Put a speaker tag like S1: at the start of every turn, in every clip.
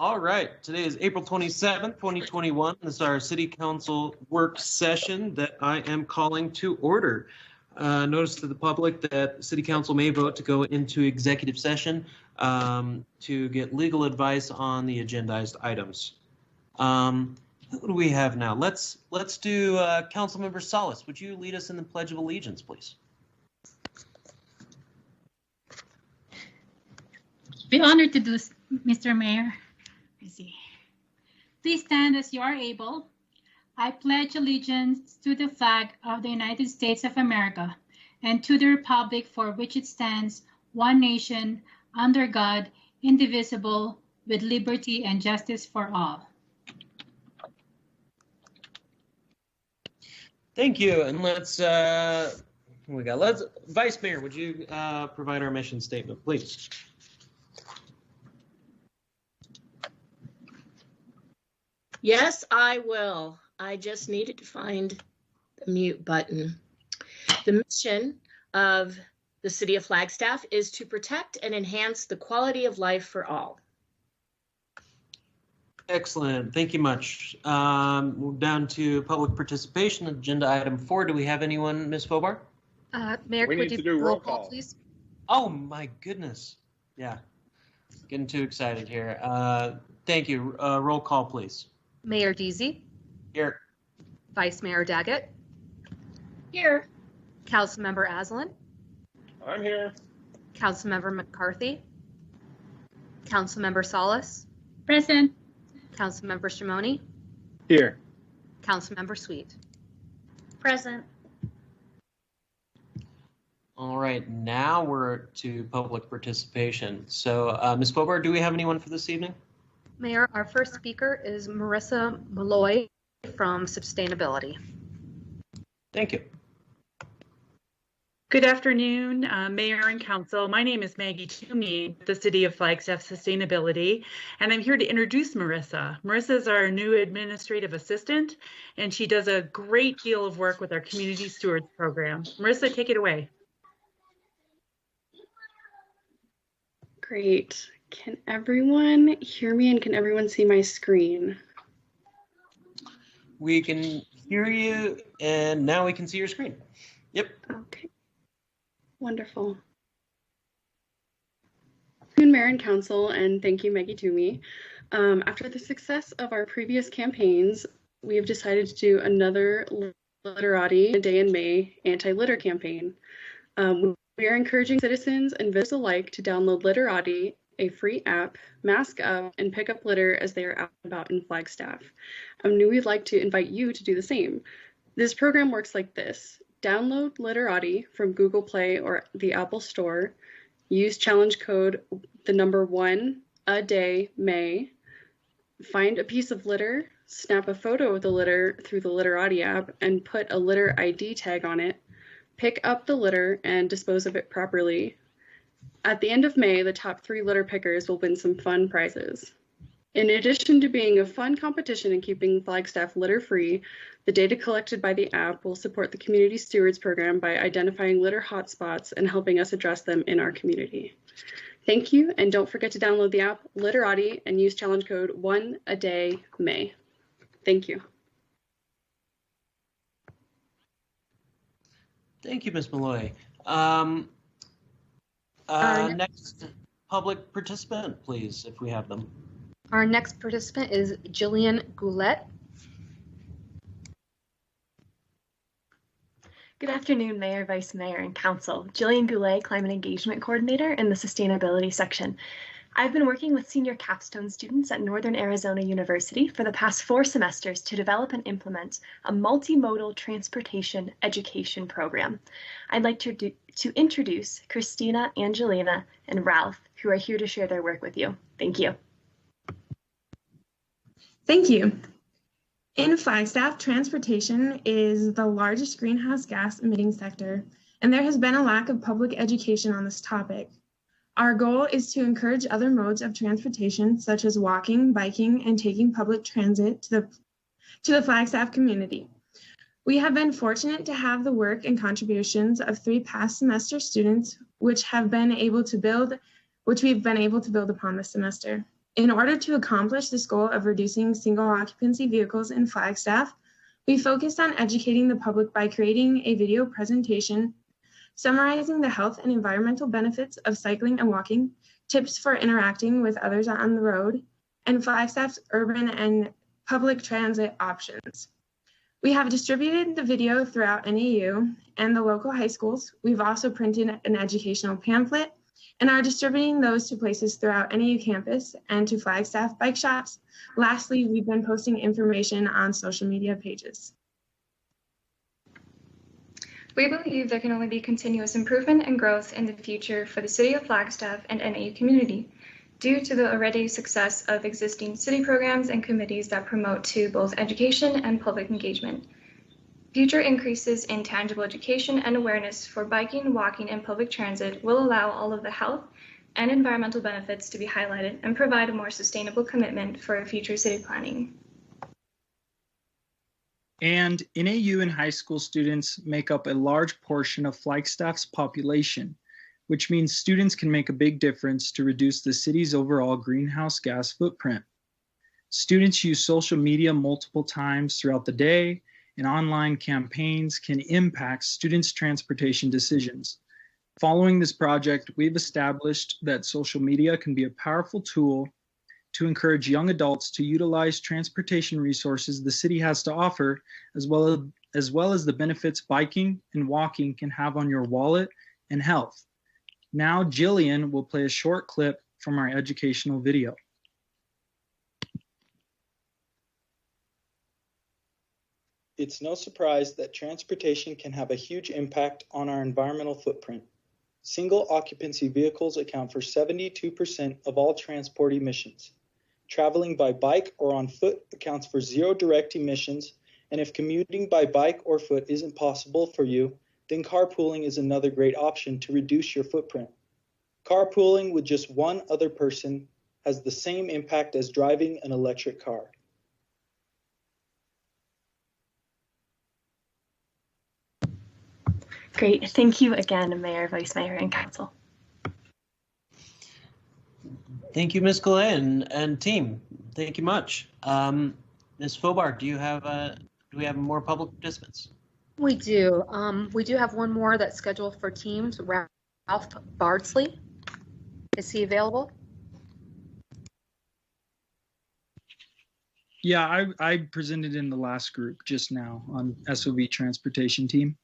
S1: All right, today is April 27th, 2021. This is our City Council work session that I am calling to order. Notice to the public that City Council may vote to go into executive session to get legal advice on the agendized items. Who do we have now? Let's do Councilmember Salas. Would you lead us in the Pledge of Allegiance, please?
S2: Be honored to do, Mr. Mayor. Please stand as you are able. I pledge allegiance to the flag of the United States of America and to the republic for which it stands, one nation, under God, indivisible, with liberty and justice for all.
S1: Thank you. And let's Vice Mayor, would you provide our mission statement, please?
S3: Yes, I will. I just needed to find the mute button. The mission of the City of Flagstaff is to protect and enhance the quality of life for all.
S1: Excellent. Thank you much. We're down to public participation, agenda item 4. Do we have anyone, Ms. Fobar?
S4: Mayor,
S5: we need to do roll call,
S4: please.
S1: Oh, my goodness. Yeah, getting too excited here. Thank you. Roll call, please.
S4: Mayor Deasy.
S1: Here.
S4: Vice Mayor Daggett.
S3: Here.
S4: Councilmember Aslan.
S5: I'm here.
S4: Councilmember McCarthy. Councilmember Salas.
S2: Present.
S4: Councilmember Shimoni.
S5: Here.
S4: Councilmember Sweet.
S3: Present.
S1: All right, now we're to public participation. So, Ms. Fobar, do we have anyone for this evening?
S4: Mayor, our first speaker is Marissa Malloy from Sustainability.
S1: Thank you.
S6: Good afternoon, Mayor and Council. My name is Maggie Toomey, the City of Flagstaff Sustainability, and I'm here to introduce Marissa. Marissa is our new administrative assistant, and she does a great deal of work with our Community Stewards program. Marissa, take it away.
S7: Great. Can everyone hear me and can everyone see my screen?
S1: We can hear you, and now we can see your screen. Yep.
S7: Okay. Wonderful. Good Mayor and Council, and thank you, Maggie Toomey. After the success of our previous campaigns, we have decided to do another Literati A Day in May anti-litter campaign. We are encouraging citizens and visitors alike to download Literati, a free app, mask up, and pick up litter as they are out and about in Flagstaff. We'd like to invite you to do the same. This program works like this. Download Literati from Google Play or the Apple Store. Use challenge code the number 1 a day May. Find a piece of litter, snap a photo of the litter through the Literati app, and put a litter ID tag on it. Pick up the litter and dispose of it properly. At the end of May, the top 3 litter pickers will win some fun prizes. In addition to being a fun competition and keeping Flagstaff litter-free, the data collected by the app will support the Community Stewards program by identifying litter hotspots and helping us address them in our community. Thank you, and don't forget to download the app Literati and use challenge code 1 a day May. Thank you.
S1: Thank you, Ms. Malloy. Next public participant, please, if we have them.
S4: Our next participant is Jillian Goulet.
S8: Good afternoon, Mayor, Vice Mayor, and Council. Jillian Goulet, Climate Engagement Coordinator in the Sustainability section. I've been working with senior capstone students at Northern Arizona University for the past 4 semesters to develop and implement a multimodal transportation education program. I'd like to introduce Christina, Angelina, and Ralph, who are here to share their work with you. Thank you.
S9: Thank you. In Flagstaff, transportation is the largest greenhouse gas emitting sector, and there has been a lack of public education on this topic. Our goal is to encourage other modes of transportation, such as walking, biking, and taking public transit to the Flagstaff community. We have been fortunate to have the work and contributions of 3 past semester students, which we've been able to build upon this semester. In order to accomplish this goal of reducing single occupancy vehicles in Flagstaff, we focused on educating the public by creating a video presentation summarizing the health and environmental benefits of cycling and walking, tips for interacting with others on the road, and Flagstaff's urban and public transit options. We have distributed the video throughout NAU and the local high schools. We've also printed an educational pamphlet and are distributing those to places throughout NAU campus and to Flagstaff bike shops. Lastly, we've been posting information on social media pages.
S10: We believe there can only be continuous improvement and growth in the future for the City of Flagstaff and NAU community due to the already success of existing city programs and committees that promote to both education and public engagement. Future increases in tangible education and awareness for biking, walking, and public transit will allow all of the health and environmental benefits to be highlighted and provide a more sustainable commitment for future city planning.
S11: And NAU and high school students make up a large portion of Flagstaff's population, which means students can make a big difference to reduce the city's overall greenhouse gas footprint. Students use social media multiple times throughout the day, and online campaigns can impact students' transportation decisions. Following this project, we've established that social media can be a powerful tool to encourage young adults to utilize transportation resources the city has to offer, as well as the benefits biking and walking can have on your wallet and health. Now, Jillian will play a short clip from our educational video.
S12: It's no surprise that transportation can have a huge impact on our environmental footprint. Single occupancy vehicles account for 72% of all transport emissions. Traveling by bike or on foot accounts for 0 direct emissions, and if commuting by bike or foot isn't possible for you, then carpooling is another great option to reduce your footprint. Carpooling with just one other person has the same impact as driving an electric car.
S8: Great. Thank you again, Mayor, Vice Mayor, and Council.
S1: Thank you, Ms. Goulet and team. Thank you much. Ms. Fobar, do we have more public participants?
S4: We do. We do have one more that's scheduled for Teams. Ralph Bardsley. Is he available?
S11: Yeah, I presented in the last group just now on SOV transportation team.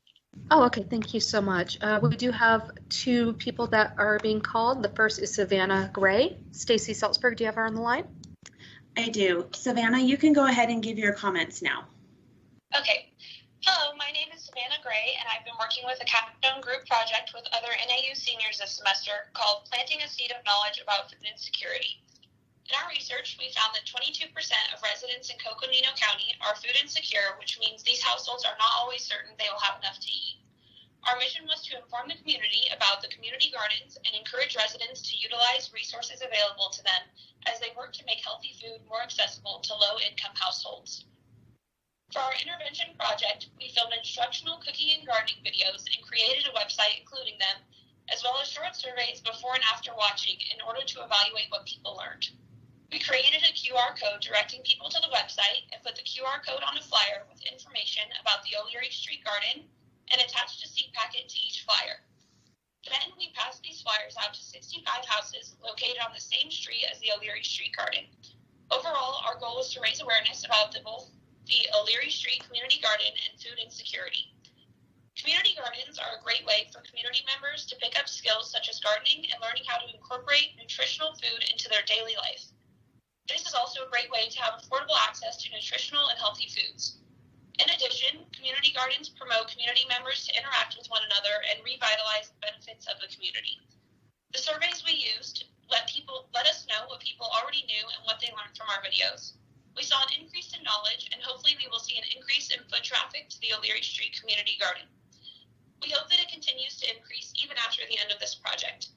S4: Oh, okay. Thank you so much. We do have 2 people that are being called. The first is Savannah Gray. Stacy Salzberg, do you have her on the line?
S13: I do. Savannah, you can go ahead and give your comments now.
S14: Okay. Hello, my name is Savannah Gray, and I've been working with a capstone group project with other NAU seniors this semester called Planting a Seed of Knowledge About Food Insecurity. In our research, we found that 22% of residents in Coconino County are food insecure, which means these households are not always certain they will have enough to eat. Our mission was to inform the community about the community gardens and encourage residents to utilize resources available to them as they work to make healthy food more accessible to low-income households. For our intervention project, we filmed instructional cooking and gardening videos and created a website including them, as well as short surveys before and after watching in order to evaluate what people learned. We created a QR code directing people to the website and put the QR code on a flyer with information about the O'Leary Street Garden and attached a seed packet to each flyer. Then we passed these flyers out to 65 houses located on the same street as the O'Leary Street Garden. Overall, our goal was to raise awareness about both the O'Leary Street Community Garden and food insecurity. Community gardens are a great way for community members to pick up skills such as gardening and learning how to incorporate nutritional food into their daily life. This is also a great way to have affordable access to nutritional and healthy foods. In addition, community gardens promote community members to interact with one another and revitalize the benefits of the community. The surveys we used let us know what people already knew and what they learned from our videos. We saw an increase in knowledge, and hopefully we will see an increase in foot traffic to the O'Leary Street Community Garden. We hope that it continues to increase even after the end of this project.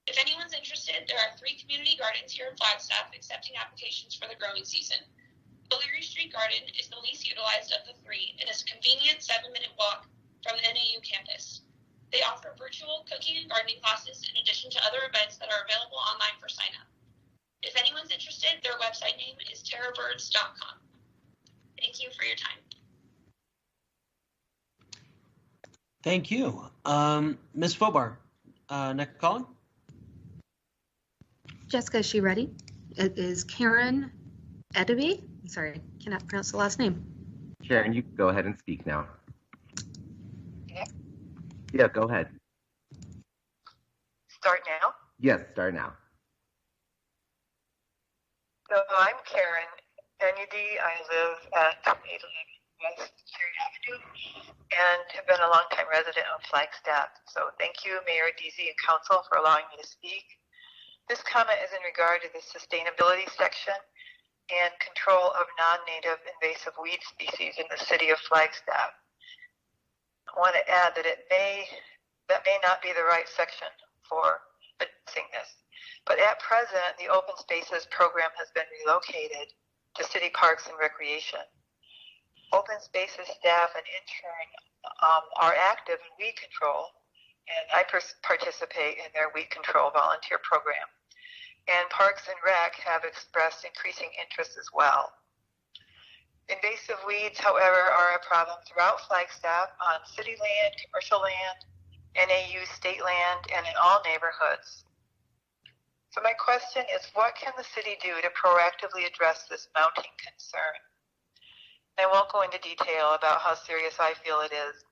S14: If anyone's interested, there are 3 community gardens here in Flagstaff accepting applications for the growing season. O'Leary Street Garden is the least utilized of the 3 and is a convenient 7-minute walk from the NAU campus. They offer virtual cooking and gardening classes in addition to other events that are available online for sign-up. If anyone's interested, their website name is terrorbirds.com. Thank you for your time.
S1: Thank you. Ms. Fobar, next calling.
S4: Jessica, is she ready? It is Karen Edeby. Sorry, cannot pronounce the last name.
S15: Sharon, you can go ahead and speak now. Yeah, go ahead.
S16: Start now?
S15: Yes, start now.
S16: So I'm Karen Edeby. I live at 811 West Cherry Avenue and have been a longtime resident of Flagstaff. So thank you, Mayor Deasy and Council, for allowing me to speak. This comment is in regard to the sustainability section and control of non-native invasive weed species in the city of Flagstaff. I want to add that that may not be the right section for addressing this, but at present, the Open Spaces program has been relocated to City Parks and Recreation. Open Spaces staff and intern are active in weed control, and I participate in their weed control volunteer program. And Parks and Rec have expressed increasing interest as well. Invasive weeds, however, are a problem throughout Flagstaff on city land, commercial land, NAU state land, and in all neighborhoods. So my question is, what can the city do to proactively address this mounting concern? I won't go into detail about how serious I feel it is,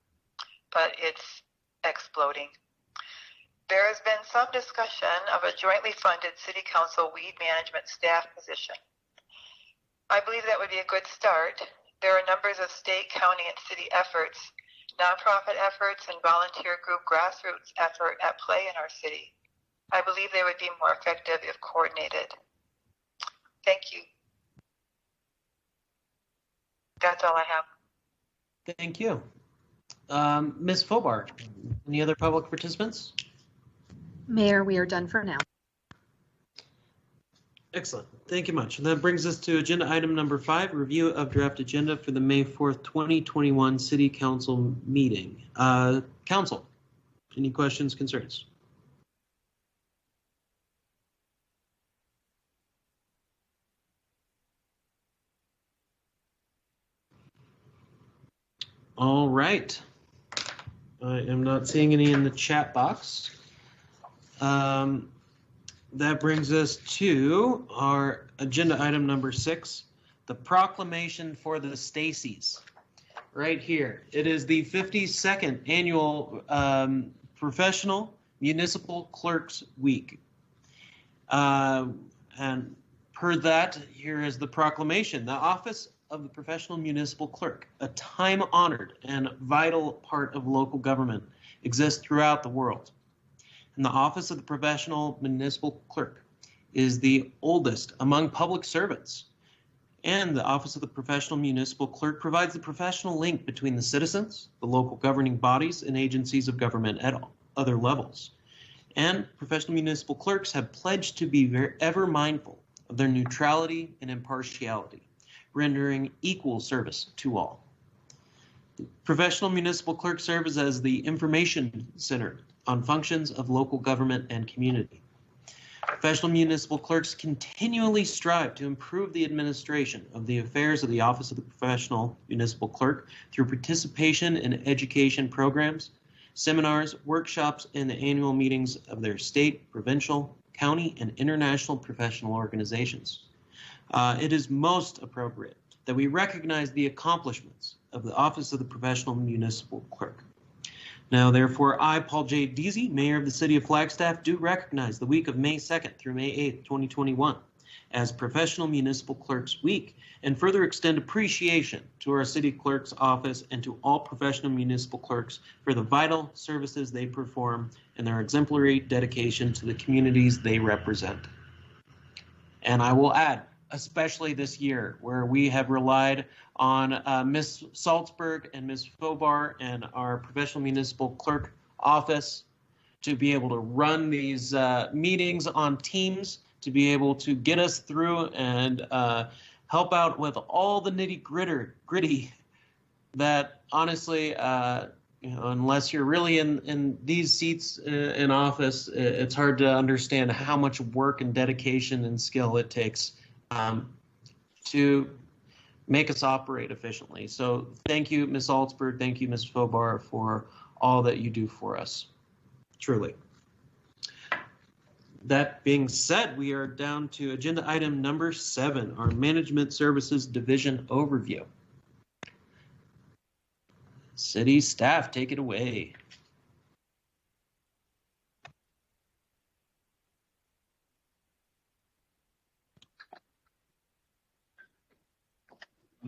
S16: but it's exploding. There has been some discussion of a jointly funded City Council weed management staff position. I believe that would be a good start. There are numbers of state, county, and city efforts, nonprofit efforts, and volunteer group grassroots effort at play in our city. I believe they would be more effective if coordinated. Thank you. That's all I have.
S1: Thank you. Ms. Fobar, any other public participants?
S4: Mayor, we are done for now.
S1: Excellent. Thank you much. And that brings us to agenda item number 5, review of draft agenda for the May 4th, 2021 City Council meeting. Council, any questions, concerns? All right. I am not seeing any in the chat box. That brings us to our agenda item number 6, the proclamation for the Stacys. Right here. It is the 52nd annual Professional Municipal Clerks Week. And per that, here is the proclamation. The office of the Professional Municipal Clerk, a time-honored and vital part of local government, exists throughout the world. And the office of the Professional Municipal Clerk is the oldest among public servants. And the office of the Professional Municipal Clerk provides the professional link between the citizens, the local governing bodies, and agencies of government at other levels. And professional municipal clerks have pledged to be ever mindful of their neutrality and impartiality, rendering equal service to all. The professional municipal clerk serves as the information center on functions of local government and community. Professional municipal clerks continually strive to improve the administration of the affairs of the Office of the Professional Municipal Clerk through participation in education programs, seminars, workshops, and the annual meetings of their state, provincial, county, and international professional organizations. It is most appropriate that we recognize the accomplishments of the Office of the Professional Municipal Clerk. Now, therefore, I, Paul J. Deasy, Mayor of the City of Flagstaff, do recognize the week of May 2nd through May 8th, 2021 as Professional Municipal Clerks Week, and further extend appreciation to our City Clerk's office and to all professional municipal clerks for the vital services they perform and their exemplary dedication to the communities they represent. And I will add, especially this year, where we have relied on Ms. Salzberg and Ms. Fobar and our professional municipal clerk office to be able to run these meetings on Teams, to be able to get us through and help out with all the nitty-gritty that honestly unless you're really in these seats in office, it's hard to understand how much work and dedication and skill it takes to make us operate efficiently. So thank you, Ms. Altsberg. Thank you, Ms. Fobar, for all that you do for us. Truly. That being said, we are down to agenda item number 7, our Management Services Division overview. City staff, take it away.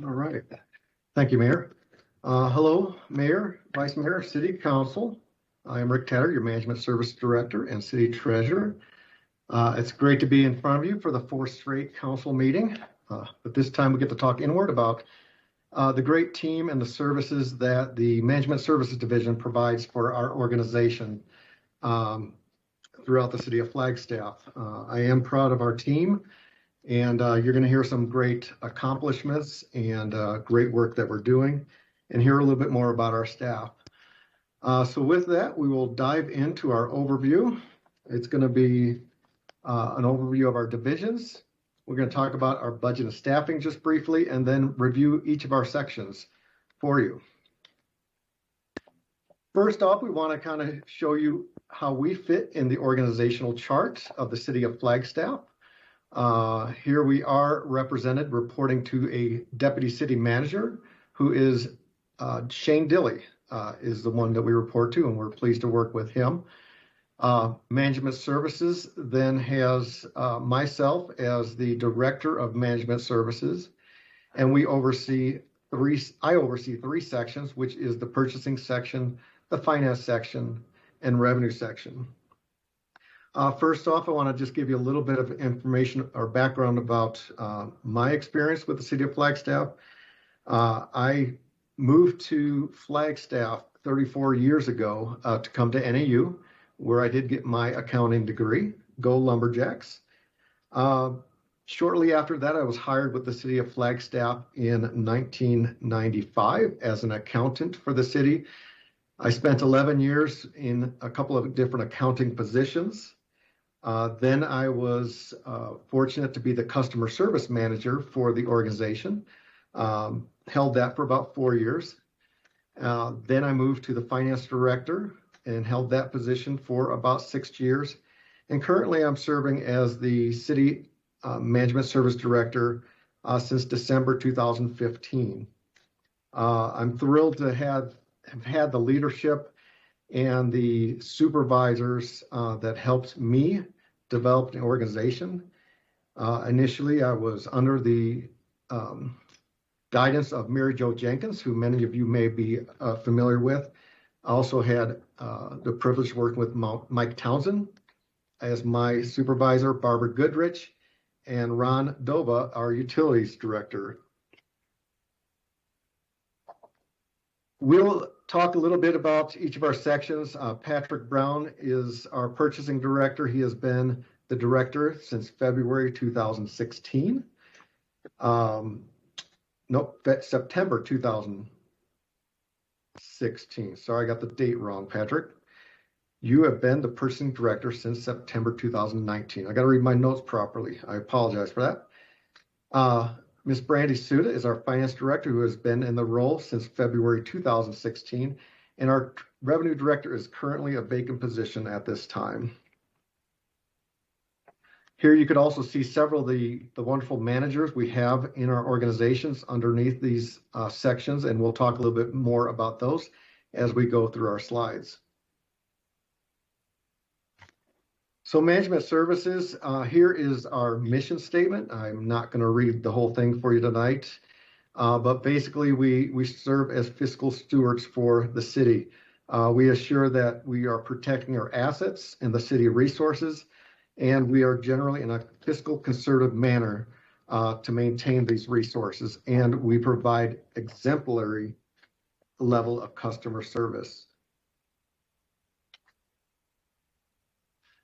S17: All right. Thank you, Mayor. Hello, Mayor, Vice Mayor, City Council. I am Rick Tatter, your Management Service Director and City Treasurer. It's great to be in front of you for the 4th straight council meeting, but this time we get to talk inward about the great team and the services that the Management Services Division provides for our organization throughout the city of Flagstaff. I am proud of our team, and you're going to hear some great accomplishments and great work that we're doing, and hear a little bit more about our staff. So with that, we will dive into our overview. It's going to be an overview of our divisions. We're going to talk about our budget and staffing just briefly, and then review each of our sections for you. First off, we want to kind of show you how we fit in the organizational chart of the city of Flagstaff. Here we are represented, reporting to a deputy city manager, who is Shane Dilley, is the one that we report to, and we're pleased to work with him. Management Services then has myself as the Director of Management Services, and I oversee 3 sections, which is the purchasing section, the finance section, and revenue section. First off, I want to just give you a little bit of information or background about my experience with the city of Flagstaff. I moved to Flagstaff 34 years ago to come to NAU, where I did get my accounting degree. Go Lumberjacks. Shortly after that, I was hired with the city of Flagstaff in 1995 as an accountant for the city. I spent 11 years in a couple of different accounting positions. Then I was fortunate to be the customer service manager for the organization. Held that for about 4 years. Then I moved to the finance director and held that position for about 6 years. And currently I'm serving as the city management service director since December 2015. I'm thrilled to have had the leadership and the supervisors that helped me develop the organization. Initially, I was under the guidance of Mary Jo Jenkins, who many of you may be familiar with. I also had the privilege of working with Mike Townsend as my supervisor, Barbara Goodrich, and Ron Dova, our utilities director. We'll talk a little bit about each of our sections. Patrick Brown is our purchasing director. He has been the director since February 2016. September 2016. Sorry, I got the date wrong, Patrick. You have been the purchasing director since September 2019. I got to read my notes properly. I apologize for that. Ms. Brandy Suda is our finance director, who has been in the role since February 2016, and our revenue director is currently a vacant position at this time. Here you could also see several of the wonderful managers we have in our organizations underneath these sections, and we'll talk a little bit more about those as we go through our slides. So management services, here is our mission statement. I'm not going to read the whole thing for you tonight, but basically we serve as fiscal stewards for the city. We assure that we are protecting our assets and the city resources, and we are generally in a fiscal conservative manner to maintain these resources, and we provide exemplary level of customer service.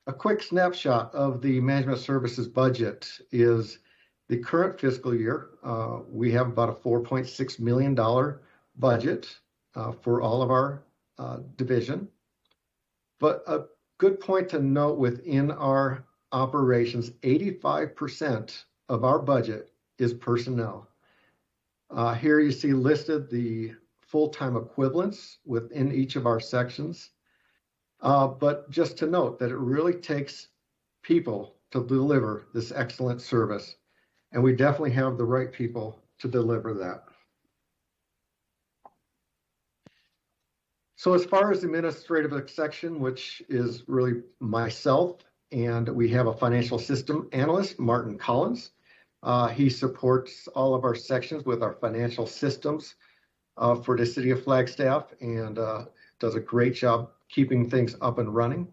S17: A quick snapshot of the management services budget is the current fiscal year. We have about a $4.6 million budget for all of our division. But a good point to note within our operations, 85% of our budget is personnel. Here you see listed the full-time equivalents within each of our sections. But just to note that it really takes people to deliver this excellent service. And we definitely have the right people to deliver that. So as far as the administrative section, which is really myself, and we have a financial system analyst, Martin Collins. He supports all of our sections with our financial systems for the city of Flagstaff and does a great job keeping things up and running.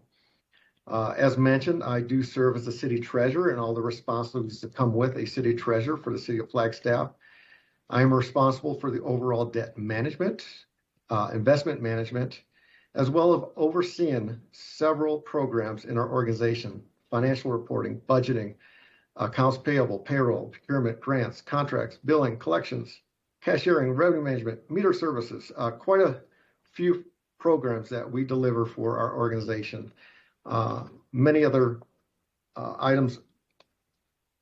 S17: As mentioned, I do serve as the city treasurer and all the responsibilities that come with a city treasurer for the city of Flagstaff. I am responsible for the overall debt management, investment management, as well as overseeing several programs in our organization: financial reporting, budgeting, accounts payable, payroll, procurement, grants, contracts, billing, collections, cashiering, revenue management, meter services, quite a few programs that we deliver for our organization. Many other items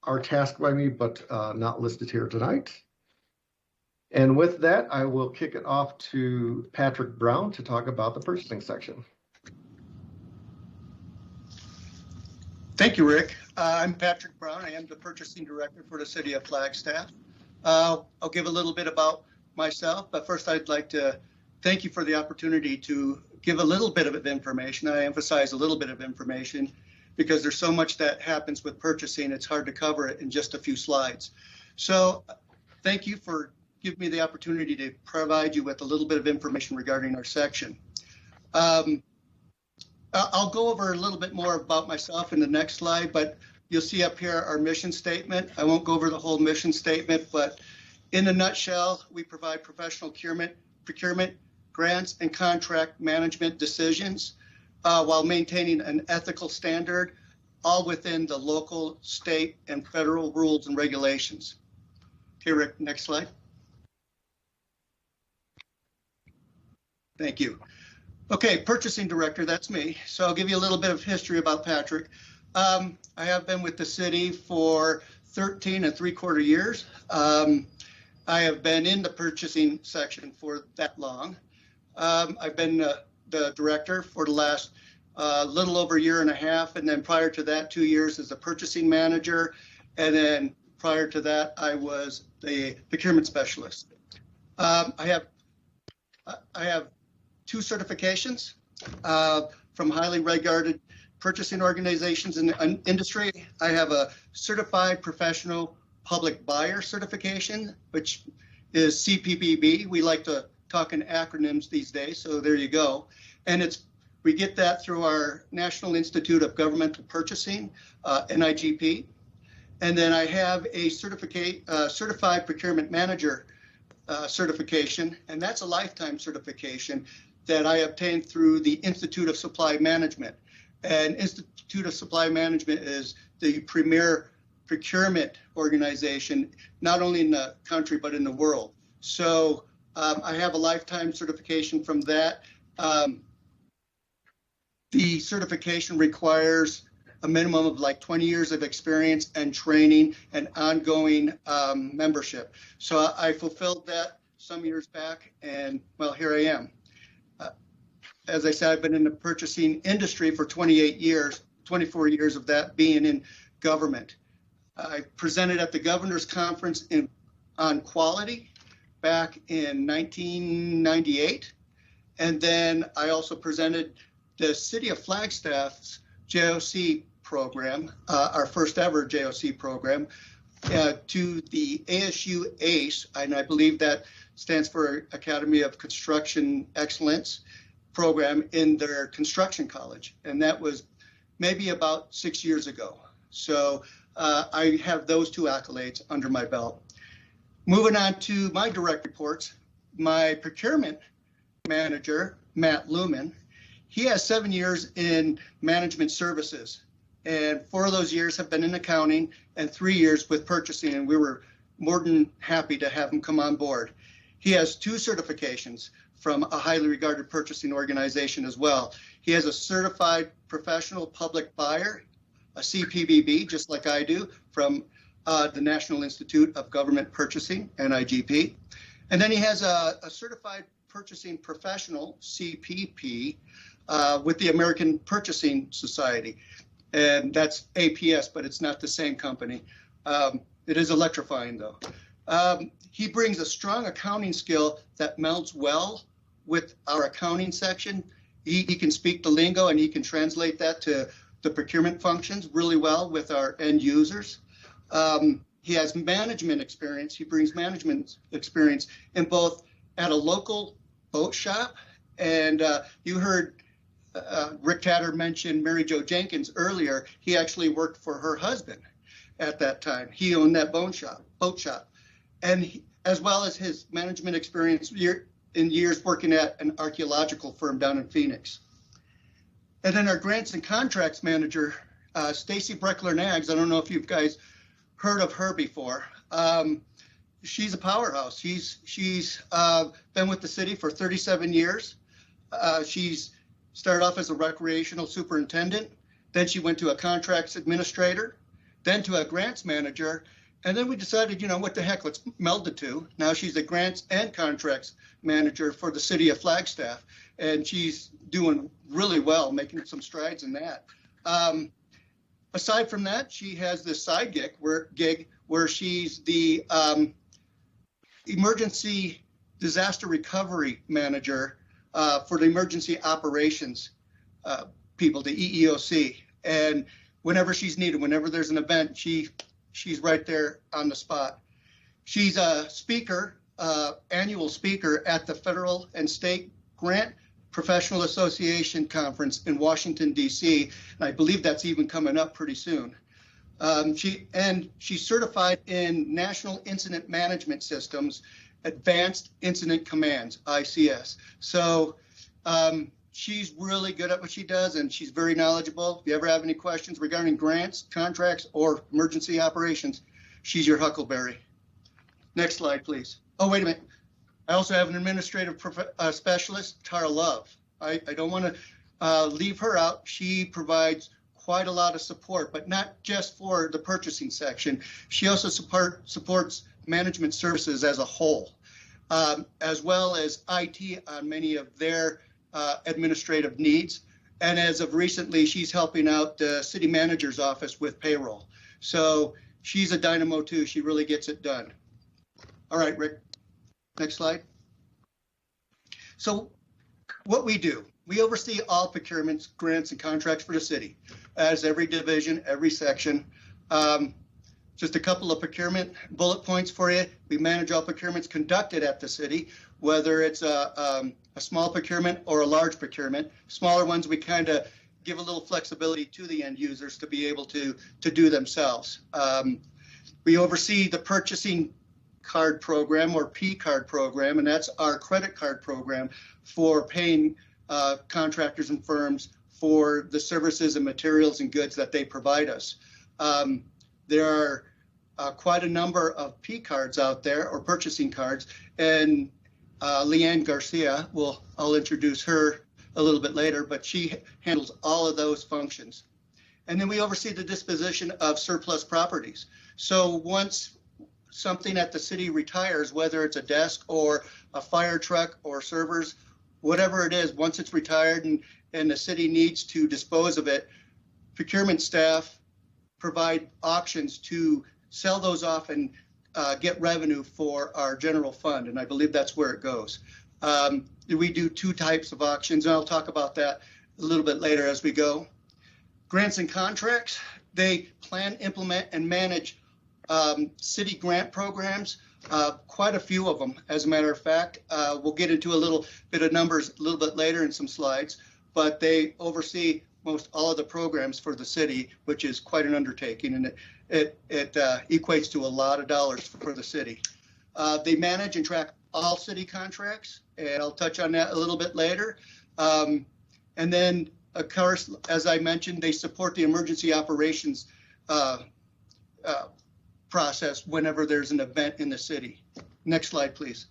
S17: are tasked by me, but not listed here tonight. And with that, I will kick it off to Patrick Brown to talk about the purchasing section.
S18: Thank you, Rick. I'm Patrick Brown. I am the purchasing director for the city of Flagstaff. I'll give a little bit about myself, but first I'd like to thank you for the opportunity to give a little bit of information. I emphasize a little bit of information because there's so much that happens with purchasing, it's hard to cover it in just a few slides. So thank you for giving me the opportunity to provide you with a little bit of information regarding our section. I'll go over a little bit more about myself in the next slide, but you'll see up here our mission statement. I won't go over the whole mission statement, but in a nutshell, we provide professional procurement, grants, and contract management decisions while maintaining an ethical standard, all within the local, state, and federal rules and regulations. Okay, Rick, next slide. Thank you. Okay, purchasing director, that's me. So I'll give you a little bit of history about Patrick. I have been with the city for 13 3/4 years. I have been in the purchasing section for that long. I've been the director for the last little over a year and a half, and then prior to that, 2 years as a purchasing manager, and then prior to that, I was the procurement specialist. I have 2 certifications from highly regarded purchasing organizations in the industry. I have a certified professional public buyer certification, which is CPBB. We like to talk in acronyms these days, so there you go. And we get that through our National Institute of Governmental Purchasing, NIGP. And then I have a certified procurement manager certification, and that's a lifetime certification that I obtained through the Institute of Supply Management. And Institute of Supply Management is the premier procurement organization, not only in the country, but in the world. So I have a lifetime certification from that. The certification requires a minimum of like 20 years of experience and training and ongoing membership. So I fulfilled that some years back, and well, here I am. As I said, I've been in the purchasing industry for 28 years, 24 years of that being in government. I presented at the Governor's Conference on Quality back in 1998. And then I also presented the City of Flagstaff's JOC program, our first ever JOC program, to the ASU ACE, and I believe that stands for Academy of Construction Excellence program in their construction college. And that was maybe about 6 years ago. So I have those 2 accolades under my belt. Moving on to my direct reports, my procurement manager, Matt Lumen, he has 7 years in management services. And 4 of those years have been in accounting and 3 years with purchasing. And we were more than happy to have him come on board. He has 2 certifications from a highly regarded purchasing organization as well. He has a certified professional public buyer, a CPBB, just like I do, from the National Institute of Government Purchasing, NIGP. And then he has a certified purchasing professional, CPP, with the American Purchasing Society. And that's APS, but it's not the same company. It is electrifying, though. He brings a strong accounting skill that melds well with our accounting section. He can speak the lingo and he can translate that to the procurement functions really well with our end users. He has management experience. He brings management experience in both at a local boat shop, and you heard Rick Tatter mention Mary Jo Jenkins earlier. He actually worked for her husband at that time. He owned that boat shop. And he, as well as his management experience in years working at an archaeological firm down in Phoenix. And then our grants and contracts manager, Stacy Breckler-Nags. I don't know if you guys heard of her before. She's a powerhouse. She's been with the city for 37 years. She's started off as a recreational superintendent. Then she went to a contracts administrator, then to a grants manager. And then we decided, you know, what the heck, let's meld the two. Now she's a grants and contracts manager for the city of Flagstaff. And she's doing really well, making some strides in that. Aside from that, she has this side gig where she's the emergency disaster recovery manager for the emergency operations people, the EEOC. And whenever she's needed, whenever there's an event, she's right there on the spot. She's a speaker, annual speaker at the Federal and State Grant Professional Association Conference in Washington, D.C. And I believe that's even coming up pretty soon. She's certified in National Incident Management Systems, Advanced Incident Commands, ICS. So she's really good at what she does, and she's very knowledgeable. If you ever have any questions regarding grants, contracts, or emergency operations, she's your huckleberry. Next slide, please. Oh, wait a minute. I also have an administrative specialist, Tara Love. I don't want to leave her out. She provides quite a lot of support, but not just for the purchasing section. She also supports management services as a whole, as well as IT on many of their administrative needs. And as of recently, she's helping out the city manager's office with payroll. So she's a dynamo too. She really gets it done. All right, Rick. Next slide. So what we do, we oversee all procurements, grants, and contracts for the city, as every division, every section. Just a couple of procurement bullet points for you. We manage all procurements conducted at the city, whether it's a small procurement or a large procurement. Smaller ones, we kind of give a little flexibility to the end users to be able to do themselves. We oversee the purchasing card program, or P card program, and that's our credit card program for paying contractors and firms for the services and materials and goods that they provide us. There are quite a number of P cards out there, or purchasing cards, and Leanne Garcia, I'll introduce her a little bit later, but she handles all of those functions. And then we oversee the disposition of surplus properties. So once something at the city retires, whether it's a desk or a fire truck or servers, whatever it is, once it's retired and the city needs to dispose of it, procurement staff provide auctions to sell those off and get revenue for our general fund. And I believe that's where it goes. We do two types of auctions, and I'll talk about that a little bit later as we go. Grants and contracts, they plan, implement, and manage city grant programs, quite a few of them, as a matter of fact. We'll get into a little bit of numbers a little bit later in some slides, but they oversee most all of the programs for the city, which is quite an undertaking, and it equates to a lot of dollars for the city. They manage and track all city contracts, and I'll touch on that a little bit later. And then, of course, as I mentioned, they support the emergency operations process whenever there's an event in the city. Next slide, please.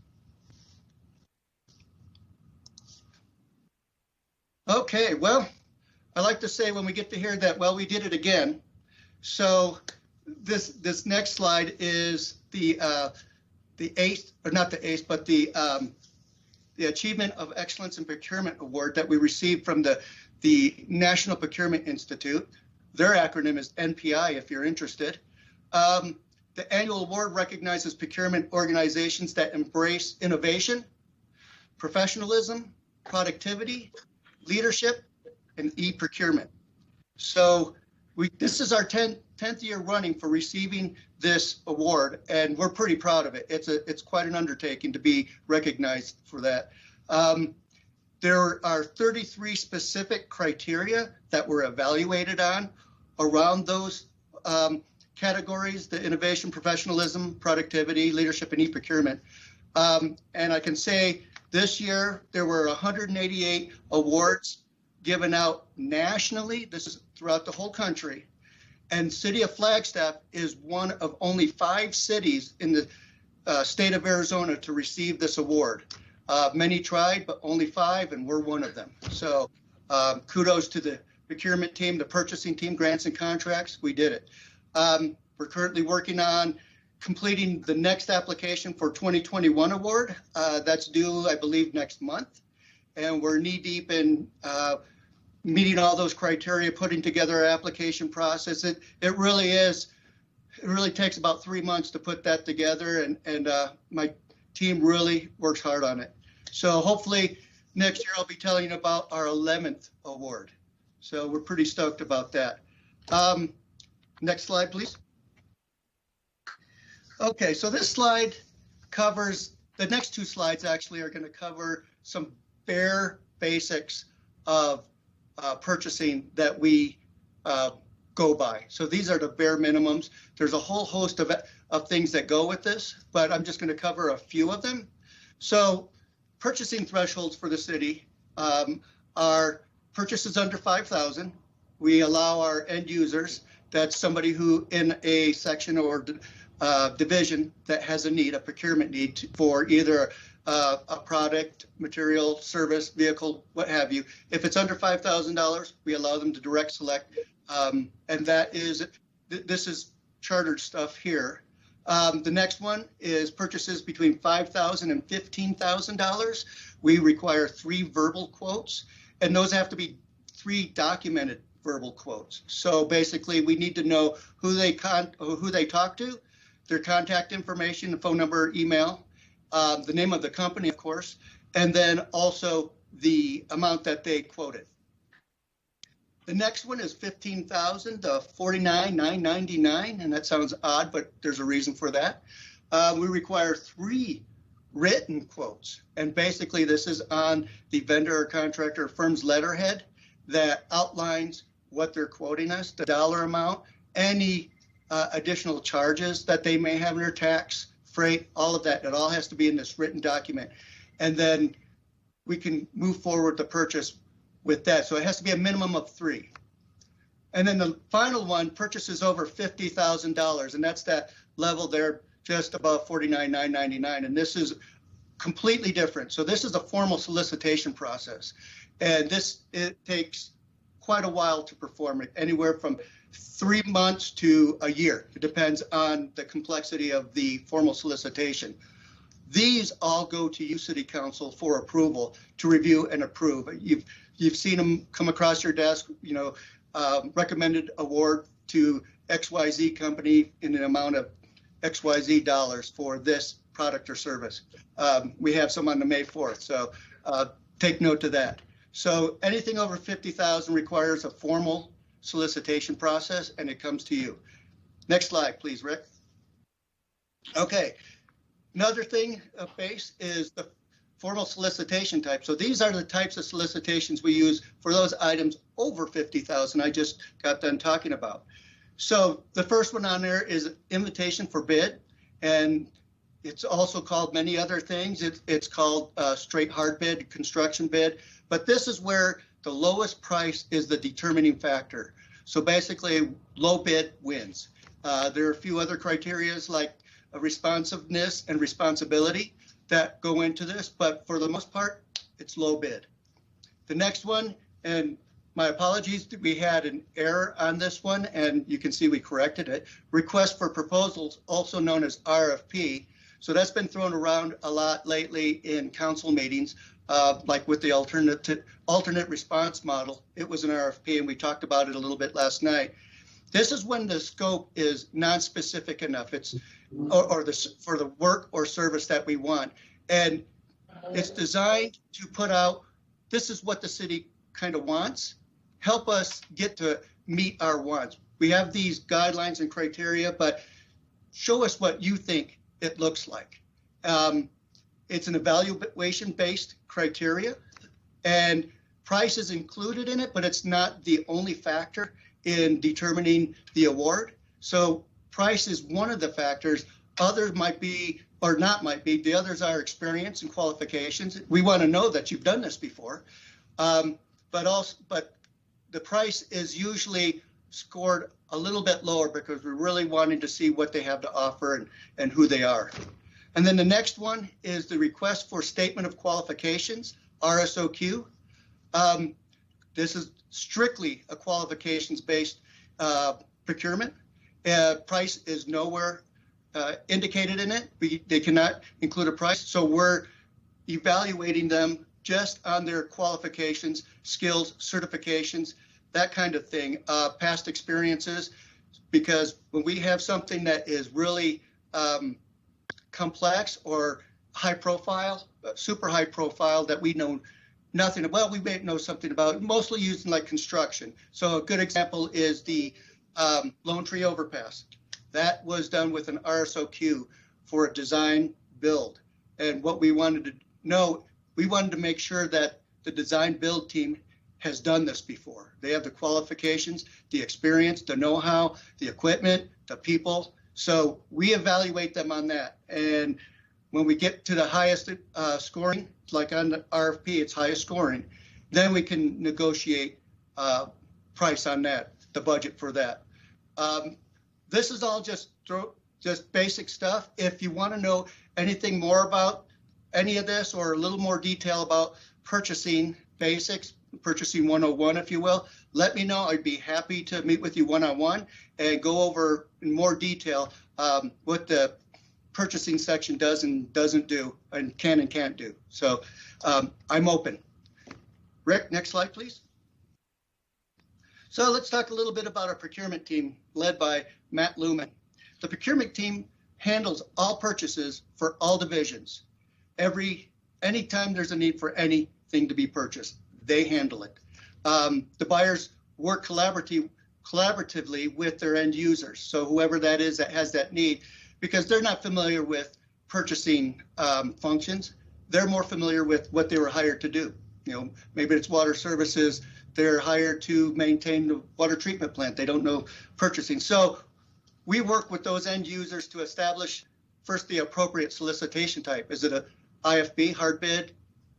S18: Okay, well, I like to say when we get to hear that, well, we did it again. So this next slide is the ACE, or not the ACE, but the Achievement of Excellence in Procurement Award that we received from the National Procurement Institute. Their acronym is NPI, if you're interested. The annual award recognizes procurement organizations that embrace innovation, professionalism, productivity, leadership, and e-procurement. So this is our 10th year running for receiving this award, and we're pretty proud of it. It's quite an undertaking to be recognized for that. There are 33 specific criteria that were evaluated on around those categories: the innovation, professionalism, productivity, leadership, and e-procurement. And I can say this year there were 188 awards given out nationally. This is throughout the whole country. And City of Flagstaff is one of only 5 cities in the state of Arizona to receive this award. Many tried, but only 5, and we're one of them. So kudos to the procurement team, the purchasing team, grants and contracts. We did it. We're currently working on completing the next application for 2021 award. That's due, I believe, next month. And we're knee deep in meeting all those criteria, putting together our application process. It really takes about 3 months to put that together, and my team really works hard on it. So hopefully next year I'll be telling you about our 11th award. So we're pretty stoked about that. Next slide, please. Okay, so this slide covers, the next 2 slides actually are going to cover some bare basics of purchasing that we go by. So these are the bare minimums. There's a whole host of things that go with this, but I'm just going to cover a few of them. So purchasing thresholds for the city are purchases under $5,000. We allow our end users, that's somebody who in a section or division that has a need, a procurement need for either a product, material, service, vehicle, what have you. If it's under $5,000, we allow them to direct select. And this is chartered stuff here. The next one is purchases between $5,000 and $15,000. We require 3 verbal quotes, and those have to be 3 documented verbal quotes. So basically, we need to know who they talk to, their contact information, the phone number, email, the name of the company, of course, and then also the amount that they quoted. The next one is $15,000 to $49,999, and that sounds odd, but there's a reason for that. We require 3 written quotes, and basically this is on the vendor or contractor firm's letterhead that outlines what they're quoting us, the dollar amount, any additional charges that they may have in their tax, freight, all of that. It all has to be in this written document, and then we can move forward the purchase with that. So it has to be a minimum of 3. And then the final one, purchases over $50,000, and that's that level there just above $49,999. And this is completely different. So this is a formal solicitation process, and it takes quite a while to perform it, anywhere from 3 months to a year. It depends on the complexity of the formal solicitation. These all go to you, City Council, for approval, to review and approve. You've seen them come across your desk, recommended award to XYZ company in an amount of XYZ dollars for this product or service. We have some on the May 4th, so take note of that. So anything over $50,000 requires a formal solicitation process, and it comes to you. Next slide, please, Rick. Okay, another thing of base is the formal solicitation type. So these are the types of solicitations we use for those items over $50,000 I just got done talking about. So the first one on there is invitation for bid, and it's also called many other things. It's called straight hard bid, construction bid, but this is where the lowest price is the determining factor. So basically, low bid wins. There are a few other criteria like responsiveness and responsibility that go into this, but for the most part, it's low bid. The next one And my apologies, we had an error on this one, and you can see we corrected it. Request for proposals, also known as RFP. So that's been thrown around a lot lately in council meetings, like with the alternate response model. It was an RFP, and we talked about it a little bit last night. This is when the scope is non-specific enough. It's for the work or service that we want. And it's designed to put out, this is what the city kind of wants. Help us get to meet our wants. We have these guidelines and criteria, but show us what you think it looks like. It's an evaluation-based criteria, and price is included in it, but it's not the only factor in determining the award. So price is one of the factors. Others might be, or not might be, the others are experience and qualifications. We want to know that you've done this before, but the price is usually scored a little bit lower because we're really wanting to see what they have to offer and who they are. And then the next one is the request for statement of qualifications, RSOQ. This is strictly a qualifications-based procurement. Price is nowhere indicated in it. They cannot include a price. So we're evaluating them just on their qualifications, skills, certifications, that kind of thing, past experiences, because when we have something that is really complex or high profile, super high profile that we know nothing about, well, we may know something about, mostly used in like construction. So a good example is the Lone Tree Overpass. That was done with an RSOQ for a design build. And what we wanted to know, we wanted to make sure that the design build team has done this before. They have the qualifications, the experience, the know-how, the equipment, the people. So we evaluate them on that. And when we get to the highest scoring, like on the RFP, it's highest scoring, then we can negotiate price on that, the budget for that. This is all just basic stuff. If you want to know anything more about any of this or a little more detail about purchasing basics, purchasing 101, if you will, let me know. I'd be happy to meet with you one-on-one and go over in more detail what the purchasing section does and doesn't do and can and can't do. So I'm open. Rick, next slide, please. So let's talk a little bit about our procurement team led by Matt Lumen. The procurement team handles all purchases for all divisions. Anytime there's a need for anything to be purchased, they handle it. The buyers work collaboratively with their end users. So whoever that is that has that need, because they're not familiar with purchasing functions, they're more familiar with what they were hired to do. You know, maybe it's water services, they're hired to maintain the water treatment plant. They don't know purchasing. So we work with those end users to establish first the appropriate solicitation type. Is it a IFB, hard bid,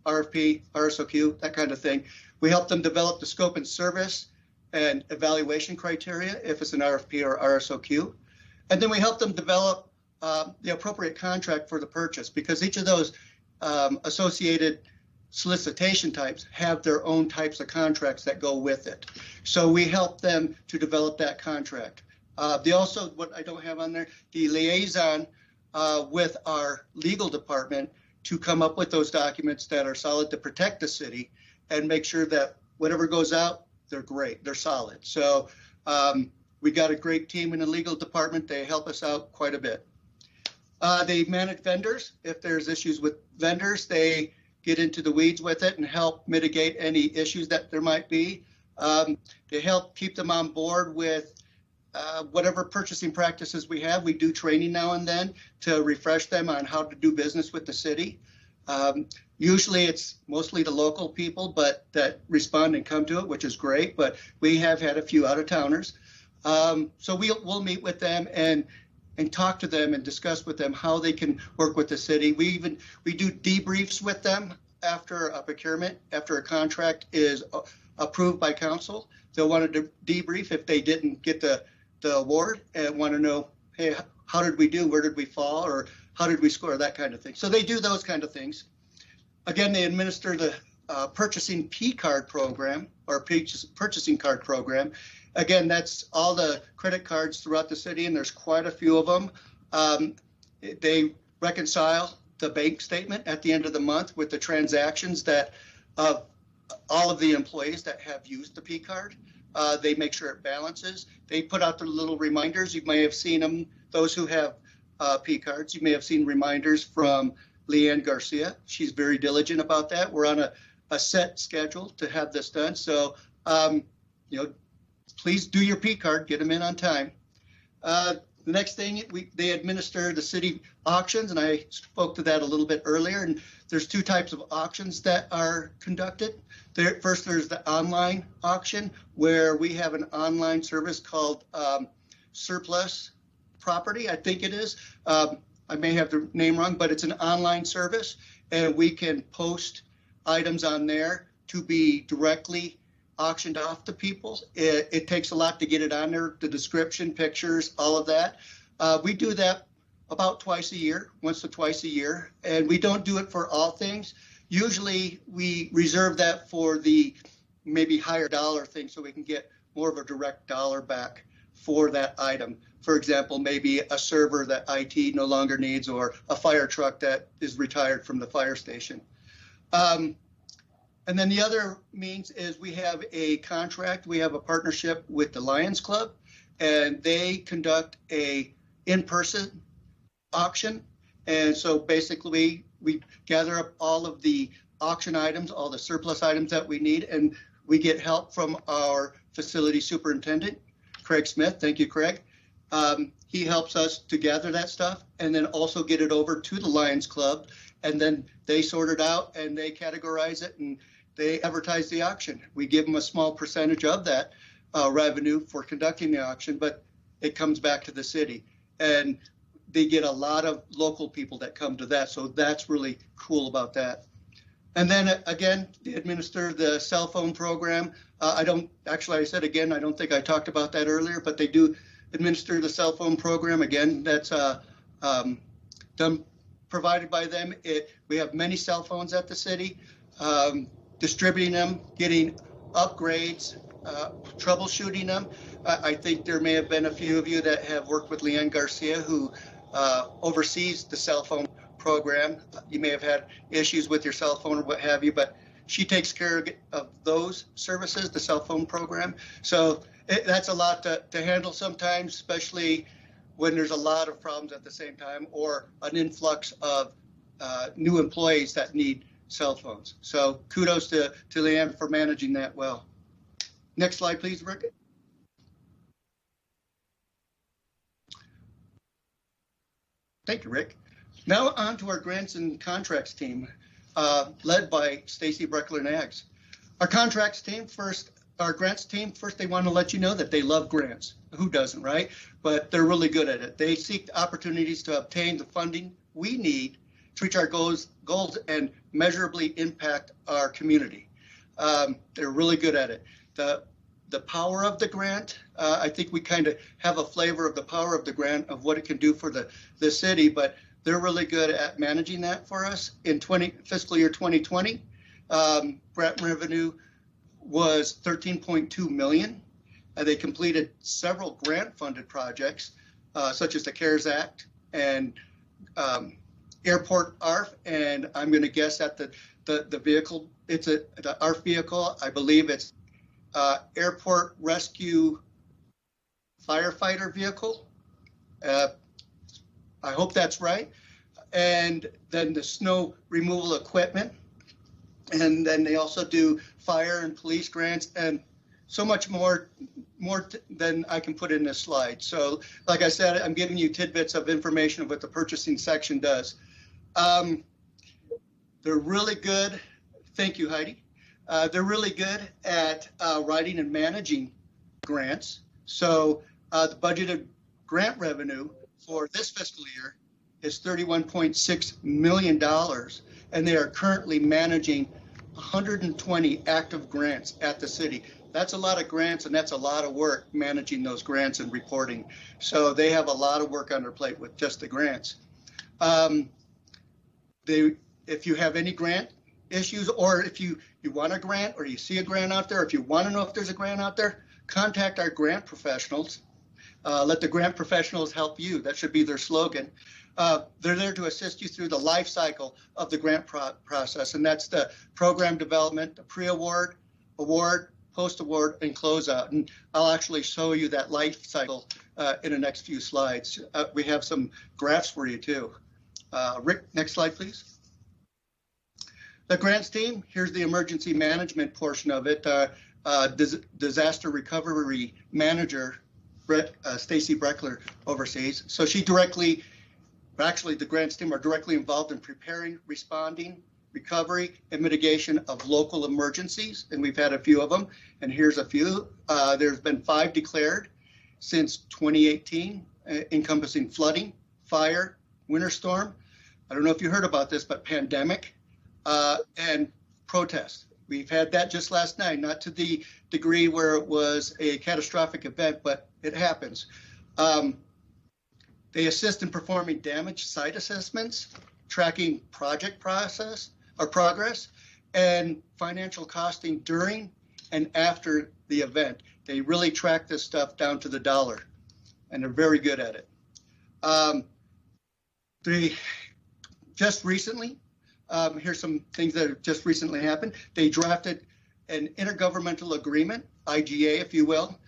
S18: RFP, RSOQ, that kind of thing. We help them develop the scope and service and evaluation criteria if it's an RFP or RSOQ. And then we help them develop the appropriate contract for the purchase, because each of those associated solicitation types have their own types of contracts that go with it. So we help them to develop that contract. They also, what I don't have on there, the liaison with our legal department to come up with those documents that are solid to protect the city and make sure that whatever goes out, they're great, they're solid. So we got a great team in the legal department. They help us out quite a bit. They manage vendors. If there's issues with vendors, they get into the weeds with it and help mitigate any issues that there might be. They help keep them on board with whatever purchasing practices we have. We do training now and then to refresh them on how to do business with the city. Usually it's mostly the local people, but that respond and come to it, which is great. But we have had a few out-of-towners. So we'll meet with them and talk to them and discuss with them how they can work with the city. We do debriefs with them after a procurement, after a contract is approved by council. They'll want to debrief if they didn't get the award and want to know, hey, how did we do? Where did we fall? Or how did we score? That kind of thing. So they do those kind of things. Again, they administer the purchasing P card program or purchasing card program. Again, that's all the credit cards throughout the city, and there's quite a few of them. They reconcile the bank statement at the end of the month with the transactions that of all of the employees that have used the P card. They make sure it balances. They put out the little reminders. You may have seen them, those who have P cards. You may have seen reminders from Leanne Garcia. She's very diligent about that. We're on a set schedule to have this done. So, please do your P card, get them in on time. The next thing, they administer the city auctions, and I spoke to that a little bit earlier. And there's two types of auctions that are conducted. First, there's the online auction, where we have an online service called Surplus Property, I think it is. I may have the name wrong, but it's an online service, and we can post items on there to be directly auctioned off to people. It takes a lot to get it on there, the description, pictures, all of that. We do that about twice a year, once or twice a year, and we don't do it for all things. Usually we reserve that for the maybe higher dollar thing so we can get more of a direct dollar back for that item. For example, maybe a server that IT no longer needs, or a fire truck that is retired from the fire station. And then the other means is we have a contract. We have a partnership with the Lions Club, and they conduct a in-person auction. And so basically we gather up all of the auction items, all the surplus items that we need, and we get help from our facility superintendent, Craig Smith. Thank you, Craig. He helps us to gather that stuff and then also get it over to the Lions Club, and then they sort it out and they categorize it and they advertise the auction. We give them a small percentage of that revenue for conducting the auction, but it comes back to the city. And they get a lot of local people that come to that, so that's really cool about that. And then again, they administer the cell phone program. I don't think I talked about that earlier, but they do administer the cell phone program. Again, that's provided by them. We have many cell phones at the city, distributing them, getting upgrades, troubleshooting them. I think there may have been a few of you that have worked with Leanne Garcia, who oversees the cell phone program. You may have had issues with your cell phone or what have you, but she takes care of those services, the cell phone program. So that's a lot to handle sometimes, especially when there's a lot of problems at the same time, or an influx of new employees that need cell phones. So kudos to Leanne for managing that well. Next slide, please, Rick. Thank you, Rick. Now on to our grants and contracts team, led by Stacy Breckler-Nags. Our contracts team first, our grants team, first they want to let you know that they love grants. Who doesn't, right? But they're really good at it. They seek opportunities to obtain the funding we need to reach our goals and measurably impact our community. They're really good at it. The power of the grant, I think we kind of have a flavor of the power of the grant, of what it can do for the city, but they're really good at managing that for us. In fiscal year 2020, grant revenue was $13.2 million. They completed several grant-funded projects, such as the CARES Act and Airport ARF, and I'm going to guess that the vehicle, the ARF vehicle, I believe it's Airport Rescue Firefighter Vehicle. I hope that's right. And then the snow removal equipment. And then they also do fire and police grants and so much more than I can put in this slide. So like I said, I'm giving you tidbits of information of what the purchasing section does. They're really good. Thank you, Heidi. They're really good at writing and managing grants. So the budgeted grant revenue for this fiscal year is $31.6 million, and they are currently managing 120 active grants at the city. That's a lot of grants, and that's a lot of work managing those grants and reporting. So they have a lot of work on their plate with just the grants. If you have any grant issues, or if you want a grant or you see a grant out there, if you want to know if there's a grant out there, contact our grant professionals. Let the grant professionals help you. That should be their slogan. They're there to assist you through the life cycle of the grant process, and that's the program development, the pre-award, award, post-award, and closeout. And I'll actually show you that life cycle in the next few slides. We have some graphs for you too. Rick, next slide, please. The grants team, here's the emergency management portion of it. Disaster recovery manager, Stacy Breckler, oversees. So she directly, actually the grants team are directly involved in preparing, responding, recovery, and mitigation of local emergencies. And we've had a few of them. And here's a few. There's been 5 declared since 2018, encompassing flooding, fire, winter storm. I don't know if you heard about this, but pandemic and protests. We've had that just last night, not to the degree where it was a catastrophic event, but it happens. They assist in performing damage site assessments, tracking project process or progress, and financial costing during and after the event. They really track this stuff down to the dollar, and they're very good at it. They just recently, here's some things that have just recently happened. They drafted an intergovernmental agreement, IGA, if you will,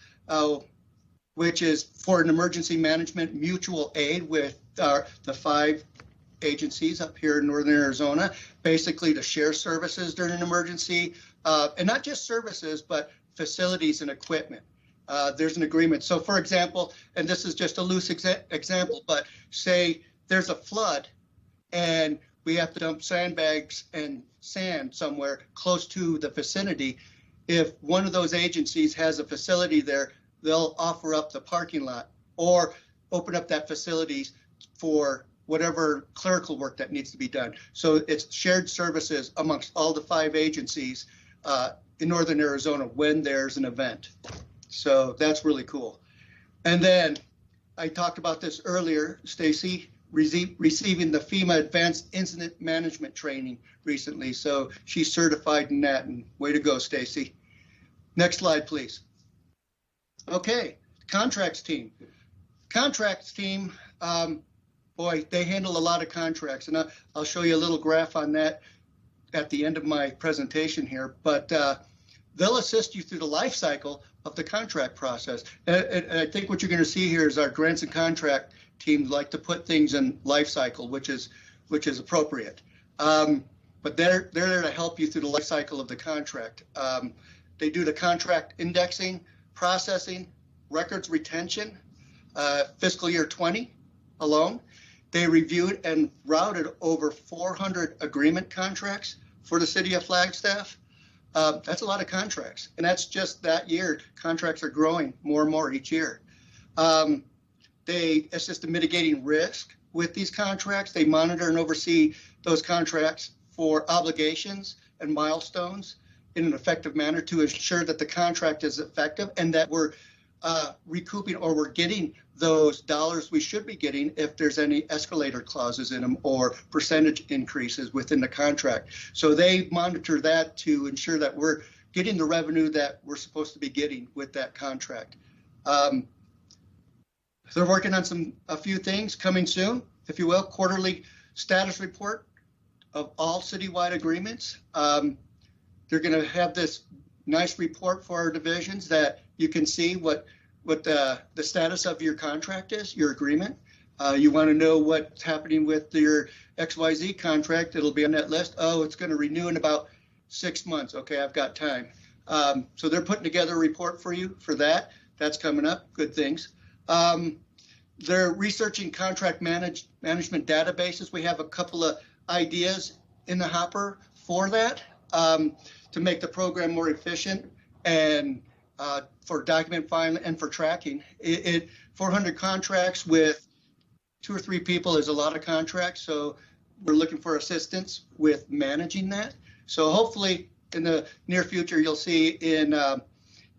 S18: which is for an emergency management mutual aid with the 5 agencies up here in Northern Arizona, basically to share services during an emergency, and not just services, but facilities and equipment. There's an agreement. So for example, and this is just a loose example, but say there's a flood and we have to dump sandbags and sand somewhere close to the vicinity. If one of those agencies has a facility there, they'll offer up the parking lot or open up that facility for whatever clerical work that needs to be done. So it's shared services amongst all the 5 agencies in Northern Arizona when there's an event. So that's really cool. And then I talked about this earlier, Stacy, receiving the FEMA Advanced Incident Management Training recently. So she's certified in that, and way to go, Stacy. Next slide, please. Okay, contracts team. Contracts team, boy, they handle a lot of contracts, and I'll show you a little graph on that at the end of my presentation here, but they'll assist you through the life cycle of the contract process. And I think what you're going to see here is our grants and contract teams like to put things in life cycle, which is appropriate. But they're there to help you through the life cycle of the contract. They do the contract indexing, processing, records retention, fiscal year 20 alone. They reviewed and routed over 400 agreement contracts for the city of Flagstaff. That's a lot of contracts, and that's just that year. Contracts are growing more and more each year. They assist in mitigating risk with these contracts. They monitor and oversee those contracts for obligations and milestones in an effective manner to ensure that the contract is effective and that we're recouping or we're getting those dollars we should be getting if there's any escalator clauses in them or percentage increases within the contract. So they monitor that to ensure that we're getting the revenue that we're supposed to be getting with that contract. They're working on a few things coming soon, if you will, quarterly status report of all citywide agreements. They're going to have this nice report for our divisions that you can see what the status of your contract is, your agreement. You want to know what's happening with your XYZ contract. It'll be on that list. Oh, it's going to renew in about 6 months. Okay, I've got time. So they're putting together a report for you for that. That's coming up. Good things. They're researching contract management databases. We have a couple of ideas in the hopper for that to make the program more efficient and for document filing and for tracking. 400 contracts with 2 or 3 people is a lot of contracts, so we're looking for assistance with managing that. So hopefully in the near future, you'll see in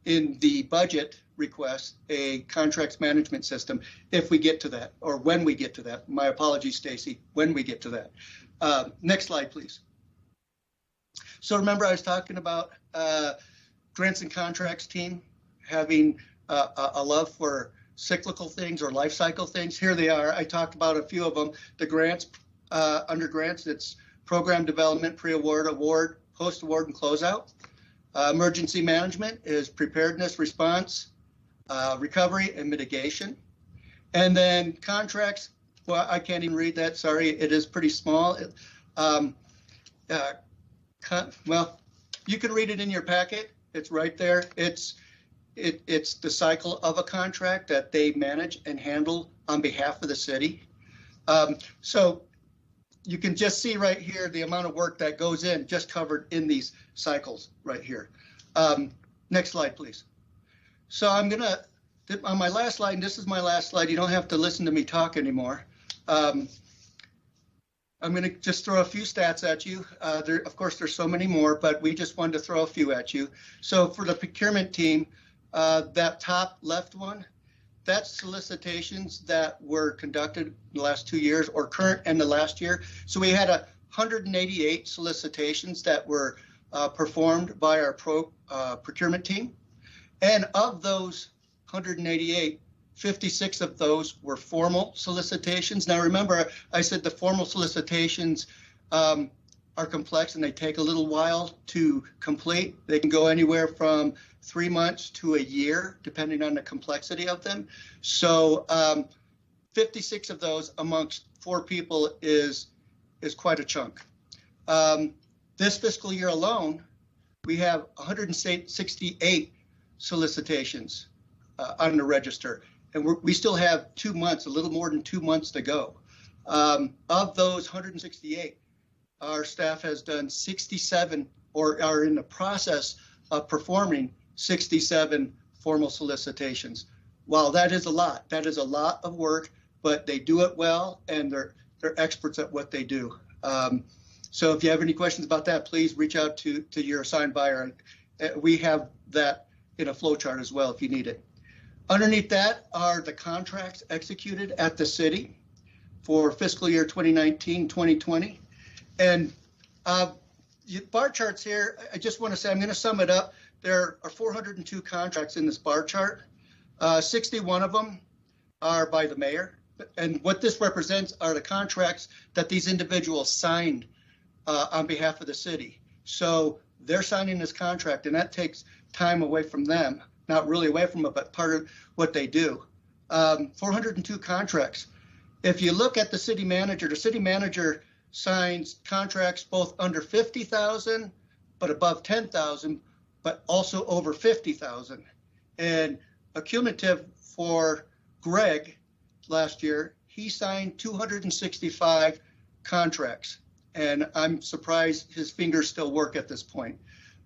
S18: the budget request a contracts management system if we get to that, or when we get to that. My apologies, Stacy, when we get to that. Next slide, please. So remember I was talking about grants and contracts team having a love for cyclical things or life cycle things. Here they are. I talked about a few of them. The grants, under grants, it's program development, pre-award, award, post-award, and closeout. Emergency management is preparedness, response, recovery, and mitigation. And then contracts, well, I can't even read that, sorry, it is pretty small. Well, you can read it in your packet. It's right there. It's the cycle of a contract that they manage and handle on behalf of the city. So you can just see right here the amount of work that goes in, just covered in these cycles right here. Next slide, please. So I'm gonna, on my last slide, and this is my last slide, you don't have to listen to me talk anymore. I'm going to just throw a few stats at you. Of course, there's so many more, but we just wanted to throw a few at you. So for the procurement team, that top left one, that's solicitations that were conducted in the last 2 years or current and the last year. So we had 188 solicitations that were performed by our procurement team. And of those 188, 56 of those were formal solicitations. Now remember, I said the formal solicitations are complex and they take a little while to complete. They can go anywhere from 3 months to a year, depending on the complexity of them. So 56 of those amongst 4 people is quite a chunk. This fiscal year alone, we have 168 solicitations on the register. And we still have 2 months, a little more than 2 months to go. Of those 168, our staff has done 67 or are in the process of performing 67 formal solicitations. While that is a lot of work, but they do it well and they're experts at what they do. So if you have any questions about that, please reach out to your assigned buyer. We have that in a flow chart as well if you need it. Underneath that are the contracts executed at the city for fiscal year 2019-2020. And bar charts here, I just want to say, I'm going to sum it up. There are 402 contracts in this bar chart. 61 of them are by the mayor. And what this represents are the contracts that these individuals signed on behalf of the city. So they're signing this contract, and that takes time away from them. Not really away from it, but part of what they do. 402 contracts. If you look at the city manager signs contracts both under 50,000, but above 10,000, but also over 50,000. And a cumulative for Greg last year, he signed 265 contracts. And I'm surprised his fingers still work at this point.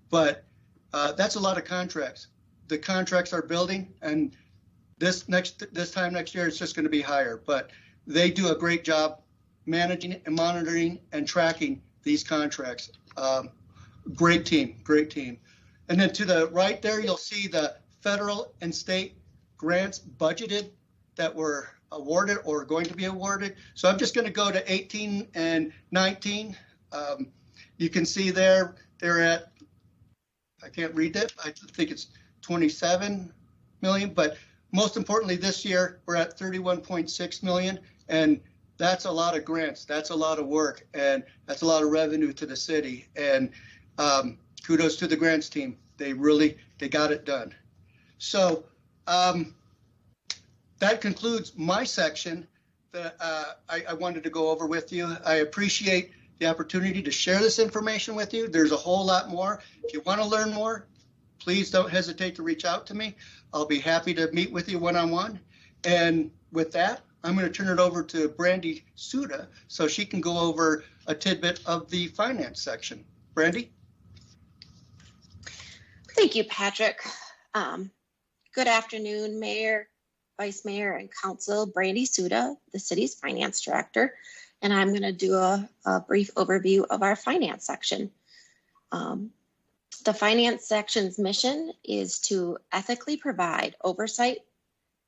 S18: But that's a lot of contracts. The contracts are building, and this time next year it's just going to be higher. But they do a great job managing and monitoring and tracking these contracts. Great team. And then to the right there, you'll see the federal and state grants budgeted that were awarded or going to be awarded. So I'm just going to go to 18 and 19. You can see there they're at, I can't read that. I think it's 27 million, but most importantly, this year we're at 31.6 million, and that's a lot of grants. That's a lot of work, and that's a lot of revenue to the city. And kudos to the grants team. They got it done. So that concludes my section that I wanted to go over with you. I appreciate the opportunity to share this information with you. There's a whole lot more. If you want to learn more, please don't hesitate to reach out to me. I'll be happy to meet with you one-on-one. And with that, I'm going to turn it over to Brandy Suda so she can go over a tidbit of the finance section. Brandy?
S19: Thank you, Patrick. Good afternoon, Mayor, Vice Mayor, and Council. Brandy Suda, the city's finance director, and I'm going to do a brief overview of our finance section. The finance section's mission is to ethically provide oversight,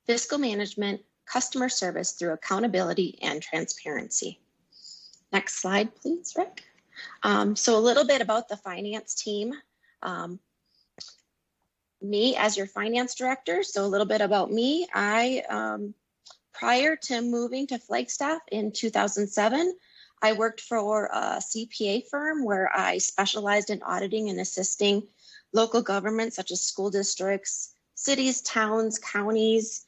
S19: fiscal management, customer service through accountability and transparency. Next slide, please, Rick. So a little bit about the finance team. Me as your finance director. So a little bit about me. Prior to moving to Flagstaff in 2007, I worked for a CPA firm where I specialized in auditing and assisting local governments such as school districts, cities, towns, counties,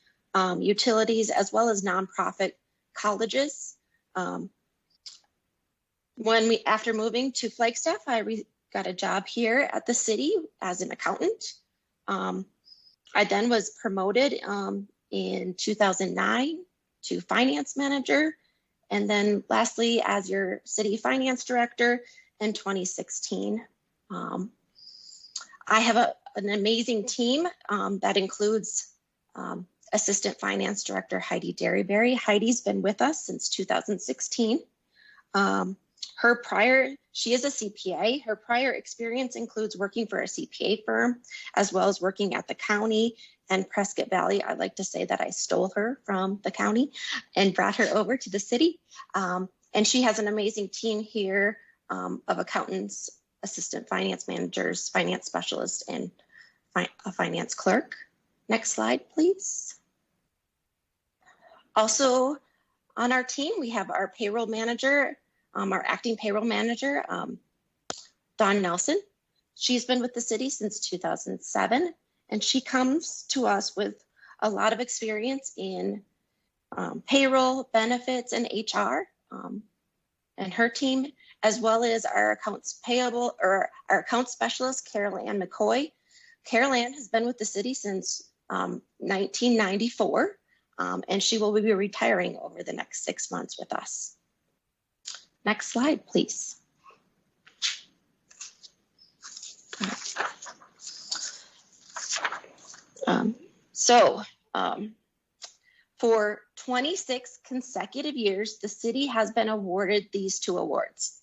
S19: utilities, as well as nonprofit colleges. After moving to Flagstaff, I got a job here at the city as an accountant. I then was promoted in 2009 to finance manager, and then lastly as your city finance director in 2016. I have an amazing team that includes Assistant Finance Director Heidi Derryberry. Heidi's been with us since 2016. She is a CPA. Her prior experience includes working for a CPA firm, as well as working at the county and Prescott Valley. I like to say that I stole her from the county and brought her over to the city. And she has an amazing team here of accountants, assistant finance managers, finance specialists, and a finance clerk. Next slide, please. Also on our team, we have our payroll manager, our acting payroll manager, Dawn Nelson. She's been with the city since 2007, and she comes to us with a lot of experience in payroll, benefits, and HR. And her team, as well as our accounts payable or our accounts specialist, Carol Ann McCoy. Carol Ann has been with the city since 1994, and she will be retiring over the next 6 months with us. Next slide, please. For 26 consecutive years, the city has been awarded these two awards.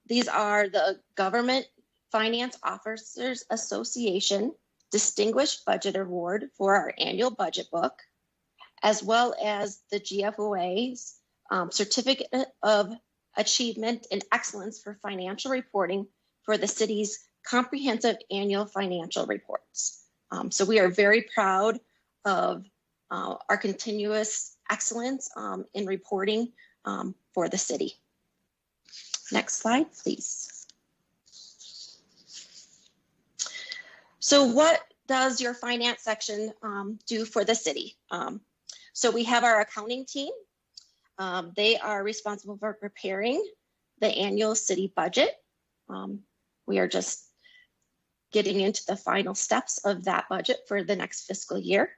S19: These are the Government Finance Officers Association Distinguished Budget Award for our annual budget book, as well as the GFOA's Certificate of Achievement and Excellence for Financial Reporting for the city's comprehensive annual financial reports. So we are very proud of our continuous excellence in reporting for the city. Next slide, please. So what does your finance section do for the city? So we have our accounting team. They are responsible for preparing the annual city budget. We are just getting into the final steps of that budget for the next fiscal year.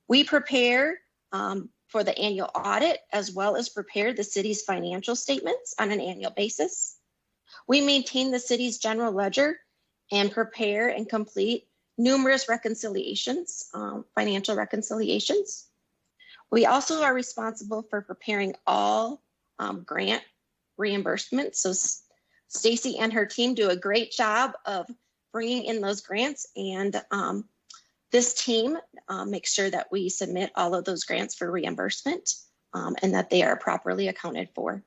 S19: We prepare for the annual audit, as well as prepare the city's financial statements on an annual basis. We maintain the city's general ledger and prepare and complete numerous reconciliations, financial reconciliations. We also are responsible for preparing all grant reimbursements. So Stacy and her team do a great job of bringing in those grants, and this team makes sure that we submit all of those grants for reimbursement and that they are properly accounted for.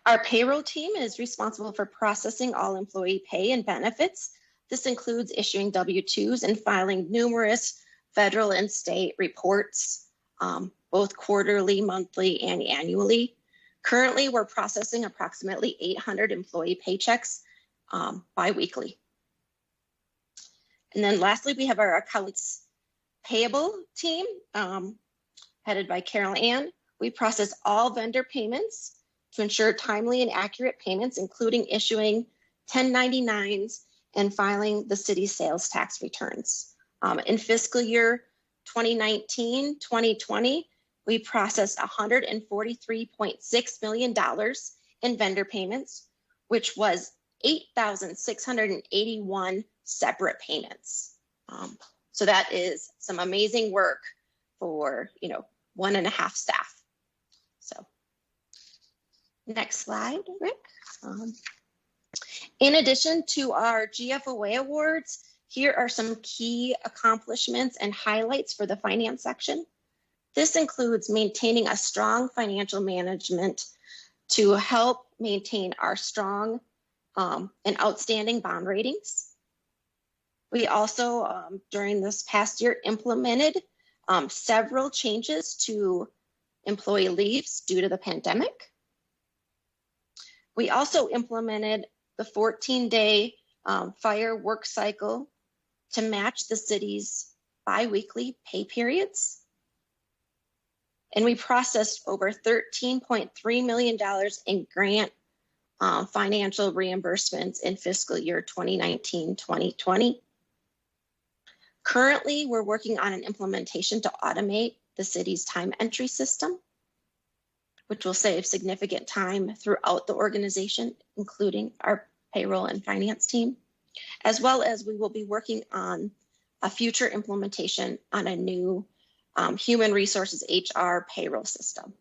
S19: Our payroll team is responsible for processing all employee pay and benefits. This includes issuing W-2s and filing numerous federal and state reports, both quarterly, monthly, and annually. Currently, we're processing approximately 800 employee paychecks bi-weekly. And then lastly, we have our accounts payable team, headed by Carol Ann. We process all vendor payments to ensure timely and accurate payments, including issuing 1099s and filing the city's sales tax returns. In fiscal year 2019-2020, we processed $143.6 million in vendor payments, which was 8,681 separate payments. So that is some amazing work for 1.5 staff. So next slide, Rick. In addition to our GFOA awards, here are some key accomplishments and highlights for the finance section. This includes maintaining a strong financial management to help maintain our strong and outstanding bond ratings. We also, during this past year, implemented several changes to employee leaves due to the pandemic. We also implemented the 14-day fire work cycle to match the city's biweekly pay periods. And we processed over $13.3 million in grant financial reimbursements in fiscal year 2019-2020. Currently, we're working on an implementation to automate the city's time entry system, which will save significant time throughout the organization, including our payroll and finance team, as well as we will be working on a future implementation on a new human resources HR payroll system.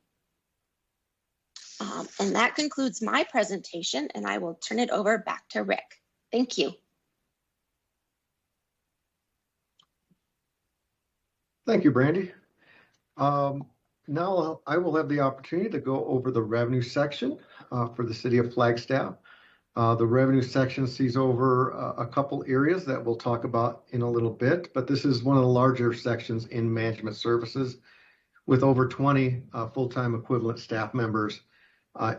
S19: And that concludes my presentation, and I will turn it over back to Rick. Thank you.
S17: Thank you, Brandy. Now I will have the opportunity to go over the revenue section for the City of Flagstaff. The revenue section sees over a couple areas that we'll talk about in a little bit, but this is one of the larger sections in management services with over 20 full-time equivalent staff members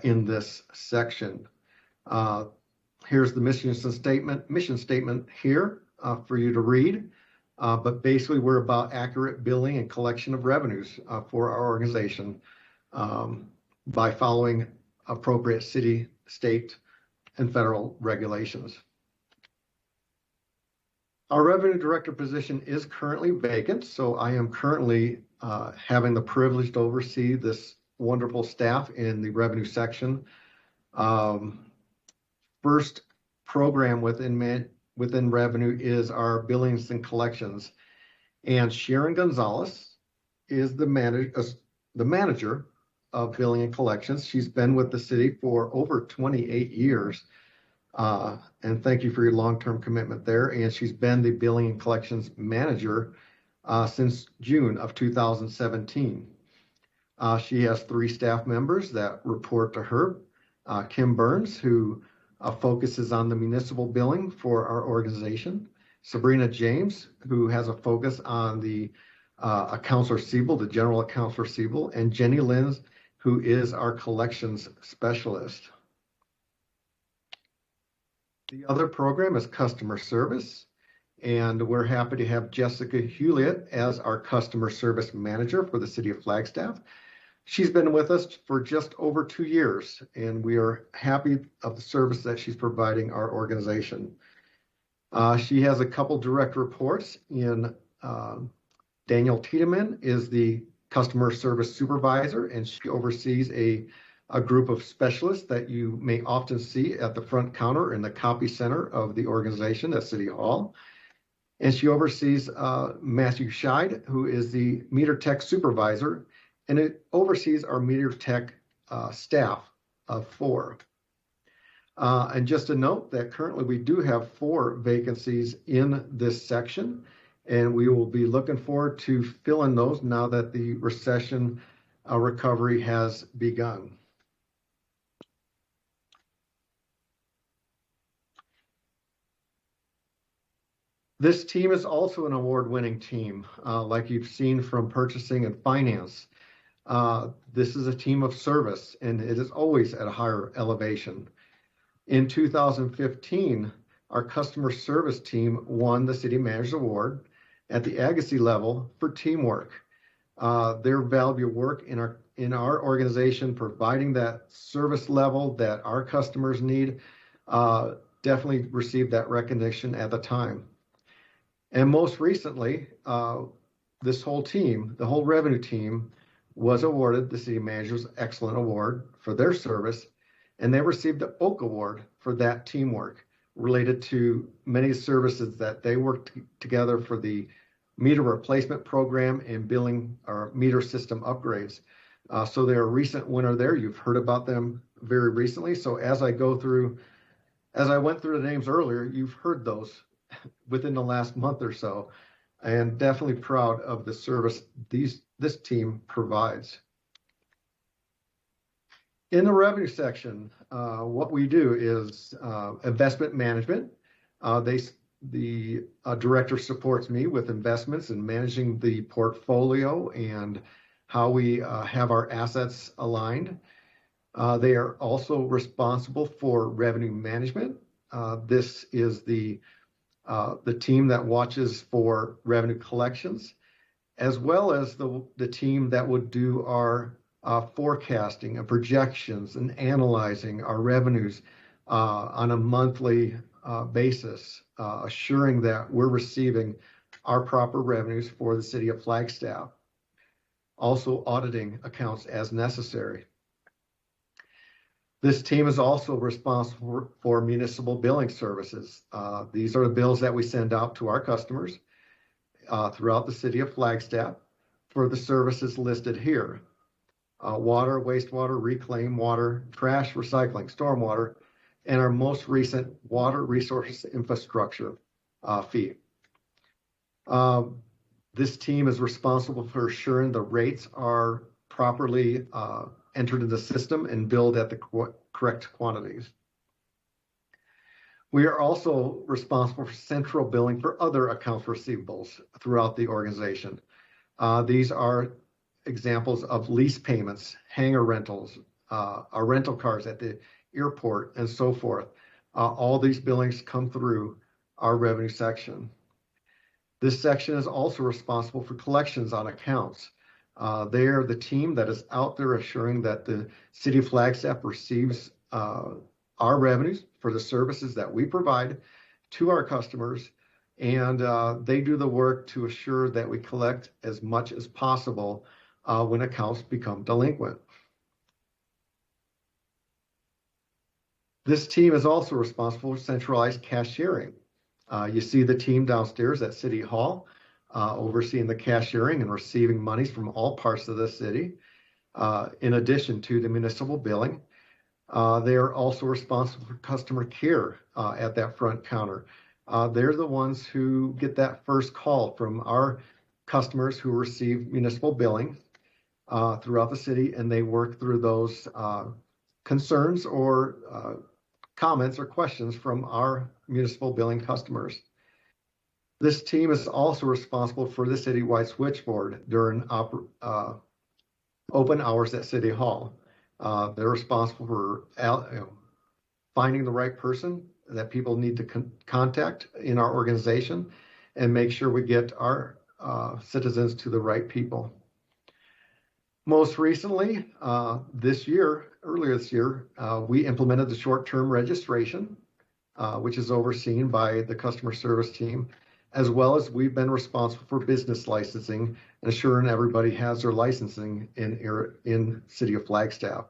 S17: in this section. Here's the mission statement here for you to read. But basically, we're about accurate billing and collection of revenues for our organization by following appropriate city, state, and federal regulations. Our revenue director position is currently vacant, so I am currently having the privilege to oversee this wonderful staff in the revenue section. First program within revenue is our billings and collections. And Sharon Gonzalez is the manager of billing and collections. She's been with the city for over 28 years. And thank you for your long-term commitment there. And she's been the billing and collections manager since June of 2017. She has 3 staff members that report to her. Kim Burns, who focuses on the municipal billing for our organization. Sabrina James, who has a focus on the accounts receivable, the general accounts receivable, and Jenny Lins, who is our collections specialist. The other program is customer service, and we're happy to have Jessica Hewlett as our customer service manager for the City of Flagstaff. She's been with us for just over 2 years, and we are happy of the service that she's providing our organization. She has a couple direct reports in Daniel Tiedemann is the customer service supervisor, and she oversees a group of specialists that you may often see at the front counter in the copy center of the organization at City Hall. And she oversees Matthew Scheid, who is the meter tech supervisor, and it oversees our meter tech staff of 4. And just a note that currently we do have 4 vacancies in this section, and we will be looking forward to filling those now that the recession recovery has begun. This team is also an award-winning team, like you've seen from purchasing and finance. This is a team of service, and it is always at a higher elevation. In 2015, our customer service team won the City Manager's Award at the Agassiz level for teamwork. Their valuable work in our organization, providing that service level that our customers need, definitely received that recognition at the time. And most recently, this whole team, the whole revenue team, was awarded the City Manager's Excellent Award for their service, and they received the Oak Award for that teamwork related to many services that they worked together for the meter replacement program and billing or meter system upgrades. So they're a recent winner there. You've heard about them very recently. So as I went through the names earlier, you've heard those within the last month or so, and definitely proud of the service this team provides. In the revenue section, what we do is investment management. The director supports me with investments and managing the portfolio and how we have our assets aligned. They are also responsible for revenue management. This is the team that watches for revenue collections, as well as the team that would do our forecasting and projections and analyzing our revenues on a monthly basis, assuring that we're receiving our proper revenues for the city of Flagstaff. Also auditing accounts as necessary. This team is also responsible for municipal billing services. These are the bills that we send out to our customers throughout the city of Flagstaff for the services listed here. Water, wastewater, reclaimed water, trash, recycling, stormwater, and our most recent water resources infrastructure fee. This team is responsible for assuring the rates are properly entered in the system and billed at the correct quantities. We are also responsible for central billing for other accounts receivables throughout the organization. These are examples of lease payments, hangar rentals, our rental cars at the airport, and so forth. All these billings come through our revenue section. This section is also responsible for collections on accounts. They are the team that is out there assuring that the City of Flagstaff receives our revenues for the services that we provide to our customers, and they do the work to assure that we collect as much as possible when accounts become delinquent. This team is also responsible for centralized cashiering. You see the team downstairs at City Hall overseeing the cashiering and receiving monies from all parts of the city, in addition to the municipal billing. They are also responsible for customer care at that front counter. They're the ones who get that first call from our customers who receive municipal billing throughout the city, and they work through those concerns or comments or questions from our municipal billing customers. This team is also responsible for the citywide switchboard during open hours at City Hall. They're responsible for finding the right person that people need to contact in our organization and make sure we get our citizens to the right people. Most recently, earlier this year, we implemented the short-term registration, which is overseen by the customer service team, as well as we've been responsible for business licensing and assuring everybody has their licensing in City of Flagstaff,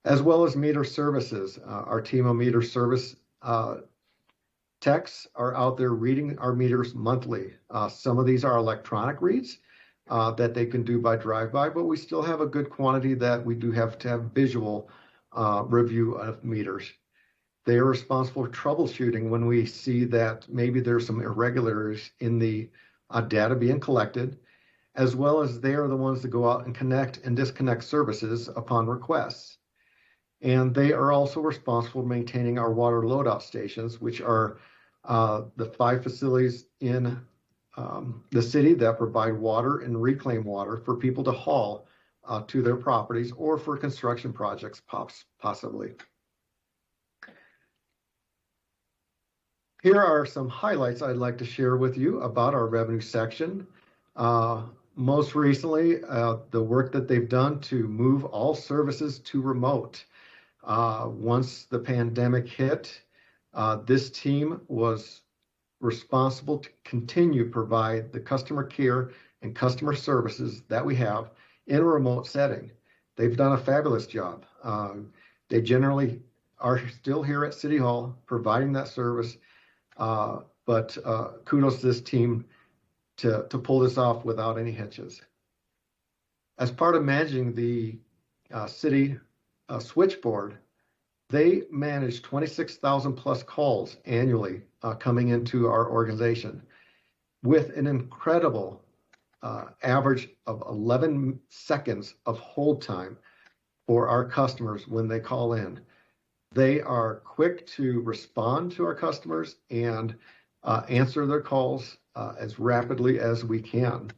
S17: as well as meter services. Our team of meter service techs are out there reading our meters monthly. Some of these are electronic reads that they can do by drive-by, but we still have a good quantity that we do have to have visual review of meters. They are responsible for troubleshooting when we see that maybe there's some irregularities in the data being collected, as well as they are the ones that go out and connect and disconnect services upon requests. And they are also responsible for maintaining our water loadout stations, which are the 5 facilities in the city that provide water and reclaim water for people to haul to their properties or for construction projects possibly. Here are some highlights I'd like to share with you about our revenue section. Most recently, the work that they've done to move all services to remote. Once the pandemic hit, this team was responsible to continue to provide the customer care and customer services that we have in a remote setting. They've done a fabulous job. They generally are still here at City Hall providing that service, but kudos to this team to pull this off without any hitches. As part of managing the city switchboard, they manage 26,000 plus calls annually coming into our organization with an incredible average of 11 seconds of hold time for our customers when they call in. They are quick to respond to our customers and answer their calls as rapidly as we can.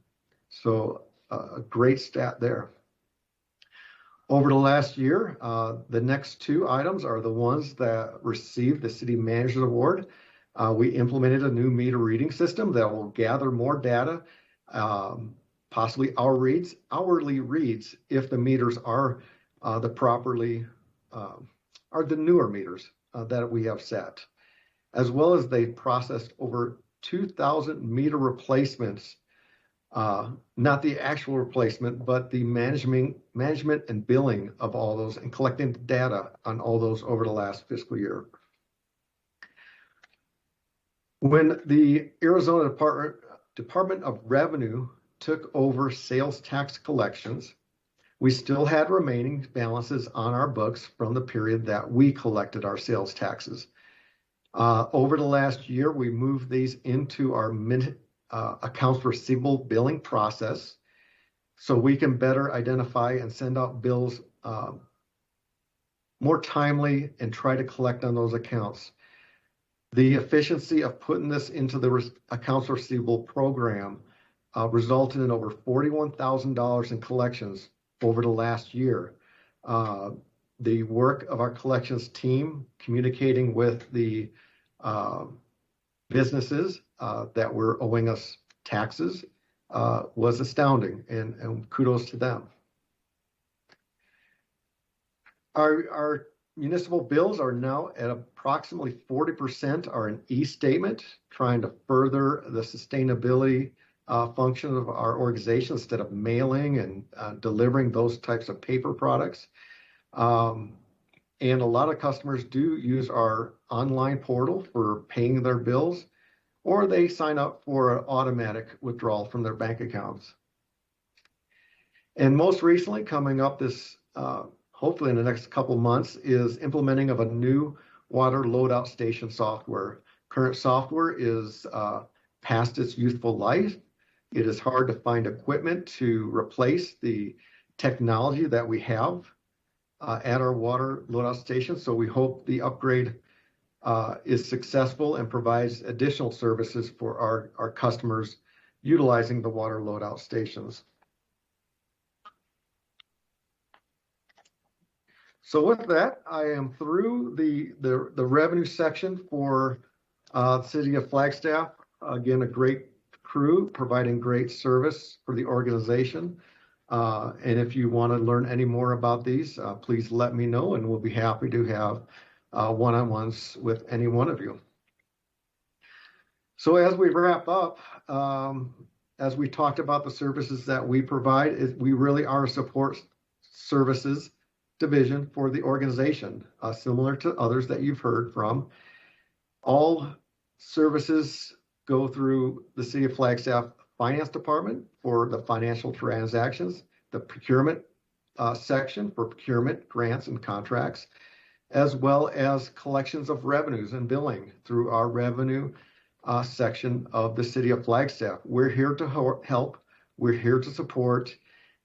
S17: So a great stat there. Over the last year, the next two items are the ones that received the City Manager Award. We implemented a new meter reading system that will gather more data, possibly hourly reads, if the meters are the newer meters that we have set, as well as they processed over 2,000 meter replacements, not the actual replacement, but the management and billing of all those and collecting data on all those over the last fiscal year. When the Arizona Department of Revenue took over sales tax collections, we still had remaining balances on our books from the period that we collected our sales taxes. Over the last year, we moved these into our accounts receivable billing process so we can better identify and send out bills more timely and try to collect on those accounts. The efficiency of putting this into the accounts receivable program resulted in over $41,000 in collections over the last year. The work of our collections team communicating with the businesses that were owing us taxes was astounding, and kudos to them. Our municipal bills are now at approximately 40% are an e-statement, trying to further the sustainability function of our organization instead of mailing and delivering those types of paper products. And a lot of customers do use our online portal for paying their bills, or they sign up for an automatic withdrawal from their bank accounts. And most recently, coming up this, hopefully in the next couple of months, is implementing of a new water loadout station software. Current software is past its useful life. It is hard to find equipment to replace the technology that we have at our water loadout station. So we hope the upgrade is successful and provides additional services for our customers utilizing the water loadout stations. So with that, I am through the revenue section for the City of Flagstaff. Again, a great crew providing great service for the organization. And if you want to learn any more about these, please let me know, and we'll be happy to have one-on-ones with any one of you. So as we wrap up, as we talked about the services that we provide, we really are a support services division for the organization, similar to others that you've heard from. All services go through the City of Flagstaff Finance Department for the financial transactions, the procurement section for procurement, grants, and contracts, as well as collections of revenues and billing through our revenue section of the City of Flagstaff. We're here to help, we're here to support,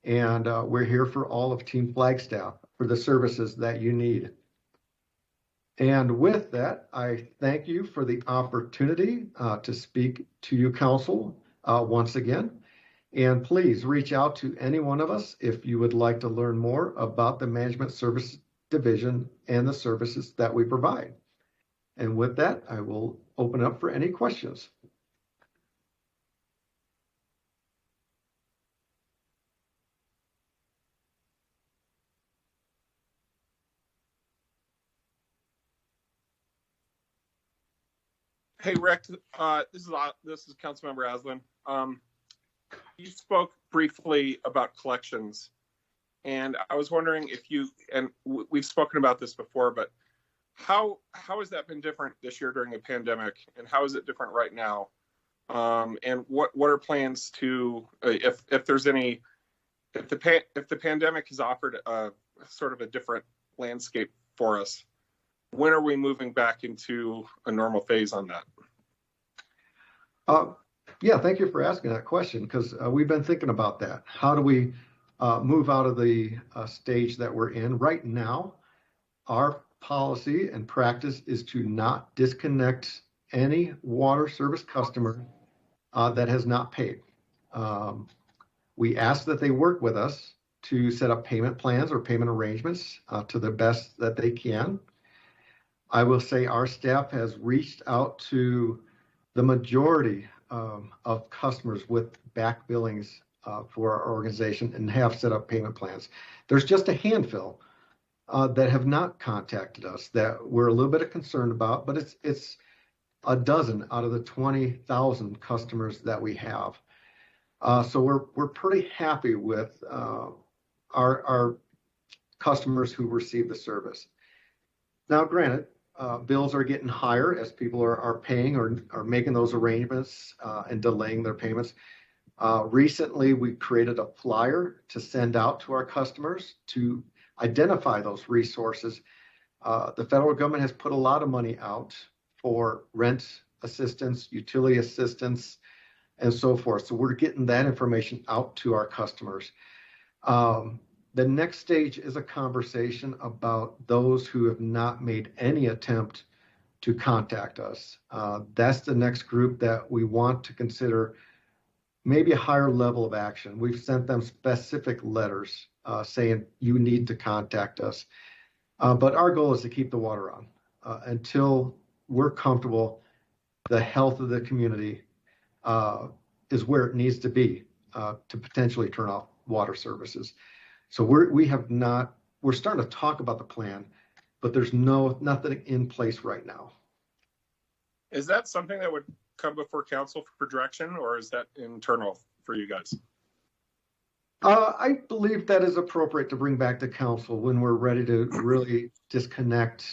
S17: and we're here for all of Team Flagstaff for the services that you need. And with that, I thank you for the opportunity to speak to you, Council, once again. And please reach out to any one of us if you would like to learn more about the Management Service Division and the services that we provide. And with that, I will open up for any questions.
S20: Hey, Rick, this is Councilmember Aslan. You spoke briefly about collections, and I was wondering if we've spoken about this before, but how has that been different this year during the pandemic, and how is it different right now? And what are plans to, if the pandemic has offered a sort of a different landscape for us, when are we moving back into a normal phase on that?
S17: Yeah, thank you for asking that question, because we've been thinking about that. How do we move out of the stage that we're in. Right now, our policy and practice is to not disconnect any water service customer that has not paid. We ask that they work with us to set up payment plans or payment arrangements to the best that they can. I will say our staff has reached out to the majority of customers with back billings for our organization and have set up payment plans. There's just a handful that have not contacted us that we're a little bit concerned about, but it's a dozen out of the 20,000 customers that we have. So we're pretty happy with our customers who receive the service. Now, granted, bills are getting higher as people are paying or are making those arrangements and delaying their payments. Recently, we created a flyer to send out to our customers to identify those resources. The federal government has put a lot of money out for rent assistance, utility assistance, and so forth. So we're getting that information out to our customers. The next stage is a conversation about those who have not made any attempt to contact us. That's the next group that we want to consider maybe a higher level of action. We've sent them specific letters saying you need to contact us. But our goal is to keep the water on until we're comfortable the health of the community is where it needs to be to potentially turn off water services. So we're starting to talk about the plan, but there's nothing in place right now.
S20: Is that something that would come before council for direction, or is that internal for you guys?
S17: I believe that is appropriate to bring back to council when we're ready to really disconnect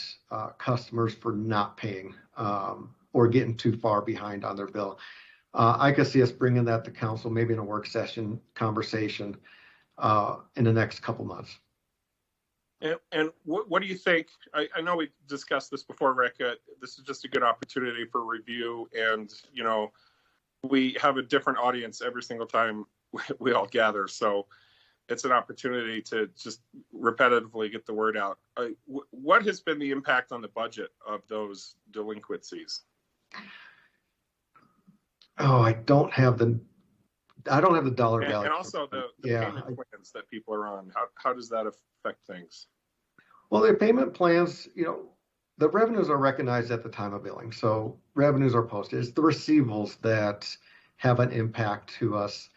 S17: customers for not paying or getting too far behind on their bill. I could see us bringing that to council, maybe in a work session conversation in the next couple months.
S20: And what do you think? I know we discussed this before, Rick. This is just a good opportunity for review, and we have a different audience every single time we all gather, so it's an opportunity to just repetitively get the word out. What has been the impact on the budget of those delinquencies?
S17: Oh, I don't have the dollar value.
S20: And also the payment plans that people are on. How does that affect things?
S17: Well, the payment plans, the revenues are recognized at the time of billing. So revenues are posted. It's the receivables that have an impact to us.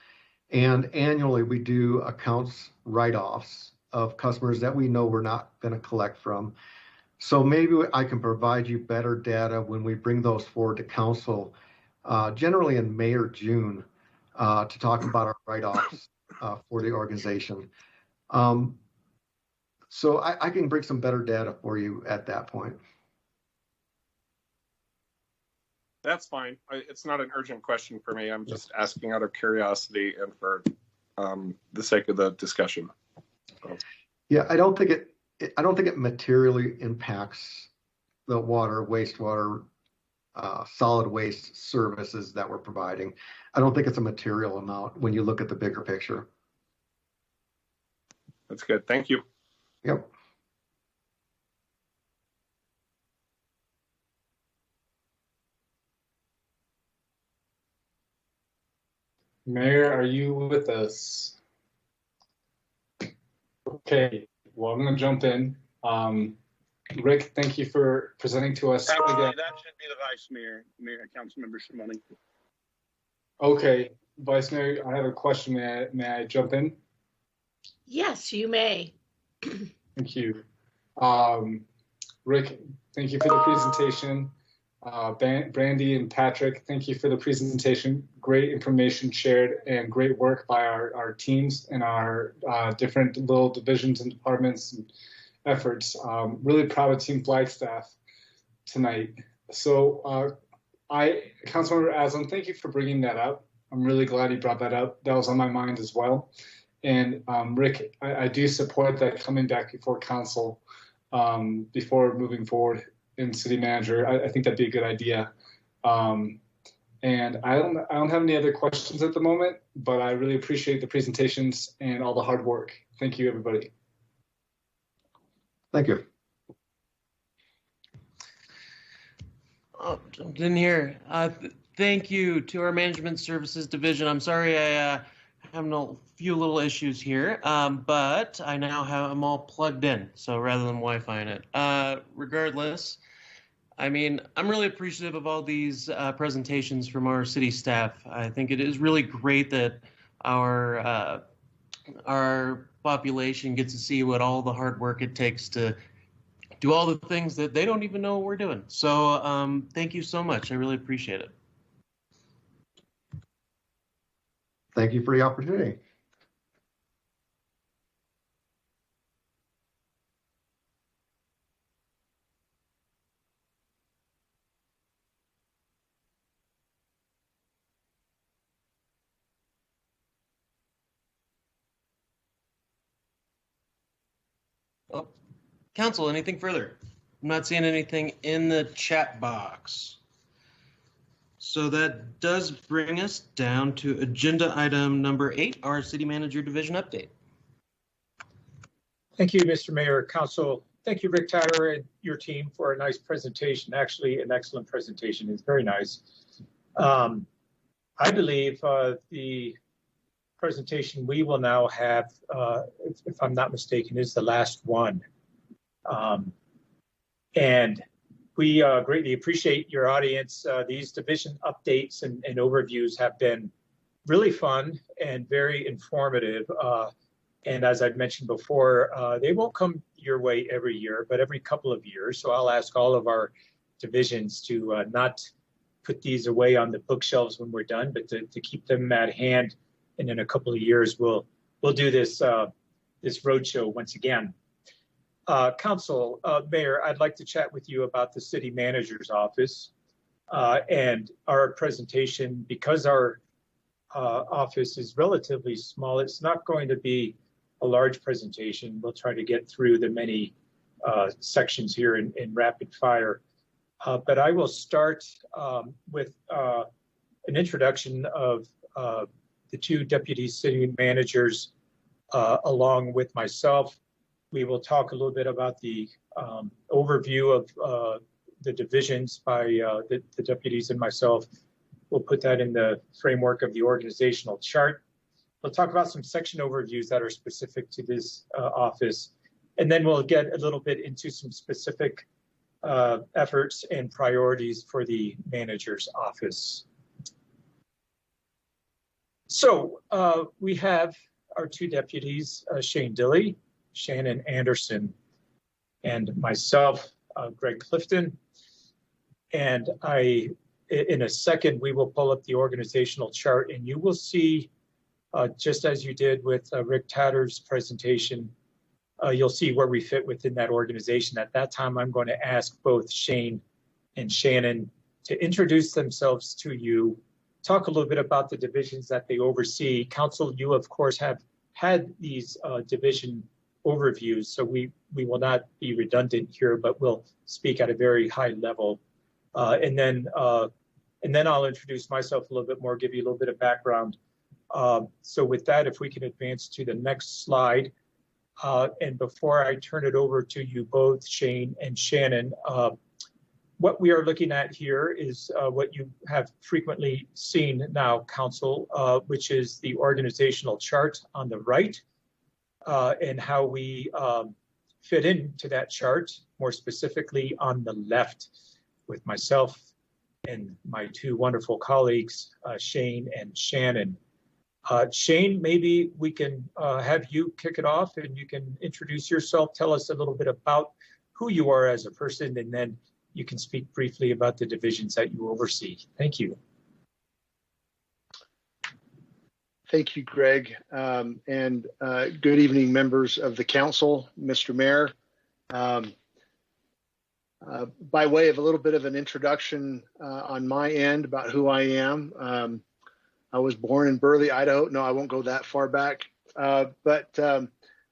S17: And annually, we do accounts write-offs of customers that we know we're not going to collect from. So maybe I can provide you better data when we bring those forward to council, generally in May or June, to talk about our write-offs for the organization. So I can bring some better data for you at that point.
S20: That's fine. It's not an urgent question for me. I'm just asking out of curiosity and for the sake of the discussion. So.
S17: Yeah, I don't think it materially impacts the water, wastewater, solid waste services that we're providing. I don't think it's a material amount when you look at the bigger picture.
S20: That's good. Thank you.
S17: Yep.
S21: Mayor, are you with us? Okay, well, I'm going to jump in. Rick, thank you for presenting to us.
S5: Actually, that should be the vice mayor, Councilmember Shimoni.
S21: Okay, Vice Mayor, I have a question. May I jump in?
S3: Yes, you may.
S21: Thank you. Rick, thank you for the presentation. Brandy and Patrick, thank you for the presentation. Great information shared and great work by our teams and our different little divisions and departments and efforts. Really proud of Team Flagstaff tonight. So Councilmember Aslan, thank you for bringing that up. I'm really glad you brought that up. That was on my mind as well. And Rick, I do support that coming back before council before moving forward in city manager. I think that'd be a good idea. And I don't have any other questions at the moment, but I really appreciate the presentations and all the hard work. Thank you, everybody.
S17: Thank you.
S1: Oh, jumped in here. Thank you to our Management Services Division. I'm sorry I have a few little issues here, but I now have them all plugged in, so rather than Wi-Fi in it. Regardless, I mean, I'm really appreciative of all these presentations from our city staff. I think it is really great that our population gets to see what all the hard work it takes to do all the things that they don't even know what we're doing. So thank you so much. I really appreciate it.
S17: Thank you for the opportunity.
S1: Oh, Council, anything further? I'm not seeing anything in the chat box. So that does bring us down to agenda item number 8, our City Manager Division update.
S2: Thank you, Mr. Mayor, Council. Thank you, Rick Tyler and your team for a nice presentation. Actually, an excellent presentation. It's very nice. I believe the presentation we will now have, if I'm not mistaken, is the last one. And we greatly appreciate your audience. These division updates and overviews have been really fun and very informative. And as I've mentioned before, they won't come your way every year, but every couple of years. So I'll ask all of our divisions to not put these away on the bookshelves when we're done, but to keep them at hand. And in a couple of years, we'll do this this roadshow once again. Council, Mayor, I'd like to chat with you about the City Manager's Office and our presentation. Because our office is relatively small, it's not going to be a large presentation. We'll try to get through the many sections here in rapid fire. But I will start with an introduction of the 2 deputy city managers along with myself. We will talk a little bit about the overview of the divisions by the deputies and myself. We'll put that in the framework of the organizational chart. We'll talk about some section overviews that are specific to this office. And then we'll get a little bit into some specific efforts and priorities for the manager's office. So we have our 2 deputies, Shane Dilley, Shannon Anderson, and myself, Greg Clifton. And in a second, we will pull up the organizational chart and you will see, just as you did with Rick Tatter's presentation, you'll see where we fit within that organization. At that time, I'm going to ask both Shane and Shannon to introduce themselves to you, talk a little bit about the divisions that they oversee. Council, you of course have had these division overviews, so we will not be redundant here, but we'll speak at a very high level. And then I'll introduce myself a little bit more, give you a little bit of background. So with that, if we can advance to the next slide. And before I turn it over to you both, Shane and Shannon, what we are looking at here is what you have frequently seen now, Council, which is the organizational chart on the right and how we fit into that chart, more specifically on the left with myself and my 2 wonderful colleagues, Shane and Shannon. Shane, maybe we can have you kick it off and you can introduce yourself, tell us a little bit about who you are as a person, and then you can speak briefly about the divisions that you oversee. Thank you.
S5: Thank you, Greg. And good evening, members of the council, Mr. Mayor. By way of a little bit of an introduction on my end about who I am, I was born in Burley, Idaho. No, I won't go that far back. But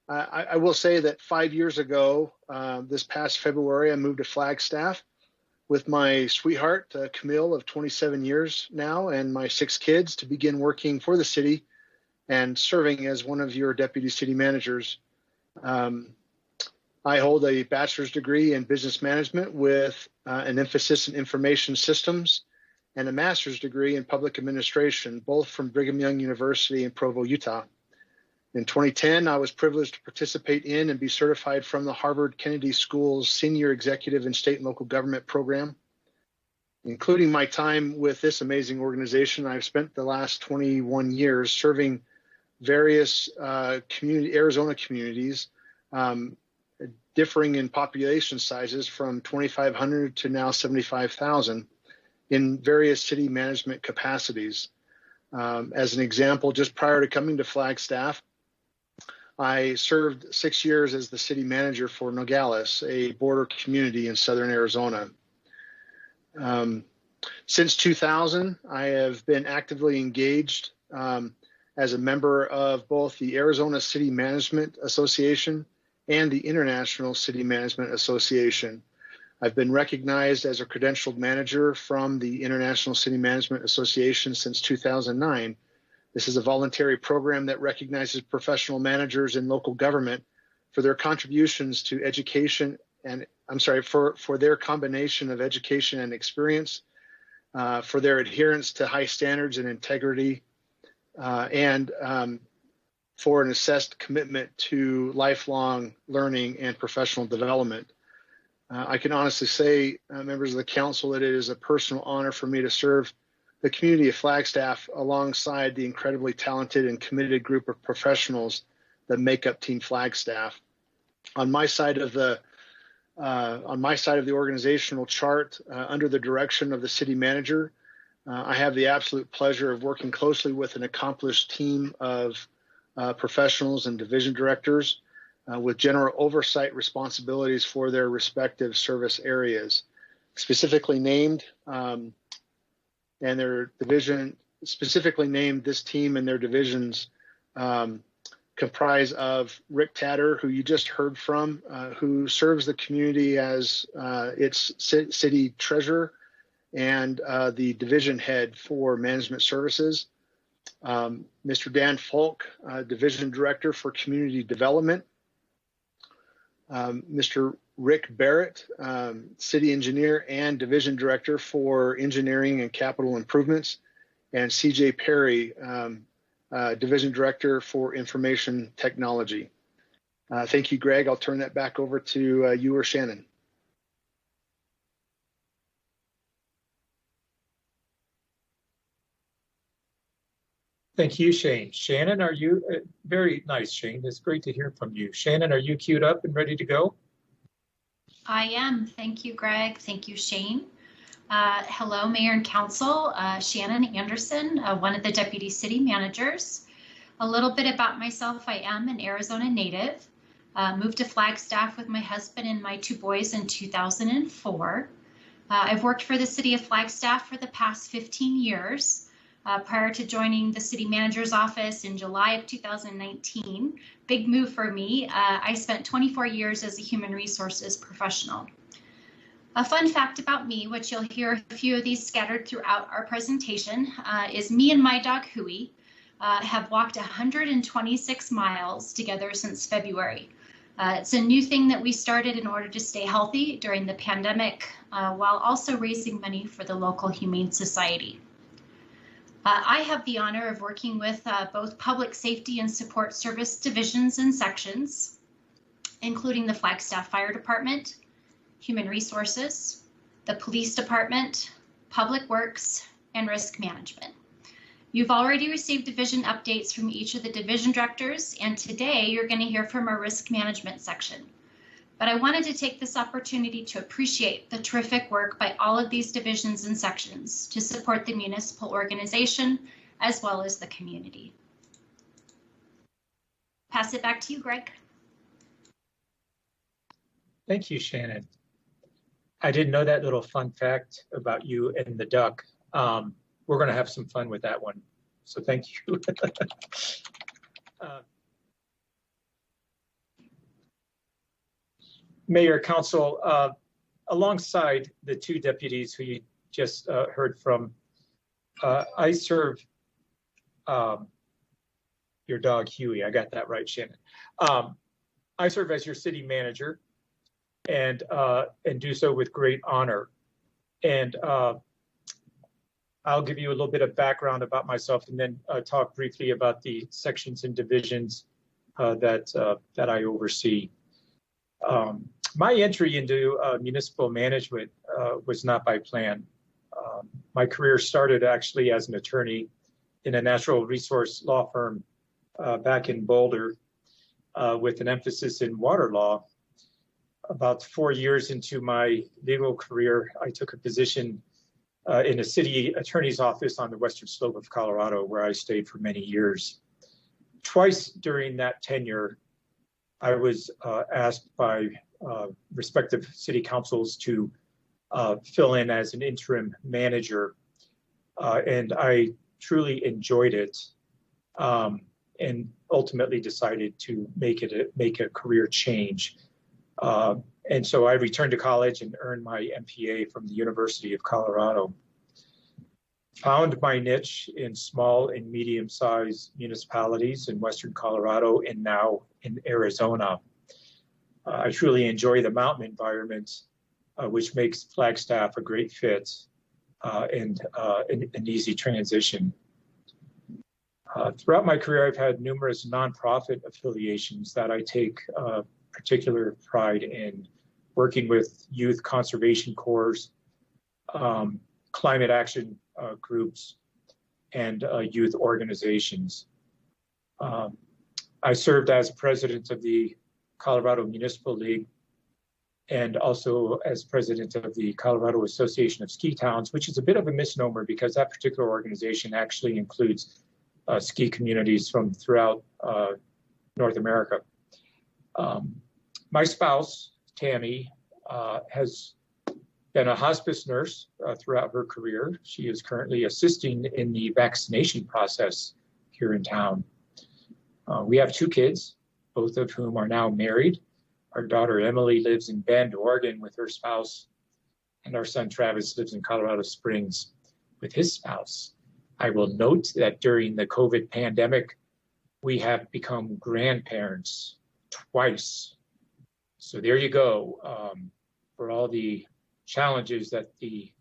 S5: I will say that 5 years ago, this past February, I moved to Flagstaff. with my sweetheart, Camille, of 27 years now, and my 6 kids to begin working for the city and serving as one of your deputy city managers. I hold a bachelor's degree in business management with an emphasis in information systems and a master's degree in public administration, both from Brigham Young University in Provo, Utah. In 2010, I was privileged to participate in and be certified from the Harvard Kennedy School's Senior Executive in State and Local Government program. Including my time with this amazing organization, I've spent the last 21 years serving various Arizona communities, differing in population sizes from 2,500 to now 75,000 in various city management capacities. As an example, just prior to coming to Flagstaff, I served 6 years as the city manager for Nogales, a border community in southern Arizona. Since 2000, I have been actively engaged as a member of both the Arizona City Management Association and the International City Management Association. I've been recognized as a credentialed manager from the International City Management Association since 2009. This is a voluntary program that recognizes professional managers in local government for their contributions to education and, for their combination of education and experience, for their adherence to high standards and integrity, and for an assessed commitment to lifelong learning and professional development. I can honestly say, members of the council, that it is a personal honor for me to serve the community of Flagstaff alongside the incredibly talented and committed group of professionals that make up Team Flagstaff. On my side of the organizational chart, under the direction of the city manager, I have the absolute pleasure of working closely with an accomplished team of professionals and division directors with general oversight responsibilities for their respective service areas, specifically named and their division, specifically named this team and their divisions comprise of Rick Tatter, who you just heard from, who serves the community as its city treasurer and the division head for management services. Mr. Dan Falk, division director for community development. Mr. Rick Barrett, city engineer and division director for engineering and capital improvements, and CJ Perry, division director for information technology. Thank you, Greg. I'll turn that back over to you or Shannon.
S2: Thank you, Shane. Shannon, are you, very nice, Shane. It's great to hear from you. Shannon, are you queued up and ready to go?
S6: I am. Thank you, Greg. Thank you, Shane. Hello, Mayor and Council. Shannon Anderson, one of the Deputy City Managers. A little bit about myself. I am an Arizona native. Moved to Flagstaff with my husband and my 2 boys in 2004. I've worked for the City of Flagstaff for the past 15 years. Prior to joining the city manager's office in July of 2019, big move for me. I spent 24 years as a human resources professional. A fun fact about me, which you'll hear a few of these scattered throughout our presentation, is me and my dog Hui have walked 126 miles together since February. It's a new thing that we started in order to stay healthy during the pandemic, while also raising money for the local Humane Society. I have the honor of working with both public safety and support service divisions and sections, including the Flagstaff Fire Department, Human Resources, the Police Department, Public Works, and Risk Management. You've already received division updates from each of the division directors, and today you're going to hear from our Risk Management section. But I wanted to take this opportunity to appreciate the terrific work by all of these divisions and sections to support the municipal organization as well as the community. Pass it back to you, Greg.
S2: Thank you, Shannon. I didn't know that little fun fact about you and the duck. We're going to have some fun with that one. So thank you. Mayor, Council, alongside the two deputies who you just heard from, I serve your dog Huey. I got that right, Shannon. I serve as your city manager, and do so with great honor. And I'll give you a little bit of background about myself, and then talk briefly about the sections and divisions that I oversee. My entry into municipal management was not by plan. My career started actually as an attorney in a natural resource law firm back in Boulder with an emphasis in water law. About 4 years into my legal career, I took a position in a city attorney's office on the western slope of Colorado, where I stayed for many years. Twice during that tenure, I was asked by respective city councils to fill in as an interim manager, and I truly enjoyed it, and ultimately decided to make a career change. And so I returned to college and earned my MPA from the University of Colorado. Found my niche in small and medium-sized municipalities in Western Colorado and now in Arizona. I truly enjoy the mountain environment, which makes Flagstaff a great fit and an easy transition. Throughout my career, I've had numerous nonprofit affiliations that I take particular pride in, working with youth conservation corps, climate action groups, and youth organizations. I served as president of the Colorado Municipal League and also as president of the Colorado Association of Ski Towns, which is a bit of a misnomer because that particular organization actually includes ski communities from throughout North America. My spouse, Tammy, has been a hospice nurse throughout her career. She is currently assisting in the vaccination process here in town. We have 2 kids, both of whom are now married. Our daughter Emily lives in Bend, Oregon with her spouse, and our son Travis lives in Colorado Springs with his spouse. I will note that during the COVID pandemic, we have become grandparents twice. So there you go. For all the challenges that the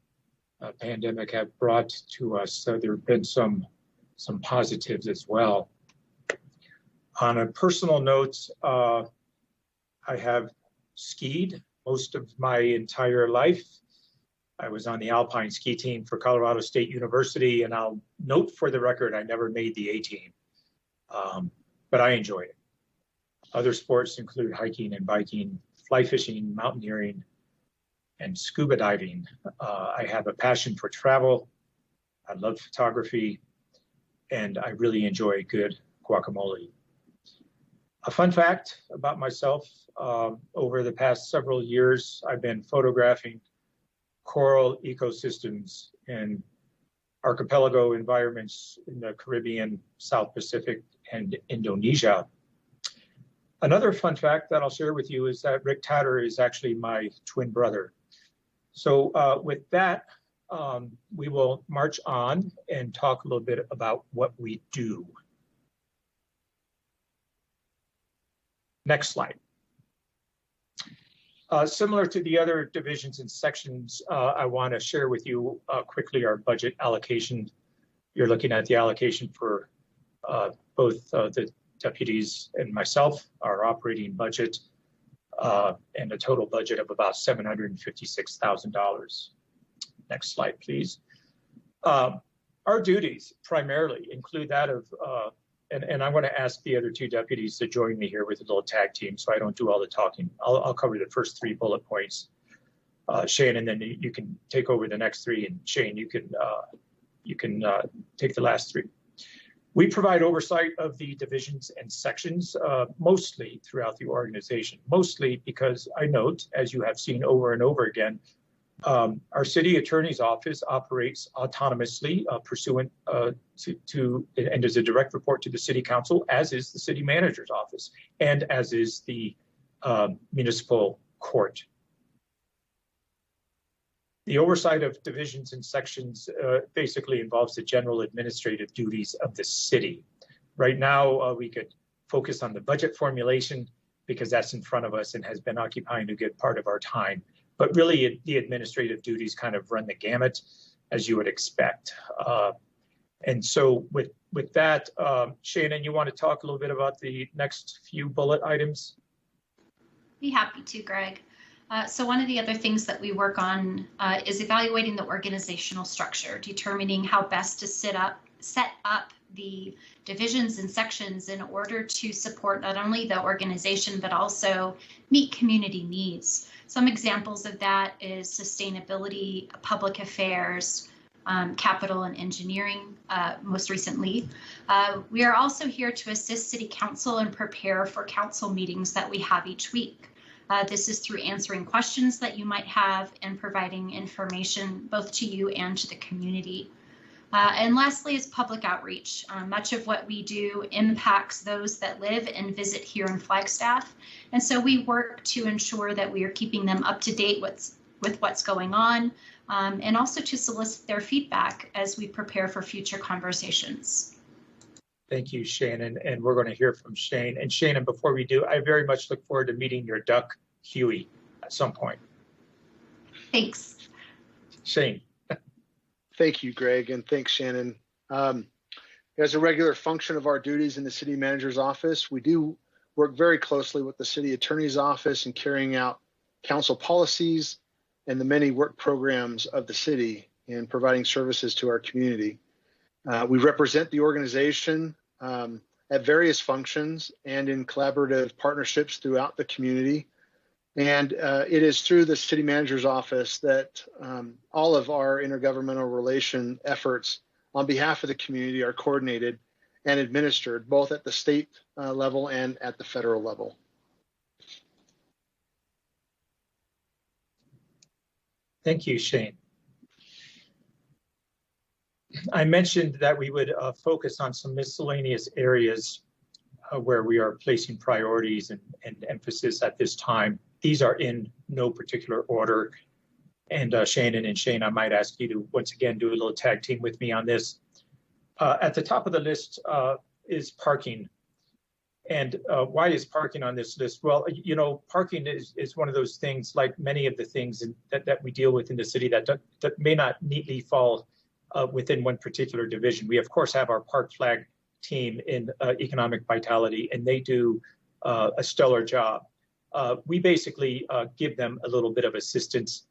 S2: pandemic have brought to us, so there have been some positives as well. On a personal note, I have skied most of my entire life. I was on the alpine ski team for Colorado State University, and I'll note for the record, I never made the A team, but I enjoyed it. Other sports include hiking and biking, fly fishing, mountaineering, and scuba diving. I have a passion for travel. I love photography, and I really enjoy good guacamole. A fun fact about myself, over the past several years, I've been photographing coral ecosystems in archipelago environments in the Caribbean, South Pacific, and Indonesia. Another fun fact that I'll share with you is that Rick Tatter is actually my twin brother. So with that, we will march on and talk a little bit about what we do. Next slide. Similar to the other divisions and sections, I want to share with you quickly our budget allocation. You're looking at the allocation for both the deputies and myself, our operating budget, and a total budget of about $756,000. Next slide, please. Our duties primarily include that of and I'm going to ask the other 2 deputies to join me here with a little tag team so I don't do all the talking. I'll cover the first 3 bullet points. Shane, and then you can take over the next 3, and Shane, you can take the last 3. We provide oversight of the divisions and sections mostly throughout the organization, mostly because I note, as you have seen over and over again, our city attorney's office operates autonomously pursuant to and is a direct report to the city council, as is the city manager's office, and as is the municipal court. The oversight of divisions and sections basically involves the general administrative duties of the city. Right now, we could focus on the budget formulation because that's in front of us and has been occupying a good part of our time. But really, the administrative duties kind of run the gamut, as you would expect. And so with that, Shannon, you want to talk a little bit about the next few bullet items?
S6: Be happy to, Greg. So one of the other things that we work on is evaluating the organizational structure, determining how best to set up the divisions and sections in order to support not only the organization, but also meet community needs. Some examples of that is sustainability, public affairs, capital and engineering, most recently. We are also here to assist City Council and prepare for council meetings that we have each week. This is through answering questions that you might have and providing information both to you and to the community. And lastly is public outreach. Much of what we do impacts those that live and visit here in Flagstaff. And so we work to ensure that we are keeping them up to date with what's going on, and also to solicit their feedback as we prepare for future conversations.
S2: Thank you, Shannon. And we're going to hear from Shane. And Shannon, before we do, I very much look forward to meeting your duck, Huey, at some point.
S6: Thanks.
S2: Shane.
S5: Thank you, Greg, and thanks, Shannon. As a regular function of our duties in the city manager's office, we do work very closely with the city attorney's office in carrying out council policies and the many work programs of the city in providing services to our community. We represent the organization at various functions and in collaborative partnerships throughout the community. And it is through the city manager's office that all of our intergovernmental relation efforts on behalf of the community are coordinated and administered, both at the state level and at the federal level.
S2: Thank you, Shane. I mentioned that we would focus on some miscellaneous areas where we are placing priorities and emphasis at this time. These are in no particular order. And Shannon and Shane, I might ask you to once again do a little tag team with me on this. At the top of the list is parking. And why is parking on this list? Well, you know, parking is one of those things, like many of the things that we deal with in the city that may not neatly fall within one particular division. We, of course, have our Park Flag team in economic vitality, and they do a stellar job. We basically give them a little bit of assistance.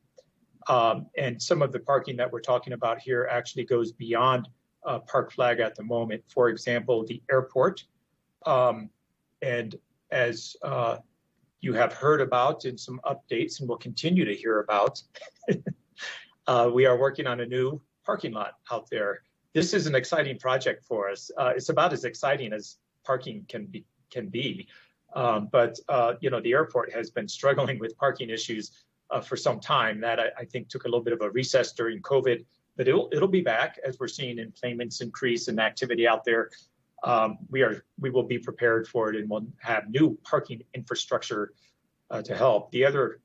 S2: And some of the parking that we're talking about here actually goes beyond Park Flag at the moment. For example, the airport. And as you have heard about in some updates and will continue to hear about, we are working on a new parking lot out there. This is an exciting project for us. It's about as exciting as parking can be. But you know, the airport has been struggling with parking issues for some time. That I think took a little bit of a recess during COVID, but it'll be back as we're seeing employments increase and activity out there. We will be prepared for it, and we'll have new parking infrastructure to help. The other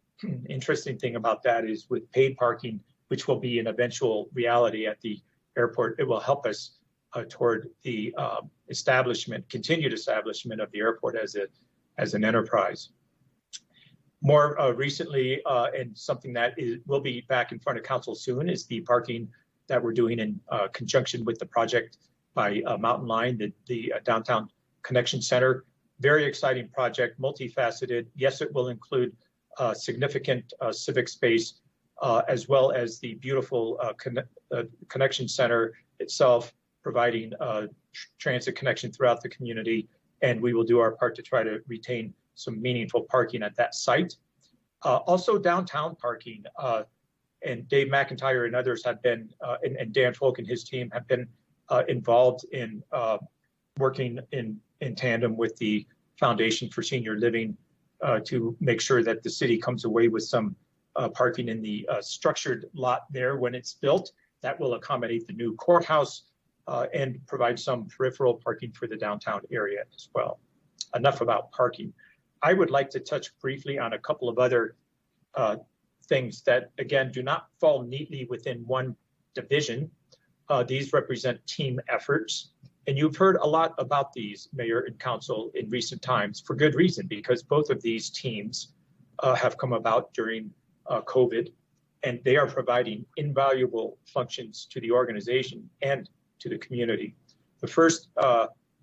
S2: interesting thing about that is with paid parking, which will be an eventual reality at the airport, it will help us toward the continued establishment of the airport as an enterprise. More recently, and something that will be back in front of council soon, is the parking that we're doing in conjunction with the project by Mountain Line, the Downtown Connection Center. Very exciting project, multifaceted. Yes, it will include significant civic space, as well as the beautiful connection center itself, providing transit connection throughout the community. And we will do our part to try to retain some meaningful parking at that site. Also downtown parking, and Dave McIntyre and others have been, and Dan Folk and his team have been involved in working in tandem with the Foundation for Senior Living to make sure that the city comes away with some parking in the structured lot there when it's built. That will accommodate the new courthouse and provide some peripheral parking for the downtown area as well. Enough about parking. I would like to touch briefly on a couple of other things that, again, do not fall neatly within one division. These represent team efforts. And you've heard a lot about these, Mayor and Council, in recent times for good reason, because both of these teams have come about during COVID, and they are providing invaluable functions to the organization and to the community. The first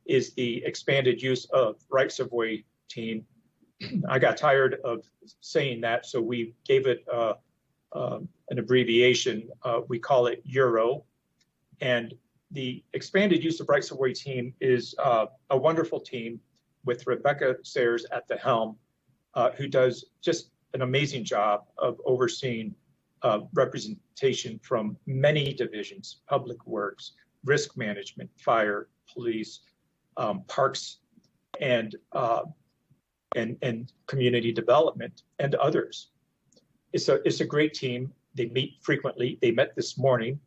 S2: is the expanded use of rights-of-way team. I got tired of saying that, so we gave it an abbreviation. We call it Euro. And the expanded use of rights-of-way team is a wonderful team with Rebecca Sayers at the helm, who does just an amazing job of overseeing representation from many divisions: public works, risk management, fire, police, parks, and community development, and others. It's a great team. They meet frequently. They met this morning.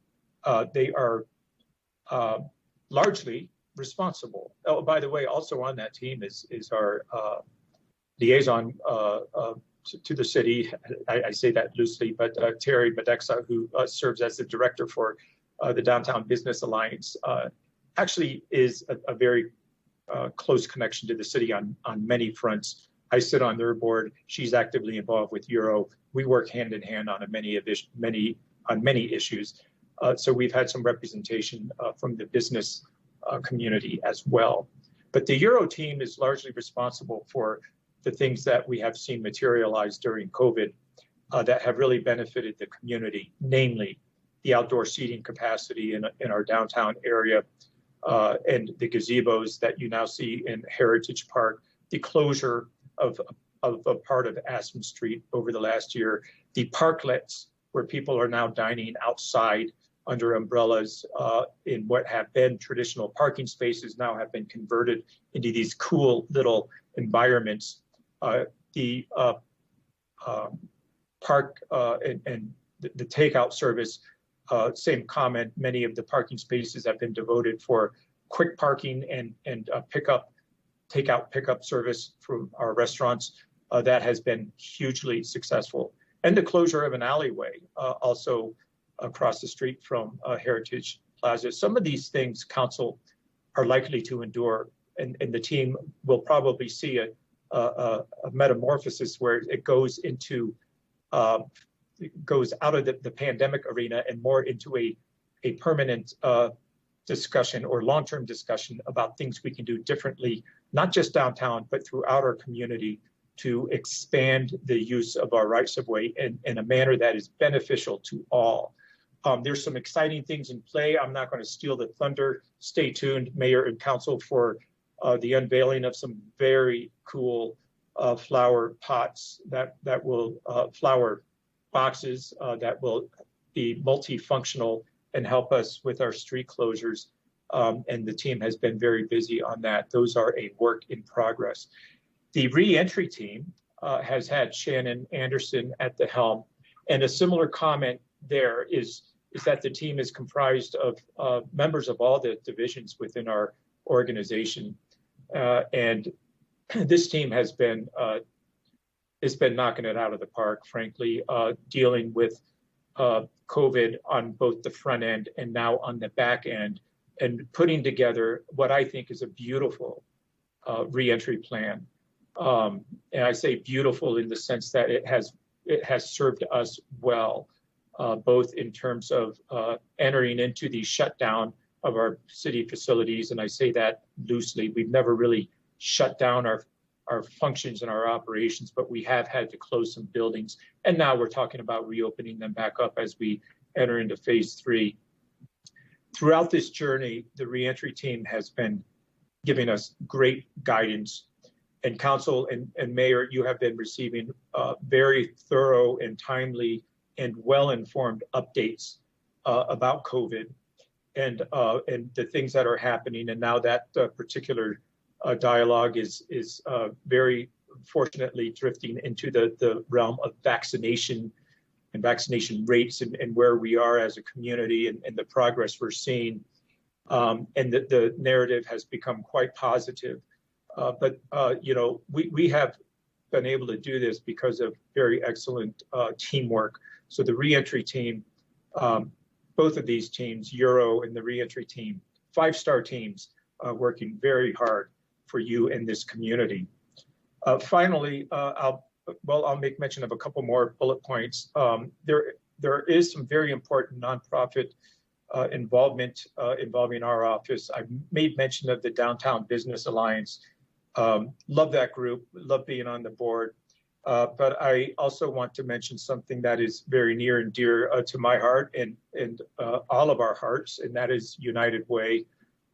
S2: They are largely responsible. Oh, by the way, also on that team is our liaison to the city. I say that loosely, but Terry Bedexa, who serves as the director for the Downtown Business Alliance, actually is a very close connection to the city on many fronts. I sit on their board. She's actively involved with Euro. We work hand in hand on many issues. So we've had some representation from the business community as well. But the Euro team is largely responsible for the things that we have seen materialize during COVID that have really benefited the community, namely the outdoor seating capacity in our downtown area, and the gazebos that you now see in Heritage Park, the closure of a part of Aspen Street over the last year, the parklets where people are now dining outside under umbrellas in what have been traditional parking spaces now have been converted into these cool little environments. The park and the takeout service, same comment. Many of the parking spaces have been devoted for quick parking and pickup service from our restaurants. That has been hugely successful. And the closure of an alleyway also across the street from Heritage Plaza. Some of these things, Council, are likely to endure, and the team will probably see a metamorphosis where it goes into goes out of the pandemic arena and more into a permanent discussion or long-term discussion about things we can do differently, not just downtown, but throughout our community, to expand the use of our rights-of-way in a manner that is beneficial to all. There's some exciting things in play. I'm not going to steal the thunder. Stay tuned, Mayor and Council, for the unveiling of some very cool flower pots that will flower boxes that will be multifunctional and help us with our street closures. And the team has been very busy on that. Those are a work in progress. The re-entry team has had Shannon Anderson at the helm, and a similar comment there is that the team is comprised of members of all the divisions within our organization. And this team has been knocking it out of the park, frankly, dealing with COVID on both the front end and now on the back end, and putting together what I think is a beautiful reentry plan. And I say beautiful in the sense that it has served us well, both in terms of entering into the shutdown of our city facilities. And I say that loosely. We've never really shut down our functions and our operations, but we have had to close some buildings. And now we're talking about reopening them back up as we enter into phase 3. Throughout this journey, the reentry team has been giving us great guidance. And Council and Mayor, you have been receiving very thorough and timely and well-informed updates about COVID and the things that are happening. And now that particular dialogue is very fortunately drifting into the realm of vaccination and vaccination rates and where we are as a community and the progress we're seeing. And the narrative has become quite positive. But we have been able to do this because of very excellent teamwork. So the reentry team, both of these teams, Euro and the reentry team, 5-star teams, working very hard for you in this community. Finally, I'll make mention of a couple more bullet points. There is some very important nonprofit involvement involving our office. I made mention of the Downtown Business Alliance. Love that group, love being on the board. But I also want to mention something that is very near and dear to my heart and all of our hearts, and that is United Way.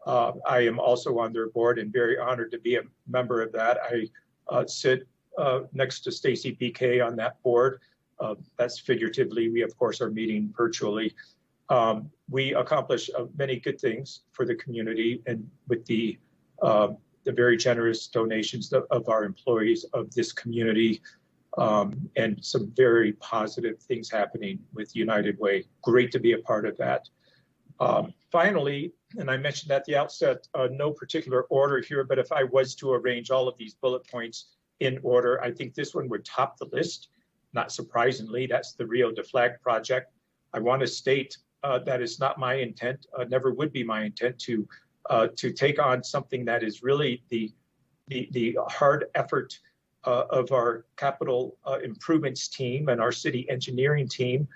S2: I am also on their board and very honored to be a member of that. I sit next to Stacy BK on that board. That's figuratively. We, of course, are meeting virtually. We accomplish many good things for the community, and with the very generous donations of our employees of this community, and some very positive things happening with United Way. Great to be a part of that. Finally, and I mentioned at the outset, no particular order here, but if I was to arrange all of these bullet points in order, I think this one would top the list. Not surprisingly, that's the Rio de Flag project. I want to state that it's not my intent, never would be my intent to take on something that is really the hard effort of our capital improvements team and our city engineering team.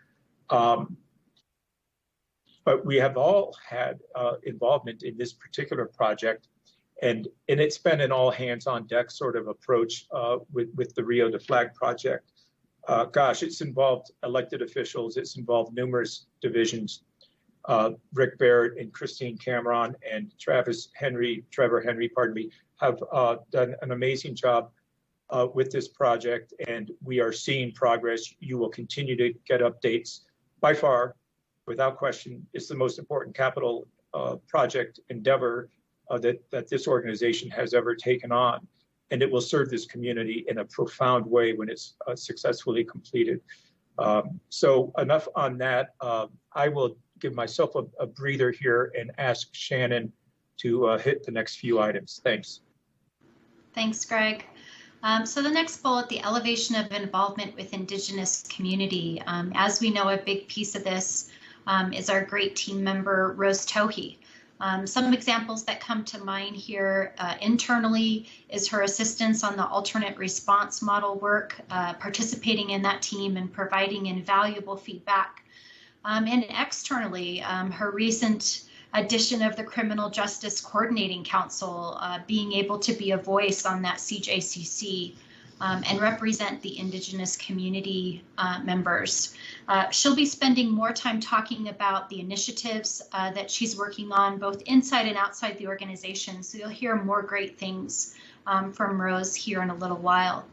S2: But we have all had involvement in this particular project, and it's been an all hands on deck sort of approach with the Rio de Flag project. Gosh, it's involved elected officials, it's involved numerous divisions. Rick Barrett and Christine Cameron and Trevor Henry, have done an amazing job with this project, and we are seeing progress. You will continue to get updates. By far, without question, it's the most important capital project endeavor that this organization has ever taken on, and it will serve this community in a profound way when it's successfully completed. So enough on that. I will give myself a breather here and ask Shannon to hit the next few items. Thanks.
S6: Thanks, Greg. So the next bullet, the elevation of involvement with Indigenous community. As we know, a big piece of this is our great team member, Rose Tohi. Some examples that come to mind here internally is her assistance on the alternate response model work, participating in that team and providing invaluable feedback. And externally, her recent addition of the Criminal Justice Coordinating Council, being able to be a voice on that CJCC and represent the Indigenous community members. She'll be spending more time talking about the initiatives that she's working on both inside and outside the organization. So you'll hear more great things from Rose here in a little while.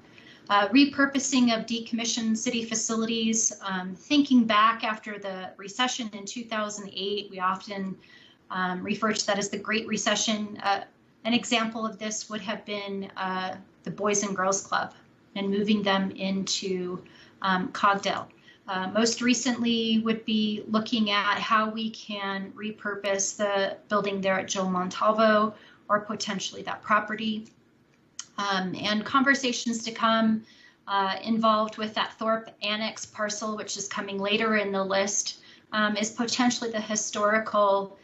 S6: Repurposing of decommissioned city facilities, thinking back after the recession in 2008, we often refer to that as the Great Recession. An example of this would have been the Boys and Girls Club and moving them into Cogdale. Most recently would be looking at how we can repurpose the building there at Joe Montalvo or potentially that property. And conversations to come involved with that Thorpe Annex parcel, which is coming later in the list, is potentially the historical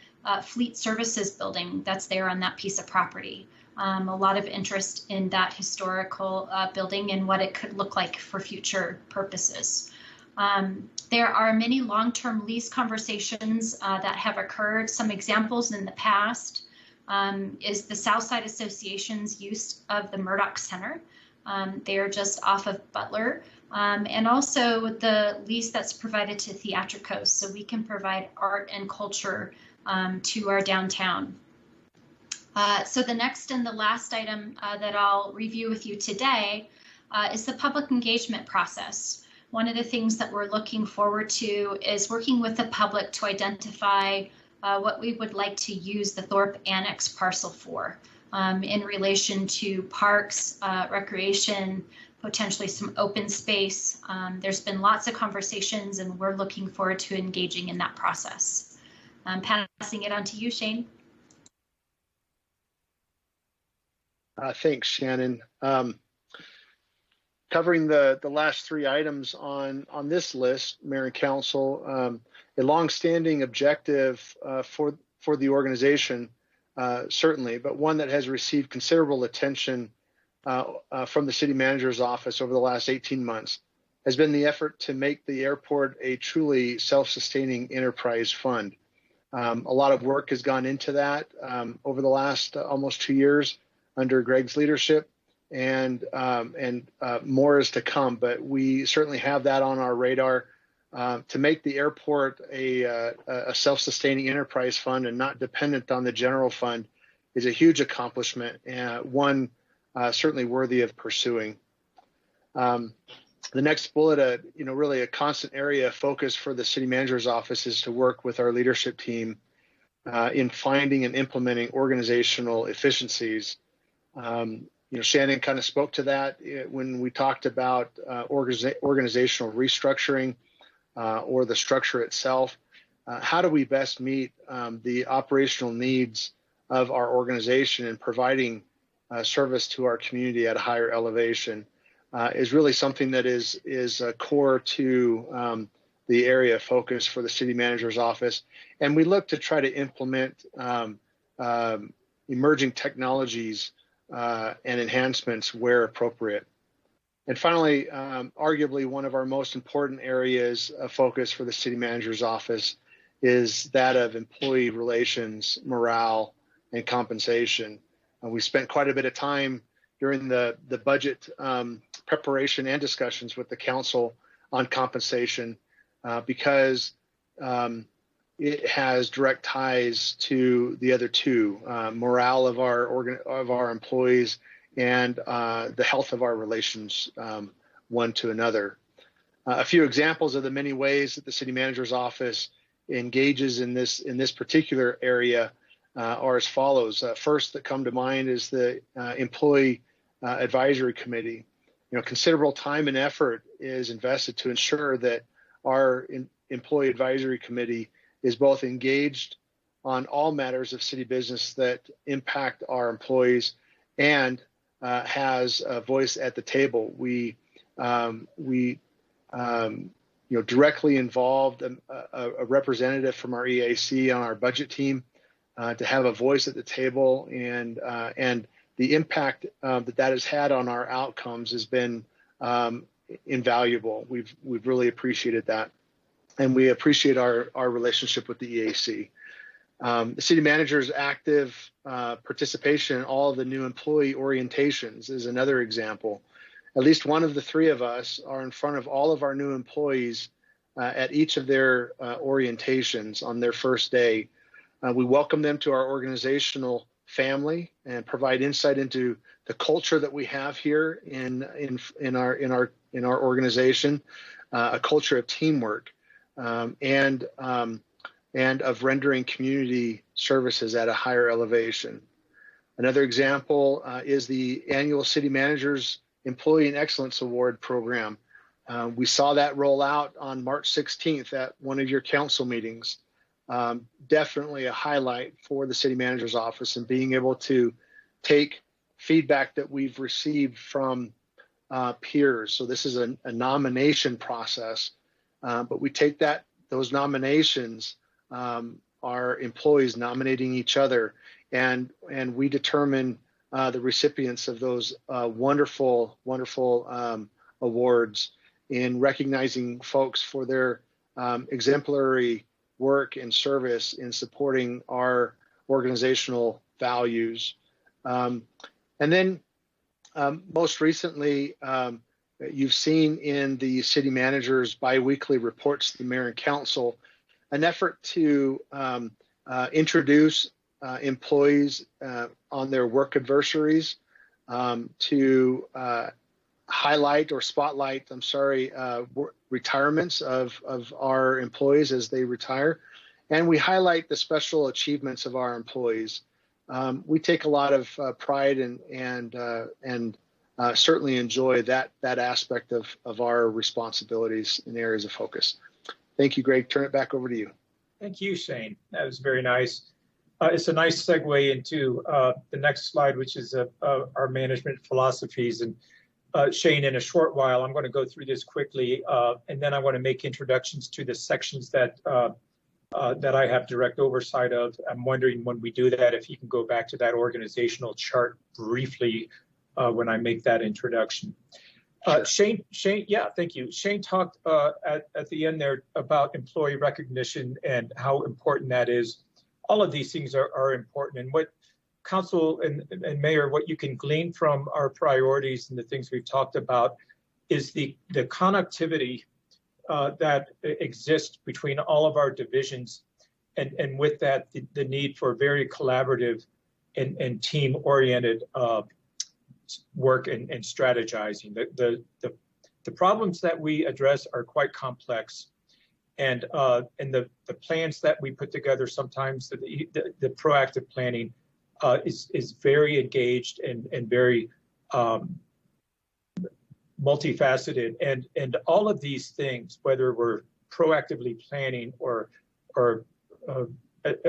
S6: Fleet Services building that's there on that piece of property. A lot of interest in that historical building and what it could look like for future purposes. There are many long-term lease conversations that have occurred. Some examples in the past is the Southside Association's use of the Murdoch Center. They are just off of Butler. And also the lease that's provided to Theatricos, so we can provide art and culture to our downtown. So the next and the last item that I'll review with you today is the public engagement process. One of the things that we're looking forward to is working with the public to identify what we would like to use the Thorpe Annex parcel for in relation to parks, recreation, potentially some open space. There's been lots of conversations and we're looking forward to engaging in that process. Passing it on to you, Shane.
S5: Thanks, Shannon. Covering the last three items on this list, Mayor and Council, a longstanding objective for the organization, certainly, but one that has received considerable attention from the city manager's office over the last 18 months has been the effort to make the airport a truly self-sustaining enterprise fund. A lot of work has gone into that over the last almost 2 years under Greg's leadership, and more is to come. But we certainly have that on our radar. To make the airport a self-sustaining enterprise fund and not dependent on the general fund is a huge accomplishment, and one certainly worthy of pursuing. The next bullet, really a constant area of focus for the city manager's office is to work with our leadership team in finding and implementing organizational efficiencies. Shannon kind of spoke to that when we talked about organizational restructuring or the structure itself. How do we best meet the operational needs of our organization and providing service to our community at a higher elevation? Is really something that is core to the area of focus for the city manager's office. And we look to try to implement emerging technologies and enhancements where appropriate. And finally, arguably one of our most important areas of focus for the city manager's office is that of employee relations, morale, and compensation. We spent quite a bit of time during the budget preparation and discussions with the council on compensation because it has direct ties to the other two, morale of our employees and the health of our relations one to another. A few examples of the many ways that the city manager's office engages in this particular area are as follows. First that come to mind is the employee advisory committee. Considerable time and effort is invested to ensure that our employee advisory committee is both engaged on all matters of city business that impact our employees and has a voice at the table. We directly involved a representative from our EAC on our budget team to have a voice at the table, and the impact that has had on our outcomes has been invaluable. We've really appreciated that, and we appreciate our relationship with the EAC. The city manager's active participation in all of the new employee orientations is another example. At least one of the three of us are in front of all of our new employees at each of their orientations on their first day. We welcome them to our organizational family and provide insight into the culture that we have here in our organization, a culture of teamwork and of rendering community services at a higher elevation. Another example is the annual City Managers Employee and Excellence Award program. We saw that roll out on March 16th at one of your council meetings. Definitely a highlight for the city manager's office, and being able to take feedback that we've received from peers. So this is a nomination process, but we take those nominations, our employees nominating each other, and we determine the recipients of those wonderful awards in recognizing folks for their exemplary work and service in supporting our organizational values. And then most recently, you've seen in the city manager's biweekly reports to the mayor and council an effort to introduce employees on their work adversaries, to highlight or spotlight, retirements of our employees as they retire. And we highlight the special achievements of our employees. We take a lot of pride and certainly enjoy that aspect of our responsibilities in areas of focus. Thank you, Greg. Turn it back over to you.
S2: Thank you, Shane. That was very nice. It's a nice segue into the next slide, which is our management philosophies. And Shane, in a short while, I'm going to go through this quickly, and then I want to make introductions to the sections that I have direct oversight of. I'm wondering when we do that, if you can go back to that organizational chart briefly when I make that introduction. Shane, yeah, thank you. Shane talked at the end there about employee recognition and how important that is. All of these things are important, and what Council and Mayor, what you can glean from our priorities and the things we've talked about is the connectivity that exists between all of our divisions, and with that, the need for very collaborative and team-oriented work and strategizing. The problems that we address are quite complex, and the plans that we put together, sometimes the proactive planning is very engaged and very multifaceted, and all of these things, whether we're proactively planning or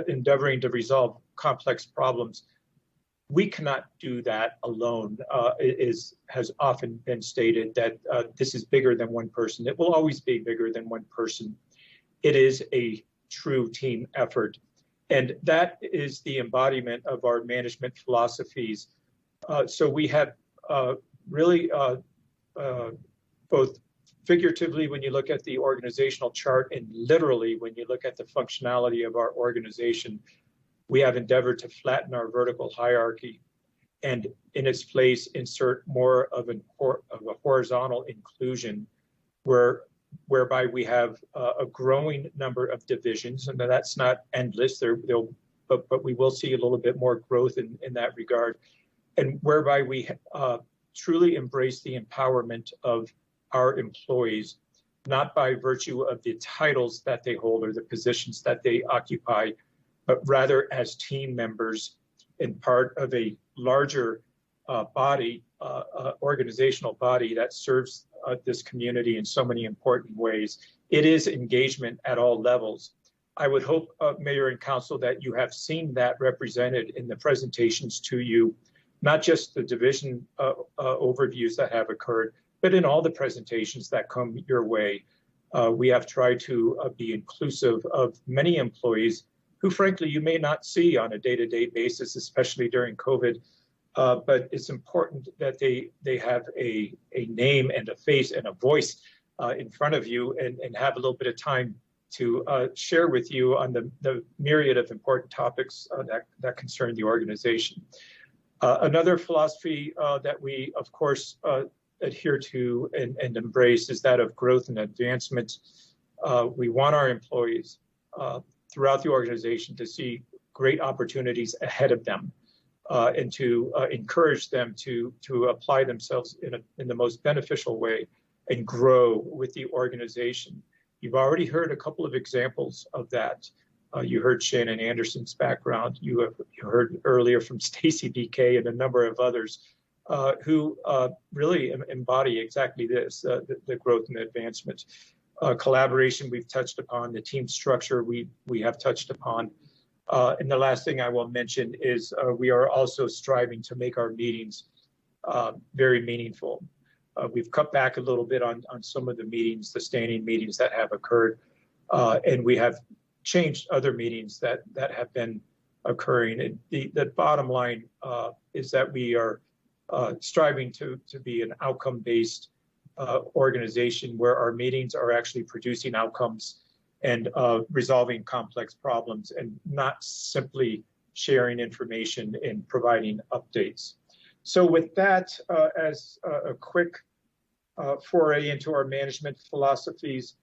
S2: endeavoring to resolve complex problems, we cannot do that alone. Has often been stated that this is bigger than one person. It will always be bigger than one person. It is a true team effort. And that is the embodiment of our management philosophies. So we have really both figuratively when you look at the organizational chart and literally when you look at the functionality of our organization, we have endeavored to flatten our vertical hierarchy and in its place insert more of a horizontal inclusion whereby we have a growing number of divisions, and that's not endless. But we will see a little bit more growth in that regard, and whereby we truly embrace the empowerment of our employees, not by virtue of the titles that they hold or the positions that they occupy, but rather as team members and part of a larger body, organizational body that serves this community in so many important ways. It is engagement at all levels. I would hope, Mayor and Council, that you have seen that represented in the presentations to you, not just the division overviews that have occurred, but in all the presentations that come your way. We have tried to be inclusive of many employees who, frankly, you may not see on a day-to-day basis, especially during COVID. But it's important that they have a name and a face and a voice in front of you and have a little bit of time to share with you on the myriad of important topics that concern the organization. Another philosophy that we, of course, adhere to and embrace is that of growth and advancement. We want our employees throughout the organization to see great opportunities ahead of them. And to encourage them to apply themselves in the most beneficial way and grow with the organization. You've already heard a couple of examples of that. You heard Shannon Anderson's background. You heard earlier from Stacy BK and a number of others who really embody exactly this, the growth and advancement. Collaboration we've touched upon, the team structure we have touched upon. And the last thing I will mention is we are also striving to make our meetings very meaningful. We've cut back a little bit on some of the meetings, the standing meetings that have occurred, and we have changed other meetings that have been occurring. And the bottom line is that we are striving to be an outcome-based organization where our meetings are actually producing outcomes and resolving complex problems and not simply sharing information and providing updates. So with that, as a quick foray into our management philosophies,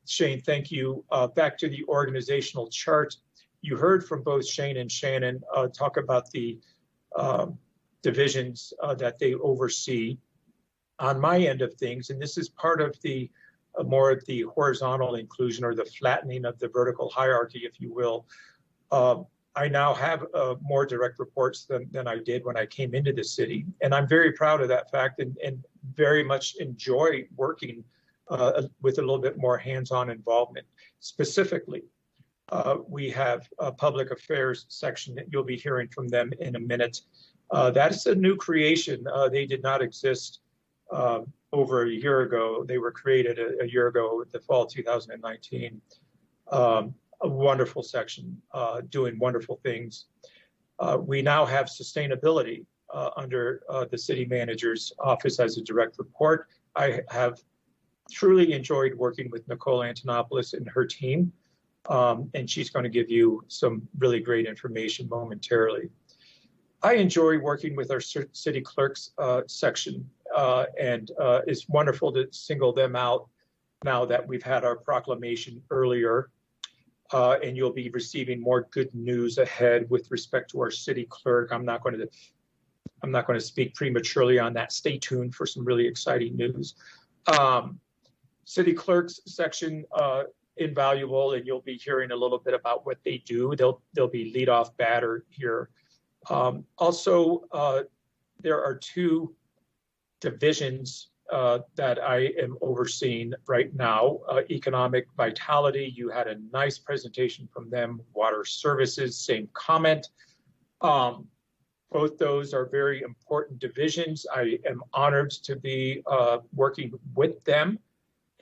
S2: Shane, thank you. Back to the organizational chart. You heard from both Shane and Shannon talk about the divisions that they oversee. On my end of things, and this is part of the more of the horizontal inclusion or the flattening of the vertical hierarchy, if you will. I now have more direct reports than I did when I came into the city. And I'm very proud of that fact and very much enjoy working with a little bit more hands-on involvement. Specifically, we have a public affairs section that you'll be hearing from them in a minute. That's a new creation. They did not exist over a year ago. They were created a year ago, the fall 2019. A wonderful section, doing wonderful things. We now have sustainability under the city manager's office as a direct report. I have truly enjoyed working with Nicole Antonopoulos and her team, and she's going to give you some really great information momentarily. I enjoy working with our city clerks section, and it's wonderful to single them out now that we've had our proclamation earlier, and you'll be receiving more good news ahead with respect to our city clerk. I'm not going to speak prematurely on that. Stay tuned for some really exciting news. City clerks section, invaluable, and you'll be hearing a little bit about what they do. They'll be leadoff batter here. Also, there are two divisions that I am overseeing right now. Economic vitality, you had a nice presentation from them. Water services, same comment. Both those are very important divisions. I am honored to be working with them.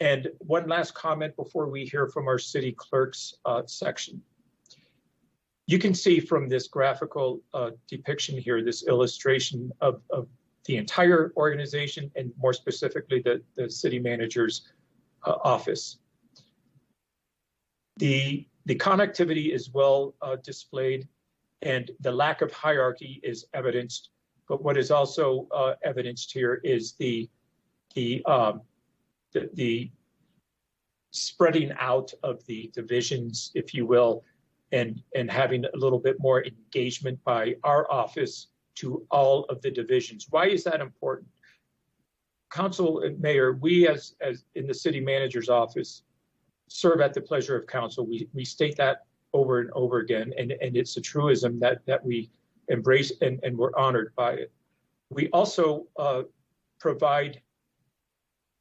S2: And one last comment before we hear from our city clerks section. You can see from this graphical depiction here, this illustration of the entire organization, and more specifically, the city manager's office. The connectivity is well displayed, and the lack of hierarchy is evidenced. But what is also evidenced here is the spreading out of the divisions, if you will, and having a little bit more engagement by our office to all of the divisions. Why is that important? Council and Mayor, we as in the city manager's office serve at the pleasure of council. We state that over and over again, and it's a truism that we embrace, and we're honored by it. We also provide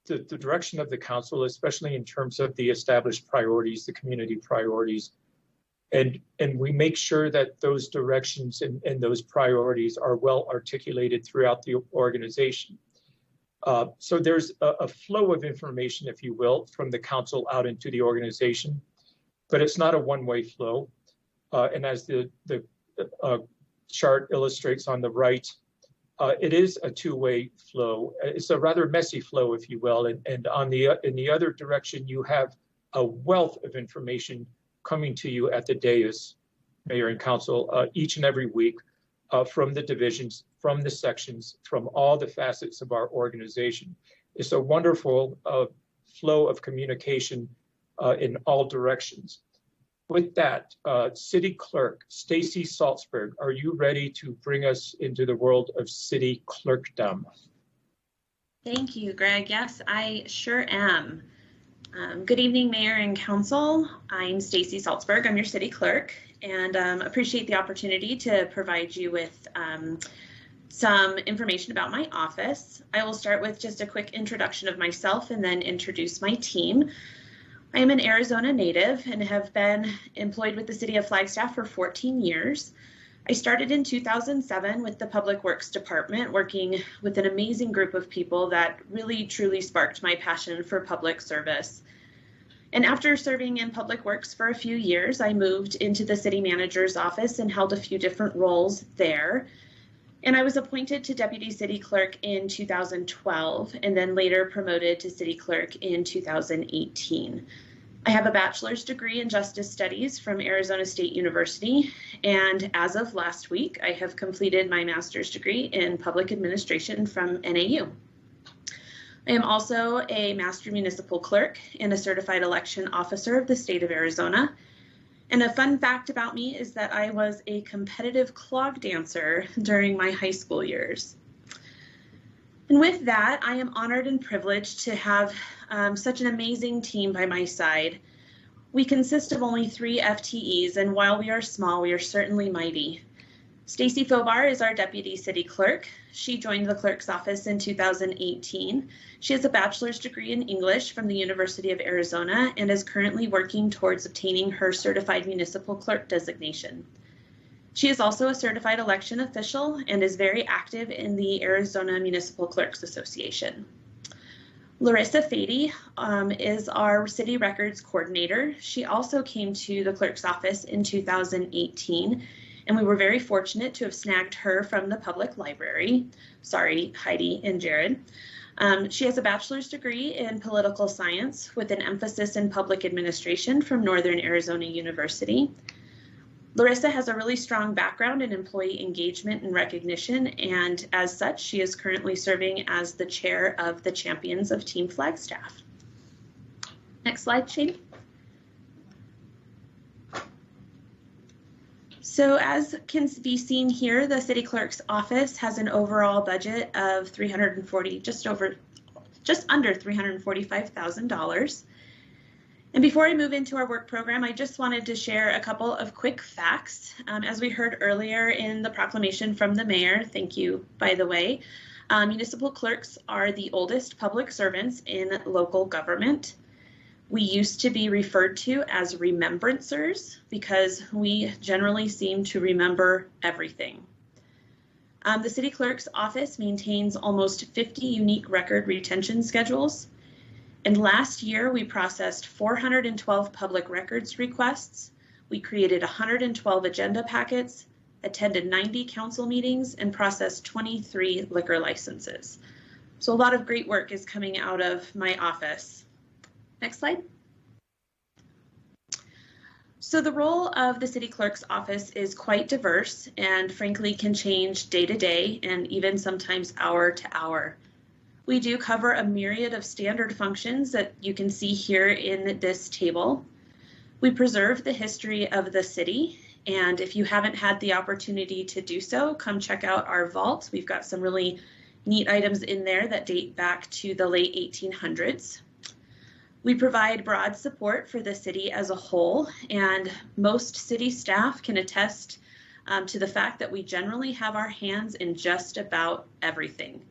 S2: the direction of the council, especially in terms of the established priorities, the community priorities. And we make sure that those directions and those priorities are well articulated throughout the organization. So there's a flow of information, if you will, from the council out into the organization, but it's not a one-way flow. And as the chart illustrates on the right, it is a two-way flow. It's a rather messy flow, if you will. And in the other direction, you have a wealth of information coming to you at the dais, Mayor and Council, each and every week from the divisions, from the sections, from all the facets of our organization. It's a wonderful flow of communication in all directions. With that, City Clerk Stacy Salzberg, are you ready to bring us into the world of city clerkdom?
S13: Thank you, Greg. Yes, I sure am. Good evening, Mayor and Council. I'm Stacy Salzberg. I'm your city clerk, and appreciate the opportunity to provide you with some information about my office. I will start with just a quick introduction of myself and then introduce my team. I am an Arizona native and have been employed with the City of Flagstaff for 14 years. I started in 2007 with the Public Works Department, working with an amazing group of people that really truly sparked my passion for public service. And after serving in Public Works for a few years, I moved into the city manager's office and held a few different roles there. And I was appointed to Deputy City Clerk in 2012, and then later promoted to City Clerk in 2018. I have a bachelor's degree in Justice Studies from Arizona State University, and as of last week, I have completed my master's degree in Public Administration from NAU. I am also a Master Municipal Clerk and a Certified Election Officer of the state of Arizona. And a fun fact about me is that I was a competitive clog dancer during my high school years. And with that, I am honored and privileged to have such an amazing team by my side. We consist of only 3 FTEs, and while we are small, we are certainly mighty. Stacy Fobar is our Deputy City Clerk. She joined the clerk's office in 2018. She has a bachelor's degree in English from the University of Arizona and is currently working towards obtaining her Certified Municipal Clerk designation. She is also a certified election official and is very active in the Arizona Municipal Clerks Association. Larissa Fady is our city records coordinator. She also came to the clerk's office in 2018, and we were very fortunate to have snagged her from the public library. Sorry, Heidi and Jared. She has a bachelor's degree in political science with an emphasis in public administration from Northern Arizona University. Larissa has a really strong background in employee engagement and recognition, and as such, she is currently serving as the chair of the Champions of Team Flagstaff. Next slide, Shane. So as can be seen here, the city clerk's office has an overall budget of just under $345,000. And before I move into our work program, I just wanted to share a couple of quick facts. As we heard earlier in the proclamation from the mayor, thank you, by the way, municipal clerks are the oldest public servants in local government. We used to be referred to as remembrancers because we generally seem to remember everything. The city clerk's office maintains almost 50 unique record retention schedules. And last year, we processed 412 public records requests. We created 112 agenda packets, attended 90 council meetings, and processed 23 liquor licenses. So a lot of great work is coming out of my office. Next slide. So the role of the city clerk's office is quite diverse and frankly can change day to day and even sometimes hour to hour. We do cover a myriad of standard functions that you can see here in this table. We preserve the history of the city, and if you haven't had the opportunity to do so, come check out our vault. We've got some really neat items in there that date back to the late 1800s. We provide broad support for the city as a whole, and most city staff can attest to the fact that we generally have our hands in just about everything.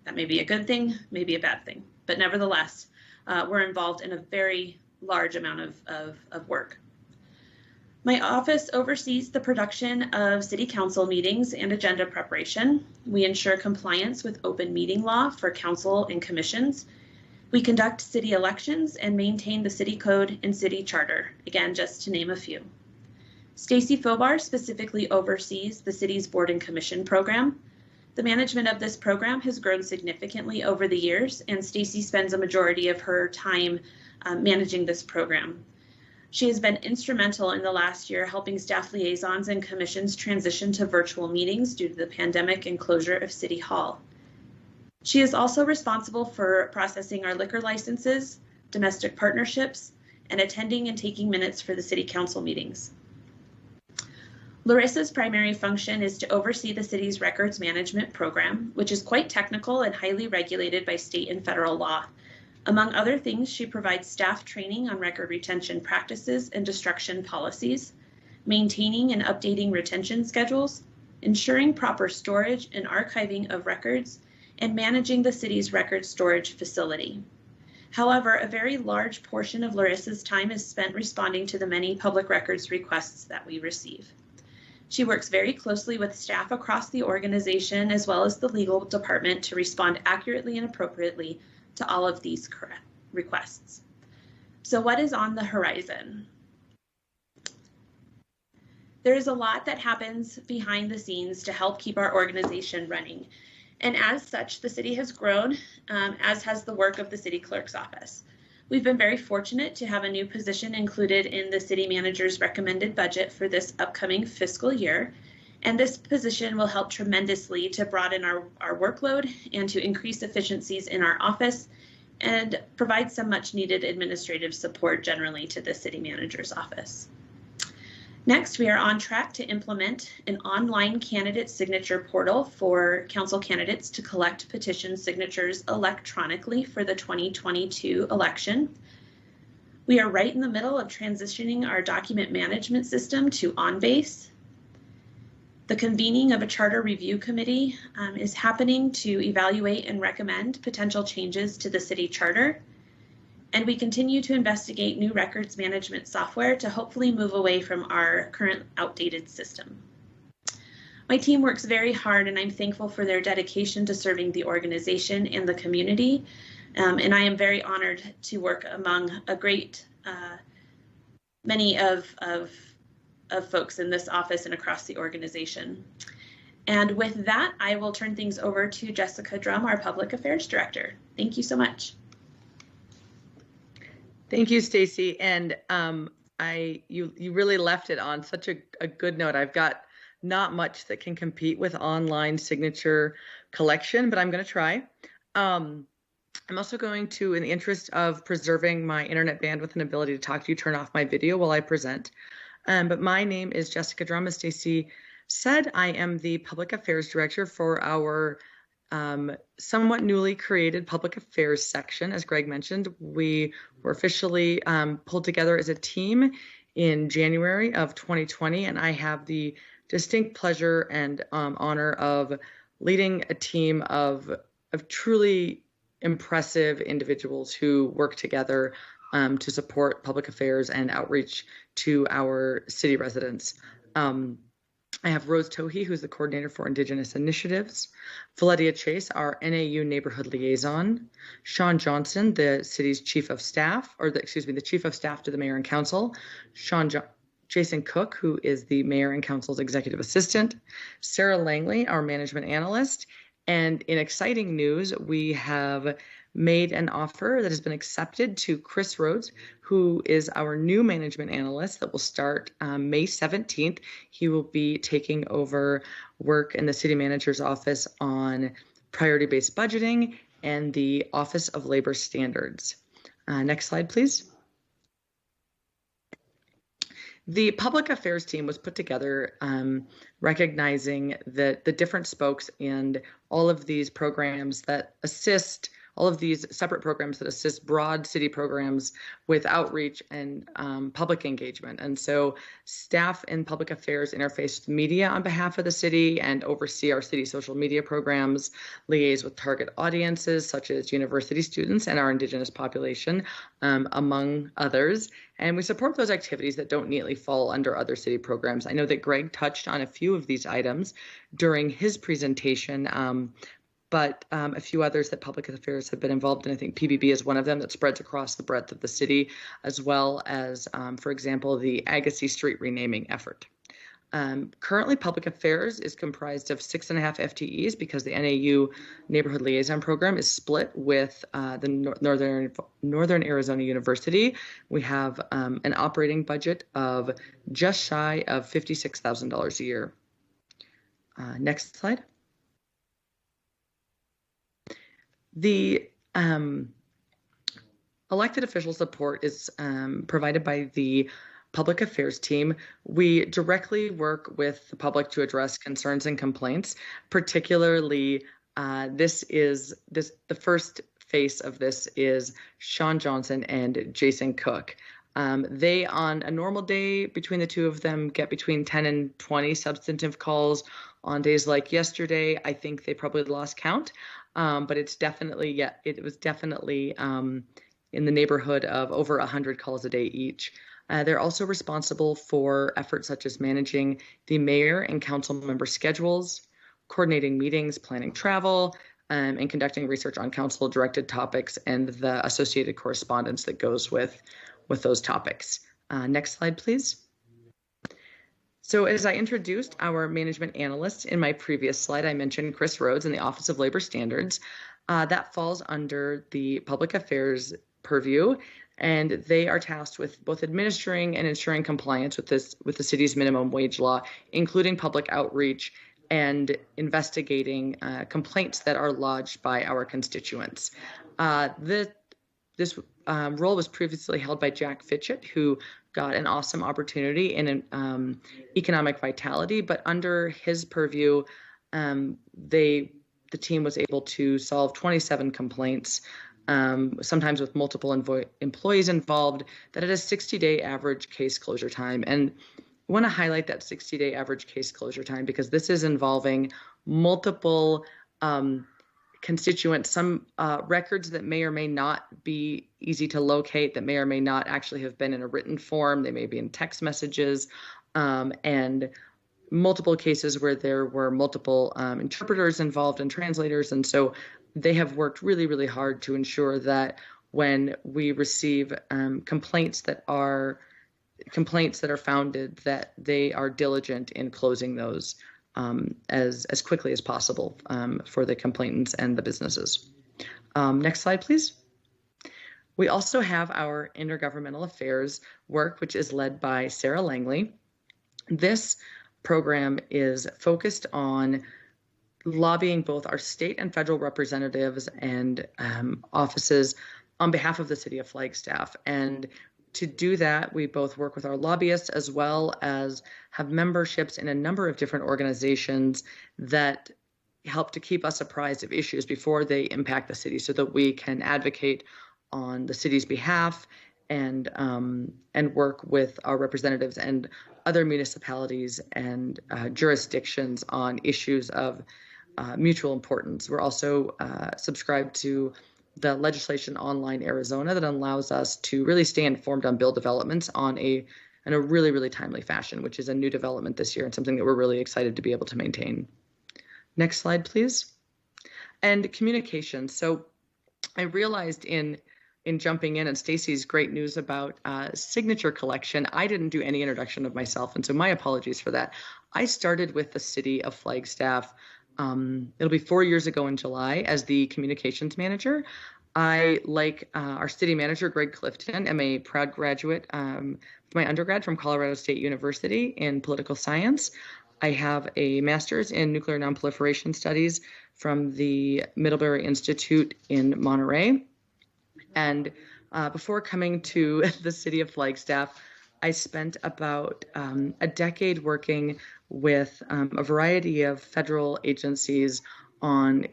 S13: That may be a good thing, maybe a bad thing, but nevertheless, we're involved in a very large amount of work. My office oversees the production of city council meetings and agenda preparation. We ensure compliance with open meeting law for council and commissions. We conduct city elections and maintain the city code and city charter, again, just to name a few. Stacy Fobar specifically oversees the city's board and commission program. The management of this program has grown significantly over the years, and Stacy spends a majority of her time managing this program. She has been instrumental in the last year helping staff liaisons and commissions transition to virtual meetings due to the pandemic and closure of City Hall. She is also responsible for processing our liquor licenses, domestic partnerships, and attending and taking minutes for the city council meetings. Larissa's primary function is to oversee the city's records management program, which is quite technical and highly regulated by state and federal law. Among other things, she provides staff training on record retention practices and destruction policies, maintaining and updating retention schedules, ensuring proper storage and archiving of records, and managing the city's record storage facility. However, a very large portion of Larissa's time is spent responding to the many public records requests that we receive. She works very closely with staff across the organization as well as the legal department to respond accurately and appropriately to all of these requests. So what is on the horizon? There is a lot that happens behind the scenes to help keep our organization running. And as such, the city has grown, as has the work of the city clerk's office. We've been very fortunate to have a new position included in the city manager's recommended budget for this upcoming fiscal year. And this position will help tremendously to broaden our workload and to increase efficiencies in our office and provide some much needed administrative support generally to the city manager's office. Next, we are on track to implement an online candidate signature portal for council candidates to collect petition signatures electronically for the 2022 election. We are right in the middle of transitioning our document management system to OnBase. The convening of a charter review committee is happening to evaluate and recommend potential changes to the city charter. And we continue to investigate new records management software to hopefully move away from our current outdated system. My team works very hard and I'm thankful for their dedication to serving the organization and the community. And I am very honored to work among a great many of folks in this office and across the organization. And with that, I will turn things over to Jessica Drum, our Public Affairs Director. Thank you so much.
S7: Thank you, Stacy. And you really left it on such a good note. I've got not much that can compete with online signature collection, but I'm going to try. I'm also going to, in the interest of preserving my internet bandwidth and ability to talk to you, turn off my video while I present. But my name is Jessica Drum. As Stacy said, I am the Public Affairs Director for our somewhat newly created Public Affairs section. As Greg mentioned, we were officially pulled together as a team in January of 2020, and I have the distinct pleasure and honor of leading a team of truly impressive individuals who work together to support public affairs and outreach to our city residents. I have Rose Tohi, who's the coordinator for Indigenous Initiatives, Valedia Chase, our NAU neighborhood liaison, Sean Johnson, the city's chief of staff, the chief of staff to the mayor and council, Jason Cook, who is the mayor and council's executive assistant, Sarah Langley, our management analyst, and in exciting news, we have made an offer that has been accepted to Chris Rhodes, who is our new management analyst that will start May 17th. He will be taking over work in the city manager's office on priority-based budgeting and the Office of Labor Standards. Next slide, please. The public affairs team was put together recognizing that the different spokes and all of these programs that assist, all of these separate programs that assist broad city programs with outreach and public engagement. And so staff in public affairs interface with media on behalf of the city and oversee our city social media programs, liaise with target audiences such as university students and our Indigenous population, among others. And we support those activities that don't neatly fall under other city programs. I know that Greg touched on a few of these items during his presentation, but a few others that public affairs have been involved in. I think PBB is one of them that spreads across the breadth of the city, as well as, for example, the Agassiz Street renaming effort. Currently, public affairs is comprised of 6.5 FTEs because the NAU Neighborhood Liaison Program is split with the Northern Arizona University. We have an operating budget of just shy of $56,000 a year. Next slide. The elected official support is provided by the public affairs team. We directly work with the public to address concerns and complaints. Particularly, the first face of this is Sean Johnson and Jason Cook. They, on a normal day, between the two of them, get between 10 and 20 substantive calls. On days like yesterday, I think they probably lost count. But it was definitely in the neighborhood of over 100 calls a day each. They're also responsible for efforts such as managing the mayor and council member schedules, coordinating meetings, planning travel, and conducting research on council directed topics and the associated correspondence that goes with those topics. Next slide, please. So as I introduced our management analysts in my previous slide, I mentioned Chris Rhodes in the Office of Labor Standards. That falls under the public affairs purview, and they are tasked with both administering and ensuring compliance with the city's minimum wage law, including public outreach and investigating complaints that are lodged by our constituents. This role was previously held by Jack Fitchett, who got an awesome opportunity in economic vitality, but under his purview, the team was able to solve 27 complaints, sometimes with multiple employees involved, that had a 60-day average case closure time. And I want to highlight that 60-day average case closure time because this is involving multiple constituents, some records that may or may not be easy to locate, that may or may not actually have been in a written form. They may be in text messages, and multiple cases where there were multiple interpreters involved and translators. And so they have worked really, really hard to ensure that when we receive complaints that are founded, that they are diligent in closing those as quickly as possible for the complainants and the businesses. Next slide, please. We also have our intergovernmental affairs work, which is led by Sarah Langley. This program is focused on lobbying both our state and federal representatives and offices on behalf of the city of Flagstaff. And to do that, we both work with our lobbyists as well as have memberships in a number of different organizations that help to keep us apprised of issues before they impact the city so that we can advocate on the city's behalf and work with our representatives and other municipalities and jurisdictions on issues of mutual importance. We're also subscribed to the legislation online Arizona that allows us to really stay informed on bill developments in a really, really timely fashion, which is a new development this year and something that we're really excited to be able to maintain. Next slide, please. And communication. So I realized in jumping in and Stacy's great news about signature collection, I didn't do any introduction of myself. And so my apologies for that. I started with the city of Flagstaff. It'll be 4 years ago in July as the communications manager. I, like our city manager, Greg Clifton, am a proud graduate of my undergrad from Colorado State University in political science. I have a master's in nuclear nonproliferation studies from the Middlebury Institute in Monterey. And before coming to the city of Flagstaff, I spent about a decade working with a variety of federal agencies on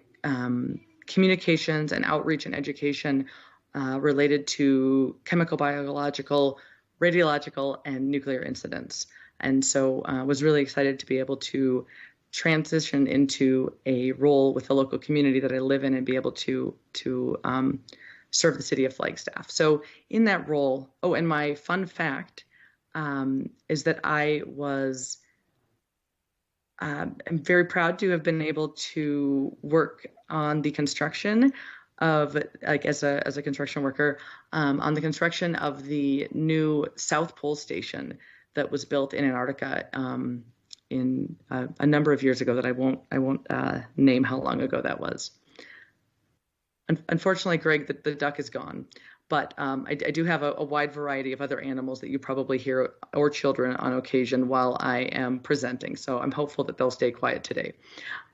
S7: communications and outreach and education related to chemical, biological, radiological, and nuclear incidents. And so I was really excited to be able to transition into a role with the local community that I live in and be able to serve the city of Flagstaff. So in that role, oh, and my fun fact is that I'm very proud to have been able to work on the construction of, like as a construction worker, on the construction of the new South Pole Station that was built in Antarctica in a number of years ago that I won't name how long ago that was. Unfortunately, Greg, the duck is gone. But I do have a wide variety of other animals that you probably hear, or children on occasion while I am presenting. So I'm hopeful that they'll stay quiet today.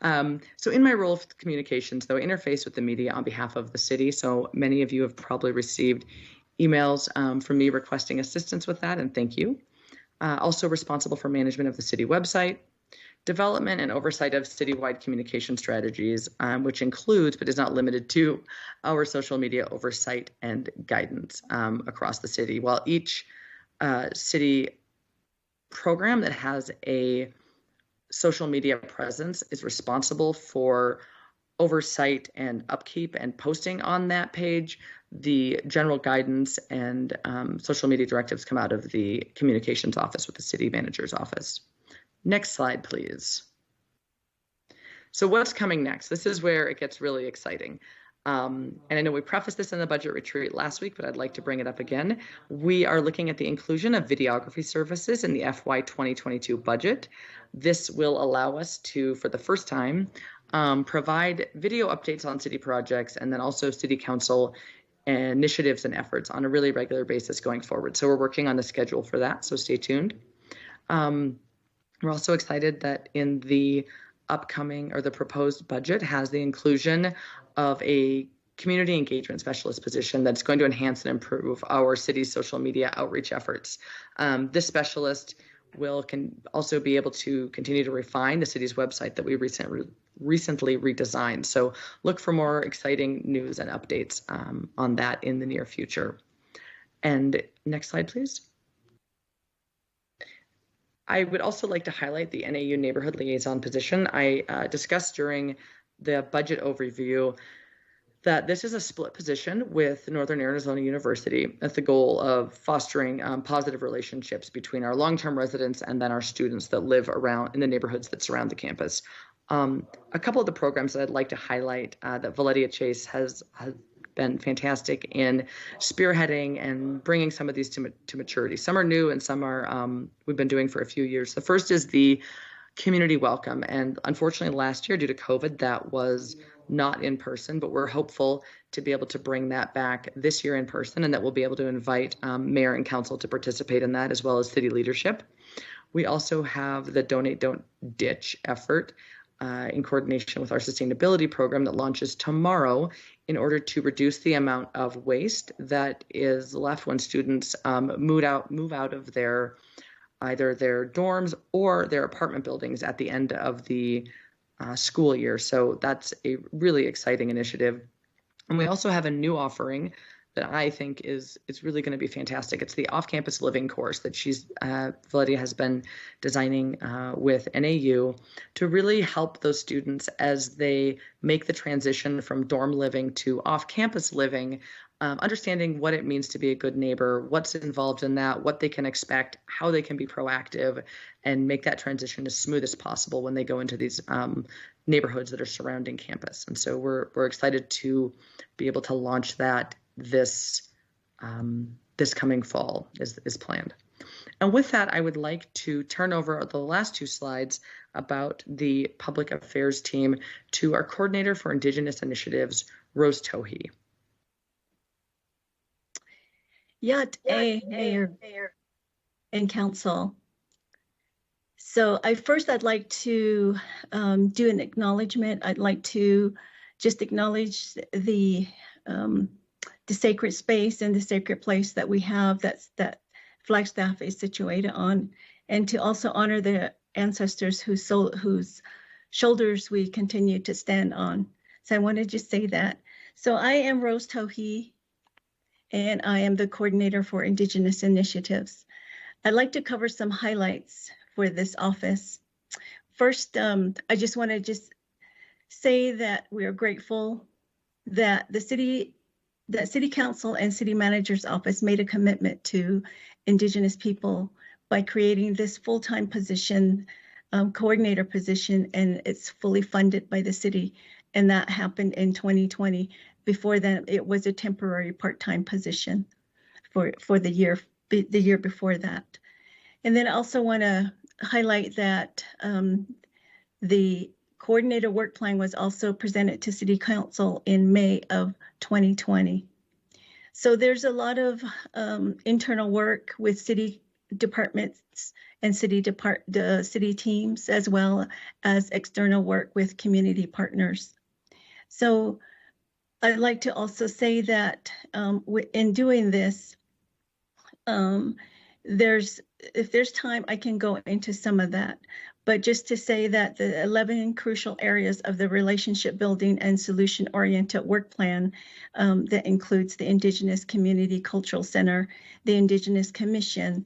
S7: So in my role of communications, though, I interface with the media on behalf of the city. So many of you have probably received emails from me requesting assistance with that, and thank you. Also responsible for management of the city website, development and oversight of citywide communication strategies, which includes but is not limited to our social media oversight and guidance across the city. While each city program that has a social media presence is responsible for oversight and upkeep and posting on that page, the general guidance and social media directives come out of the communications office with the city manager's office. Next slide, please. So what's coming next? This is where it gets really exciting. And I know we prefaced this in the budget retreat last week, but I'd like to bring it up again. We are looking at the inclusion of videography services in the FY 2022 budget. This will allow us to, for the first time, provide video updates on city projects and then also city council initiatives and efforts on a really regular basis going forward. So we're working on the schedule for that, so stay tuned. We're also excited that in the upcoming or the proposed budget has the inclusion of a community engagement specialist position that's going to enhance and improve our city's social media outreach efforts. This specialist can also be able to continue to refine the city's website that we recently redesigned. So look for more exciting news and updates on that in the near future. And next slide, please. I would also like to highlight the NAU Neighborhood Liaison position. I discussed during the budget overview that this is a split position with Northern Arizona University with the goal of fostering positive relationships between our long-term residents and then our students that live around in the neighborhoods that surround the campus. A couple of the programs that I'd like to highlight that Valedia Chase has been fantastic in spearheading and bringing some of these to maturity. Some are new and some are we've been doing for a few years. The first is the community welcome. And unfortunately, last year, due to COVID, that was not in person, but we're hopeful to be able to bring that back this year in person, and that we'll be able to invite mayor and council to participate in that, as well as city leadership. We also have the Donate, Don't Ditch effort in coordination with our sustainability program that launches tomorrow in order to reduce the amount of waste that is left when students move out of their either their dorms or their apartment buildings at the end of the school year. So that's a really exciting initiative. And we also have a new offering that I think is really going to be fantastic. It's the off-campus living course that Valedia has been designing with NAU to really help those students as they make the transition from dorm living to off-campus living, understanding what it means to be a good neighbor, what's involved in that, what they can expect, how they can be proactive, and make that transition as smooth as possible when they go into these neighborhoods that are surrounding campus. And so we're excited to be able to launch that this coming fall is planned. And with that, I would like to turn over the last two slides about the public affairs team to our coordinator for Indigenous initiatives, Rose Tohi.
S9: Mayor and council. So I'd like to do an acknowledgement. I'd like to just acknowledge the sacred space and the sacred place that we have that Flagstaff is situated on, and to also honor the ancestors whose shoulders we continue to stand on. So I want to just say that. So I am Rose Tohi, and I am the coordinator for Indigenous initiatives. I'd like to cover some highlights for this office. First, I just want to say that we are grateful that City Council and City Manager's Office made a commitment to Indigenous people by creating this full-time position, coordinator position, and it's fully funded by the city. And that happened in 2020. Before that, it was a temporary part-time position for the year before that. And then I also want to highlight that the coordinator work plan was also presented to City Council in May of 2020. So there's a lot of internal work with city departments and the city teams, as well as external work with community partners. So I'd like to also say that in doing this, if there's time, I can go into some of that. But just to say that the 11 crucial areas of the relationship building and solution-oriented work plan that includes the Indigenous Community Cultural Center, the Indigenous Commission,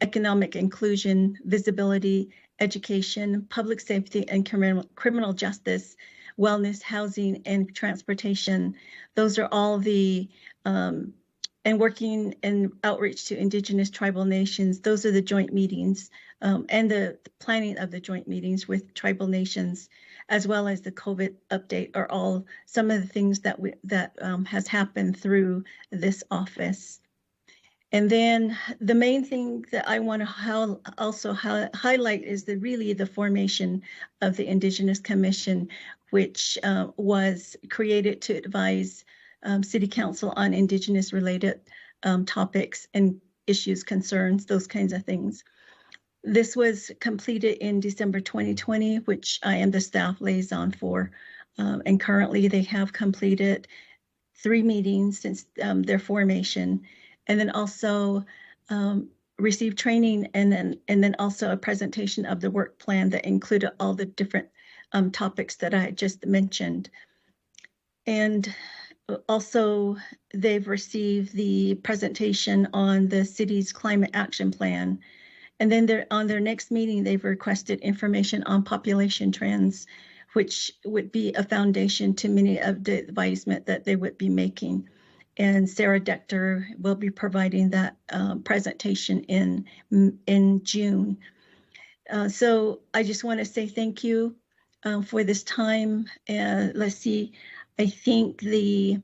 S9: economic inclusion, visibility, education, public safety and criminal justice, wellness, housing, and transportation. Those are all the, and working and outreach to Indigenous tribal nations. Those are the joint meetings and the planning of the joint meetings with tribal nations, as well as the COVID update, are all some of the things that has happened through this office. And then the main thing that I want to also highlight is really the formation of the Indigenous Commission, which was created to advise City Council on Indigenous related topics and issues, concerns, those kinds of things. This was completed in December 2020, which I am the staff liaison for. And currently they have completed 3 meetings since their formation, and then also received training, and then also a presentation of the work plan that included all the different topics that I just mentioned. And also, they've received the presentation on the city's climate action plan. And then on their next meeting, they've requested information on population trends, which would be a foundation to many of the advisement that they would be making. And Sarah Dector will be providing that presentation in June. So I just want to say thank you for this time. Let's see, I think the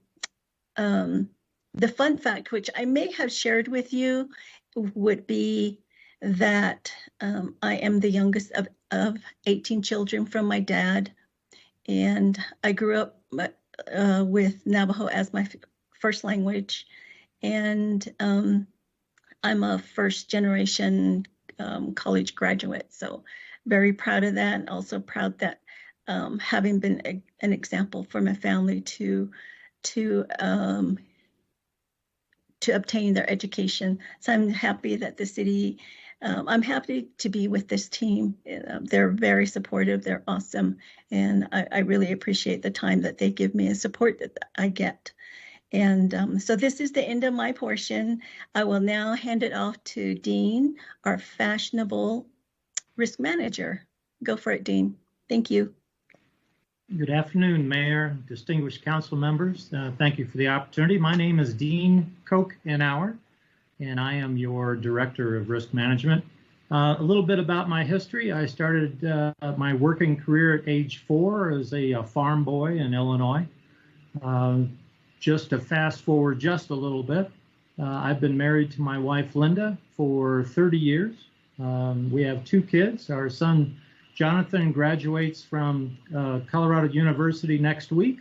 S9: fun fact, which I may have shared with you, would be that I am the youngest of 18 children from my dad. And I grew up with Navajo as my first language. And I'm a first generation college graduate. So very proud of that. And also proud that having been an example for my family to obtain their education. So I'm happy that the city, I'm happy to be with this team. They're very supportive, they're awesome. And I really appreciate the time that they give me and support that I get. And so this is the end of my portion. I will now hand it off to Dean, our fashionable risk manager. Go for it, Dean. Thank you.
S10: Good afternoon, Mayor, distinguished council members. Thank you for the opportunity. My name is Dean Koch-Enauer, and I am your Director of Risk Management. A little bit about my history. I started my working career at age 4 as a farm boy in Illinois. Just to fast forward just a little bit, I've been married to my wife, Linda, for 30 years. We have 2 kids. Our son, Jonathan, graduates from Colorado University next week,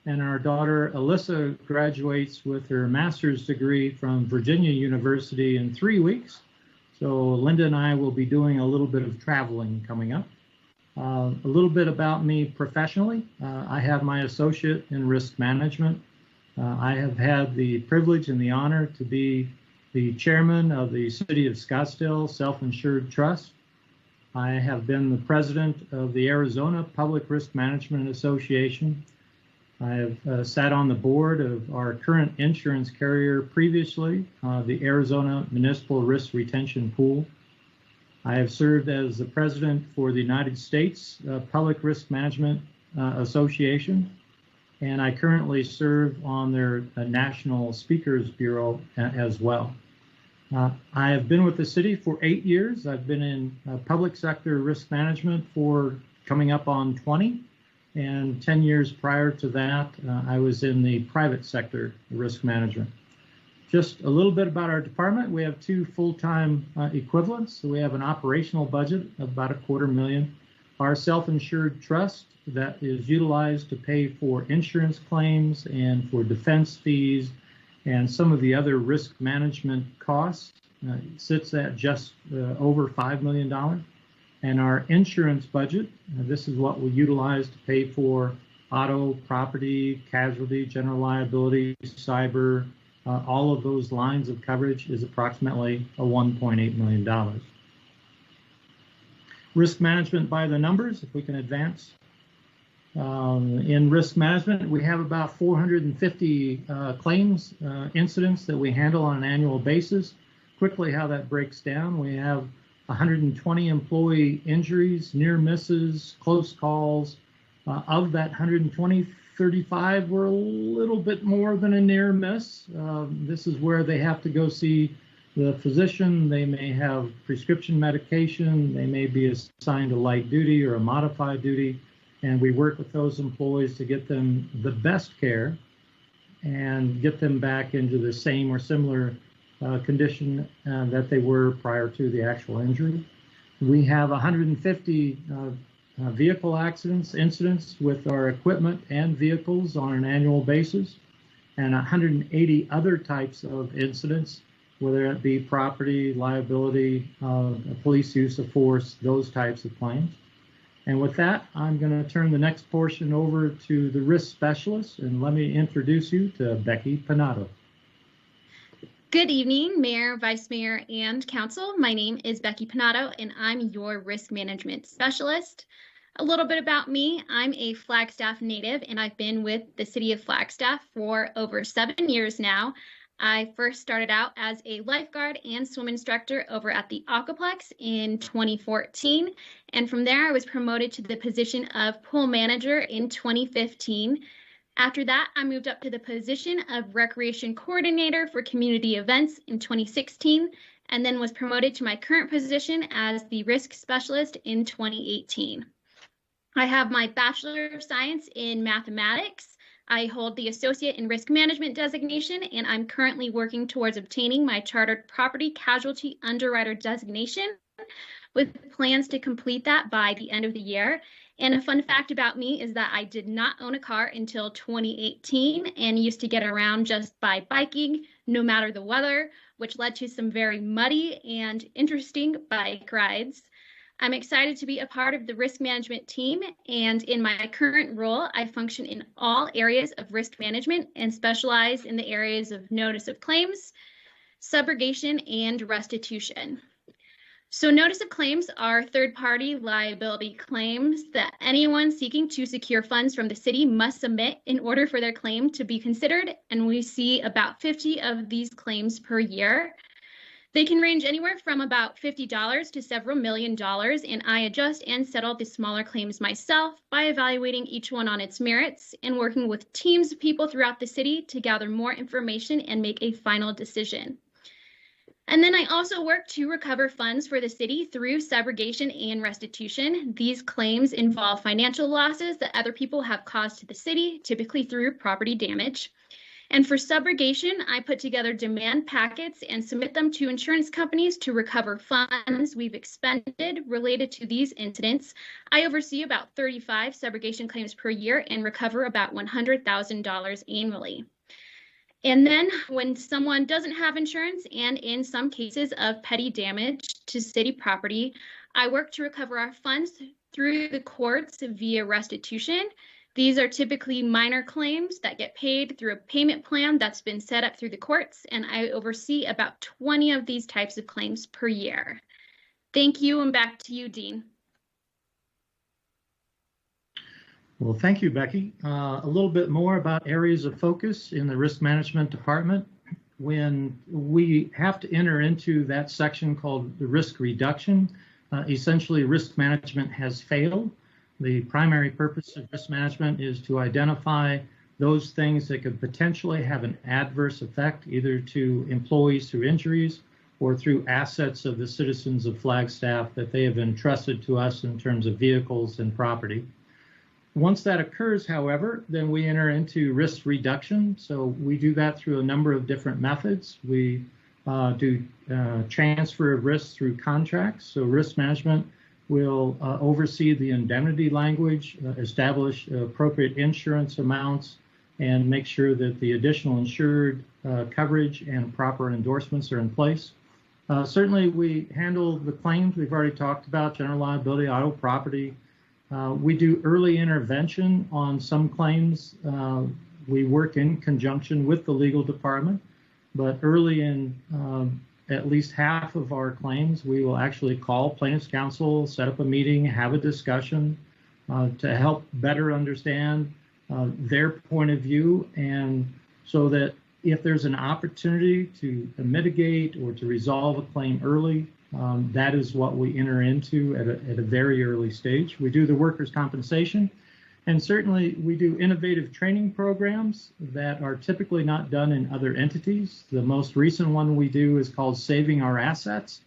S10: and our daughter, Alyssa, graduates with her master's degree from Virginia University in 3 weeks. So Linda and I will be doing a little bit of traveling coming up. A little bit about me professionally. I have my associate in risk management. I have had the privilege and the honor to be the chairman of the City of Scottsdale Self-Insured Trust. I have been the president of the Arizona Public Risk Management Association. I have sat on the board of our current insurance carrier previously, the Arizona Municipal Risk Retention Pool. I have served as the president for the United States Public Risk Management Association, and I currently serve on their National Speakers Bureau as well. I have been with the city for 8 years. I've been in public sector risk management for coming up on 20, and 10 years prior to that, I was in the private sector risk management. Just a little bit about our department. We have 2 full-time equivalents. So we have an operational budget of about $250,000. Our self-insured trust that is utilized to pay for insurance claims and for defense fees and some of the other risk management costs sits at just over $5 million. And our insurance budget, this is what we utilize to pay for auto, property, casualty, general liability, cyber, all of those lines of coverage is approximately $1.8 million. Risk management by the numbers, if we can advance. In risk management, we have about 450 claims incidents that we handle on an annual basis. Quickly, how that breaks down, we have 120 employee injuries, near misses, close calls. Of that 120, 35 were a little bit more than a near miss. This is where they have to go see the physician. They may have prescription medication. They may be assigned a light duty or a modified duty. And we work with those employees to get them the best care and get them back into the same or similar condition that they were prior to the actual injury. We have 150 vehicle incidents with our equipment and vehicles on an annual basis, and 180 other types of incidents, whether it be property, liability, police use of force, those types of claims. And with that, I'm going to turn the next portion over to the risk specialist, and let me introduce you to Becky Pinato.
S22: Good evening, Mayor, Vice Mayor, and Council. My name is Becky Pinato, and I'm your risk management specialist. A little bit about me. I'm a Flagstaff native, and I've been with the city of Flagstaff for over 7 years now. I first started out as a lifeguard and swim instructor over at the Aquaplex in 2014. And from there, I was promoted to the position of pool manager in 2015. After that, I moved up to the position of recreation coordinator for community events in 2016, and then was promoted to my current position as the risk specialist in 2018. I have my Bachelor of Science in Mathematics. I hold the Associate in Risk Management designation, and I'm currently working towards obtaining my Chartered Property Casualty Underwriter designation, with plans to complete that by the end of the year. And a fun fact about me is that I did not own a car until 2018 and used to get around just by biking, no matter the weather, which led to some very muddy and interesting bike rides. I'm excited to be a part of the risk management team, and in my current role, I function in all areas of risk management and specialize in the areas of notice of claims, subrogation, and restitution. So notice of claims are third-party liability claims that anyone seeking to secure funds from the city must submit in order for their claim to be considered, and we see about 50 of these claims per year. They can range anywhere from about $50 to several $1 million, and I adjust and settle the smaller claims myself by evaluating each one on its merits and working with teams of people throughout the city to gather more information and make a final decision. And then I also work to recover funds for the city through subrogation and restitution. These claims involve financial losses that other people have caused to the city, typically through property damage. And for subrogation, I put together demand packets and submit them to insurance companies to recover funds we've expended related to these incidents. I oversee about 35 subrogation claims per year and recover about $100,000 annually. And then when someone doesn't have insurance, and in some cases of petty damage to city property, I work to recover our funds through the courts via restitution. These are typically minor claims that get paid through a payment plan that's been set up through the courts, and I oversee about 20 of these types of claims per year. Thank you, and back to you, Dean.
S10: Well, thank you, Becky. A little bit more about areas of focus in the risk management department. When we have to enter into that section called the risk reduction, essentially risk management has failed. The primary purpose of risk management is to identify those things that could potentially have an adverse effect, either to employees through injuries or through assets of the citizens of Flagstaff that they have entrusted to us in terms of vehicles and property. Once that occurs, however, then we enter into risk reduction. So we do that through a number of different methods. We do transfer of risk through contracts. So risk management will oversee the indemnity language, establish appropriate insurance amounts, and make sure that the additional insured coverage and proper endorsements are in place. Certainly, we handle the claims we've already talked about, general liability, auto, property. We do early intervention on some claims. We work in conjunction with the legal department, but early in at least half of our claims, we will actually call plaintiff's counsel, set up a meeting, have a discussion to help better understand their point of view, and so that if there's an opportunity to mitigate or to resolve a claim early, that is what we enter into at a very early stage. We do the workers' compensation, and certainly we do innovative training programs that are typically not done in other entities. The most recent one we do is called Saving Our Assets.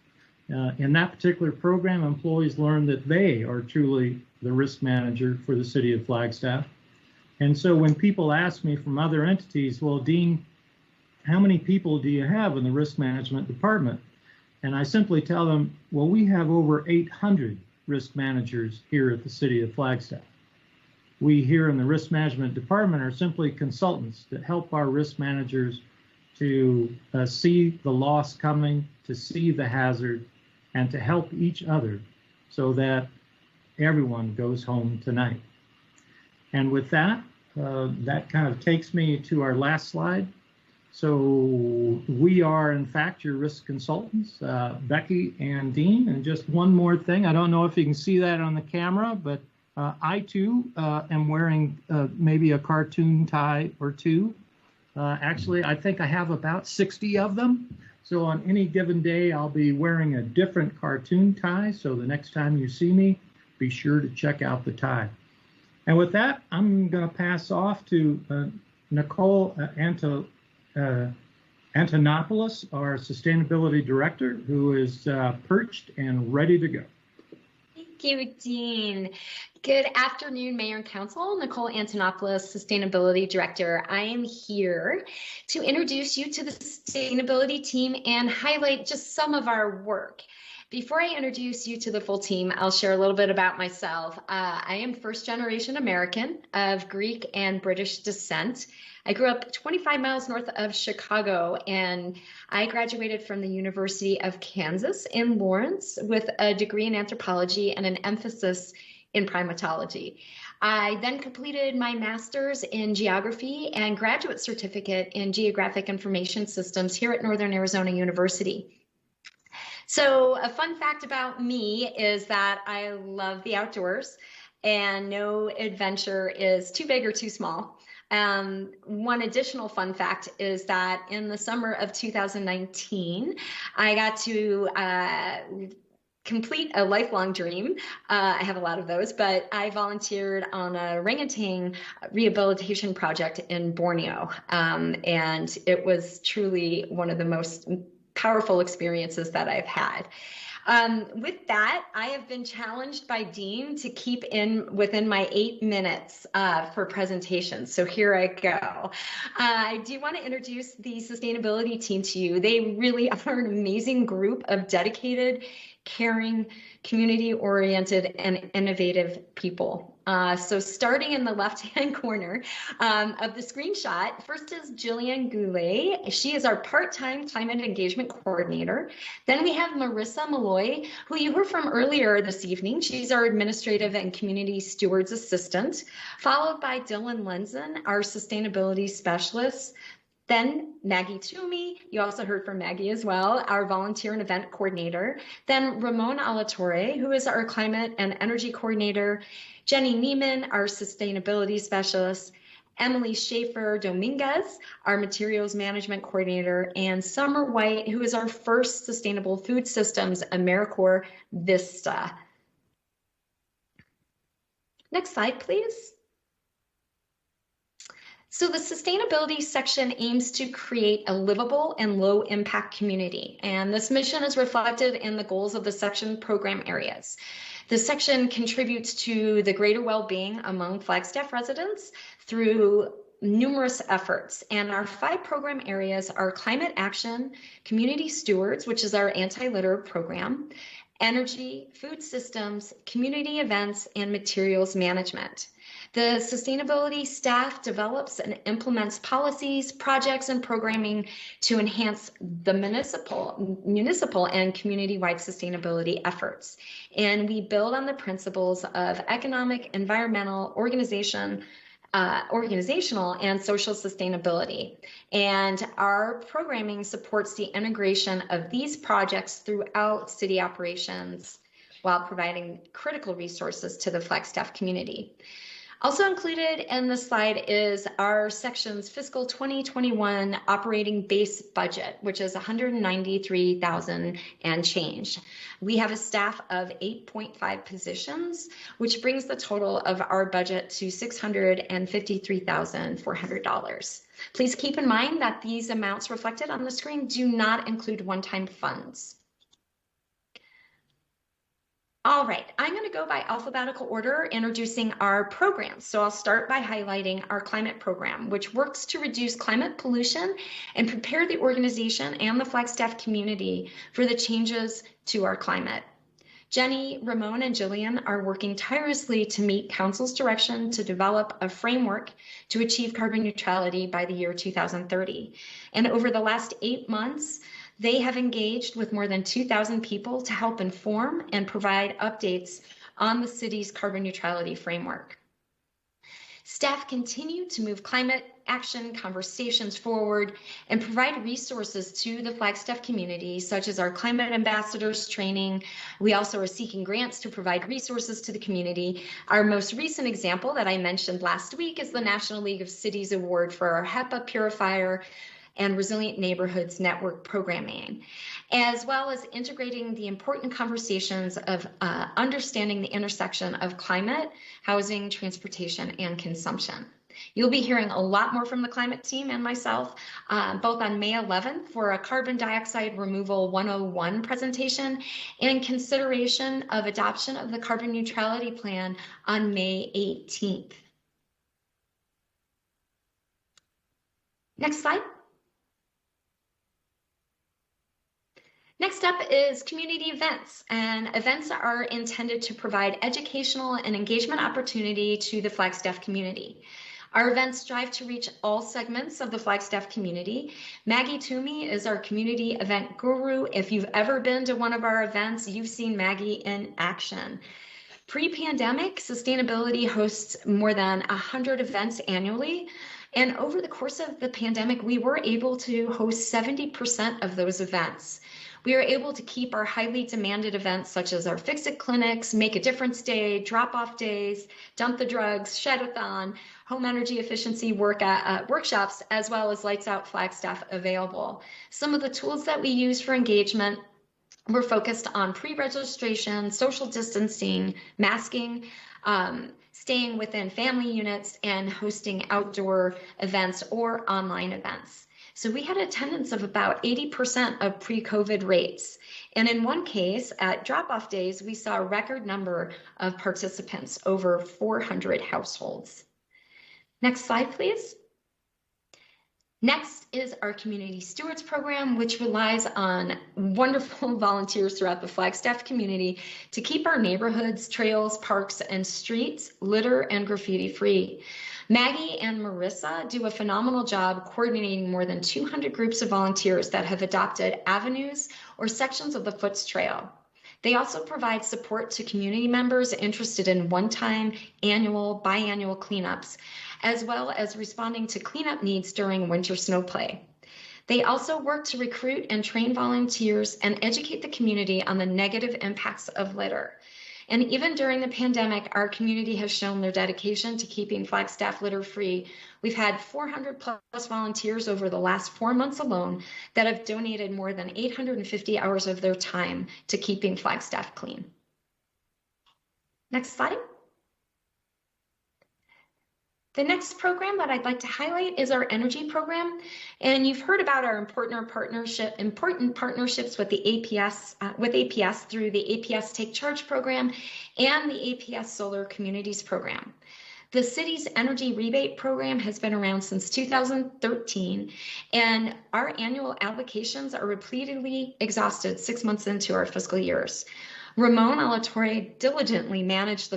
S10: In that particular program, employees learn that they are truly the risk manager for the city of Flagstaff. And so when people ask me from other entities, well, Dean, how many people do you have in the risk management department? And I simply tell them, well, we have over 800 risk managers here at the city of Flagstaff. We here in the risk management department are simply consultants that help our risk managers to see the loss coming, to see the hazard, and to help each other so that everyone goes home tonight. And with that, that kind of takes me to our last slide. So we are, in fact, your risk consultants, Becky and Dean. And just one more thing, I don't know if you can see that on the camera, but I too am wearing maybe a cartoon tie or two. Actually, I think I have about 60 of them. So on any given day, I'll be wearing a different cartoon tie. So the next time you see me, be sure to check out the tie. And with that, I'm going to pass off to Nicole Antonopoulos, our sustainability director, who is perched and ready to go.
S22: Thank
S8: you, Dean. Good afternoon, Mayor and Council. Nicole Antonopoulos, Sustainability Director. I am here to introduce you to the sustainability team and highlight just some of our work. Before I introduce you to the full team, I'll share a little bit about myself. I am first-generation American of Greek and British descent. I grew up 25 miles north of Chicago, and I graduated from the University of Kansas in Lawrence with a degree in anthropology and an emphasis in primatology. I then completed my master's in geography and graduate certificate in geographic information systems here at Northern Arizona University. So a fun fact about me is that I love the outdoors, and no adventure is too big or too small. One additional fun fact is that in the summer of 2019, I got to complete a lifelong dream. I have a lot of those, but I volunteered on a orangutan rehabilitation project in Borneo, and it was truly one of the most powerful experiences that I've had. With that, I have been challenged by Dean to keep within my 8 minutes for presentations. So here I go. I do want to introduce the sustainability team to you. They really are an amazing group of dedicated, caring, community-oriented, and innovative people. So starting in the left-hand corner of the screenshot, first is Jillian Goulet. She is our part-time climate engagement coordinator. Then we have Marissa Malloy, who you heard from earlier this evening. She's our administrative and community stewards assistant, followed by Dylan Lenzen, our sustainability specialist. Then Maggie Toomey, you also heard from Maggie as well, our volunteer and event coordinator. Then Ramon Alatorre, who is our climate and energy coordinator. Jenny Neiman, our sustainability specialist. Emily Schaefer Dominguez, our materials management coordinator. And Summer White, who is our first Sustainable Food Systems AmeriCorps Vista. Next slide, please. So the sustainability section aims to create a livable and low impact community. And this mission is reflected in the goals of the section program areas. The section contributes to the greater well-being among Flagstaff residents through numerous efforts. And our 5 program areas are climate action, community stewards, which is our anti-litter program, energy, food systems, community events, and materials management. The sustainability staff develops and implements policies, projects, and programming to enhance the municipal and community-wide sustainability efforts. And we build on the principles of economic, environmental, organizational, and social sustainability. And our programming supports the integration of these projects throughout city operations while providing critical resources to the Flagstaff community. Also included in the slide is our section's fiscal 2021 operating base budget, which is $193,000 and change. We have a staff of 8.5 positions, which brings the total of our budget to $653,400. Please keep in mind that these amounts reflected on the screen do not include one-time funds. All right, I'm going to go by alphabetical order introducing our programs. So I'll start by highlighting our climate program, which works to reduce climate pollution and prepare the organization and the Flagstaff community for the changes to our climate. Jenny, Ramon, and Jillian are working tirelessly to meet Council's direction to develop a framework to achieve carbon neutrality by the year 2030. And over the last 8 months, they have engaged with more than 2,000 people to help inform and provide updates on the city's carbon neutrality framework. Staff continue to move climate action conversations forward and provide resources to the Flagstaff community, such as our climate ambassadors training. We also are seeking grants to provide resources to the community. Our most recent example that I mentioned last week is the National League of Cities Award for our HEPA purifier and Resilient Neighborhoods Network programming, as well as integrating the important conversations of understanding the intersection of climate, housing, transportation, and consumption. You'll be hearing a lot more from the climate team and myself, both on May 11th for a carbon dioxide removal 101 presentation and consideration of adoption of the carbon neutrality plan on May 18th. Next slide. Next up is community events, and events are intended to provide educational and engagement opportunity to the Flagstaff community. Our events strive to reach all segments of the Flagstaff community. Maggie Toomey is our community event guru. If you've ever been to one of our events, you've seen Maggie in action. Pre-pandemic, sustainability hosts more than 100 events annually. And over the course of the pandemic, we were able to host 70% of those events. We are able to keep our highly demanded events such as our Fix It clinics, Make a Difference Day, drop-off days, Dump the Drugs, Shed-a-thon, home energy efficiency workshops, as well as Lights Out Flagstaff available. Some of the tools that we use for engagement were focused on pre-registration, social distancing, masking, staying within family units, and hosting outdoor events or online events. So we had attendance of about 80% of pre-COVID rates. And in one case, at drop-off days, we saw a record number of participants, over 400 households. Next slide, please. Next is our Community Stewards Program, which relies on wonderful volunteers throughout the Flagstaff community to keep our neighborhoods, trails, parks, and streets litter and graffiti free. Maggie and Marissa do a phenomenal job coordinating more than 200 groups of volunteers that have adopted avenues or sections of the Foots Trail. They also provide support to community members interested in one-time, annual, biannual cleanups, as well as responding to cleanup needs during winter snow play. They also work to recruit and train volunteers and educate the community on the negative impacts of litter. And even during the pandemic, our community has shown their dedication to keeping Flagstaff litter-free. We've had 400 plus volunteers over the last 4 months alone that have donated more than 850 hours of their time to keeping Flagstaff clean. Next slide. The next program that I'd like to highlight is our energy program. And you've heard about our important partnerships with the APS through the APS Take Charge program and the APS Solar Communities program. The city's energy rebate program has been around since 2013, and our annual allocations are repeatedly exhausted 6 months into our fiscal years. Ramon Alatorre diligently manages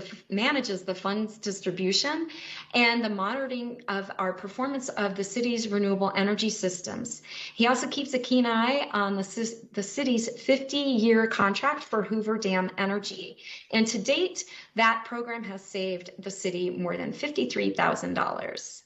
S8: the fund's distribution and the monitoring of our performance of the city's renewable energy systems. He also keeps a keen eye on the city's 50-year contract for Hoover Dam Energy. And to date, that program has saved the city more than $53,000.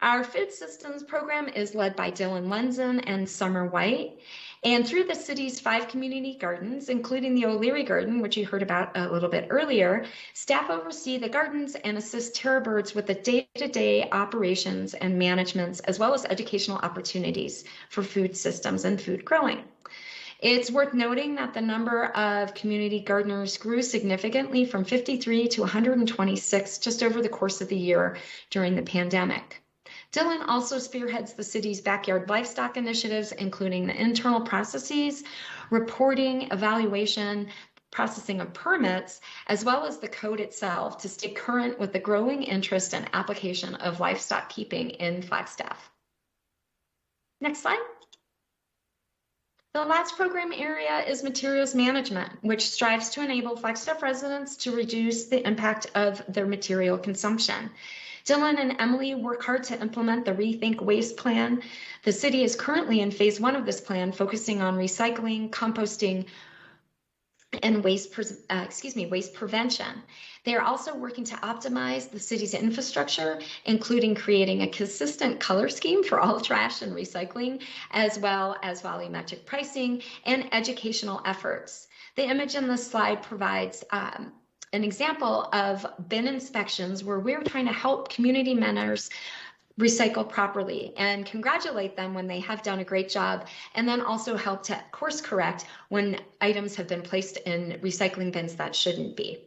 S8: Our food systems program is led by Dylan Lenzen and Summer White. And through the city's 5 community gardens, including the O'Leary Garden, which you heard about a little bit earlier, staff oversee the gardens and assist Terra Birds with the day-to-day operations and managements, as well as educational opportunities for food systems and food growing. It's worth noting that the number of community gardeners grew significantly from 53 to 126 just over the course of the year during the pandemic. Dylan also spearheads the city's backyard livestock initiatives, including the internal processes, reporting, evaluation, processing of permits, as well as the code itself to stay current with the growing interest and application of livestock keeping in Flagstaff. Next slide. The last program area is materials management, which strives to enable Flagstaff residents to reduce the impact of their material consumption. Dylan and Emily work hard to implement the Rethink Waste plan. The city is currently in phase 1 of this plan, focusing on recycling, composting, and waste prevention. They are also working to optimize the city's infrastructure, including creating a consistent color scheme for all trash and recycling, as well as volumetric pricing and educational efforts. The image in this slide provides an example of bin inspections where we're trying to help community members recycle properly and congratulate them when they have done a great job, and then also help to course correct when items have been placed in recycling bins that shouldn't be.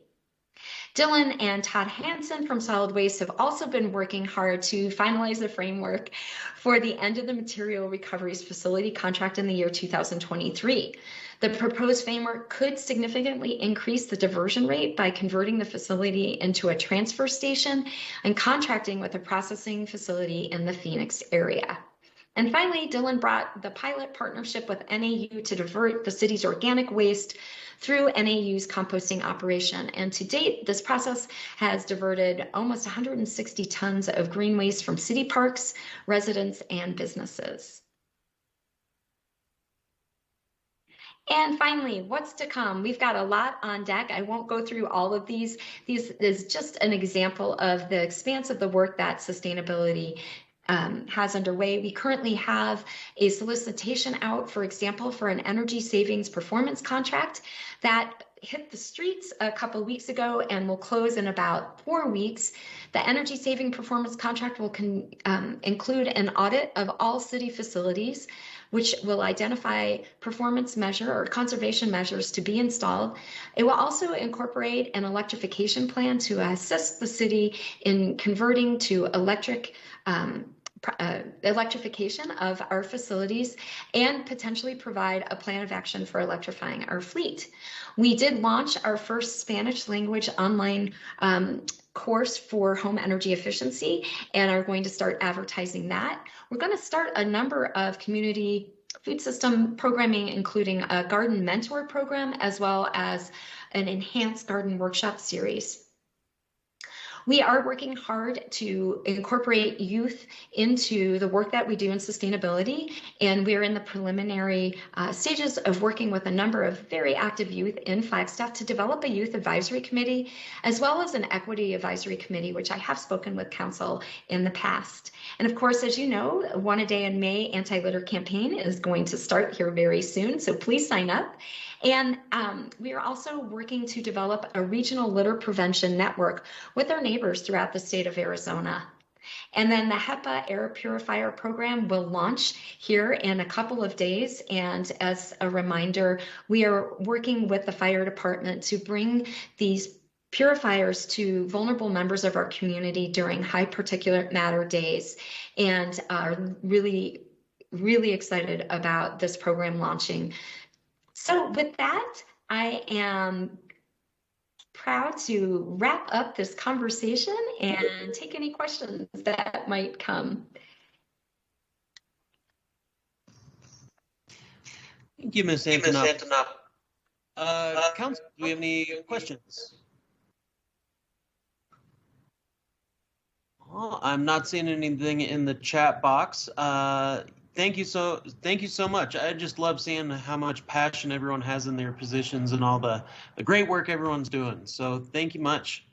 S8: Dylan and Todd Hansen from Solid Waste have also been working hard to finalize the framework for the end of the material recoveries facility contract in the year 2023. The proposed framework could significantly increase the diversion rate by converting the facility into a transfer station and contracting with a processing facility in the Phoenix area. And finally, Dylan brought the pilot partnership with NAU to divert the city's organic waste through NAU's composting operation. And to date, this process has diverted almost 160 tons of green waste from city parks, residents, and businesses. And finally, what's to come? We've got a lot on deck. I won't go through all of these. These is just an example of the expanse of the work that sustainability has underway. We currently have a solicitation out, for example, for an energy savings performance contract that hit the streets a couple weeks ago and will close in about 4 weeks. The energy saving performance contract will include an audit of all city facilities, which will identify performance measure or conservation measures to be installed. It will also incorporate an electrification plan to assist the city in converting to electrification of our facilities and potentially provide a plan of action for electrifying our fleet. We did launch our first Spanish language online course for home energy efficiency and are going to start advertising that. We're going to start a number of community food system programming, including a garden mentor program, as well as an enhanced garden workshop series. We are working hard to incorporate youth into the work that we do in sustainability, and we're in the preliminary stages of working with a number of very active youth in Flagstaff to develop a youth advisory committee, as well as an equity advisory committee, which I have spoken with council in the past. And of course, as you know, One a Day in May anti-litter campaign is going to start here very soon, so please sign up. And we are also working to develop a regional litter prevention network with our neighbors throughout the state of Arizona. And then the HEPA air purifier program will launch here in a couple of days. And as a reminder, we are working with the fire department to bring these purifiers to vulnerable members of our community during high particulate matter days, and are really, really excited about this program launching. So with that, I am proud to wrap up this conversation and take any questions that might come.
S1: Thank you, Ms. Antonop. Council, do we have any questions? Oh, I'm not seeing anything in the chat box. Thank you so much. I just love seeing how much passion everyone has in their positions and all the great work everyone's doing. So thank you much.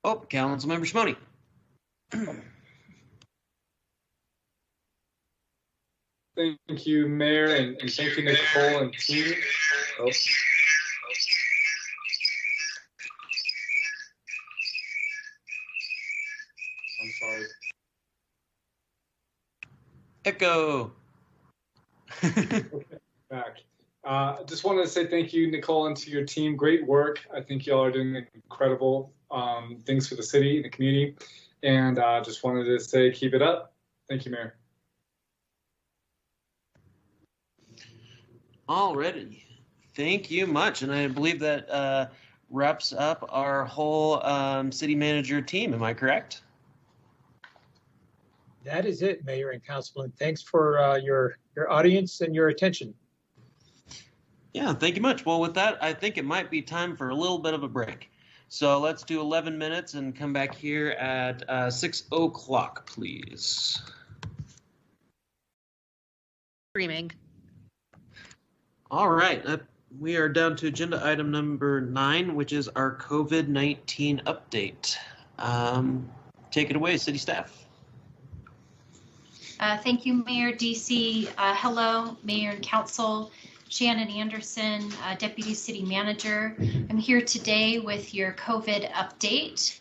S1: Oh, Councilmember Shimoni.
S21: Thank you, Mayor, and thank you, Nicole and team. Oh. I'm sorry.
S1: Echo.
S21: Back. Just wanted to say thank you, Nicole, and to your team. Great work. I think y'all are doing incredible things for the city and the community. And just wanted to say keep it up. Thank you, Mayor.
S1: Alrighty. Thank you much. And I believe that wraps up our whole city manager team. Am I correct?
S2: That is it, Mayor and Councilman. Thanks for your audience and your attention.
S1: Yeah, thank you much. Well, with that, I think it might be time for a little bit of a break. So let's do 11 minutes and come back here at 6 o'clock, please.
S11: Streaming.
S1: All right. We are down to agenda item number 9, which is our COVID-19 update. Take it away, city staff.
S6: Thank you, Mayor DC. Hello, Mayor and Council. Shannon Anderson, Deputy City Manager. I'm here today with your COVID update.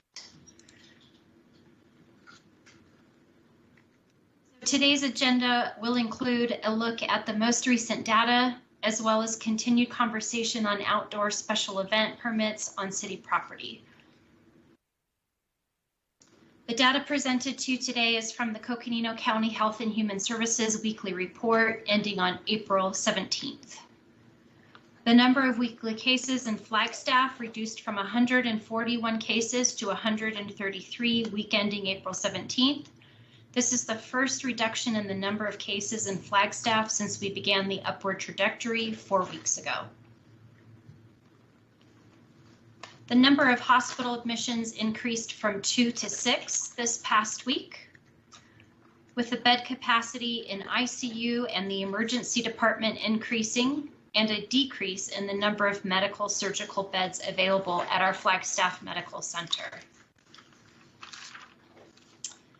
S6: Today's agenda will include a look at the most recent data as well as continued conversation on outdoor special event permits on city property. The data presented to you today is from the Coconino County Health and Human Services Weekly Report ending on April 17th. The number of weekly cases in Flagstaff reduced from 141 cases to 133 week ending April 17th. This is the first reduction in the number of cases in Flagstaff since we began the upward trajectory 4 weeks ago. The number of hospital admissions increased from 2 to 6 this past week, with the bed capacity in ICU and the emergency department increasing, and a decrease in the number of medical surgical beds available at our Flagstaff Medical Center.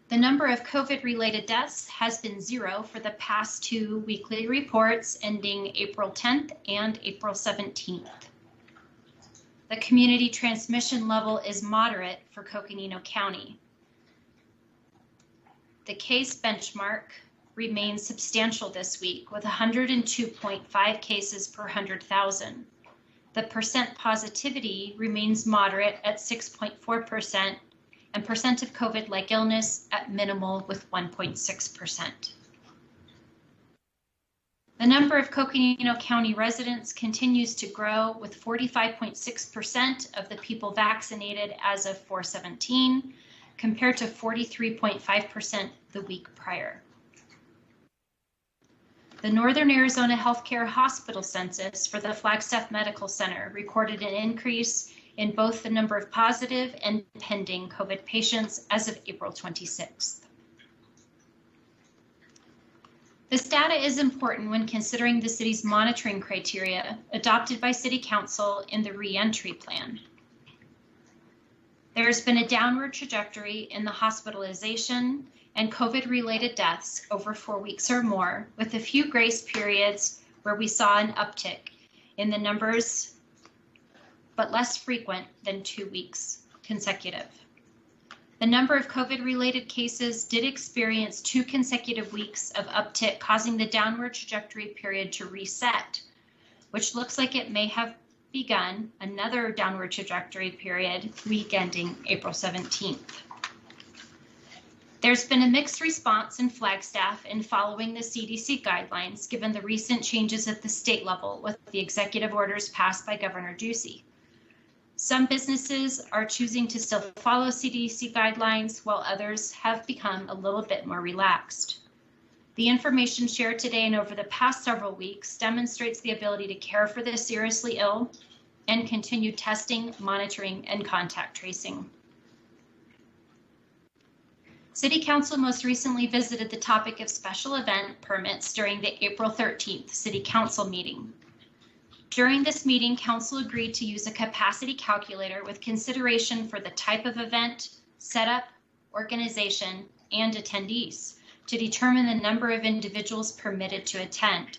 S6: The number of COVID-related deaths has been 0 for the past 2 weekly reports ending April 10th and April 17th. The community transmission level is moderate for Coconino County. The case benchmark remains substantial this week with 102.5 cases per 100,000. The percent positivity remains moderate at 6.4%, and percent of COVID-like illness at minimal with 1.6%. The number of Coconino County residents continues to grow, with 45.6% of the people vaccinated as of 4/17, compared to 43.5% the week prior. The Northern Arizona Healthcare Hospital Census for the Flagstaff Medical Center recorded an increase in both the number of positive and pending COVID patients as of April 26th. This data is important when considering the city's monitoring criteria adopted by City Council in the re-entry plan. There has been a downward trajectory in the hospitalization and COVID-related deaths over 4 weeks or more, with a few grace periods where we saw an uptick in the numbers, but less frequent than 2 weeks consecutive. The number of COVID-related cases did experience 2 consecutive weeks of uptick, causing the downward trajectory period to reset, which looks like it may have begun another downward trajectory period week ending April 17th. There's been a mixed response in Flagstaff in following the CDC guidelines, given the recent changes at the state level with the executive orders passed by Governor Ducey. Some businesses are choosing to still follow CDC guidelines, while others have become a little bit more relaxed. The information shared today and over the past several weeks demonstrates the ability to care for the seriously ill and continue testing, monitoring, and contact tracing. City Council most recently visited the topic of special event permits during the April 13th City Council meeting. During this meeting, Council agreed to use a capacity calculator with consideration for the type of event, setup, organization, and attendees to determine the number of individuals permitted to attend.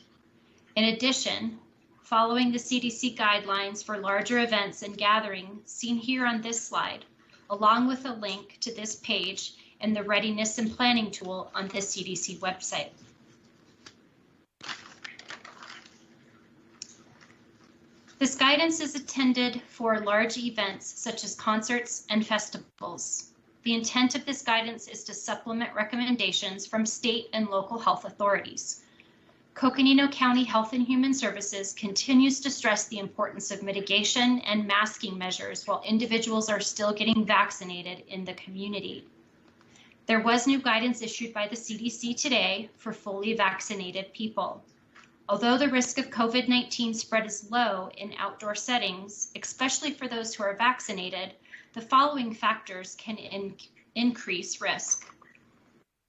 S6: In addition, following the CDC guidelines for larger events and gatherings seen here on this slide, along with a link to this page and the readiness and planning tool on the CDC website. This guidance is intended for large events such as concerts and festivals. The intent of this guidance is to supplement recommendations from state and local health authorities. Coconino County Health and Human Services continues to stress the importance of mitigation and masking measures while individuals are still getting vaccinated in the community. There was new guidance issued by the CDC today for fully vaccinated people. Although the risk of COVID-19 spread is low in outdoor settings, especially for those who are vaccinated, the following factors can increase risk.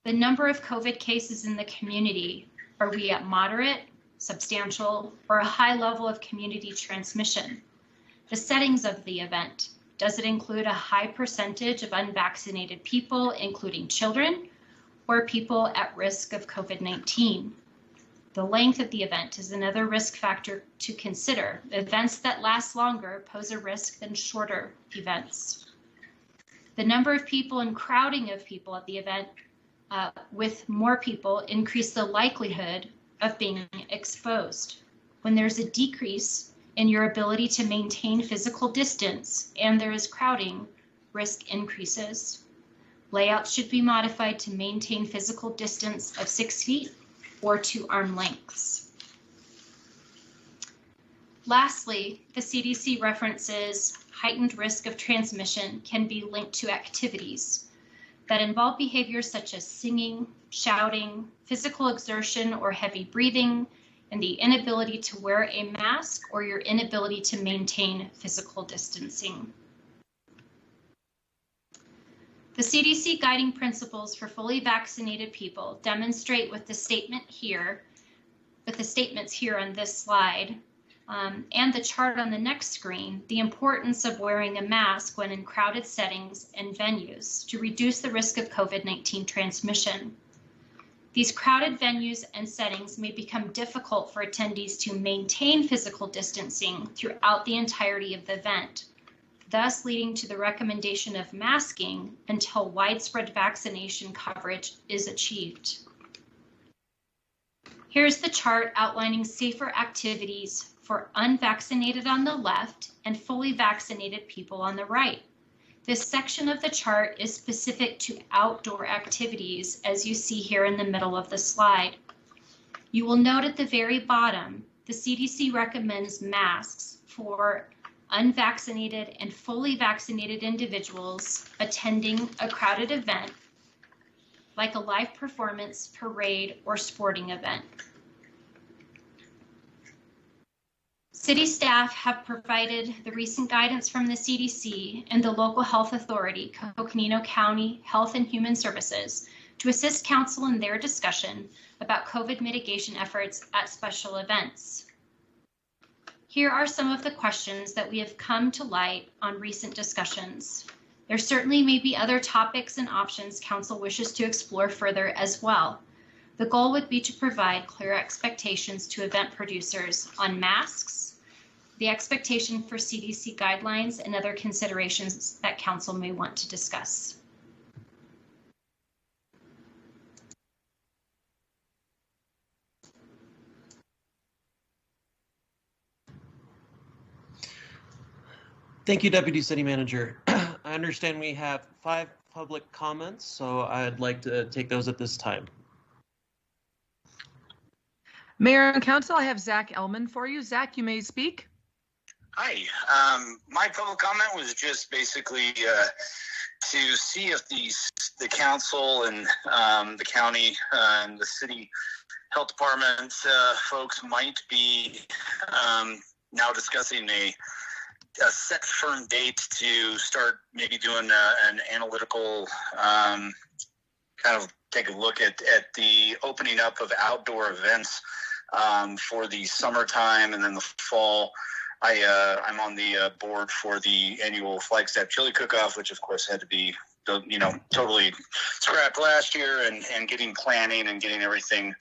S6: The number of COVID cases in the community. Are we at moderate, substantial, or a high level of community transmission? The settings of the event. Does it include a high percentage of unvaccinated people, including children, or people at risk of COVID-19? The length of the event is another risk factor to consider. Events that last longer pose a risk than shorter events. The number of people and crowding of people at the event with more people increase the likelihood of being exposed. When there's a decrease in your ability to maintain physical distance and there is crowding, risk increases. Layouts should be modified to maintain physical distance of 6 feet or 2 arm lengths. Lastly, the CDC references heightened risk of transmission can be linked to activities that involve behaviors such as singing, shouting, physical exertion or heavy breathing, and the inability to wear a mask or your inability to maintain physical distancing. The CDC guiding principles for fully vaccinated people demonstrate with the statements here on this slide, and the chart on the next screen, the importance of wearing a mask when in crowded settings and venues to reduce the risk of COVID-19 transmission. These crowded venues and settings may become difficult for attendees to maintain physical distancing throughout the entirety of the event, thus leading to the recommendation of masking until widespread vaccination coverage is achieved. Here's the chart outlining safer activities for unvaccinated on the left and fully vaccinated people on the right. This section of the chart is specific to outdoor activities, as you see here in the middle of the slide. You will note at the very bottom, the CDC recommends masks for unvaccinated and fully vaccinated individuals attending a crowded event, like a live performance, parade, or sporting event. City staff have provided the recent guidance from the CDC and the local health authority, Coconino County Health and Human Services, to assist council in their discussion about COVID mitigation efforts at special events. Here are some of the questions that we have come to light on recent discussions. There certainly may be other topics and options council wishes to explore further as well. The goal would be to provide clear expectations to event producers on masks, the expectation for CDC guidelines, and other considerations that council may want to discuss.
S1: Thank you, Deputy City Manager. I understand we have 5 public comments, so I'd like to take those at this time.
S11: Mayor and Council, I have Zach Elman for you. Zach, you may speak.
S12: Hi. My public comment was just basically to see if the council and the county and the city health department folks might be now discussing a set firm date to start maybe doing an analytical kind of take a look at the opening up of outdoor events for the summertime and then the fall. I'm on the board for the annual Flagstaff Chili Cook-Off, which of course had to be, totally scrapped last year, and getting planning and getting everything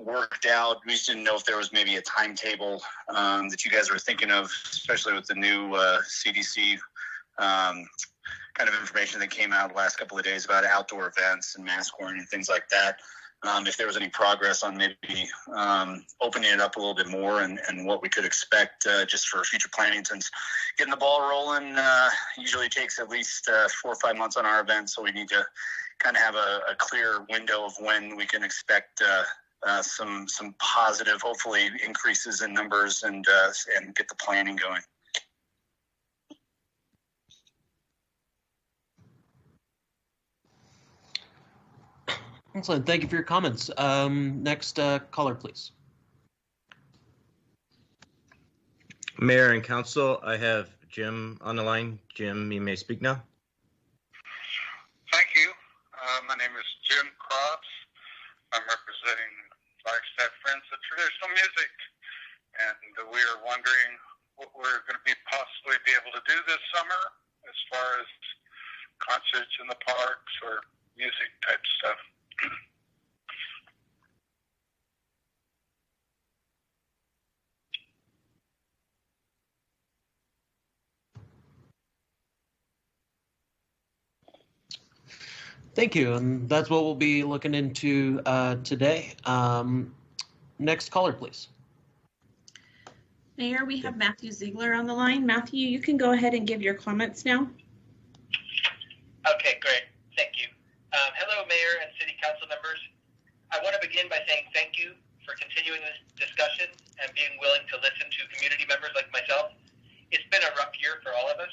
S12: worked out. We just didn't know if there was maybe a timetable that you guys were thinking of, especially with the new CDC kind of information that came out the last couple of days about outdoor events and mask wearing and things like that. If there was any progress on maybe opening it up a little bit more and what we could expect just for future planning, since getting the ball rolling usually takes at least 4 or 5 months on our event. So we need to kind of have a clear window of when we can expect some positive, hopefully, increases in numbers and get the planning going.
S1: Excellent. Thank you for your comments. Next caller, please.
S23: Mayor and Council, I have Jim on the line. Jim, you may speak now.
S24: Thank you. My name is Jim Crops. I'm representing Flagstaff Friends of Traditional Music, and we are wondering what we're going to possibly be able to do this summer as far as concerts in the parks or music type stuff.
S1: Thank you, and that's what we'll be looking into today. Next caller, please.
S13: Mayor, we have Matthew Ziegler on the line. Matthew, you can go ahead and give your comments now.
S4: Okay, great. Thank you. Hello, Mayor and City Council members. I want to begin by saying thank you for continuing this discussion and being willing to listen to community members like myself. It's been a rough year for all of us,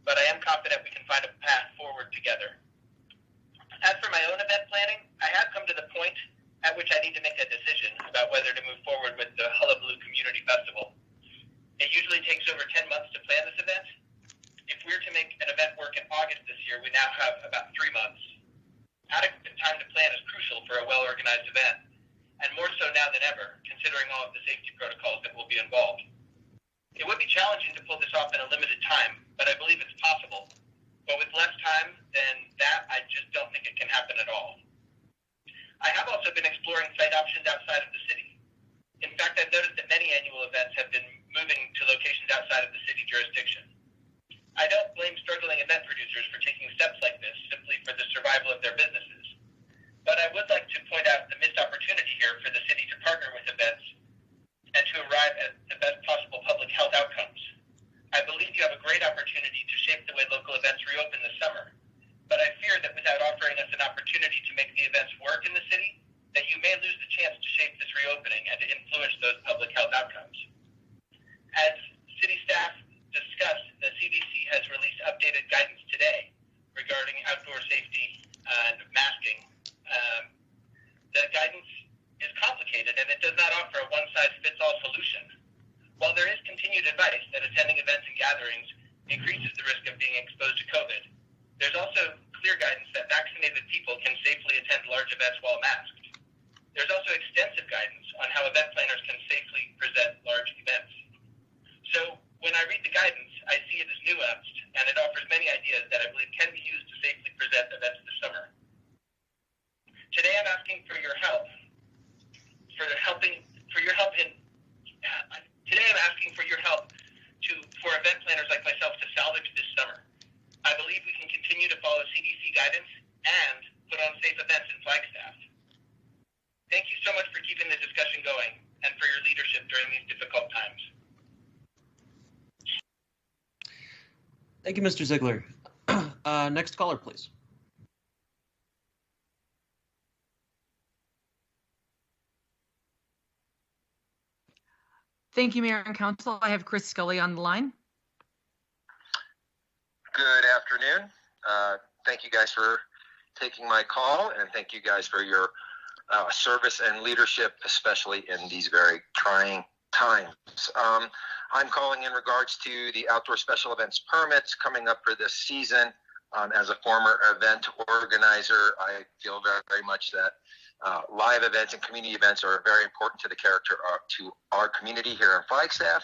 S4: but I am confident we can find a path forward together. As for my own event planning, I have come to the point at which I need to make a decision about whether to move forward with the Hullabaloo Community Festival. It usually takes over 10 months to plan this event. If we're to make an event work in August this year, we now have about 3 months. Adequate time to plan is crucial for a well-organized event, and more so now than ever, considering all of the safety protocols that will be involved. It would be challenging to pull this off in a limited time, but I believe it's possible. But with less time than that, I just don't think it can happen at all. I have also been exploring site options outside of the city. In fact, I've noticed that many annual events have been moving to locations outside of the city jurisdiction. I don't blame struggling event producers for taking steps like this simply for the survival of their businesses. But I would like to point out the missed opportunity here for the city to partner with events and to arrive at the best possible public health outcomes. I believe you have a great opportunity to shape the way local events reopen this summer, but I fear that without offering us an opportunity to make the events work in the city, that you may lose the chance to shape this reopening and to influence those public health outcomes. As city staff discussed, the CDC has released updated guidance today regarding outdoor safety and masking. The guidance is complicated and it does not offer a one-size-fits-all solution. While there is continued advice that attending events and gatherings increases the risk of being exposed to COVID, there's also clear guidance that vaccinated people can safely attend large events while masked. There's also extensive guidance on how event planners can safely present large events. So when I read the guidance, I see it as nuanced, and it offers many ideas that I believe can be used to safely present events this summer. Today I'm asking for your help, Today I'm asking for your help for event planners like myself to salvage this summer. I believe we can continue to follow CDC guidance and put on safe events in Flagstaff. Thank you so much for keeping the discussion going and for your leadership during these difficult times.
S1: Thank you, Mr. Ziegler. Next caller, please.
S11: Thank you, Mayor and Council. I have Chris Scully on the line.
S14: Good afternoon. Thank you guys for taking my call, and thank you guys for your service and leadership, especially in these very trying times. I'm calling in regards to the outdoor special events permits coming up for this season. As a former event organizer, I feel very much that live events and community events are very important to the character to our community here in Flagstaff.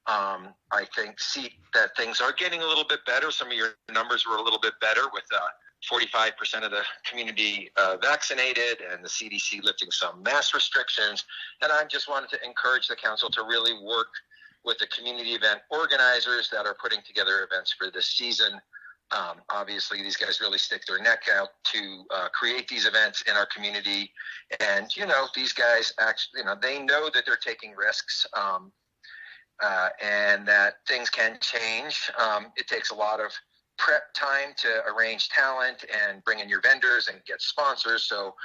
S14: I see that things are getting a little bit better. Some of your numbers were a little bit better with 45% of the community vaccinated and the CDC lifting some mask restrictions. And I just wanted to encourage the council to really work with the community event organizers that are putting together events for this season. Obviously, these guys really stick their neck out to create these events in our community. And, these guys actually, they know that they're taking risks and that things can change. It takes a lot of prep time to arrange talent and bring in your vendors and get sponsors. So,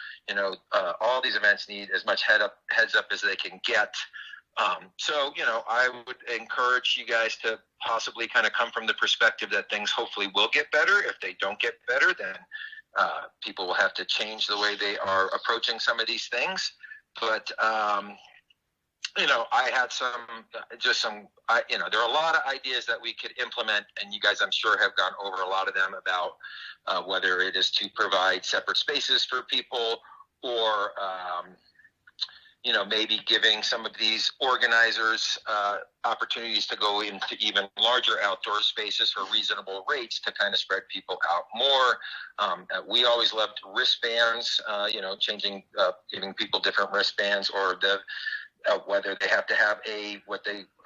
S14: all these events need as much heads up as they can get. I would encourage you guys to possibly kind of come from the perspective that things hopefully will get better. If they don't get better, then people will have to change the way they are approaching some of these things. But, I had there are a lot of ideas that we could implement, and you guys, I'm sure, have gone over a lot of them about whether it is to provide separate spaces for people or, maybe giving some of these organizers opportunities to go into even larger outdoor spaces for reasonable rates to kind of spread people out more. We always loved wristbands, giving people different wristbands, or whether they have to have I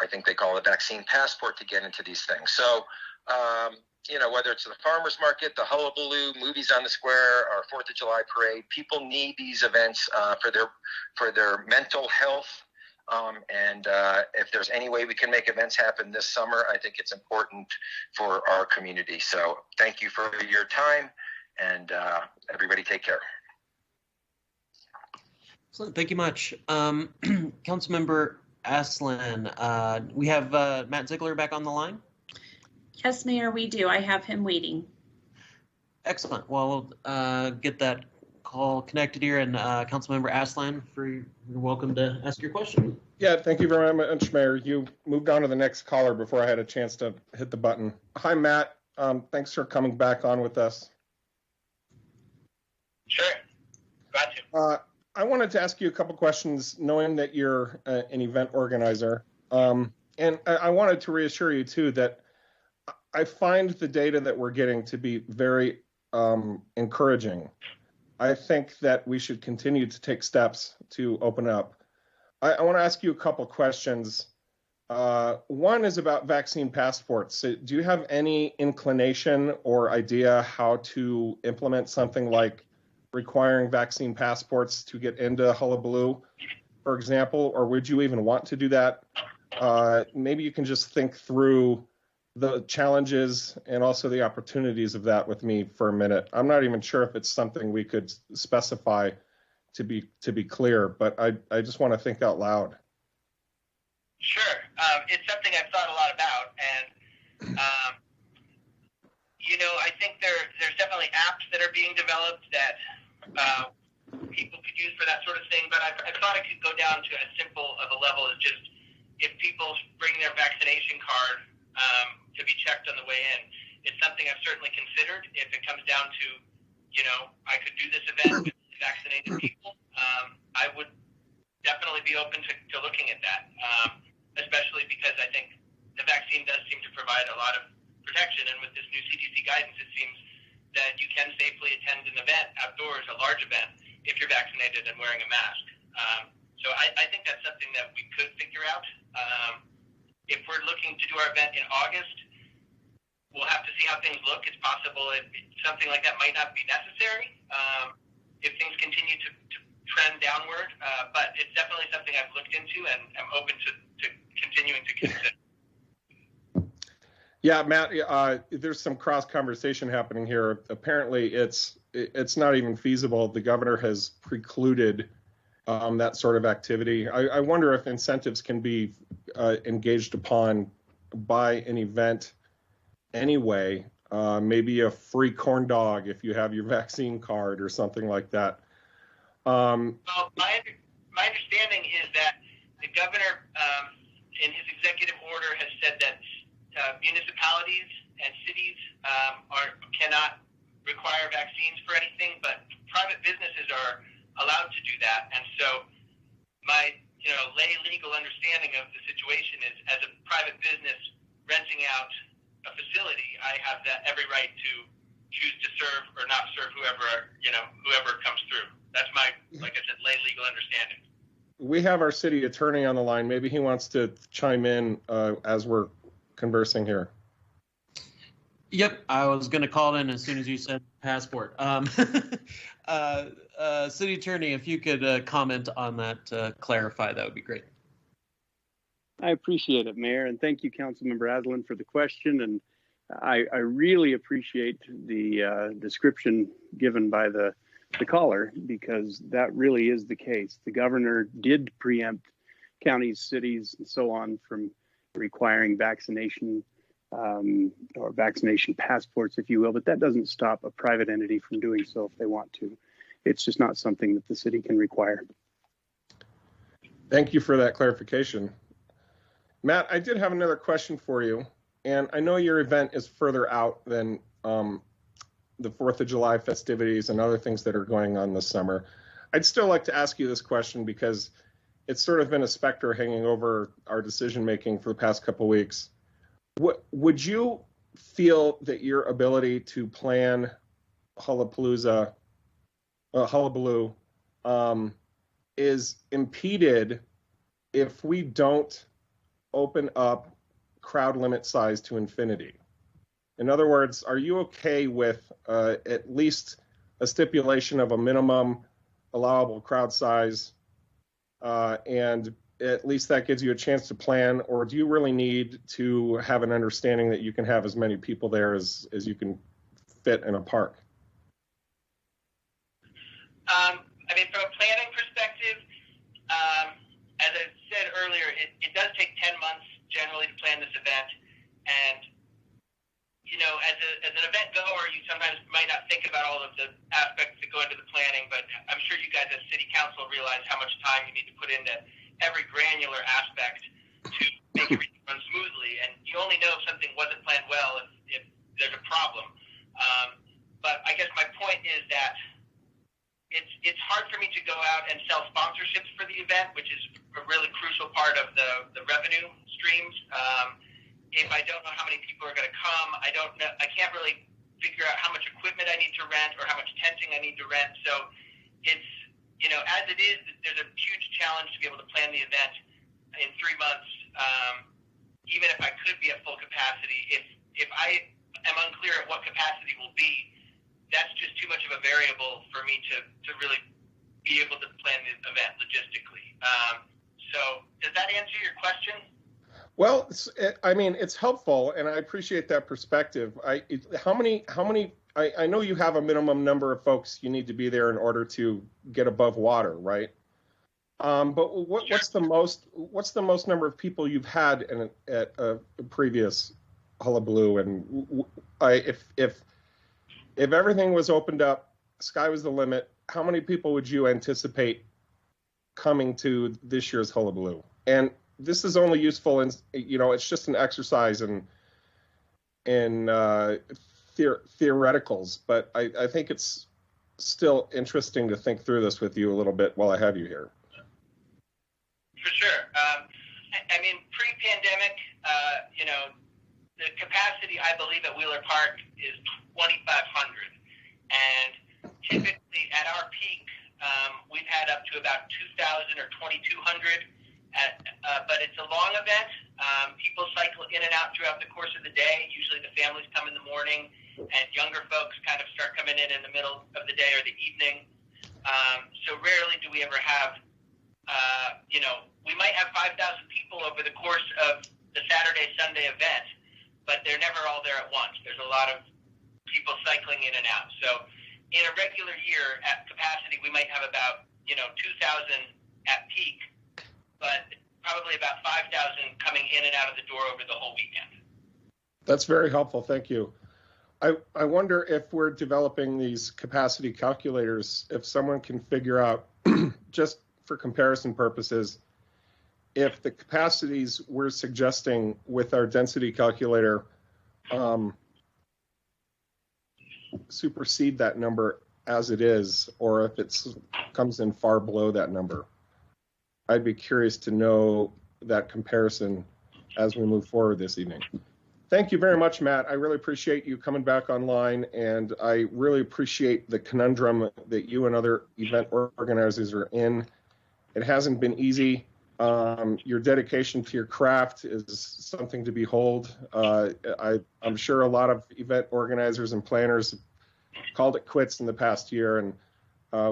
S14: think they call a vaccine passport to get into these things. So, whether it's the farmers market, the Hullabaloo, movies on the square, or 4th of July parade, people need these events for their mental health And if there's any way we can make events happen this summer, I think it's important for our community. So thank you for your time, and everybody take care.
S1: Excellent. Thank you much. Councilmember Aslan, we have Matt Ziegler back on the line.
S13: Yes, Mayor, we do. I have him waiting.
S1: Excellent. Well, we'll get that call connected here, and Councilmember Aslan, you're welcome to ask your question.
S20: Yeah, thank you very much, Mayor. You moved on to the next caller before I had a chance to hit the button. Hi, Matt. Thanks for coming back on with us.
S4: Sure. Got you.
S20: I wanted to ask you a couple questions, knowing that you're an event organizer. And I wanted to reassure you, too, that I find the data that we're getting to be very encouraging. I think that we should continue to take steps to open up. I want to ask you a couple questions. One is about vaccine passports. So do you have any inclination or idea how to implement something like requiring vaccine passports to get into Hullabaloo, for example, or would you even want to do that? Maybe you can just think through the challenges and also the opportunities of that with me for a minute. I'm not even sure if it's something we could specify to be clear, but I just want to think out loud.
S4: Sure. It's something I've thought a lot about, and I think there's definitely apps that are being developed that people could use for that sort of thing, but I thought it could go down to as simple of a level as just if people bring their vaccination card to be checked on the way in. It's something I've certainly considered. If it comes down to, I could do this event with vaccinated people, I would definitely be open to looking at that, especially because I think the vaccine does seem to provide a lot of protection, and with this new CDC guidance, it seems that you can safely attend an event outdoors, a large event, if you're vaccinated and wearing a mask. So I think that's something that we could figure out. If we're looking to do our event in August, we'll have to see how things look. It's possible something like that might not be necessary if things continue to trend downward, but it's definitely something I've looked into and I'm open to continuing to consider.
S20: Yeah, Matt, there's some cross conversation happening here. Apparently, it's not even feasible. The governor has precluded that sort of activity. I wonder if incentives can be engaged upon by an event anyway. Maybe a free corn dog if you have your vaccine card or something like that.
S4: Well, my understanding is that the governor, in his executive order, has said that municipalities and cities cannot require vaccines for anything, but private businesses are allowed to do that. And so my lay legal understanding of the situation is, as a private business renting out a facility, I have every right to choose to serve or not serve whoever comes through. That's my, like I said, lay legal understanding.
S20: We have our city attorney on the line. Maybe he wants to chime in as we're conversing here.
S1: Yep, I was going to call in as soon as you said passport. City Attorney, if you could comment on that, clarify, that would be great.
S15: I appreciate it, Mayor, and thank you, Councilmember Aslan, for the question. And I really appreciate the description given by the caller, because that really is the case. The governor did preempt counties, cities, and so on from requiring vaccination or vaccination passports, if you will, but that doesn't stop a private entity from doing so if they want to. It's just not something that the city can require.
S20: Thank you for that clarification. Matt, I did have another question for you, and I know your event is further out than the 4th of July festivities and other things that are going on this summer. I'd still like to ask you this question because it's sort of been a specter hanging over our decision-making for the past couple of weeks. Would you feel that your ability to plan Hullabaloo is impeded if we don't open up crowd limit size to infinity? In other words, are you okay with at least a stipulation of a minimum allowable crowd size and at least that gives you a chance to plan, or do you really need to have an understanding that you can have as many people there as you can fit in a park?
S4: I mean, from a planning perspective, as I said earlier, it does take 10 months generally to plan this event. And, you know, as an event goer, you sometimes might not think about all of the aspects that go into the planning, but I'm sure you guys as city council realize how much time you need to put into every granular aspect to make everything run smoothly. And you only know if something wasn't planned well if there's a problem. But I guess my point is that it's hard for me to go out and sell sponsorships for the event, which is a really crucial part of the revenue streams. If I don't know how many people are going to come, I can't really figure out how much equipment I need to rent or how much tenting I need to rent. So it's, you know, as it is, there's a huge challenge to be able to plan the event in 3 months, even if I could be at full capacity. If I am unclear at what capacity will be, that's just too much of a variable for me to really be able to plan the event logistically. So does that answer your question?
S20: Well, I mean, it's helpful, and I appreciate that perspective. How many? I know you have a minimum number of folks you need to be there in order to get above water, right? But what's the most number of people you've had at a previous hullabaloo? And if everything was opened up, sky was the limit, how many people would you anticipate coming to this year's hullabaloo? And this is only useful in, you know, it's just an exercise in theoreticals, but I think it's still interesting to think through this with you a little bit while I have you here.
S4: For sure. I mean, pre-pandemic, you know, the capacity, I believe, at Wheeler Park is 2,500. And typically at our peak, we've had up to about 2,000 or 2,200. But it's a long event. People cycle in and out throughout the course of the day. Usually the families come in the morning, and younger folks kind of start coming in the middle of the day or the evening. So rarely do we ever have, you know, we might have 5,000 people over the course of the Saturday-Sunday event, but they're never all there at once. There's a lot of people cycling in and out. So in a regular year at capacity, we might have about, you know, 2,000 at peak, but probably about 5,000 coming in and out of the door over the whole weekend.
S20: That's very helpful. Thank you. I wonder if we're developing these capacity calculators, if someone can figure out, just for comparison purposes, if the capacities we're suggesting with our density calculator supersede that number as it is, or if it comes in far below that number. I'd be curious to know that comparison as we move forward this evening. Thank you very much, Matt. I really appreciate you coming back online, and I really appreciate the conundrum that you and other event organizers are in. It hasn't been easy. Your dedication to your craft is something to behold. I'm sure a lot of event organizers and planners called it quits in the past year, and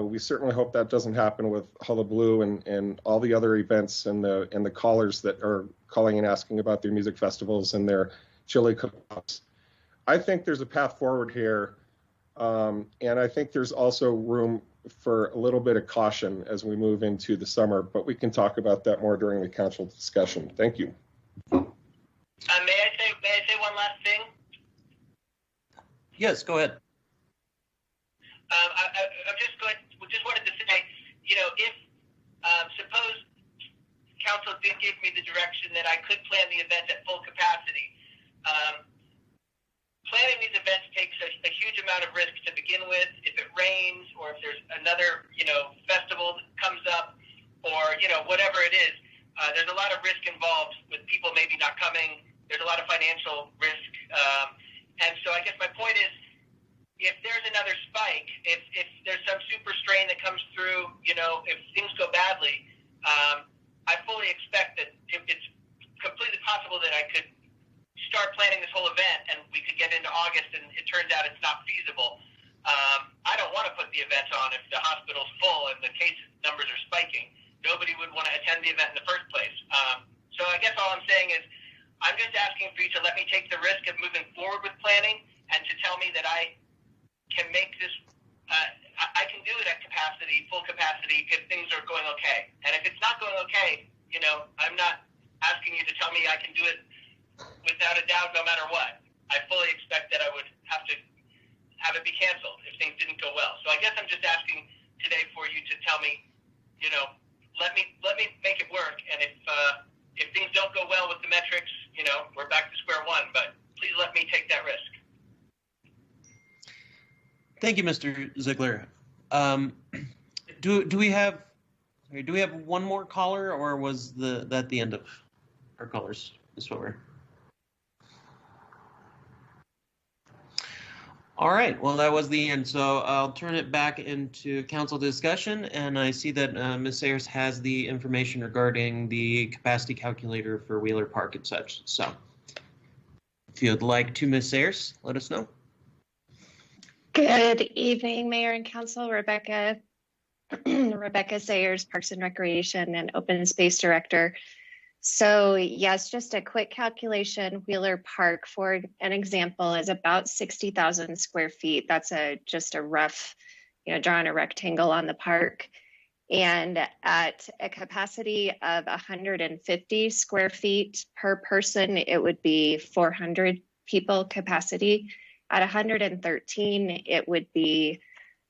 S20: we certainly hope that doesn't happen with Hullabaloo and all the other events and the callers that are calling and asking about their music festivals and their chili cook-offs. I think there's a path forward here, and I think there's also room for a little bit of caution as we move into the summer, but we can talk about that more during the council discussion. Thank you.
S4: May I say one last thing?
S1: Yes, go ahead.
S4: I just wanted to say, you know, if suppose council did give me the direction that I could plan the event at full capacity, planning these events takes a huge amount of risk to begin with. If it rains, or if there's another, you know, festival that comes up, or, you know, whatever it is, there's a lot of risk involved with people maybe not coming. There's a lot of financial risk. And so I guess my point is, if there's another spike, if there's some super strain that comes through, you know, if things go badly, I fully expect that it's completely possible that I could start planning this whole event and we could get into August and it turns out it's not feasible. I don't want to put the event on if the hospital's full and the case numbers are spiking. Nobody would want to attend the event in the first place. all I'm saying is I'm just asking for you to let me take the risk of moving forward with planning and to tell me that I can make this, I can do it at capacity, full capacity, if things are going okay. And if it's not going okay, you know, I'm not asking you to tell me I can do it without a doubt no matter what. I fully expect that I would have to have it be canceled if things didn't go well. So I guess I'm just asking today for you to tell me, you know, let me make it work. And if things don't go well with the metrics, you know, we're back to square one. But please let me take that risk.
S1: Thank you, Mr. Ziegler. Do we have one more caller, or was that the end of our callers, Ms. Weber? All right, well, that was the end. So I'll turn it back into council discussion, and I see that Ms. Sayers has the information regarding the capacity calculator for Wheeler Park and such. So if you'd like to, Ms. Sayers, let us know.
S3: Good evening, Mayor and Council. Rebecca Sayers, Parks and Recreation and Open Space Director. So yes, just a quick calculation. Wheeler Park, for an example, is about 60,000 square feet. That's just a rough, drawing a rectangle on the park. And at a capacity of 150 square feet per person, it would be 400 people capacity. At 113, it would be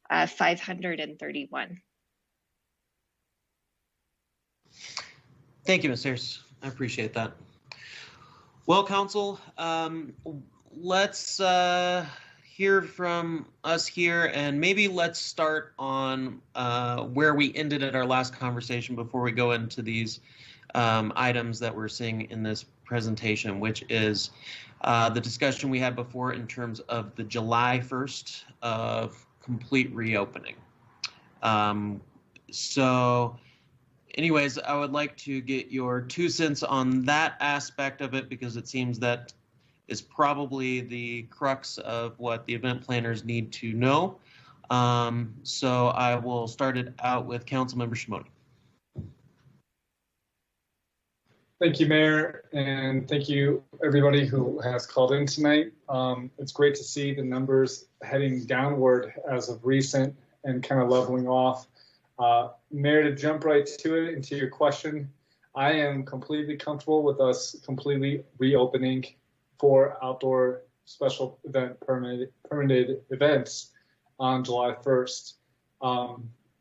S3: 531.
S1: Thank you, Ms. Sayers. I appreciate that. Well, Council, let's hear from us here, and maybe let's start on where we ended at our last conversation before we go into these items that we're seeing in this presentation, which is the discussion we had before in terms of the July 1st of complete reopening. So anyways, I would like to get your 2 cents on that aspect of it, because it seems that is probably the crux of what the event planners need to know. So I will start it out with Councilmember Shimoni.
S21: Thank you, Mayor, and thank you everybody who has called in tonight. It's great to see the numbers heading downward as of recent and kind of leveling off. Mayor, to jump right to it, into your question, I am completely comfortable with us completely reopening for outdoor special event permitted events on July 1st.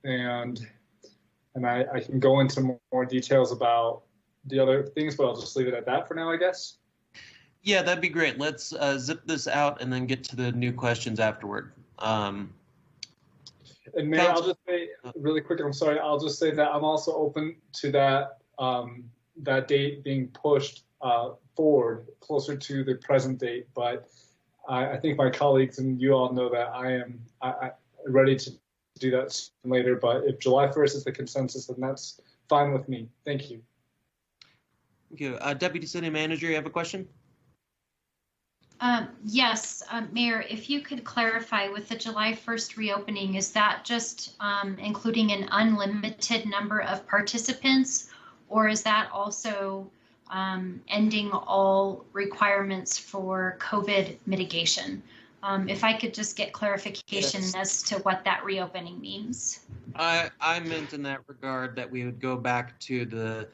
S21: And I can go into more details about the other things, but I'll just leave it at that for now, I guess.
S1: Yeah, that'd be great. Let's zip this out and then get to the new questions afterward.
S21: And Mayor, I'll just say really quick, I'm sorry, I'll just say that I'm also open to that that date being pushed forward closer to the present date. But I think my colleagues and you all know that I am ready to do that later. But if July 1st is the consensus, then that's fine with me. Thank you.
S1: Thank you. Deputy City Manager, you have a question?
S6: Yes, Mayor, if you could clarify with the July 1st reopening, is that just including an unlimited number of participants, or is that also ending all requirements for COVID mitigation? If I could just get clarification as to what that reopening means.
S1: I meant in that regard that we would go back to the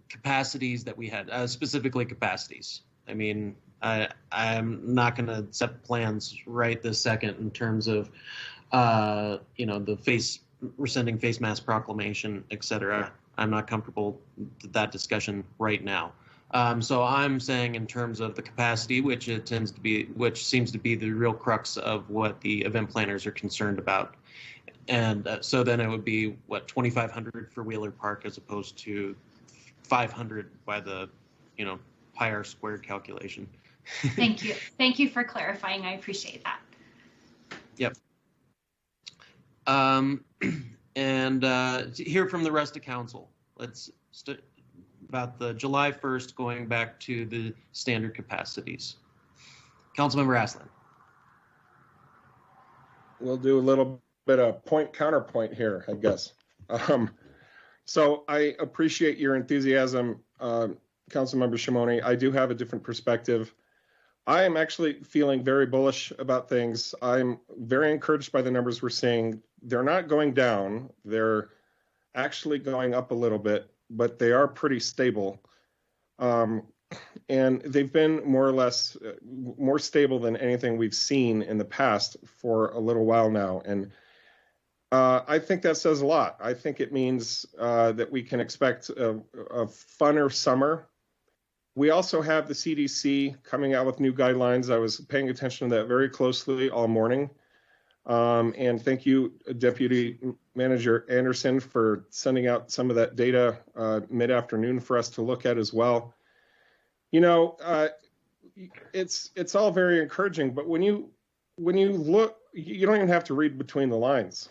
S1: capacities that we had, specifically capacities. I mean, I'm not going to set plans right this second in terms of, the rescinding face mask proclamation, et cetera. I'm not comfortable with that discussion right now. So I'm saying in terms of the capacity, which seems to be the real crux of what the event planners are concerned about. And so then it would be, 2,500 for Wheeler Park as opposed to 500 by the, pi r squared calculation.
S6: Thank you. Thank you for clarifying. I appreciate that.
S1: Yep. And hear from the rest of council. Let's about the July 1st going back to the standard capacities. Councilmember Aslan.
S16: We'll do a little bit of counterpoint here, I guess. So I appreciate your enthusiasm Councilmember Shimoni, I do have a different perspective. I am actually feeling very bullish about things. I'm very encouraged by the numbers we're seeing. They're not going down. They're actually going up a little bit, but they are pretty stable. And they've been more or less more stable than anything we've seen in the past for a little while now. And I think that says a lot. I think it means that we can expect a funner summer. We also have the CDC coming out with new guidelines. I was paying attention to that very closely all morning. And thank you, Deputy Manager Anderson, for sending out some of that data mid-afternoon for us to look at as well. You know, it's all very encouraging, but when you look, you don't even have to read between the lines.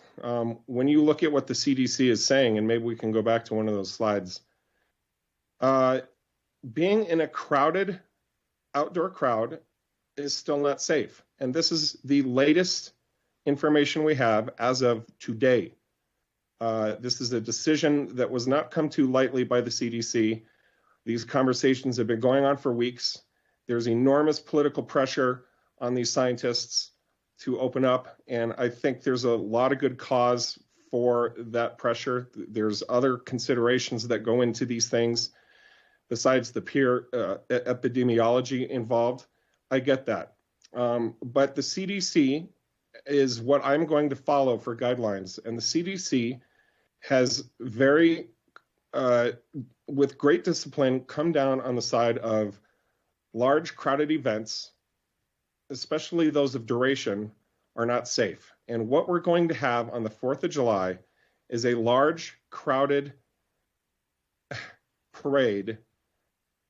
S16: When you look at what the CDC is saying, and maybe we can go back to one of those slides, being in a crowded outdoor crowd is still not safe. And this is the latest information we have as of today. This is a decision that was not come to lightly by the CDC. These conversations have been going on for weeks. There's enormous political pressure on these scientists to open up, and I think there's a lot of good cause for that pressure. There's other considerations that go into these things besides the peer epidemiology involved. I get that. But the CDC is what I'm going to follow for guidelines, and the CDC has with great discipline, come down on the side of large crowded events, especially those of duration, are not safe. And what we're going to have on the 4th of July is a large crowded parade,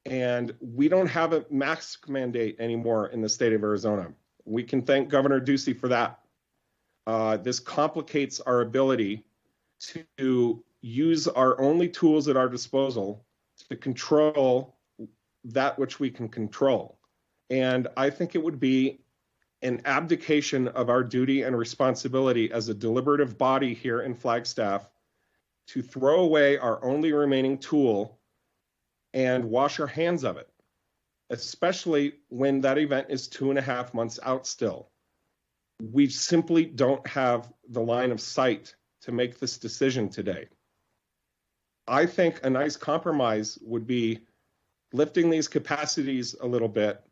S16: and we don't have a mask mandate anymore in the state of Arizona. We can thank Governor Ducey for that. This complicates our ability to use our only tools at our disposal to control that which we can control. And I think it would be an abdication of our duty and responsibility as a deliberative body here in Flagstaff to throw away our only remaining tool and wash our hands of it, especially when that event is 2.5 months out still. We simply don't have the line of sight to make this decision today. I think a nice compromise would be lifting these capacities a little bit,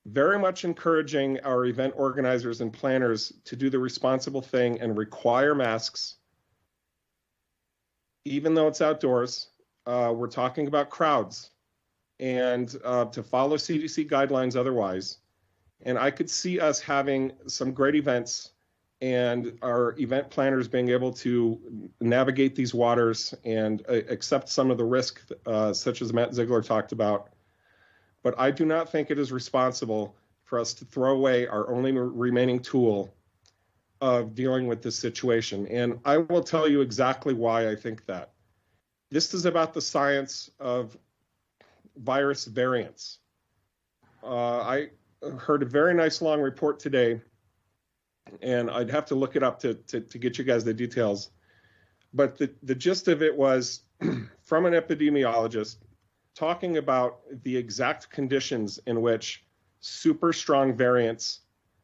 S16: very much encouraging our event organizers and planners to do the responsible thing and require masks, even though it's outdoors. We're talking about crowds, and to follow CDC guidelines otherwise. And I could see us having some great events and our event planners being able to navigate these waters and accept some of the risk, such as Matt Ziegler talked about. But I do not think it is responsible for us to throw away our only remaining tool of dealing with this situation. And I will tell you exactly why I think that. This is about the science of virus variants. I heard a very nice long report today, and I'd have to look it up to get you guys the details. But the gist of it was from an epidemiologist talking about the exact conditions in which super strong variants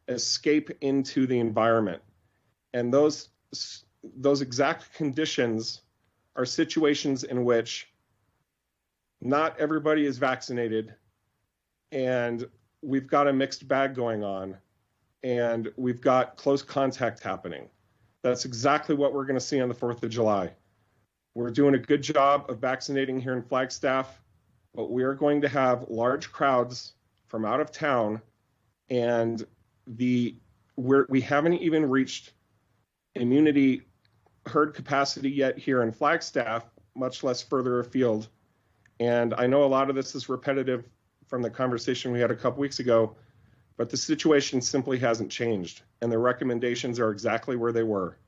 S16: escape into the environment. And those exact conditions are situations in which not everybody is vaccinated, and we've got a mixed bag going on, and we've got close contact happening. That's exactly what we're going to see on the 4th of July. We're doing a good job of vaccinating here in Flagstaff, but we are going to have large crowds from out of town, and we haven't even reached immunity herd capacity yet here in Flagstaff, much less further afield. And I know a lot of this is repetitive from the conversation we had a couple weeks ago, but the situation simply hasn't changed, and the recommendations are exactly where they were.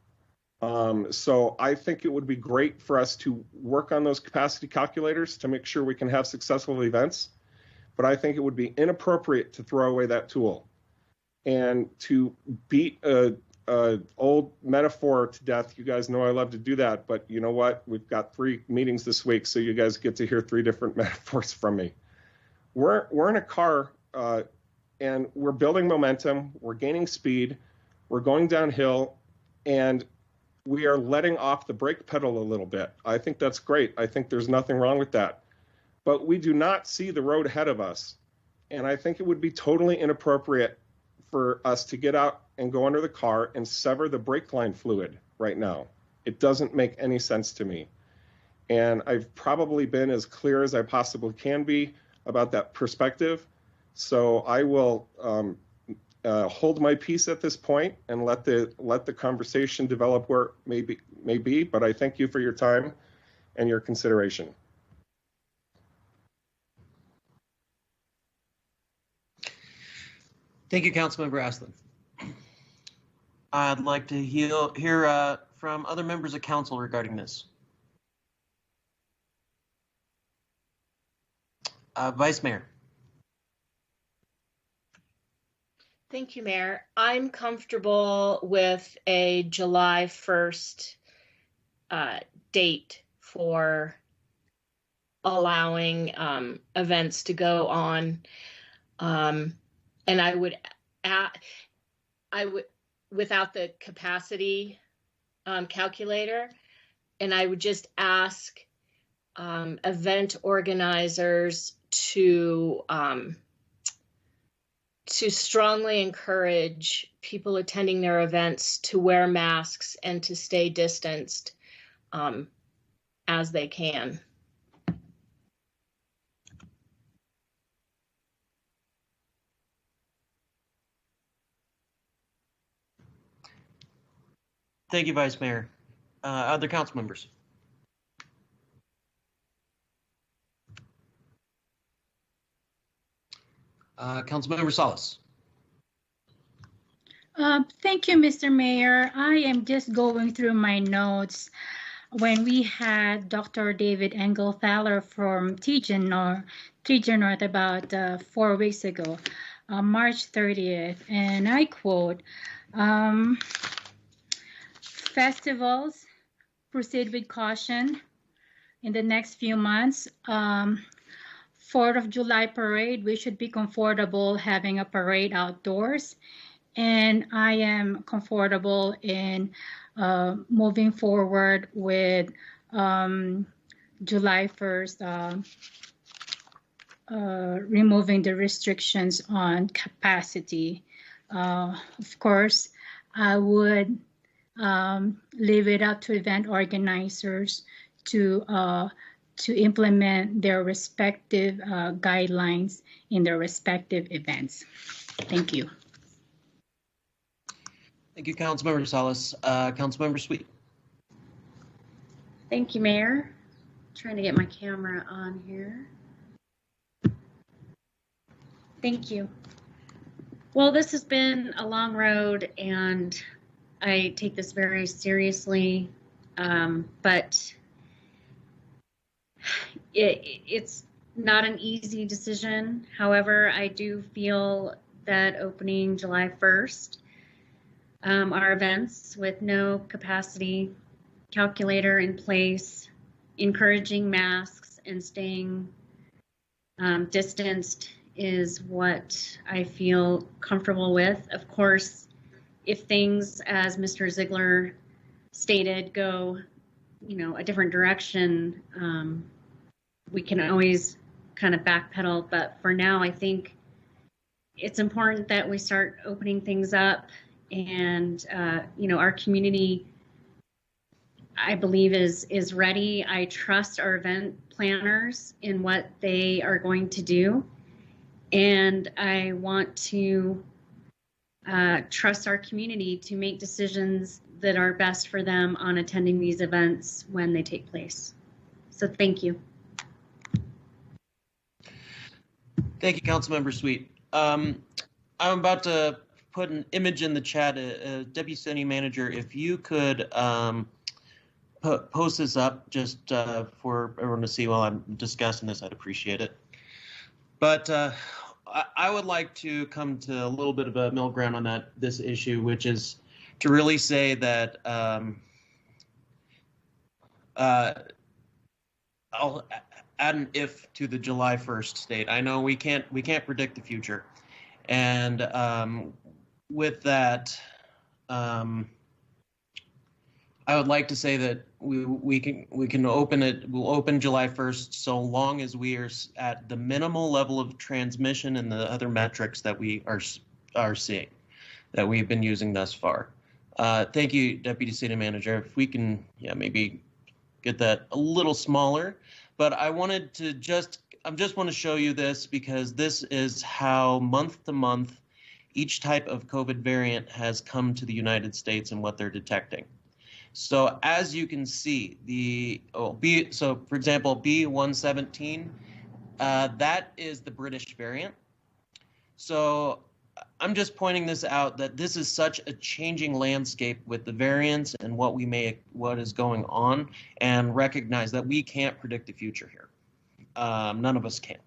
S16: So I think it would be great for us to work on those capacity calculators to make sure we can have successful events, but I think it would be inappropriate to throw away that tool and to beat a old metaphor to death. You guys know I love to do that, but you know what? We've got 3 meetings this week, so you guys get to hear 3 different metaphors from me. We're in a car, and we're building momentum. We're gaining speed. We're going downhill, and we are letting off the brake pedal a little bit. I think that's great. I think there's nothing wrong with that. But we do not see the road ahead of us, and I think it would be totally inappropriate for us to get out and go under the car and sever the brake line fluid right now. It doesn't make any sense to me. And I've probably been as clear as I possibly can be about that perspective. So I will hold my peace at this point and let the conversation develop where it may be. But I thank you for your time and your consideration.
S1: Thank you, Councilmember Aslan. I'd like to hear from other members of council regarding this. Vice Mayor.
S5: Thank you, Mayor. I'm comfortable with a July 1st date for allowing events to go on. And I would without the capacity calculator, and I would just ask event organizers to strongly encourage people attending their events to wear masks and to stay distanced as they can.
S1: Thank you, Vice Mayor. Other council members? Councilmember Salas.
S17: Thank you, Mr. Mayor. I am just going through my notes. When we had Dr. David Engelthaler from TJ North about 4 weeks ago, March 30th, and I quote, festivals, proceed with caution in the next few months. 4th of July parade, we should be comfortable having a parade outdoors. And I am comfortable in moving forward with July 1st, removing the restrictions on capacity. Of course, I would leave it up to event organizers to implement their respective guidelines in their respective events. Thank you.
S1: Thank you, Councilmember Salas. Councilmember Sweet.
S13: Thank you, Mayor. Trying to get my camera on here. Thank you. Well, this has been a long road, and I take this very seriously, but it's not an easy decision. However, I do feel that opening July 1st, our events with no capacity calculator in place, encouraging masks and staying distanced is what I feel comfortable with. Of course, if things, as Mr. Ziegler stated, go, a different direction, we can always kind of backpedal. But for now, I think it's important that we start opening things up. And, our community, I believe, is ready. I trust our event planners in what they are going to do. And I want to trust our community to make decisions that are best for them on attending these events when they take place. So thank you.
S1: Thank you, Councilmember Sweet. I'm about to put an image in the chat. Deputy City Manager, if you could post this up just for everyone to see while I'm discussing this, I'd appreciate it. But I would like to come to a little bit of a middle ground on this issue, which is to really say that I'll add an if to the July 1st date. I know we can't predict the future, and with that, I would like to say that we can open it. We'll open July 1st so long as we are at the minimal level of transmission and the other metrics that we are seeing, that we've been using thus far. Thank you, Deputy City Manager. If we can, maybe get that a little smaller. But I wanted to just want to show you this because this is how month to month each type of COVID variant has come to the United States and what they're detecting. So as you can see, so for example, B117, that is the British variant. So I'm just pointing this out that this is such a changing landscape with the variants and what is going on, and recognize that we can't predict the future here. None of us can.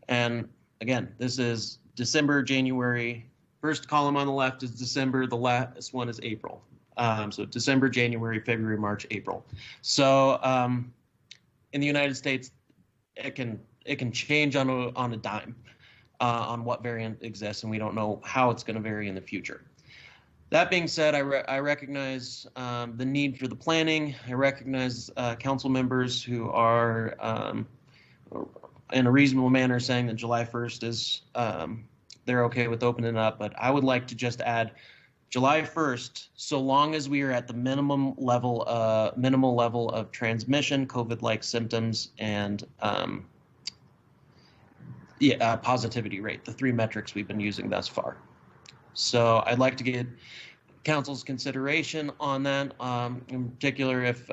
S1: And again, this is December, January. First column on the left is December. The last one is April. So December, January, February, March, April. So in the United States, it can change on a dime on what variant exists, and we don't know how it's going to vary in the future. That being said, I recognize the need for the planning. I recognize council members who are in a reasonable manner saying that July 1st is they're okay with opening up, but I would like to just add July 1st, so long as we are at the minimal level of transmission, COVID-like symptoms, and positivity rate, the three metrics we've been using thus far. So I'd like to get council's consideration on that, in particular if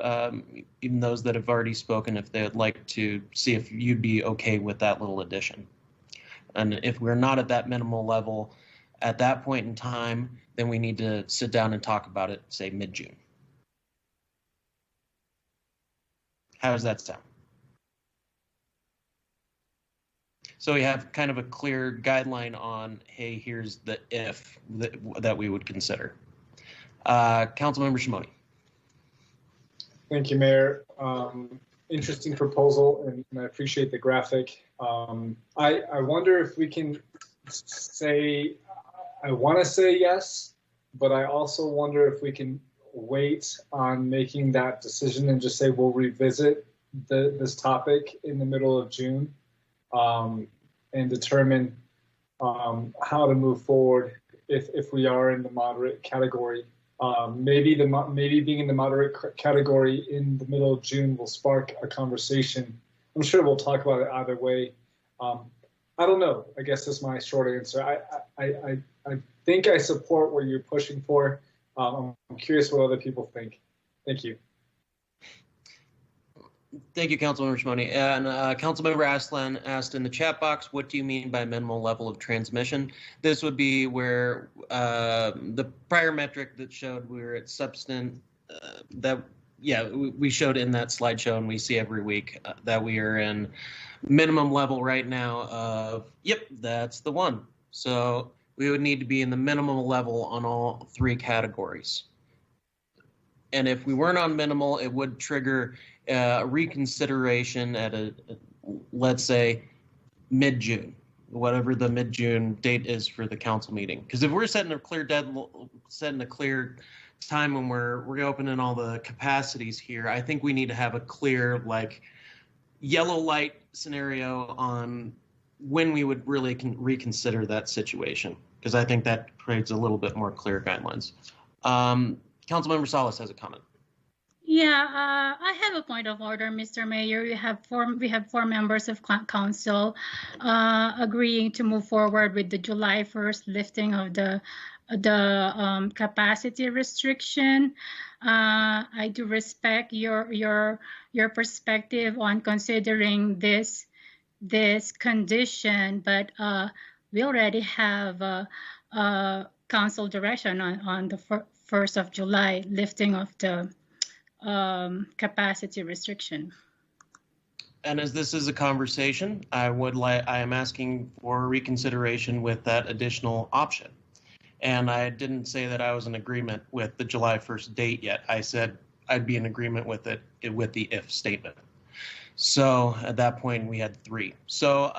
S1: even those that have already spoken, if they'd like to see if you'd be okay with that little addition. And if we're not at that minimal level at that point in time, then we need to sit down and talk about it, say mid-June. How does that sound? So we have kind of a clear guideline on, hey, here's the if that we would consider. Councilmember Shimoni.
S21: Thank you, Mayor. Interesting proposal, and I appreciate the graphic. I wonder if we can say, I want to say yes, but I also wonder if we can wait on making that decision and just say we'll revisit this topic in the middle of June and determine how to move forward if we are in the moderate category. Maybe being in the moderate category in the middle of June will spark a conversation. I'm sure we'll talk about it either way. I don't know. I guess that's my short answer. I think I support what you're pushing for. I'm curious what other people think. Thank you.
S1: Thank you, Councilmember Shimoni. And Councilmember Aslan asked in the chat box, what do you mean by minimal level of transmission? This would be where the prior metric that showed we were at substant, we showed in that slideshow, and we see every week that we are in minimum level right now of, yep, that's the one. So we would need to be in the minimum level on all three categories. And if we weren't on minimal, it would trigger reconsideration at let's say mid-June, whatever the mid-June date is for the council meeting. Because if we're setting a clear time when we're opening all the capacities here, I think we need to have a clear yellow light scenario on when we would really reconsider that situation, because I think that creates a little bit more clear guidelines. Councilmember Salas has a comment.
S17: Yeah, I have a point of order, Mr. Mayor. We have four members of council agreeing to move forward with the July 1st lifting of the capacity restriction. I do respect your perspective on considering this condition, but we already have council direction on the 1st of July lifting of the capacity restriction.
S1: And as this is a conversation, I am asking for reconsideration with that additional option. And I didn't say that I was in agreement with the July 1st date yet. I said I'd be in agreement with it with the if statement. So at that point, we had 3. So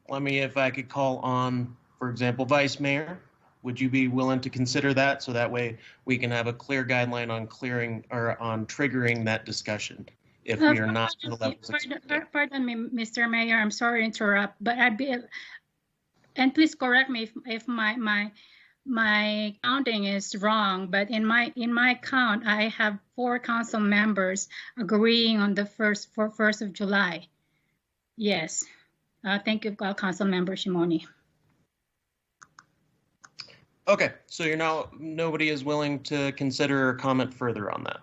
S1: let me, if I could call on, for example, Vice Mayor, would you be willing to consider that? So that way we can have a clear guideline on clearing or on triggering that discussion if we are not to the levels expected.
S17: Pardon me, Mr. Mayor, I'm sorry to interrupt, but and please correct me if my counting is wrong, but in my count, I have 4 council members agreeing on the 1st of July. Yes. Thank you, Council Member Shimoni.
S1: Okay, so nobody is willing to consider or comment further on that.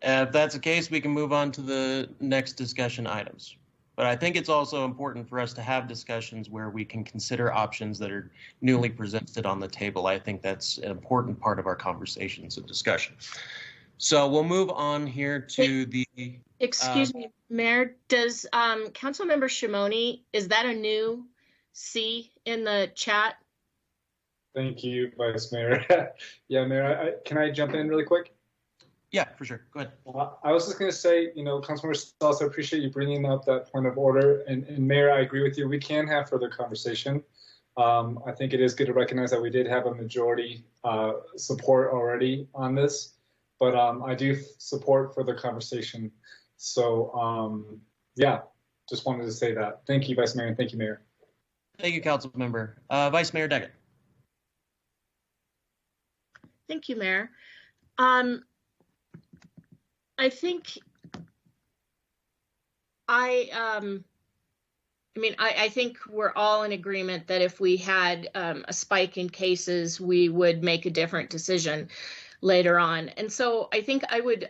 S1: If that's the case, we can move on to the next discussion items. But I think it's also important for us to have discussions where we can consider options that are newly presented on the table. I think that's an important part of our conversations and discussion. So we'll move on here to the...
S5: Excuse me, Mayor, does Councilmember Shimoni, is that a new C in the chat?
S21: Thank you, Vice Mayor. Yeah, Mayor, can I jump in really quick?
S1: Yeah, for sure. Go ahead.
S21: I was just going to say, Councilmember Salas, I appreciate you bringing up that point of order. And Mayor, I agree with you. We can have further conversation. I think it is good to recognize that we did have a majority support already on this. But I do support further conversation. So, yeah, just wanted to say that. Thank you, Vice Mayor, and thank you, Mayor.
S1: Thank you, Council Member. Vice Mayor Deggett.
S5: Thank you, Mayor. I think I think we're all in agreement that if we had a spike in cases, we would make a different decision later on. And so I think I would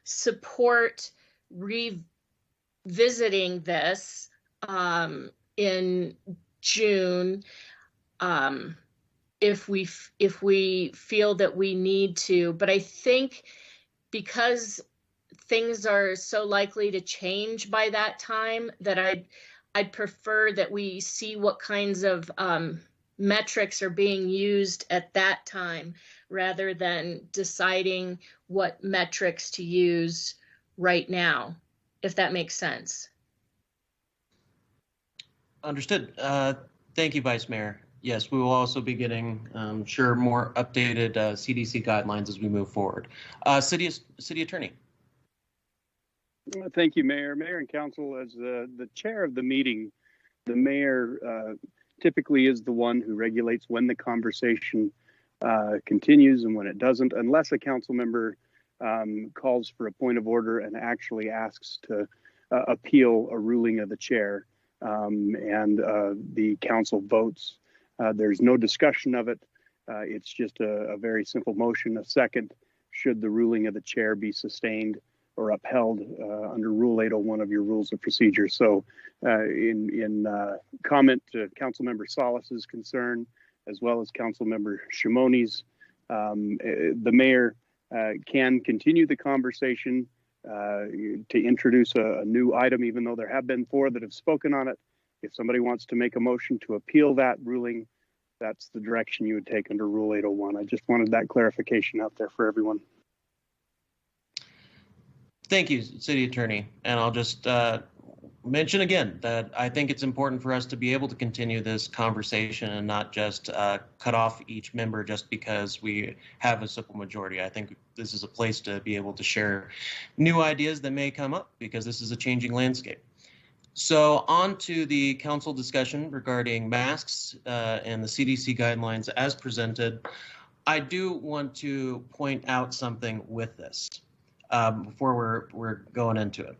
S5: support revisiting this in June if we feel that we need to. But I think because things are so likely to change by that time, that I'd prefer that we see what kinds of metrics are being used at that time, rather than deciding what metrics to use right now, if that makes sense.
S1: Understood. Thank you, Vice Mayor. Yes, we will also be getting, sure, more updated CDC guidelines as we move forward. City Attorney.
S15: Thank you, Mayor. Mayor and Council, as the chair of the meeting, the mayor typically is the one who regulates when the conversation continues and when it doesn't, unless a council member calls for a point of order and actually asks to appeal a ruling of the chair, and the council votes. There's no discussion of it. It's just a very simple motion, a second, should the ruling of the chair be sustained or upheld under Rule 801 of your rules of procedure. So in comment to Councilmember Salas's concern, as well as Councilmember Shimoni's, the mayor can continue the conversation to introduce a new item, even though there have been 4 that have spoken on it. If somebody wants to make a motion to appeal that ruling, that's the direction you would take under Rule 801. I just wanted that clarification out there for everyone.
S1: Thank you, City Attorney. And I'll just mention again that I think it's important for us to be able to continue this conversation and not just cut off each member just because we have a simple majority. I think this is a place to be able to share new ideas that may come up because this is a changing landscape. So on to the council discussion regarding masks and the CDC guidelines as presented. I do want to point out something with this before we're going into it,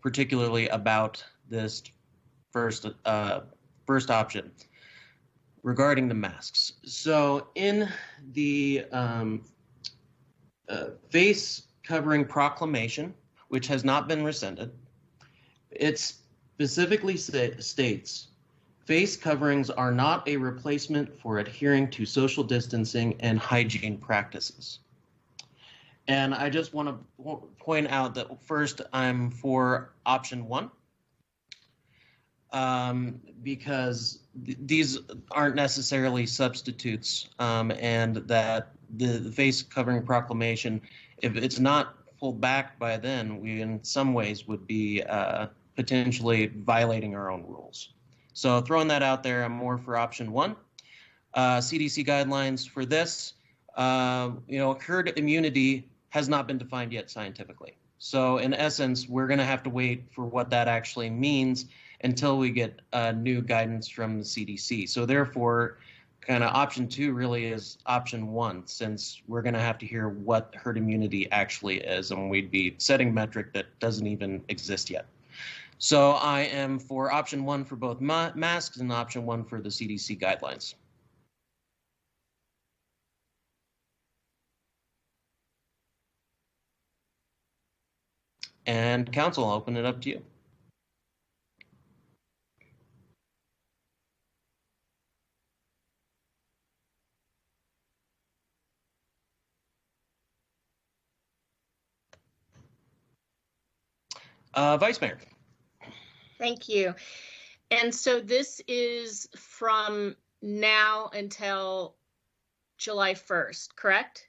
S1: particularly about this first option regarding the masks. So in the face covering proclamation, which has not been rescinded, it specifically states, face coverings are not a replacement for adhering to social distancing and hygiene practices. And I just want to point out that first, I'm for option 1, because these aren't necessarily substitutes, and that the face covering proclamation, if it's not pulled back by then, we in some ways would be potentially violating our own rules. So throwing that out there, I'm more for option one. CDC guidelines for this, herd immunity has not been defined yet scientifically. So in essence, we're going to have to wait for what that actually means until we get new guidance from the CDC. So therefore, kind of option two really is option one, since we're going to have to hear what herd immunity actually is, and we'd be setting a metric that doesn't even exist yet. So I am for option one for both masks and option one for the CDC guidelines. And council, I'll open it up to you. Vice Mayor.
S5: Thank you. And so this is from now until July 1st, correct?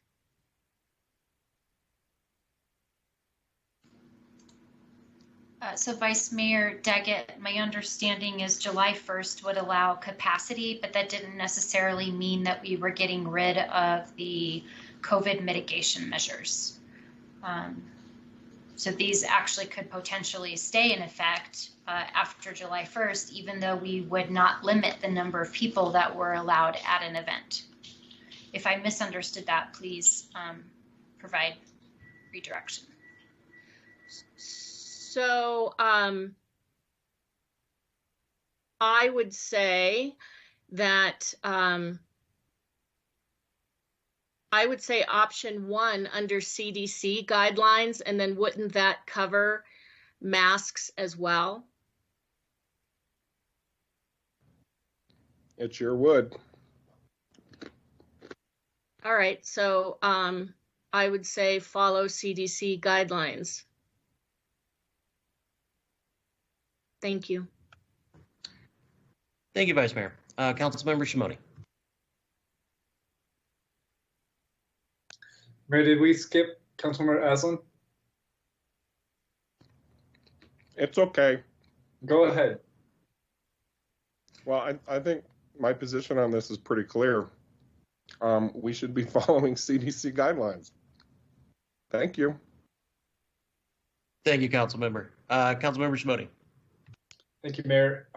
S6: So Vice Mayor Daggett, my understanding is July 1st would allow capacity, but that didn't necessarily mean that we were getting rid of the COVID mitigation measures. So these actually could potentially stay in effect after July 1st, even though we would not limit the number of people that were allowed at an event. If I misunderstood that, please provide redirection.
S5: So I would say that option one under CDC guidelines, and then wouldn't that cover masks as well?
S16: It sure would.
S5: All right, so I would say follow CDC guidelines. Thank you.
S1: Thank you, Vice Mayor. Councilmember Shimoni.
S21: Mayor, did we skip Councilmember Aslan?
S16: It's okay.
S21: Go ahead.
S16: Well, I think my position on this is pretty clear. We should be following CDC guidelines. Thank you.
S1: Thank you, Councilmember. Councilmember Shimoni.
S21: Thank you, Mayor.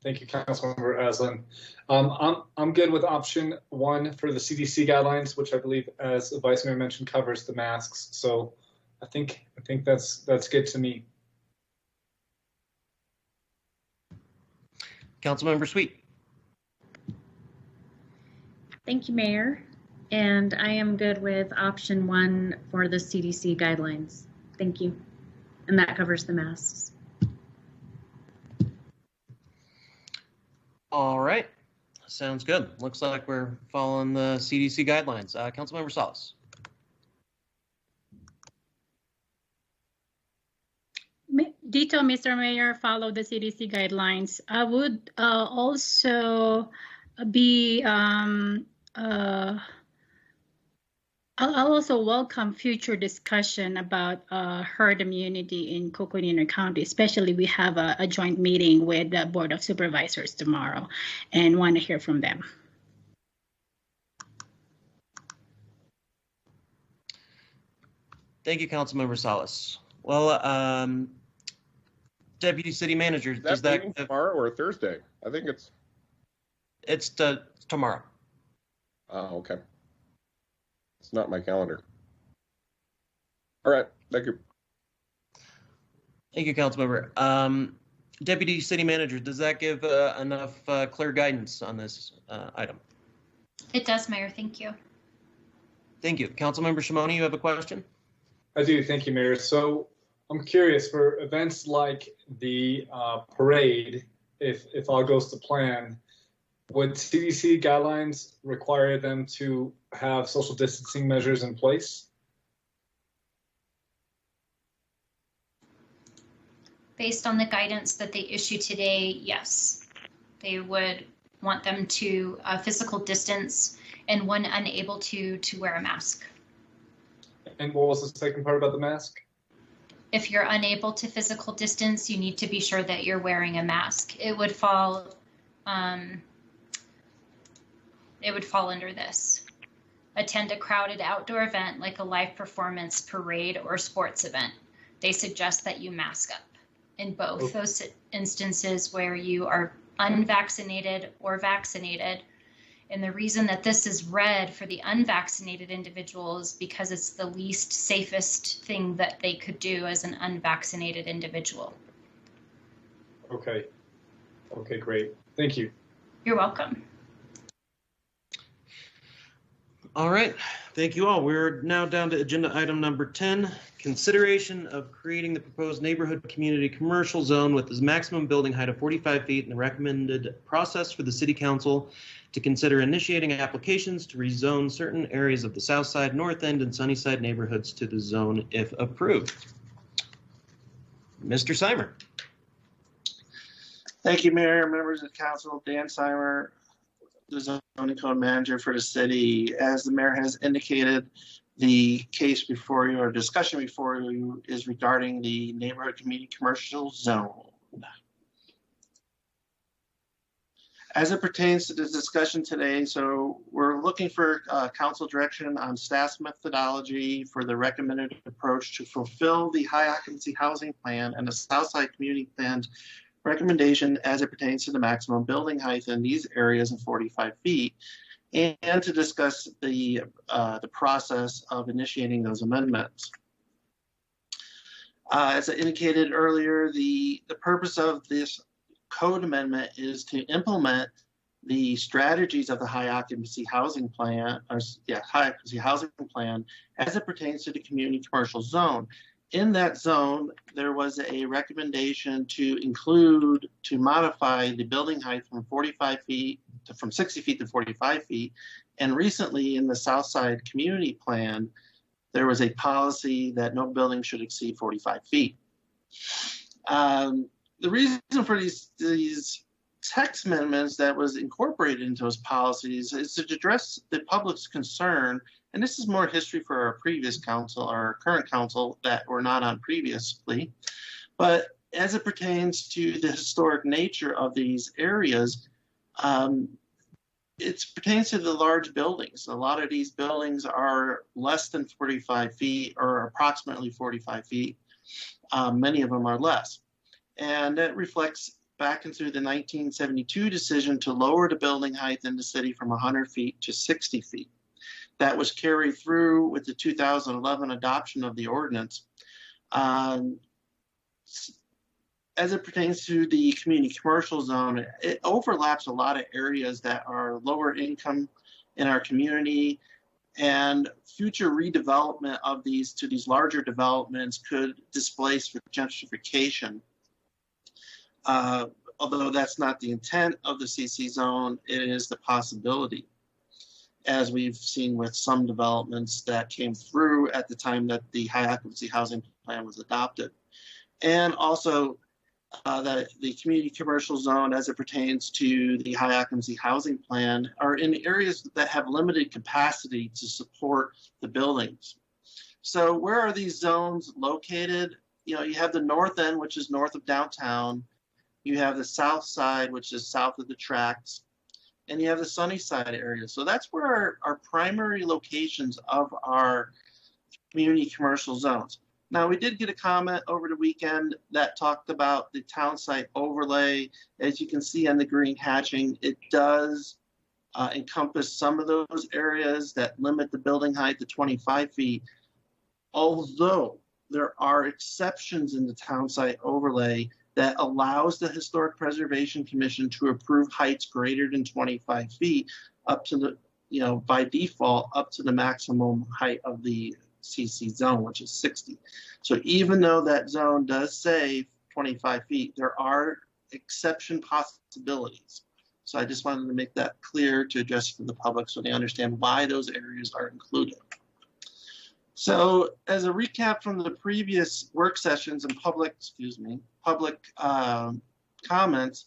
S21: Thank you, Councilmember Aslan. I'm good with option one for the CDC guidelines, which I believe, as the Vice Mayor mentioned, covers the masks. So I think that's good to me.
S1: Councilmember Sweet.
S7: Thank you, Mayor. And I am good with option one for the CDC guidelines. Thank you. And that covers the masks.
S1: All right. Sounds good. Looks like we're following the CDC guidelines. Councilmember Salas.
S17: Dito, Mr. Mayor, follow the CDC guidelines. I would also be I'll also welcome future discussion about herd immunity in Coconino County, especially we have a joint meeting with the Board of Supervisors tomorrow and want to hear from them.
S1: Thank you, Councilmember Salas. Well, Deputy City Manager, does that
S16: tomorrow or Thursday? I think
S1: it's tomorrow.
S16: Oh, okay. It's not my calendar. All right, thank you.
S1: Thank you, Councilmember. Deputy City Manager, does that give enough clear guidance on this item?
S6: It does, Mayor. Thank you.
S1: Thank you. Councilmember Shimoni, you have a question?
S21: I do. Thank you, Mayor. So I'm curious, for events like the parade, if all goes to plan, would CDC guidelines require them to have social distancing measures in place?
S6: Based on the guidance that they issue today, yes, they would want them to physical distance and when unable to wear a mask.
S21: And what was the second part about the mask?
S6: If you're unable to physical distance, you need to be sure that you're wearing a mask. It would fall under this. Attend a crowded outdoor event like a live performance, parade, or sports event. They suggest that you mask up in both those instances where you are unvaccinated or vaccinated. And the reason that this is red for the unvaccinated individuals is because it's the least safest thing that they could do as an unvaccinated individual.
S21: Okay. Okay, great. Thank you.
S6: You're welcome.
S1: All right, thank you all. We're now down to agenda item number 10, consideration of creating the proposed neighborhood community commercial zone with the maximum building height of 45 feet and the recommended process for the city council to consider initiating applications to rezone certain areas of the south side, north end, and Sunnyside neighborhoods to the zone if approved. Mr. Simer.
S9: Thank you, Mayor, members of council. Dan Simer, the zoning code manager for the city. As the mayor has indicated, the case before you or discussion before you is regarding the neighborhood community commercial zone. As it pertains to the discussion today, so we're looking for council direction on staff's methodology for the recommended approach to fulfill the high occupancy housing plan and the Southside community plan's recommendation as it pertains to the maximum building height in these areas of 45 feet, and to discuss the process of initiating those amendments. As I indicated earlier, the purpose of this code amendment is to implement the strategies of the high occupancy housing plan, high occupancy housing plan as it pertains to the community commercial zone. In that zone, there was a recommendation to modify the building height from 60 feet to 45 feet. And recently in the Southside community plan, there was a policy that no building should exceed 45 feet. The reason for these text amendments that was incorporated into those policies is to address the public's concern. And this is more history for our previous council, our current council that were not on previously. But as it pertains to the historic nature of these areas, it pertains to the large buildings. A lot of these buildings are less than 45 feet or approximately 45 feet. Many of them are less. And that reflects back into the 1972 decision to lower the building height in the city from 100 feet to 60 feet. That was carried through with the 2011 adoption of the ordinance. As it pertains to the community commercial zone, it overlaps a lot of areas that are lower income in our community, and future redevelopment of these to these larger developments could displace for gentrification. Although that's not the intent of the CC zone, it is the possibility, as we've seen with some developments that came through at the time that the high occupancy housing plan was adopted. And also that the community commercial zone as it pertains to the high occupancy housing plan are in areas that have limited capacity to support the buildings. So where are these zones located? You know, you have the north end, which is north of downtown. You have the south side, which is south of the tracks, and you have the Sunnyside area. So that's where our primary locations of our community commercial zones. Now, we did get a comment over the weekend that talked about the town site overlay. As you can see on the green hatching, it does encompass some of those areas that limit the building height to 25 feet, although there are exceptions in the town site overlay that allows the Historic Preservation Commission to approve heights greater than 25 feet up to the, by default, up to the maximum height of the CC zone, which is 60. So even though that zone does say 25 feet, there are exception possibilities. So I just wanted to make that clear to address for the public so they understand why those areas are included. So as a recap from the previous work sessions and public comments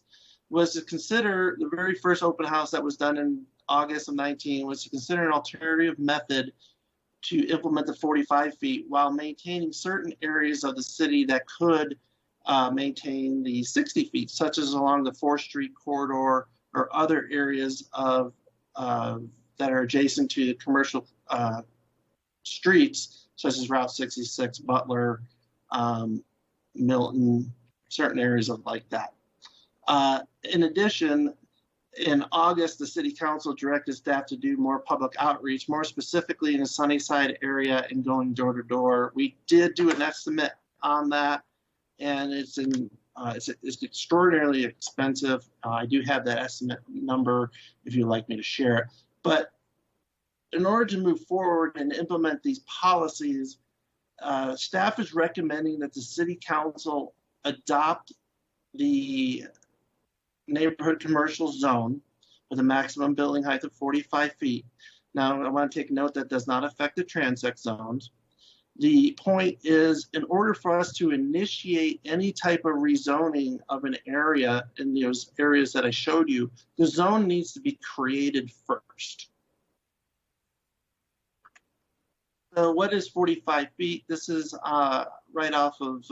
S9: was to consider the very first open house that was done in August of 19 was to consider an alternative method to implement the 45 feet while maintaining certain areas of the city that could maintain the 60 feet, such as along the 4th Street corridor or other areas of that are adjacent to the commercial streets, such as Route 66, Butler, Milton, certain areas of like that. In addition, in August, the City Council directed staff to do more public outreach, more specifically in the Sunnyside area and going door to door. We did do an estimate on that, and it's extraordinarily expensive. I do have that estimate number if you'd like me to share it. But in order to move forward and implement these policies, staff is recommending that the City Council adopt the neighborhood commercial zone with a maximum building height of 45 feet. Now, I want to take note that does not affect the transect zones. The point is, in order for us to initiate any type of rezoning of an area in those areas that I showed you, the zone needs to be created first. So what is 45 feet? This is right off of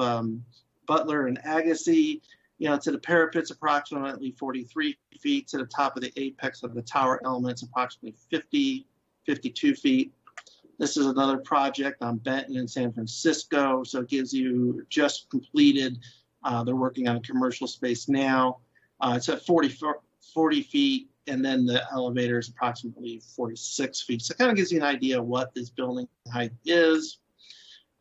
S9: Butler and Agassiz. You know, to the parapet's approximately 43 feet, to the top of the apex of the tower elements, approximately 52 feet. This is another project on Benton in San Francisco. So it gives you just completed. They're working on a commercial space now. It's at 40 feet, and then the elevator is approximately 46 feet. So it kind of gives you an idea of what this building height is.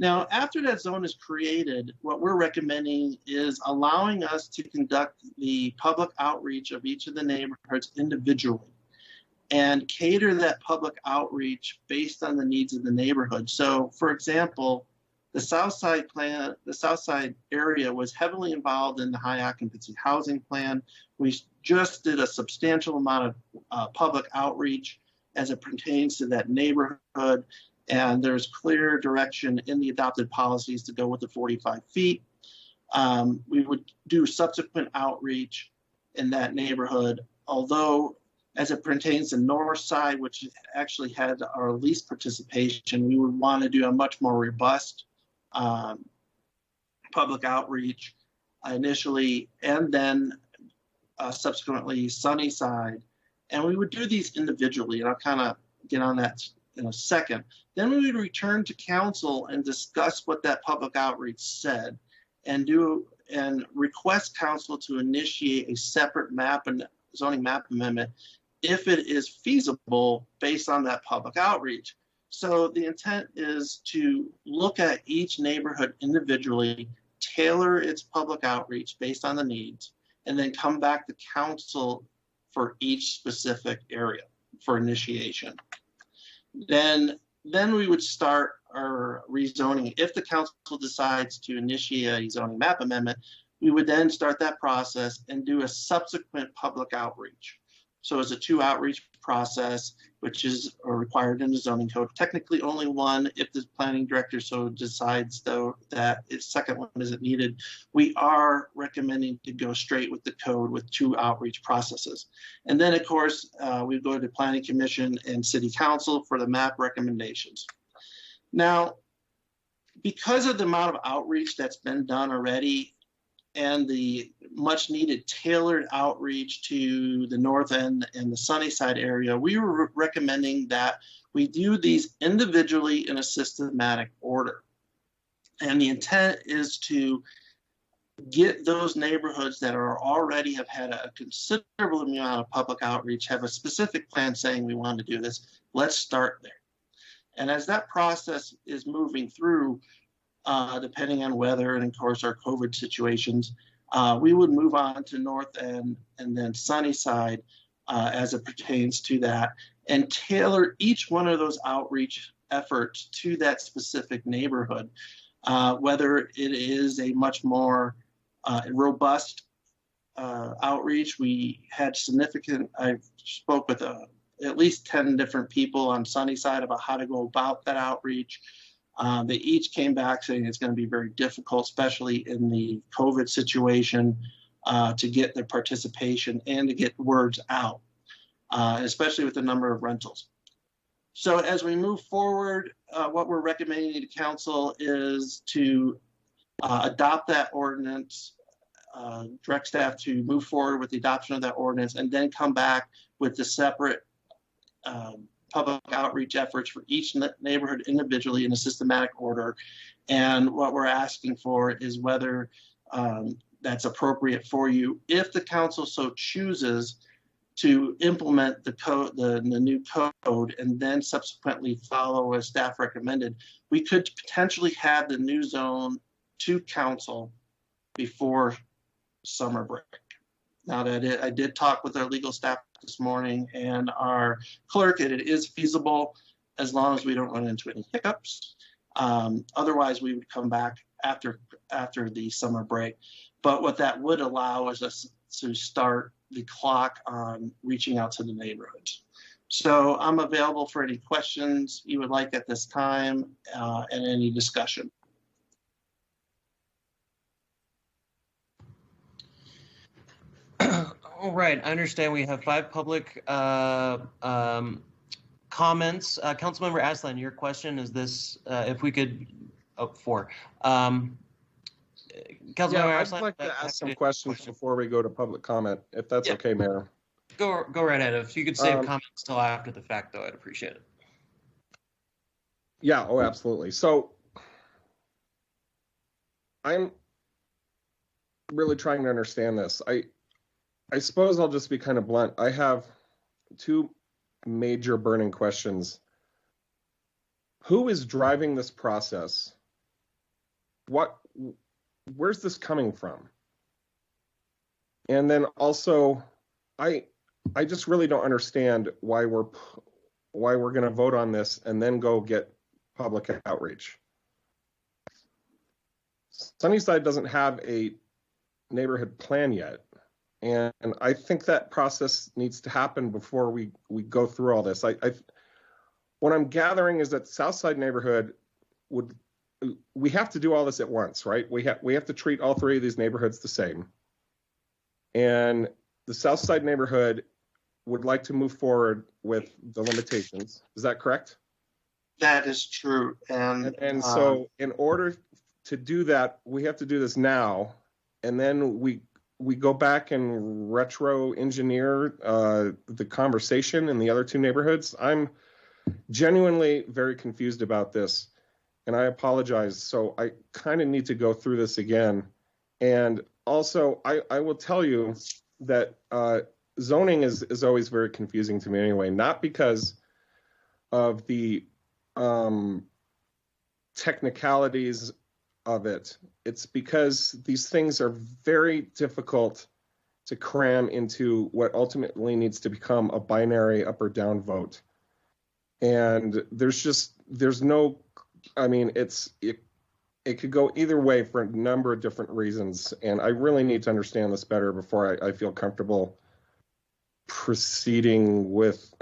S9: Now, after that zone is created, what we're recommending is allowing us to conduct the public outreach of each of the neighborhoods individually and cater that public outreach based on the needs of the neighborhood. So, for example, the South Side plan, the South Side area was heavily involved in the high occupancy housing plan. We just did a substantial amount of public outreach as it pertains to that neighborhood. And there's clear direction in the adopted policies to go with the 45 feet. We would do subsequent outreach in that neighborhood, although as it pertains to North Side, which actually had our least participation, we would want to do a much more robust public outreach initially, and then subsequently Sunnyside. And we would do these individually, and I'll kind of get on that in a second. Then we would return to council and discuss what that public outreach said and request council to initiate a separate map and zoning map amendment if it is feasible based on that public outreach. So the intent is to look at each neighborhood individually, tailor its public outreach based on the needs, and then come back to council for each specific area for initiation. Then we would start our rezoning. If the council decides to initiate a zoning map amendment, we would then start that process and do a subsequent public outreach. So it's a 2 outreach process, which is required in the zoning code. Technically only 1 if the planning director so decides, though, that a second one isn't needed. We are recommending to go straight with the code with 2 outreach processes. And then, of course, we go to Planning Commission and City Council for the map recommendations. Now, because of the amount of outreach that's been done already, and the much needed tailored outreach to the north end and the Sunnyside area, we were recommending that we do these individually in a systematic order. And the intent is to get those neighborhoods that are already have had a considerable amount of public outreach, have a specific plan saying we want to do this. Let's start there. And as that process is moving through, depending on weather and, of course, our COVID situations, we would move on to North End and then Sunnyside as it pertains to that, and tailor each one of those outreach efforts to that specific neighborhood, whether it is a much more robust outreach. We had I spoke with at least 10 different people on Sunnyside about how to go about that outreach. They each came back saying it's going to be very difficult, especially in the COVID situation, to get their participation and to get words out, especially with the number of rentals. So as we move forward, what we're recommending to council is to adopt that ordinance, direct staff to move forward with the adoption of that ordinance, and then come back with the separate public outreach efforts for each neighborhood individually in a systematic order. And what we're asking for is whether that's appropriate for you. If the council so chooses to implement the code, the new code, and then subsequently follow as staff recommended, we could potentially have the new zone to council before summer break. Now that I did talk with our legal staff this morning and our clerk, and it is feasible as long as we don't run into any hiccups. Otherwise, we would come back after the summer break. But what that would allow is us to start the clock on reaching out to the neighborhoods. So I'm available for any questions you would like at this time and any discussion.
S1: All right, I understand we have 5 public comments. Councilmember Aslan, your question is this, if we could, 4. Councilmember
S16: I'd
S1: Aslan,
S16: like to ask some questions before we go to public comment, if that's okay, Mayor.
S1: Go right ahead. If you could save comments till after the fact, though, I'd appreciate it.
S16: Yeah, oh, absolutely. So I'm really trying to understand this. I suppose I'll just be kind of blunt. I have 2 major burning questions. Who is driving this process? Where's this coming from? And then also, I just really don't understand why we're going to vote on this and then go get public outreach. Sunnyside doesn't have a neighborhood plan yet. And I think that process needs to happen before we go through all this. What I'm gathering is that Southside neighborhood we have to do all this at once, right? We have to treat all 3 of these neighborhoods the same. And the Southside neighborhood would like to move forward with the limitations. Is that correct?
S9: That is true. And
S16: so in order to do that, we have to do this now. And then we go back and retro engineer the conversation in the other 2 neighborhoods. I'm genuinely very confused about this, and I apologize. So I kind of need to go through this again. And also, I will tell you that zoning is always very confusing to me anyway, not because of the technicalities of it. It's because these things are very difficult to cram into what ultimately needs to become a binary up or down vote. And there's no, I mean, it could go either way for a number of different reasons. And I really need to understand this better before I feel comfortable proceeding with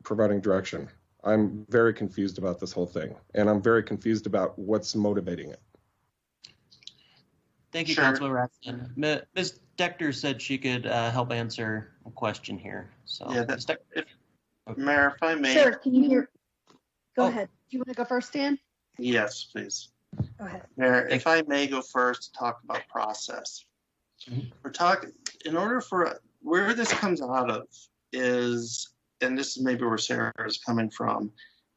S16: providing direction. I'm very confused about this whole thing, and I'm very confused about what's motivating it.
S1: Thank you, sure. Councilmember Raskin. Ms. Decter said she could help answer a question here. So,
S9: yeah, Mayor, if I may.
S10: Sure, can you hear? Go ahead. Do you want to go first, Dan?
S9: Yes, please.
S10: Go ahead.
S9: Mayor, if I may go first to talk about process. We're talking, in order for, where this comes out of is, and this is maybe where Sarah is coming from,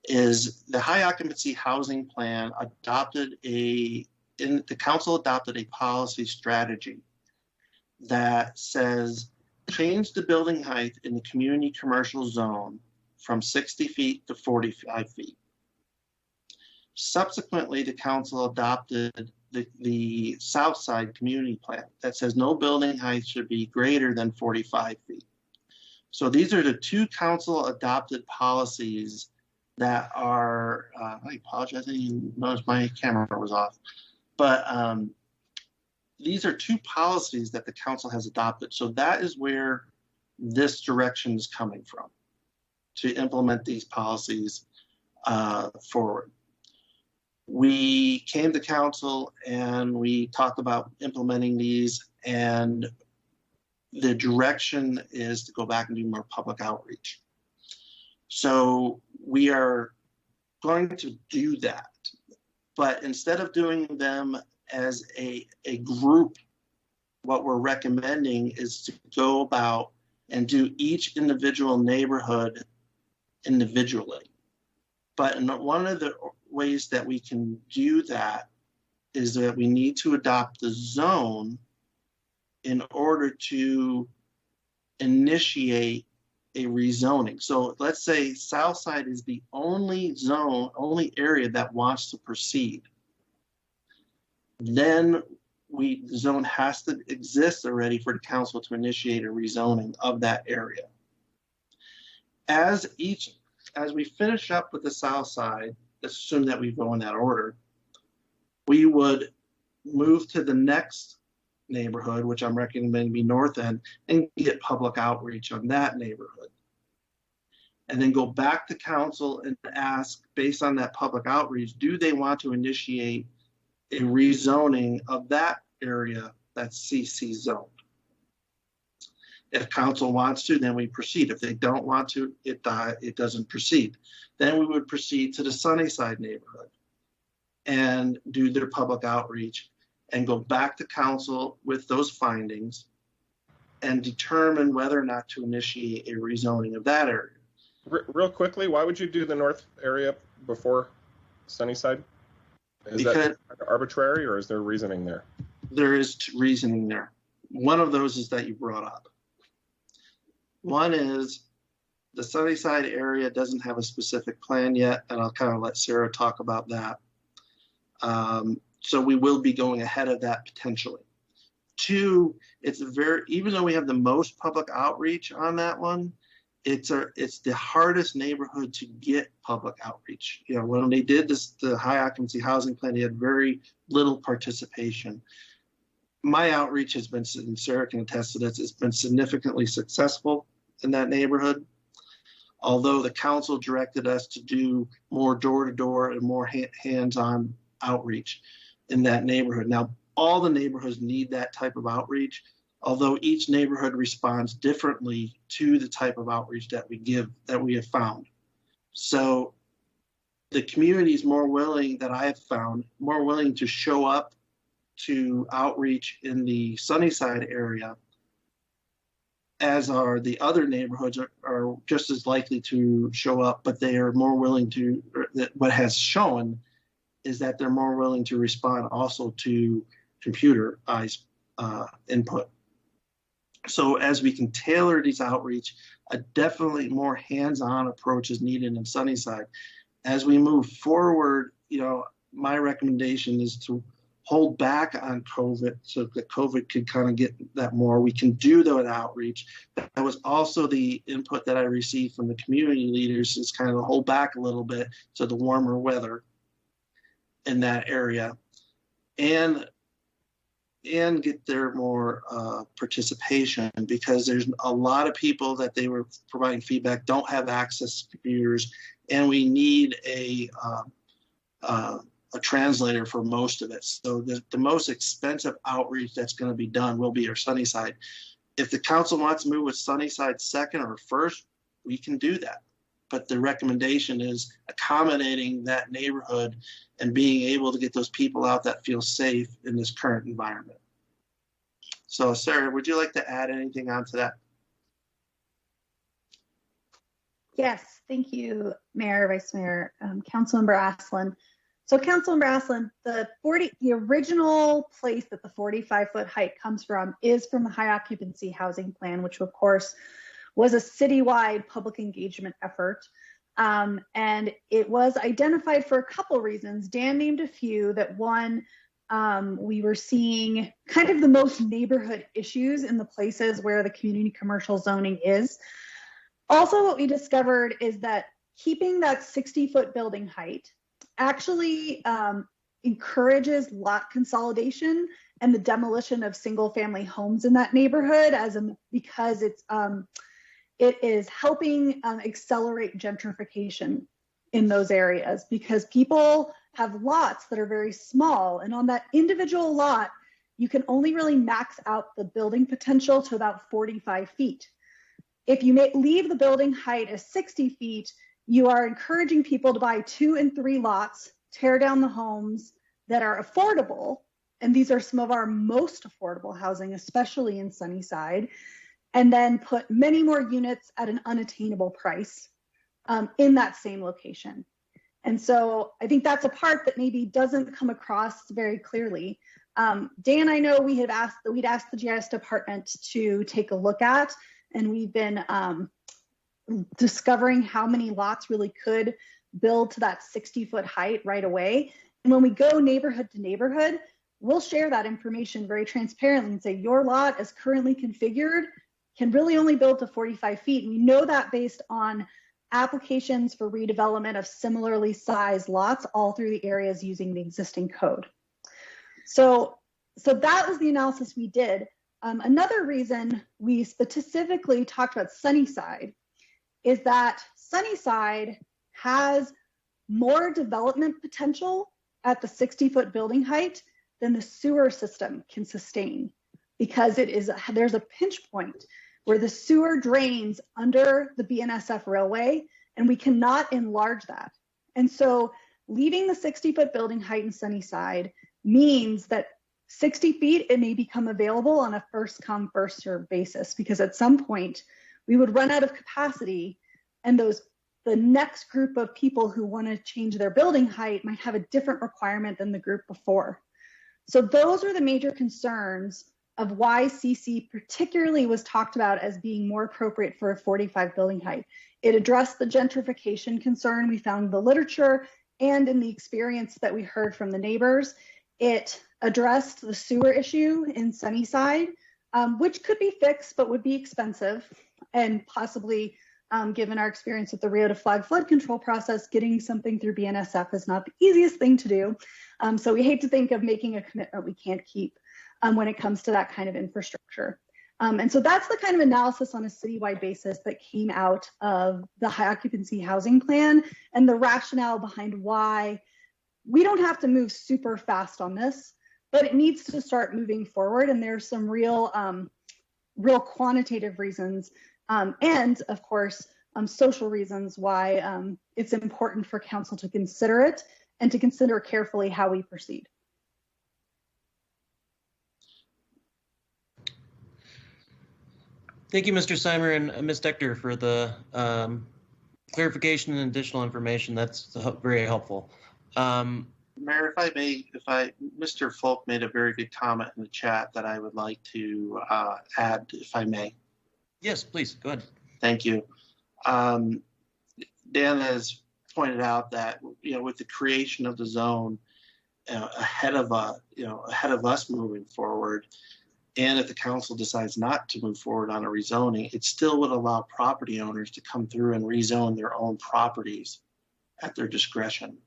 S9: is the high occupancy housing plan the council adopted a policy strategy that says change the building height in the community commercial zone from 60 feet to 45 feet. Subsequently, the council adopted the South Side community plan that says no building height should be greater than 45 feet. So these are the 2 council adopted policies that are, I apologize, I didn't notice my camera was off. But these are 2 policies that the council has adopted. So that is where this direction is coming from, to implement these policies forward. We came to council and we talked about implementing these, and the direction is to go back and do more public outreach. So we are going to do that, but instead of doing them as a group, what we're recommending is to go about and do each individual neighborhood individually. But one of the ways that we can do that is that we need to adopt the zone in order to initiate a rezoning. So let's say Southside is the only zone, only area that wants to proceed. Then the zone has to exist already for the council to initiate a rezoning of that area. As we finish up with the south side, assume that we go in that order, we would move to the next neighborhood, which I'm recommending to be North End, and get public outreach on that neighborhood. And then go back to council and ask, based on that public outreach, do they want to initiate a rezoning of that area that's CC zoned? If council wants to, then we proceed. If they don't want to, it doesn't proceed. Then we would proceed to the Sunnyside neighborhood and do their public outreach and go back to council with those findings and determine whether or not to initiate a rezoning of that area.
S16: Real quickly, why would you do the north area before Sunnyside? Is that arbitrary, or is there reasoning there?
S9: There is reasoning there. One of those is that you brought up. One is the Sunnyside area doesn't have a specific plan yet, and I'll kind of let Sarah talk about that. So we will be going ahead of that potentially. Two, even though we have the most public outreach on that one, it's the hardest neighborhood to get public outreach. You know, when they did the high occupancy housing plan, they had very little participation. My outreach has been, and Sarah can attest to this, it's been significantly successful in that neighborhood. Although the council directed us to do more door-to-door and more hands-on outreach in that neighborhood. Now, all the neighborhoods need that type of outreach, although each neighborhood responds differently to the type of outreach that we have found. So the community is more willing, that I have found, more willing to show up to outreach in the Sunnyside area, as are the other neighborhoods are just as likely to show up, but they are more willing to, what has shown is that they're more willing to respond also to computerized input. So as we can tailor these outreach, a definitely more hands-on approach is needed in Sunnyside. As we move forward, you know, my recommendation is to hold back on COVID so that COVID could kind of get that more. We can do that outreach. That was also the input that I received from the community leaders, is kind of hold back a little bit to the warmer weather in that area, and get their more participation, because there's a lot of people that they were providing feedback don't have access to computers, and we need a translator for most of it. So the most expensive outreach that's going to be done will be our Sunnyside. If the council wants to move with Sunnyside second or first, we can do that. But the recommendation is accommodating that neighborhood and being able to get those people out that feel safe in this current environment. So Sarah, would you like to add anything onto that?
S10: Yes, thank you, Mayor, Vice Mayor, Councilmember Aslan. So Councilmember Aslan, the original place that the 45-foot height comes from is from the high occupancy housing plan, which of course was a citywide public engagement effort. And it was identified for a couple reasons. Dan named a few. That one, we were seeing kind of the most neighborhood issues in the places where the community commercial zoning is. Also, what we discovered is that keeping that 60-foot building height actually encourages lot consolidation and the demolition of single-family homes in that neighborhood, because it is helping accelerate gentrification. in those areas because people have lots that are very small. And on that individual lot, you can only really max out the building potential to about 45 feet. If you leave the building height as 60 feet, you are encouraging people to buy 2 and 3 lots, tear down the homes that are affordable. And these are some of our most affordable housing, especially in Sunnyside, and then put many more units at an unattainable price in that same location. And so I think that's a part that maybe doesn't come across very clearly. Dan, I know we'd asked the GIS department to take a look at, and we've been discovering how many lots really could build to that 60-foot height right away. And when we go neighborhood to neighborhood, we'll share that information very transparently and say your lot as currently configured can really only build to 45 feet. And we know that based on applications for redevelopment of similarly sized lots all through the areas using the existing code. So that was the analysis we did. Another reason we specifically talked about Sunnyside is that Sunnyside has more development potential at the 60-foot building height than the sewer system can sustain, because there's a pinch point where the sewer drains under the BNSF railway, and we cannot enlarge that. And so leaving the 60-foot building height in Sunnyside means that 60 feet, it may become available on a first come, first served basis, because at some point we would run out of capacity, and the next group of people who want to change their building height might have a different requirement than the group before. So those are the major concerns of why CC particularly was talked about as being more appropriate for a 45 building height. It addressed the gentrification concern we found in the literature and in the experience that we heard from the neighbors. It addressed the sewer issue in Sunnyside, which could be fixed but would be expensive, and possibly, given our experience with the Rio to Flag flood control process, getting something through BNSF is not the easiest thing to do. So we hate to think of making a commitment we can't keep when it comes to that kind of infrastructure. And so that's the kind of analysis on a citywide basis that came out of the high occupancy housing plan, and the rationale behind why we don't have to move super fast on this, but it needs to start moving forward. And there's some real quantitative reasons, and of course, social reasons why it's important for council to consider it and to consider carefully how we proceed.
S1: Thank you, Mr. Seimer and Ms. Decter, for the clarification and additional information. That's very helpful.
S9: Mayor, if I may, Mr. Folk made a very good comment in the chat that I would like to add, if I may.
S1: Yes, please, go ahead.
S9: Thank you. Dan has pointed out that, with the creation of the zone ahead of us moving forward, and if the council decides not to move forward on a rezoning, it still would allow property owners to come through and rezone their own properties at their discretion.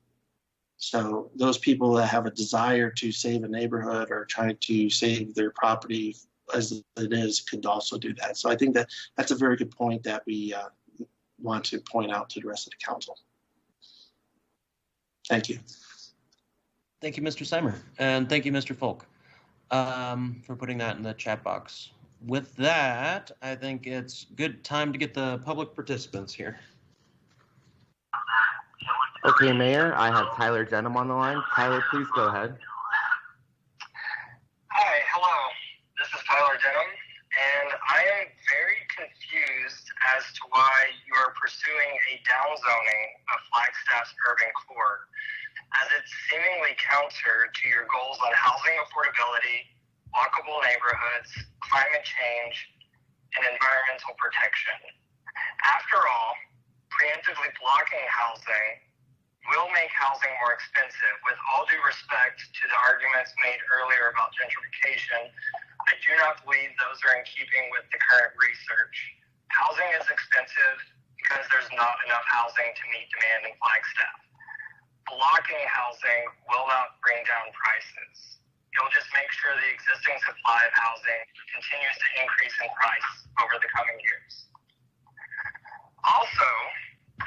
S9: So those people that have a desire to save a neighborhood or trying to save their property as it is could also do that. So I think that that's a very good point that we want to point out to the rest of the council. Thank you.
S1: Thank you, Mr. Seimer, and thank you, Mr. Folk, for putting that in the chat box. With that, I think it's good time to get the public participants here.
S8: Okay, Mayor, I have Tyler Denham on the line. Tyler, please go ahead.
S18: Hi, hello. This is Tyler Denham, and I am very confused as to why you are pursuing a downzoning of Flagstaff's urban core, as it's seemingly counter to your goals on housing affordability, walkable neighborhoods, climate change, and environmental protection. After all, preemptively blocking housing will make housing more expensive. With all due respect to the arguments made earlier about gentrification, I do not believe those are in keeping with the current research. Housing is expensive because there's not enough housing to meet demand in Flagstaff. Blocking housing will not bring down prices. It will just make sure the existing supply of housing continues to increase in price over the coming years. Also,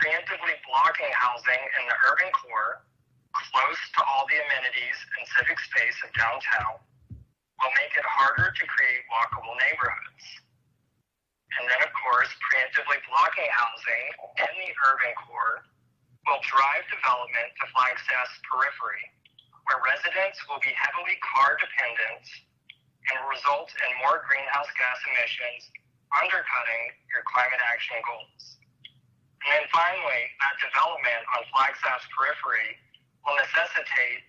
S18: preemptively blocking housing in the urban core, close to all the amenities and civic space of downtown, will make it harder to create walkable neighborhoods. And then, of course, preemptively blocking housing in the urban core will drive development to Flagstaff's periphery, where residents will be heavily car dependent and will result in more greenhouse gas emissions, undercutting your climate action goals. And then finally, that development on Flagstaff's periphery will necessitate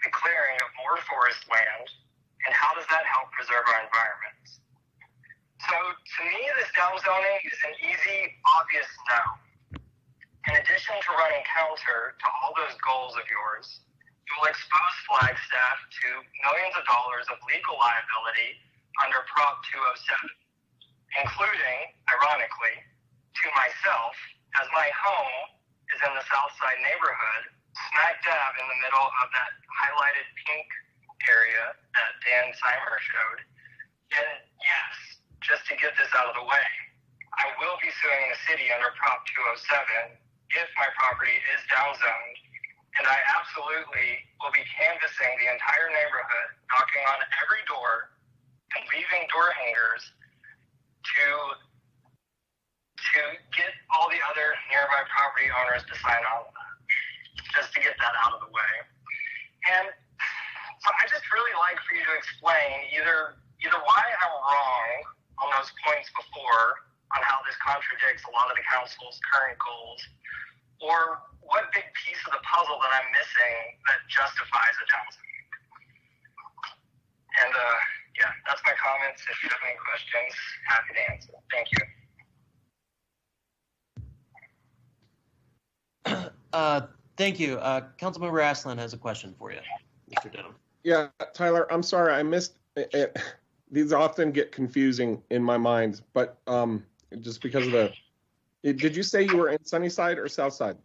S18: the clearing of more forest land. And how does that help preserve our environment? So to me, this downzoning is an easy, obvious no. In addition to running counter to all those goals of yours, you will expose Flagstaff to millions of dollars of legal liability under Prop 207, including, ironically, to myself, as my home is in the Southside neighborhood, smack dab in the middle of that highlighted pink area that Dan Simer showed. And yes, just to get this out of the way, I will be suing the city under Prop 207 if my property is downzoned, and I absolutely will be canvassing the entire neighborhood, knocking on every door and leaving door hangers to get all the other nearby property owners to sign on, just to get that out of the way. And so I just really like for you to explain either why I'm wrong on those points before on how this contradicts a lot of the council's current goals, or what big piece of the puzzle that I'm missing that justifies a downside. And yeah, that's my comments. If you have any questions, happy to answer. Thank you.
S1: Thank you. Councilmember Aslan has a question for you, Mr. Denham.
S16: Yeah, Tyler, I'm sorry, I missed it. These often get confusing in my mind, but just because of did you say you were in Sunnyside or Southside?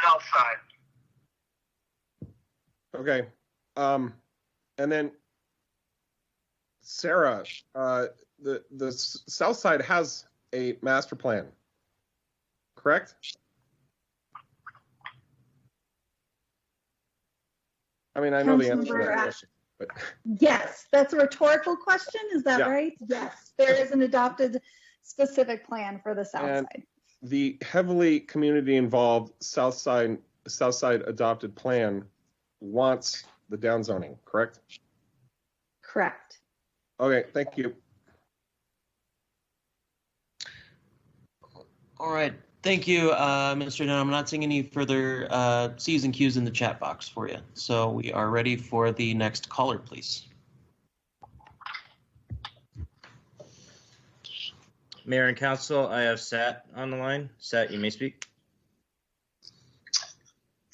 S18: Southside.
S16: Okay. And then Sarah, the Southside has a master plan, correct? I mean, I know the answer to that question, but
S10: yes, that's a rhetorical question. Is that right? Yes, there is an adopted specific plan for the South Side.
S16: The heavily community involved Southside adopted plan wants the downzoning, correct?
S10: Correct.
S16: Okay, thank you.
S1: All right. Thank you, Mr. Denham. I'm not seeing any further C's and Q's in the chat box for you. So we are ready for the next caller, please.
S23: Mayor and Council, I have Sat on the line. Sat, you may speak.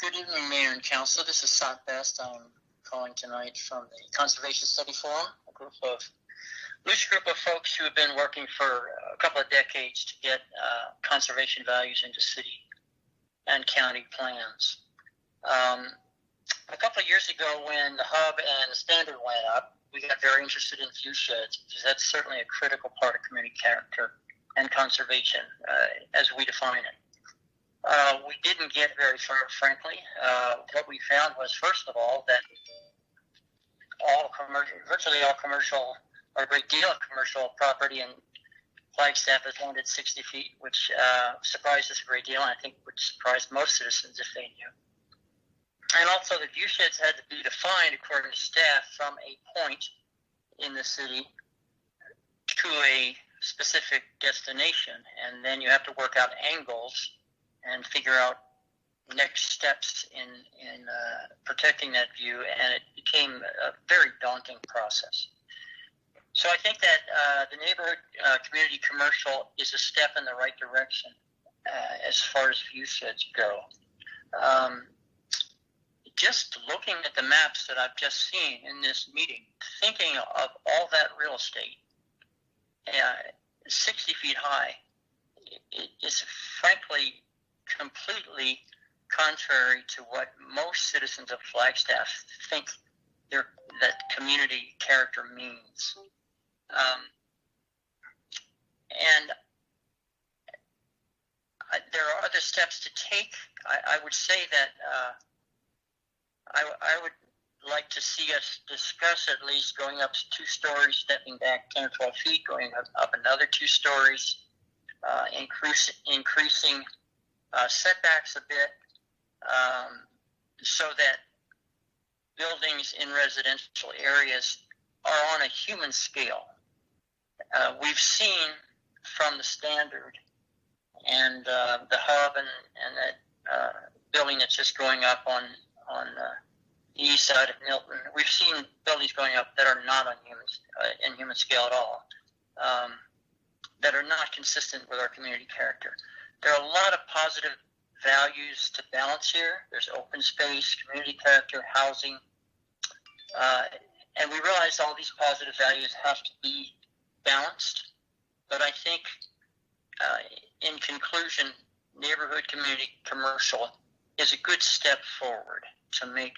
S2: Good evening, Mayor and Council. This is Sat Best. I'm calling tonight from the Conservation Study Forum, a loose group of folks who have been working for a couple of decades to get conservation values into city and county plans. A couple of years ago, when the hub and the standard went up, we got very interested in view sheds, because that's certainly a critical part of community character and conservation as we define it. We didn't get very far, frankly. What we found was, first of all, that virtually all commercial, or a great deal of commercial property in Flagstaff is owned at 60 feet, which surprised us a great deal, and I think would surprise most citizens if they knew. And also the view sheds had to be defined, according to staff, from a point in the city to a specific destination. And then you have to work out angles and figure out next steps in protecting that view, and it became a very daunting process. So I think that the neighborhood community commercial is a step in the right direction as far as view sheds go. Just looking at the maps that I've just seen in this meeting, thinking of all that real estate, 60 feet high, is frankly completely contrary to what most citizens of Flagstaff think that community character means. And there are other steps to take. I would say that I would like to see us discuss at least going up 2 stories, stepping back 10 or 12 feet, going up another 2 stories, increasing setbacks a bit, so that buildings in residential areas are on a human scale. We've seen from the standard and the hub and that building that's just going up on the east side of Milton, we've seen buildings going up that are not on human scale at all, that are not consistent with our community character. There are a lot of positive values to balance here. There's open space, community character, housing, and we realize all these positive values have to be balanced. But I think, in conclusion, neighborhood community commercial is a good step forward to make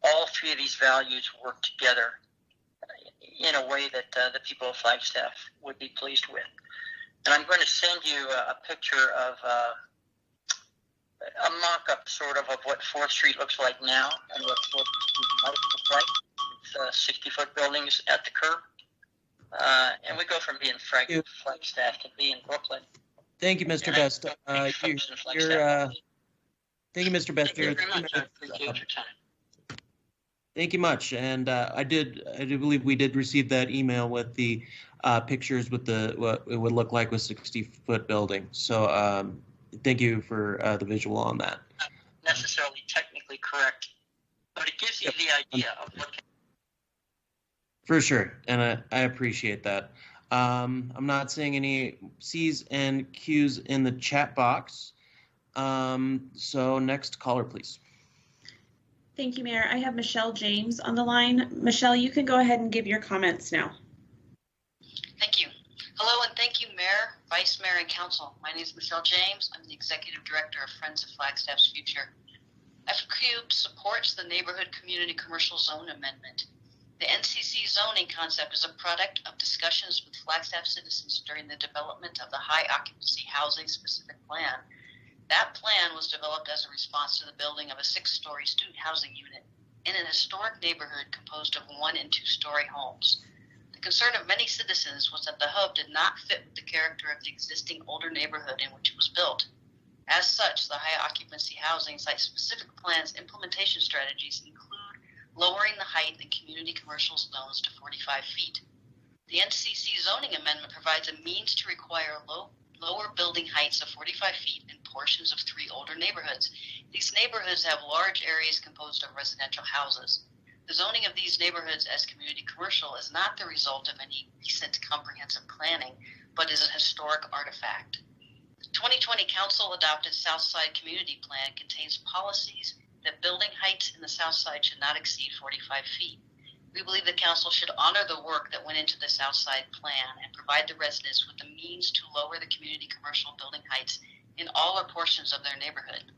S2: all 3 of these values work together in a way that the people of Flagstaff would be pleased with. And I'm going to send you a picture of a mock-up sort of what 4th Street looks like now and what 4th Street might look like with 60-foot buildings at the curb. And we go from being Flagstaff to being Brooklyn.
S1: Thank you, Mr. Best. Thank you, Mr. Best.
S2: Thank you very much. I appreciate your time.
S1: Thank you much. And I do believe we did receive that email with the pictures with what it would look like with 60-foot building. So thank you for the visual on that.
S2: Not necessarily technically correct, but it gives you the idea of what.
S1: For sure, and I appreciate that. I'm not seeing any C's and Q's in the chat box. So next caller, please.
S13: Thank you, Mayor. I have Michelle James on the line. Michelle, you can go ahead and give your comments now.
S12: Thank you. Hello, and thank you, Mayor, Vice Mayor, and Council. My name is Michelle James. I'm the Executive Director of Friends of Flagstaff's Future. FCUBE supports the Neighborhood Community Commercial Zone Amendment. The NCC zoning concept is a product of discussions with Flagstaff citizens during the development of the high occupancy housing specific plan. That plan was developed as a response to the building of a 6-story student housing unit in an historic neighborhood composed of 1- and 2-story homes. The concern of many citizens was that the hub did not fit with the character of the existing older neighborhood in which it was built. As such, the high occupancy housing site-specific plan's implementation strategies include lowering the height in community commercial zones to 45 feet. The NCC zoning amendment provides a means to require lower building heights of 45 feet in portions of 3 older neighborhoods. These neighborhoods have large areas composed of residential houses. The zoning of these neighborhoods as community commercial is not the result of any recent comprehensive planning, but is a historic artifact. The 2020 Council adopted Southside Community Plan contains policies that building heights in the South Side should not exceed 45 feet. We believe the Council should honor the work that went into the South Side plan and provide the residents with the means to lower the community commercial building heights in all or portions of their neighborhood.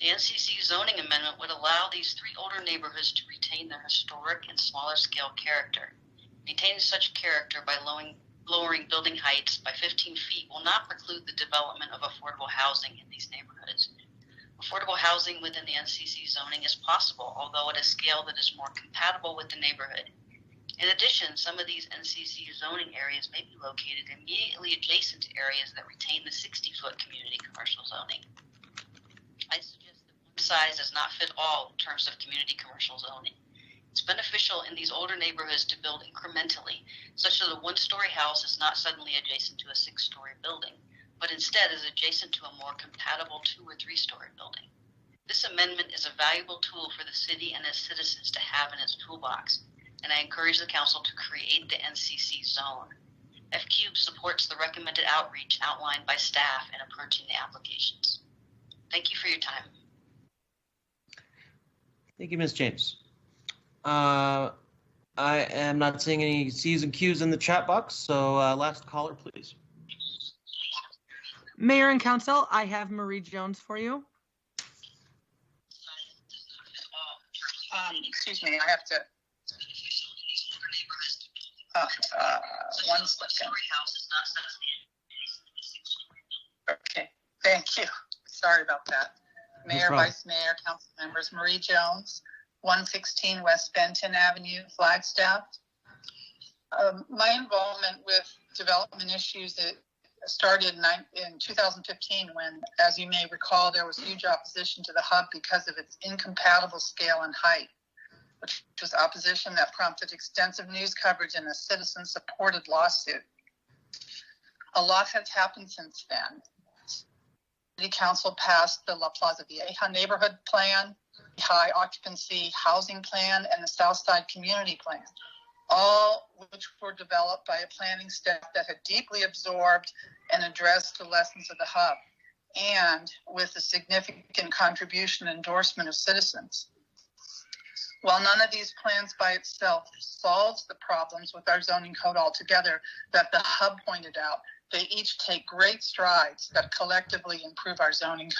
S12: The NCC zoning amendment would allow these 3 older neighborhoods to retain their historic and smaller scale character. Maintaining such character by lowering building heights by 15 feet will not preclude the development of affordable housing in these neighborhoods. Affordable housing within the NCC zoning is possible, although at a scale that is more compatible with the neighborhood. In addition, some of these NCC zoning areas may be located immediately adjacent to areas that retain the 60-foot community commercial zoning. I suggest that one size does not fit all in terms of community commercial zoning. It's beneficial in these older neighborhoods to build incrementally, such that a 1-story house is not suddenly adjacent to a 6-story building, but instead is adjacent to a more compatible 2- or 3-story building. This amendment is a valuable tool for the city and its citizens to have in its toolbox, and I encourage the Council to create the NCC zone. FCUBE supports the recommended outreach outlined by staff in approaching the applications. Thank you for your time.
S1: Thank you, Ms. James. I am not seeing any C's and Q's in the chat box, so last caller, please.
S11: Mayor and Council, I have Marie Jones for you.
S19: Excuse me, I have to. One second.
S14: Okay, thank you. Sorry about that. Mayor,
S1: problem.
S14: Vice Mayor, council members, Marie Jones, 116 West Benton Avenue, Flagstaff. My involvement with development issues started in 2015 when, as you may recall, there was huge opposition to the hub because of its incompatible scale and height, which was opposition that prompted extensive news coverage and a citizen-supported lawsuit. A lot has happened since then. City Council passed the La Plaza Vieja neighborhood plan, the high occupancy housing plan, and the Southside community plan, all which were developed by a planning staff that had deeply absorbed and addressed the lessons of the hub, and with a significant contribution and endorsement of citizens. While none of these plans by itself solves the problems with our zoning code altogether that the hub pointed out, they each take great strides that collectively improve our zoning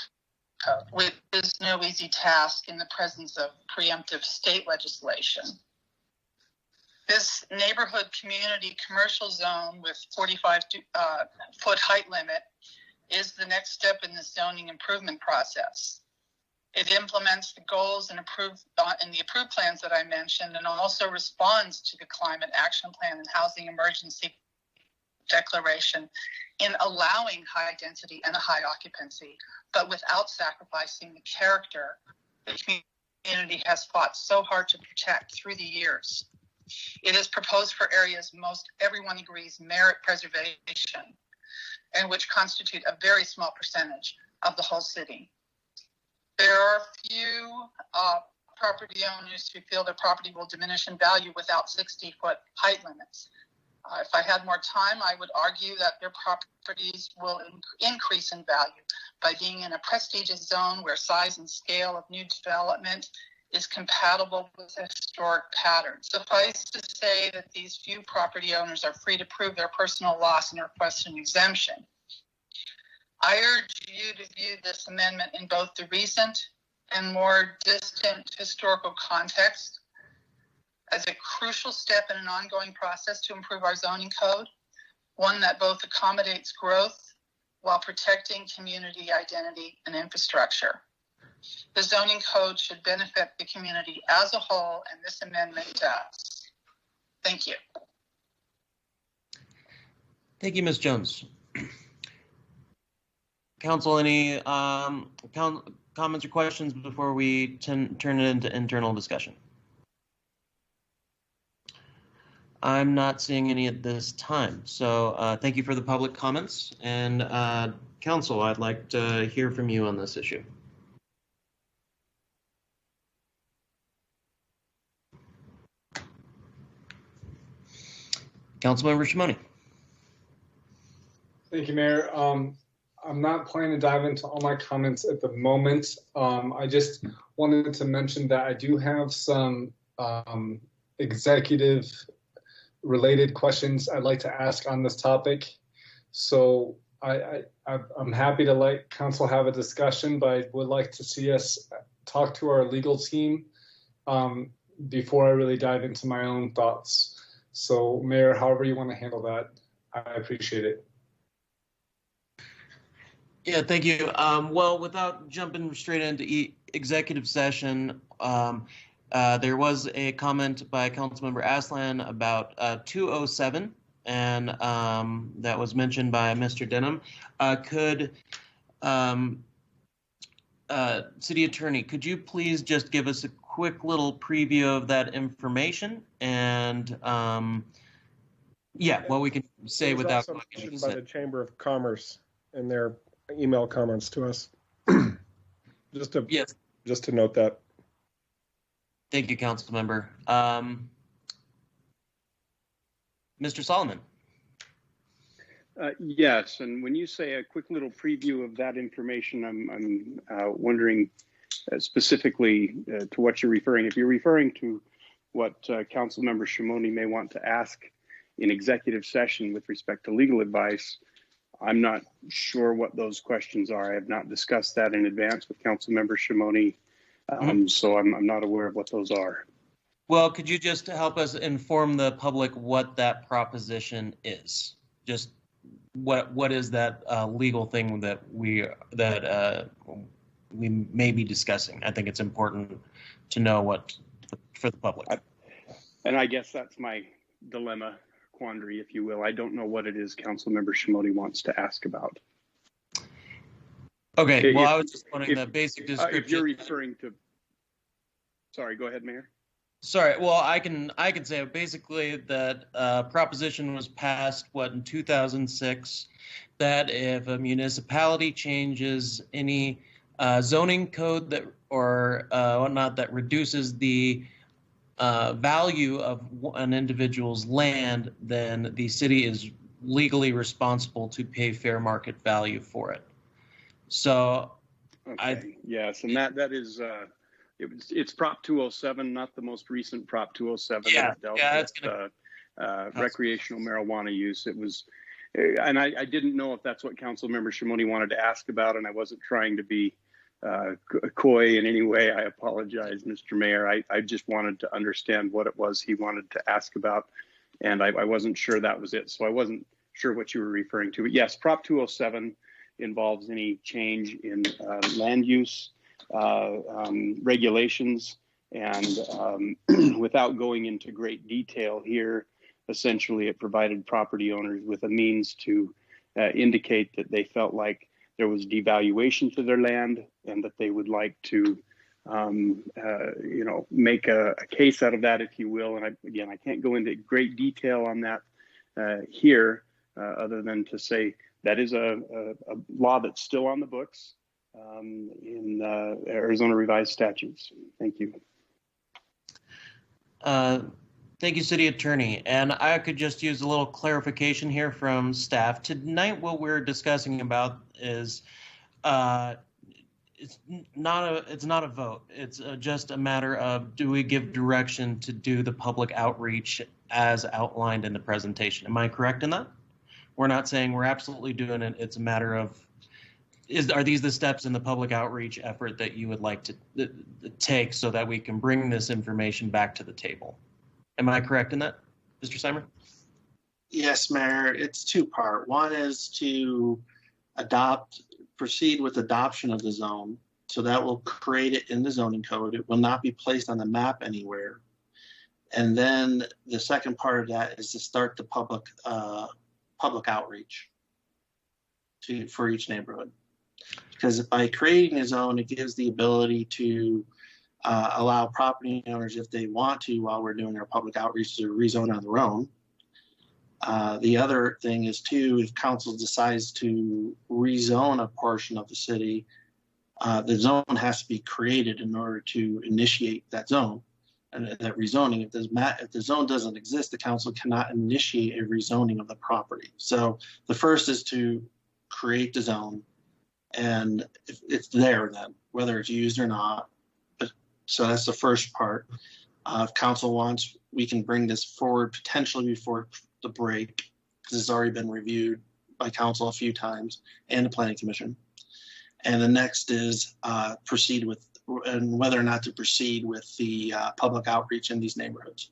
S14: code, which is no easy task in the presence of preemptive state legislation. This neighborhood community commercial zone with 45-foot height limit is the next step in the zoning improvement process. It implements the goals and the approved plans that I mentioned, and also responds to the Climate Action Plan and Housing Emergency Declaration in allowing high density and a high occupancy, but without sacrificing the character the community has fought so hard to protect through the years. It is proposed for areas most everyone agrees merit preservation, and which constitute a very small percentage of the whole city. There are few property owners who feel their property will diminish in value without 60-foot height limits. If I had more time, I would argue that their properties will increase in value by being in a prestigious zone where size and scale of new development is compatible with historic patterns. Suffice to say that these few property owners are free to prove their personal loss and request an exemption. I urge you to view this amendment in both the recent and more distant historical context as a crucial step in an ongoing process to improve our zoning code, one that both accommodates growth while protecting community identity and infrastructure. The zoning code should benefit the community as a whole, and this amendment does. Thank you.
S1: Thank you, Ms. Jones. Council, any comments or questions before we turn it into internal discussion? I'm not seeing any at this time. So thank you for the public comments. And Council, I'd like to hear from you on this issue. Councilmember Shimoni.
S21: Thank you, Mayor. I'm not planning to dive into all my comments at the moment. I just wanted to mention that I do have some executive related questions I'd like to ask on this topic. So I'm happy to let council have a discussion, but I would like to see us talk to our legal team before I really dive into my own thoughts. So Mayor, however you want to handle that, I appreciate it.
S1: Yeah, thank you. Well, without jumping straight into executive session, there was a comment by Councilmember Aslan about 207, and that was mentioned by Mr. Denham. City Attorney, could you please just give us a quick little preview of that information? And yeah, what we can say without
S16: also mentioned by the Chamber of Commerce in their email comments to us. just to note that.
S1: Thank you, Council Member. Mr. Solomon.
S15: Yes, and when you say a quick little preview of that information, I'm wondering specifically to what you're referring. If you're referring to what Council Member Shimoni may want to ask in executive session with respect to legal advice, I'm not sure what those questions are. I have not discussed that in advance with Council Member Shimoni, so I'm not aware of what those are.
S1: Well, could you just help us inform the public what that proposition is? Just what is that legal thing that we may be discussing. I think it's important to know what for the public.
S15: And I guess that's my dilemma, quandary, if you will. I don't know what it is Councilmember Shimoni wants to ask about.
S1: Okay, well, I was just wanting the basic description.
S15: If you're referring to, sorry, go ahead, Mayor.
S1: Sorry, well, I can say basically that proposition was passed, in 2006, that if a municipality changes any zoning code that or whatnot that reduces the value of an individual's land, then the city is legally responsible to pay fair market value for it. So,
S15: okay. Yes, and that is it's Prop 207, not the most recent Prop 207 that dealt with recreational marijuana use. It was, and I didn't know if that's what Councilmember Shimoni wanted to ask about, and I wasn't trying to be coy in any way. I apologize, Mr. Mayor. I just wanted to understand what it was he wanted to ask about, and I wasn't sure that was it. So I wasn't sure what you were referring to. But yes, Prop 207 involves any change in land use regulations, and without going into great detail here, essentially it provided property owners with a means to indicate that they felt like there was devaluation to their land and that they would like to make a case out of that, if you will. And I can't go into great detail on that here, other than to say that is a law that's still on the books in Arizona revised statutes. Thank you.
S1: Thank you, City Attorney. And I could just use a little clarification here from staff. Tonight, what we're discussing about is it's not a vote. It's just a matter of, do we give direction to do the public outreach as outlined in the presentation? Am I correct in that? We're not saying we're absolutely doing it. It's a matter of, are these the steps in the public outreach effort that you would like to take so that we can bring this information back to the table? Am I correct in that, Mr. Seimer?
S9: Yes, Mayor. It's two-part. One is to proceed with adoption of the zone. So that will create it in the zoning code. It will not be placed on the map anywhere. And then the second part of that is to start the public outreach for each neighborhood. Because by creating a zone, it gives the ability to allow property owners, if they want to, while we're doing our public outreach, to rezone on their own. The other thing is, too, if council decides to rezone a portion of the city, the zone has to be created in order to initiate that zone and that rezoning. If the zone doesn't exist, the council cannot initiate a rezoning of the property. So the first is to create the zone, and if it's there then, whether it's used or not. So that's the first part. If council wants, we can bring this forward potentially before the break, because it's already been reviewed by council a few times and the planning commission. And the next is proceed with, and whether or not to proceed with the public outreach in these neighborhoods.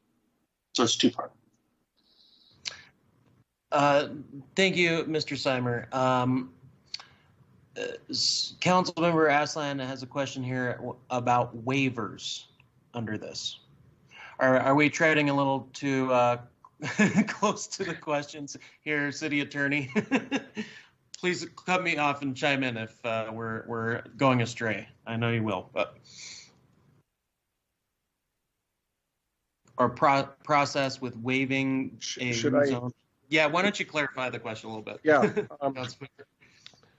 S9: So it's two-part.
S1: Thank you, Mr. Seimer. Councilmember Aslan has a question here about waivers under this. Are we treading a little too close to the questions here, City Attorney? Please cut me off and chime in if we're going astray. I know you will, but or process with waiving a zone. Yeah, why don't you clarify the question a little bit?
S16: Yeah.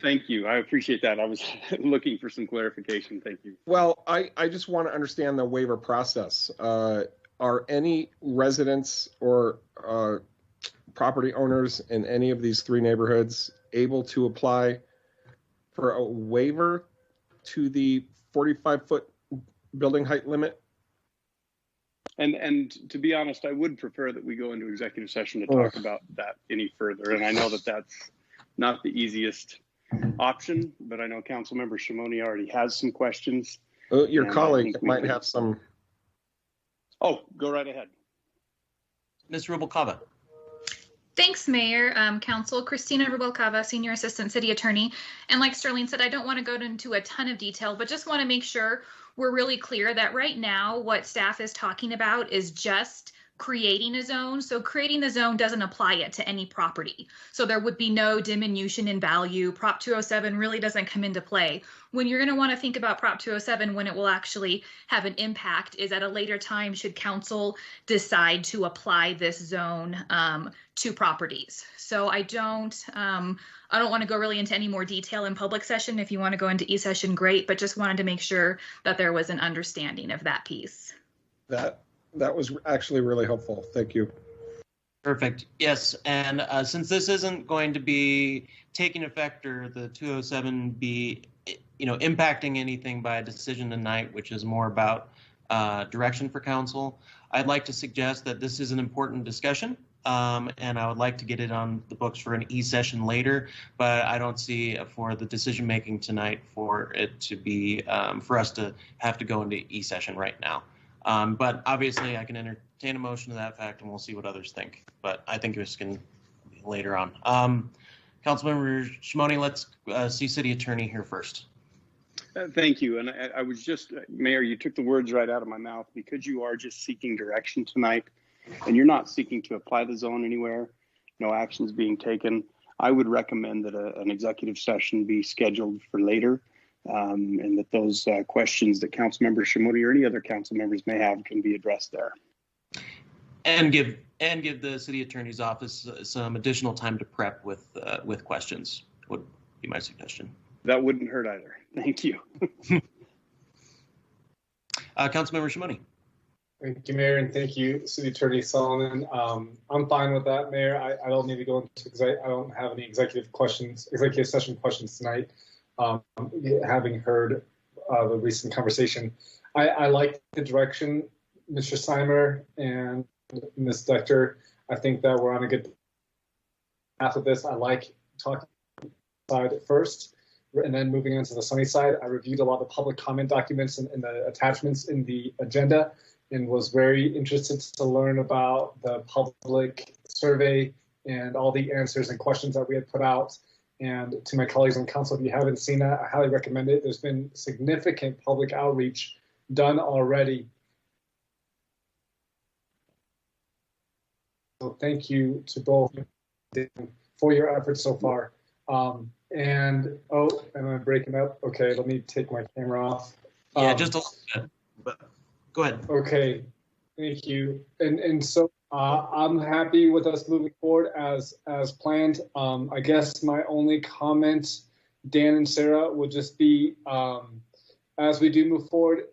S15: Thank you. I appreciate that. I was looking for some clarification. Thank you.
S16: Well, I just want to understand the waiver process. Are any residents or property owners in any of these three neighborhoods able to apply for a waiver to the 45-foot building height limit?
S15: And to be honest, I would prefer that we go into executive session to talk about that any further. And I know that that's not the easiest option, but I know Councilmember Shimoni already has some questions.
S16: Your colleague might have some.
S15: Oh, go right ahead.
S1: Ms. Rubalcaba.
S19: Thanks, Mayor, Council. Christina Rubalcava, Senior Assistant City Attorney. And like Sterling said, I don't want to go into a ton of detail, but just want to make sure we're really clear that right now what staff is talking about is just creating a zone. So creating the zone doesn't apply it to any property. So there would be no diminution in value. Prop 207 really doesn't come into play. When you're going to want to think about Prop 207, when it will actually have an impact is at a later time should council decide to apply this zone to properties. So I don't want to go really into any more detail in public session. If you want to go into e-session, great, but just wanted to make sure that there was an understanding of that piece.
S16: That was actually really helpful. Thank you.
S1: Perfect. Yes, and since this isn't going to be taking effect or the 207 be, impacting anything by a decision tonight, which is more about direction for council, I'd like to suggest that this is an important discussion, and I would like to get it on the books for an e-session later, but I don't see for the decision making tonight for it to be for us to have to go into e-session right now. But obviously I can entertain a motion to that fact and we'll see what others think. But I think this can be later on. Councilmember Shimoni, let's see City Attorney here first.
S15: Thank you. And I was just, Mayor, you took the words right out of my mouth because you are just seeking direction tonight and you're not seeking to apply the zone anywhere. No actions being taken. I would recommend that an executive session be scheduled for later. And that those questions that Councilmember Shimoni or any other council members may have can be addressed there.
S1: And give the city attorney's office some additional time to prep with questions would be my suggestion.
S15: That wouldn't hurt either. Thank you.
S1: Councilmember Shimoni.
S21: Thank you, Mayor, and thank you, City Attorney Solomon. I'm fine with that, Mayor. I don't need to go into because I don't have any executive session questions tonight. Having heard the recent conversation, I like the direction, Mr. Seimer and Ms. Dechter. I think that we're on a good path with this. I like talking side first and then moving on to the sunny side. I reviewed a lot of public comment documents and the attachments in the agenda and was very interested to learn about the public survey and all the answers and questions that we had put out. And to my colleagues on council, if you haven't seen that, I highly recommend it. There's been significant public outreach done already. So thank you to both for your efforts so far. Am I breaking up? Okay, let me take my camera off.
S1: Yeah, just a little bit, but go ahead.
S21: Okay, thank you. And so I'm happy with us moving forward as planned. I guess my only comment, Dan and Sarah, would just be as we do move forward,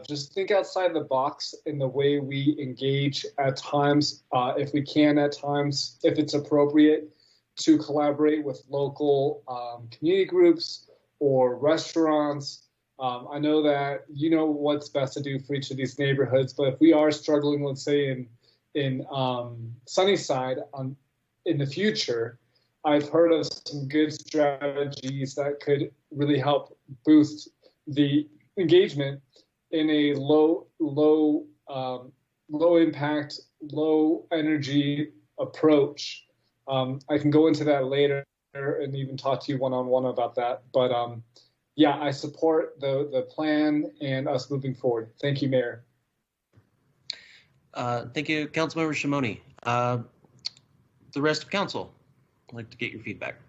S21: just think outside the box in the way we engage at times, if we can at times, if it's appropriate, to collaborate with local community groups or restaurants. I know that you know what's best to do for each of these neighborhoods, but if we are struggling, let's say in Sunnyside in the future, I've heard of some good strategies that could really help boost the engagement in a low impact, low energy approach. I can go into that later and even talk to you one-on-one about that. But yeah, I support the plan and us moving forward. Thank you, Mayor.
S1: Thank you, Councilmember Shimoni. The rest of council, I'd like to get your feedback.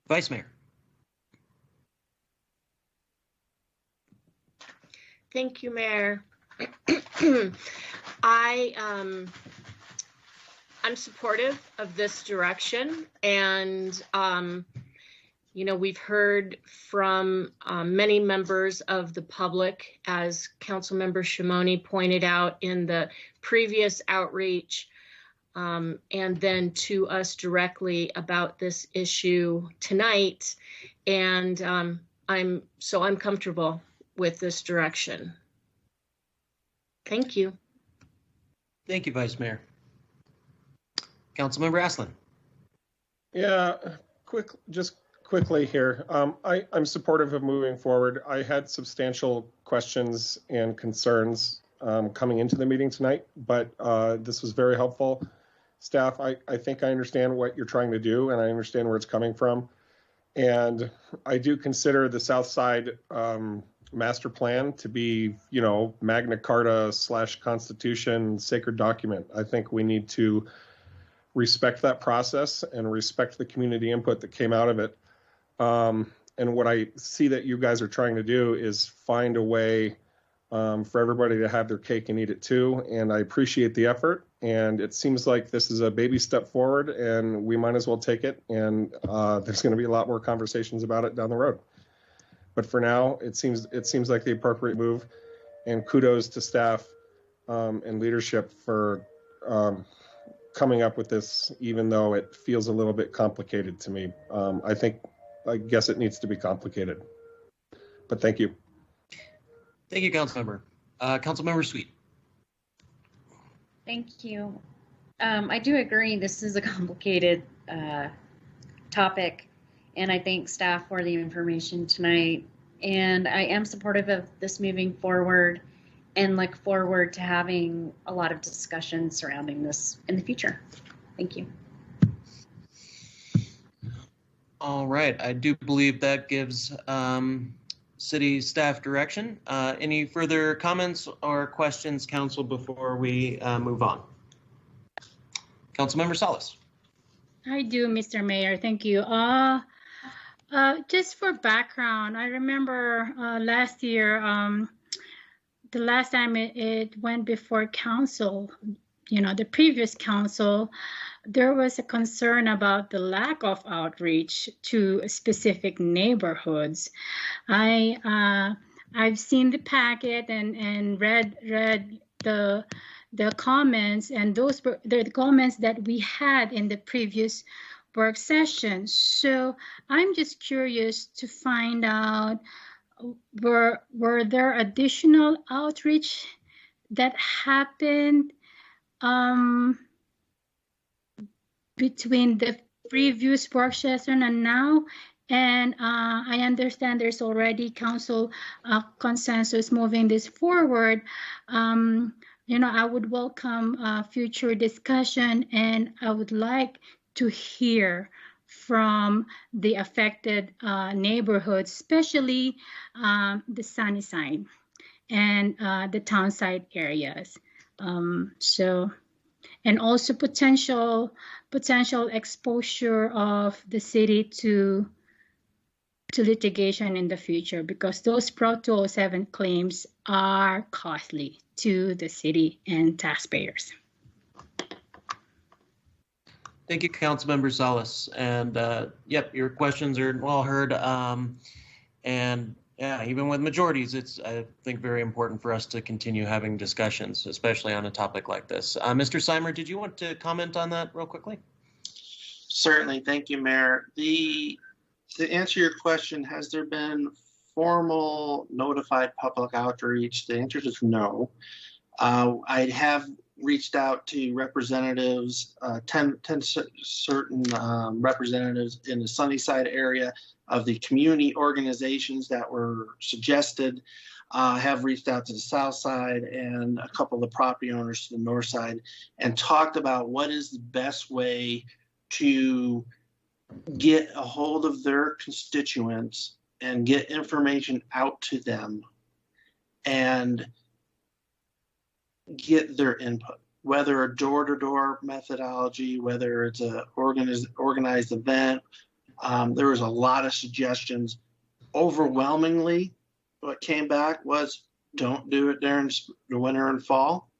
S1: Vice Mayor.
S5: Thank you, Mayor. I'm supportive of this direction, and we've heard from many members of the public, as Councilmember Shimoni pointed out in the previous outreach, and then to us directly about this issue tonight, and I'm comfortable with this direction. Thank you.
S1: Thank you, Vice Mayor. Councilmember Aslan.
S16: Yeah, quickly here. I'm supportive of moving forward. I had substantial questions and concerns coming into the meeting tonight, but this was very helpful. Staff, I think I understand what you're trying to do, and I understand where it's coming from. And I do consider the South Side master plan to be, you know, Magna Carta / Constitution sacred document. I think we need to respect that process and respect the community input that came out of it. And what I see that you guys are trying to do is find a way for everybody to have their cake and eat it too. And I appreciate the effort. And it seems like this is a baby step forward, and we might as well take it. And there's going to be a lot more conversations about it down the road. But for now, it seems like the appropriate move. And kudos to staff and leadership for coming up with this, even though it feels a little bit complicated to me. I guess it needs to be complicated. But thank you.
S1: Thank you, Councilmember. Councilmember Sweet.
S7: Thank you. I do agree this is a complicated topic, and I thank staff for the information tonight. And I am supportive of this moving forward and look forward to having a lot of discussion surrounding this in the future. Thank you.
S1: All right, I do believe that gives city staff direction. Any further comments or questions, council, before we move on? Councilmember Salas.
S17: I do, Mr. Mayor. Thank you. Just for background, I remember last year, the last time it went before council, you know, the previous council, there was a concern about the lack of outreach to specific neighborhoods. I've seen the packet and read the comments, and those were the comments that we had in the previous work session. So I'm just curious to find out, were there additional outreach that happened between the previous work session and now? And I understand there's already council consensus moving this forward. You know, I would welcome future discussion, and I would like to hear from the affected neighborhoods, especially the Sunnyside and the townside areas. And also potential exposure of the city to litigation in the future, because those Pro 207 claims are costly to the city and taxpayers.
S1: Thank you, Councilmember Salas. And yep, your questions are well heard. And yeah, even with majorities, it's, I think, very important for us to continue having discussions, especially on a topic like this. Mr. Simer, did you want to comment on that real quickly?
S9: Certainly. Thank you, Mayor. To answer your question, has there been formal notified public outreach? The answer is no. I have reached out to representatives, 10 certain representatives in the Sunnyside area of the community organizations that were suggested. Have reached out to the south side and a couple of the property owners to the north side and talked about what is the best way to get a hold of their constituents and get information out to them and get their input, whether a door-to-door methodology, whether it's an organized event. There was a lot of suggestions. Overwhelmingly, what came back was don't do it during the winter and fall,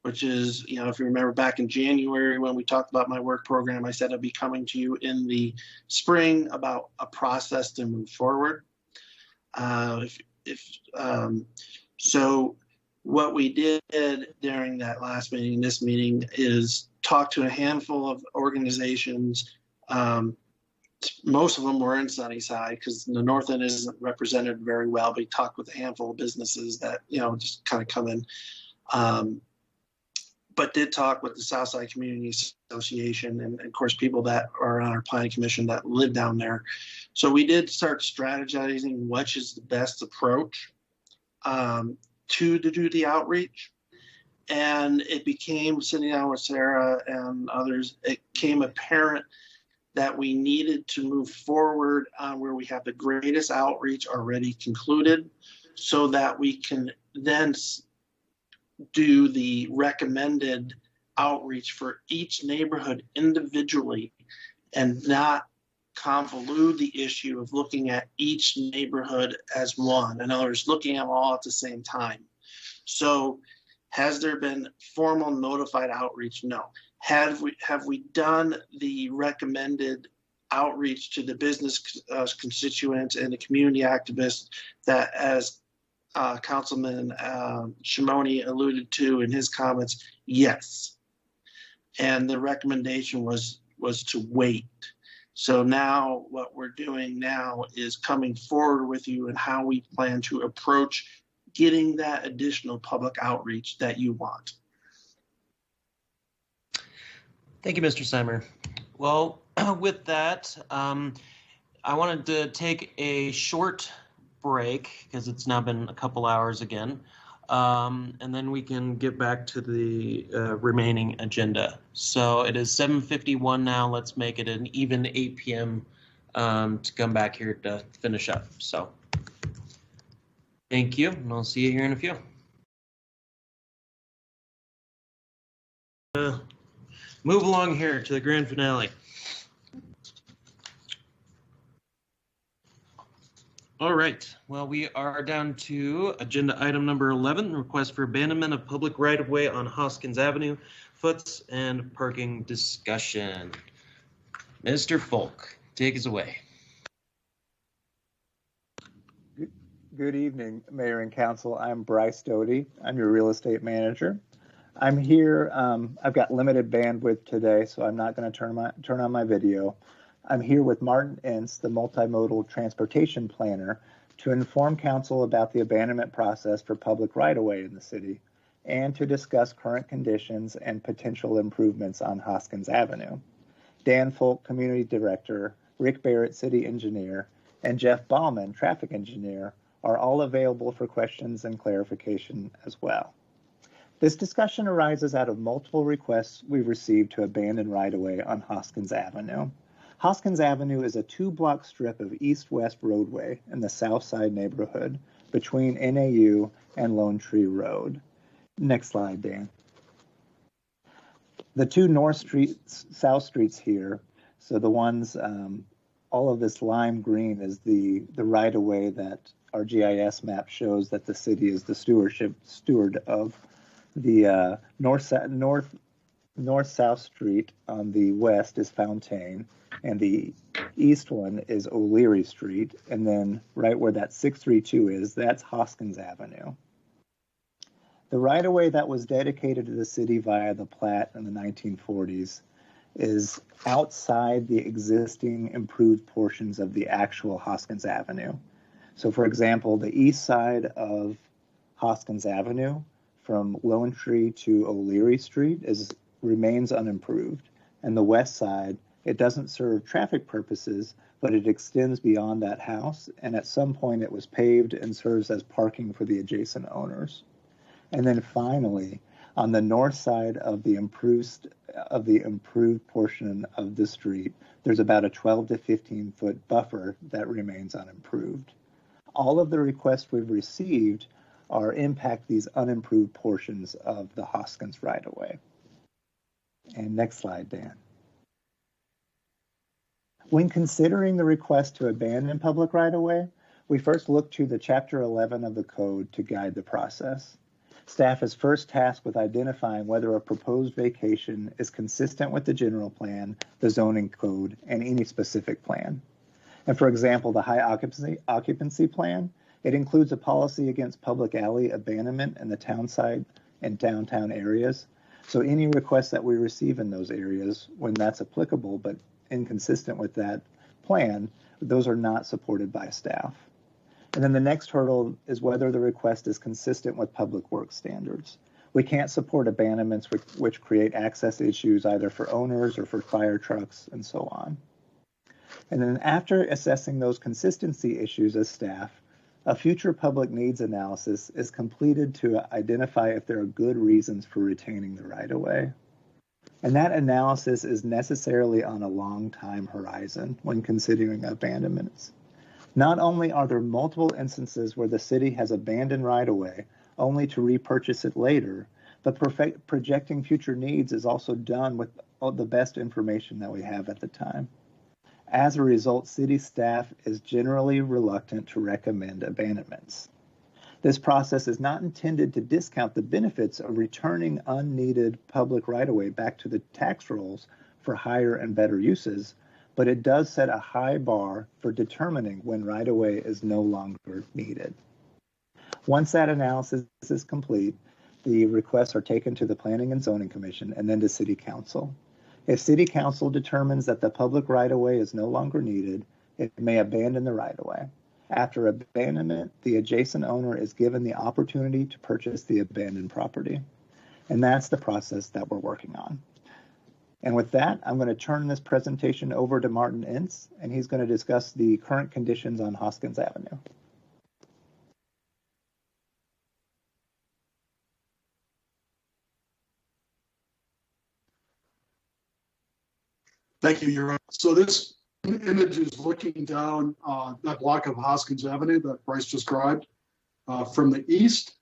S9: which is, you know, if you remember back in January when we talked about my work program, I said I'd be coming to you in the spring about a process to move forward. So what we did during that last meeting, this meeting, is talk to a handful of organizations. Most of them were in Sunnyside because the North End isn't represented very well. But we talked with a handful of businesses that, you know, just kind of come in. but did talk with the Southside Community Association and of course people that are on our planning commission that live down there. So we did start strategizing which is the best approach to do the outreach. And it became, sitting down with Sarah and others, it became apparent that we needed to move forward on where we have the greatest outreach already concluded so that we can then do the recommended outreach for each neighborhood individually and not convolute the issue of looking at each neighborhood as one. In other words, looking at them all at the same time. So has there been formal notified outreach? No. Have we done the recommended outreach to the business constituents and the community activists that, as Councilman Shimoni alluded to in his comments? Yes. And the recommendation was to wait. So now what we're doing now is coming forward with you and how we plan to approach getting that additional public outreach that you want.
S1: Thank you, Mr. Seimer. Well, with that, I wanted to take a short break because it's now been a couple hours again, and then we can get back to the remaining agenda. So it is 7:51 now. Let's make it an even 8 p.m. To come back here to finish up. So thank you, and I'll see you here in a few. Move along here to the grand finale. All right, well, we are down to agenda item number 11, request for abandonment of public right-of-way on Hoskins Avenue, foots and parking discussion. Mr. Folk, take us away.
S4: Good evening, Mayor and Council. I'm Bryce Doty. I'm your real estate manager. I'm here. I've got limited bandwidth today, so I'm not going to turn on my video. I'm here with Martin Ince, the multimodal transportation planner, to inform Council about the abandonment process for public right-of-way in the city and to discuss current conditions and potential improvements on Hoskins Avenue. Dan Folk, Community Director, Rick Barrett, City Engineer, and Jeff Bauman, Traffic Engineer, are all available for questions and clarification as well. This discussion arises out of multiple requests we've received to abandon right-of-way on Hoskins Avenue. Hoskins Avenue is a 2-block strip of east-west roadway in the South Side neighborhood between NAU and Lone Tree Road. Next slide, Dan. The two north streets, south streets here, so the ones, all of this lime green is the right-of-way that our GIS map shows that the city is the steward of. The north-south street on the west is Fountaine, and the east one is O'Leary Street, and then right where that 632 is, that's Hoskins Avenue. The right-of-way that was dedicated to the city via the plat in the 1940s is outside the existing improved portions of the actual Hoskins Avenue. So for example, the east side of Hoskins Avenue from Lone Tree to O'Leary Street remains unimproved. And the west side, it doesn't serve traffic purposes, but it extends beyond that house. And at some point it was paved and serves as parking for the adjacent owners. And then finally, on the north side of the improved portion of the street, there's about a 12 to 15 foot buffer that remains unimproved. All of the requests we've received impact these unimproved portions of the Hoskins right-of-way. And next slide, Dan. When considering the request to abandon public right-of-way, we first look to the Chapter 11 of the code to guide the process. Staff is first tasked with identifying whether a proposed vacation is consistent with the general plan, the zoning code, and any specific plan. And for example, the high occupancy plan, it includes a policy against public alley abandonment in the townside and downtown areas. So any requests that we receive in those areas, when that's applicable but inconsistent with that plan, those are not supported by staff. And then the next hurdle is whether the request is consistent with public works standards. We can't support abandonments which create access issues either for owners or for fire trucks and so on. And then after assessing those consistency issues as staff, a future public needs analysis is completed to identify if there are good reasons for retaining the right-of-way. And that analysis is necessarily on a long time horizon when considering abandonments. Not only are there multiple instances where the city has abandoned right-of-way only to repurchase it later, but projecting future needs is also done with the best information that we have at the time. As a result, city staff is generally reluctant to recommend abandonments. This process is not intended to discount the benefits of returning unneeded public right-of-way back to the tax rolls for higher and better uses, but it does set a high bar for determining when right-of-way is no longer needed. Once that analysis is complete, the requests are taken to the Planning and Zoning Commission and then to City Council. If City Council determines that the public right-of-way is no longer needed, it may abandon the right-of-way. After abandonment, the adjacent owner is given the opportunity to purchase the abandoned property. And that's the process that we're working on. And with that, I'm going to turn this presentation over to Martin Ince, and he's going to discuss the current conditions on Hoskins Avenue.
S3: Thank you, Your Honor. So this image is looking down that block of Hoskins Avenue that Bryce described from the east.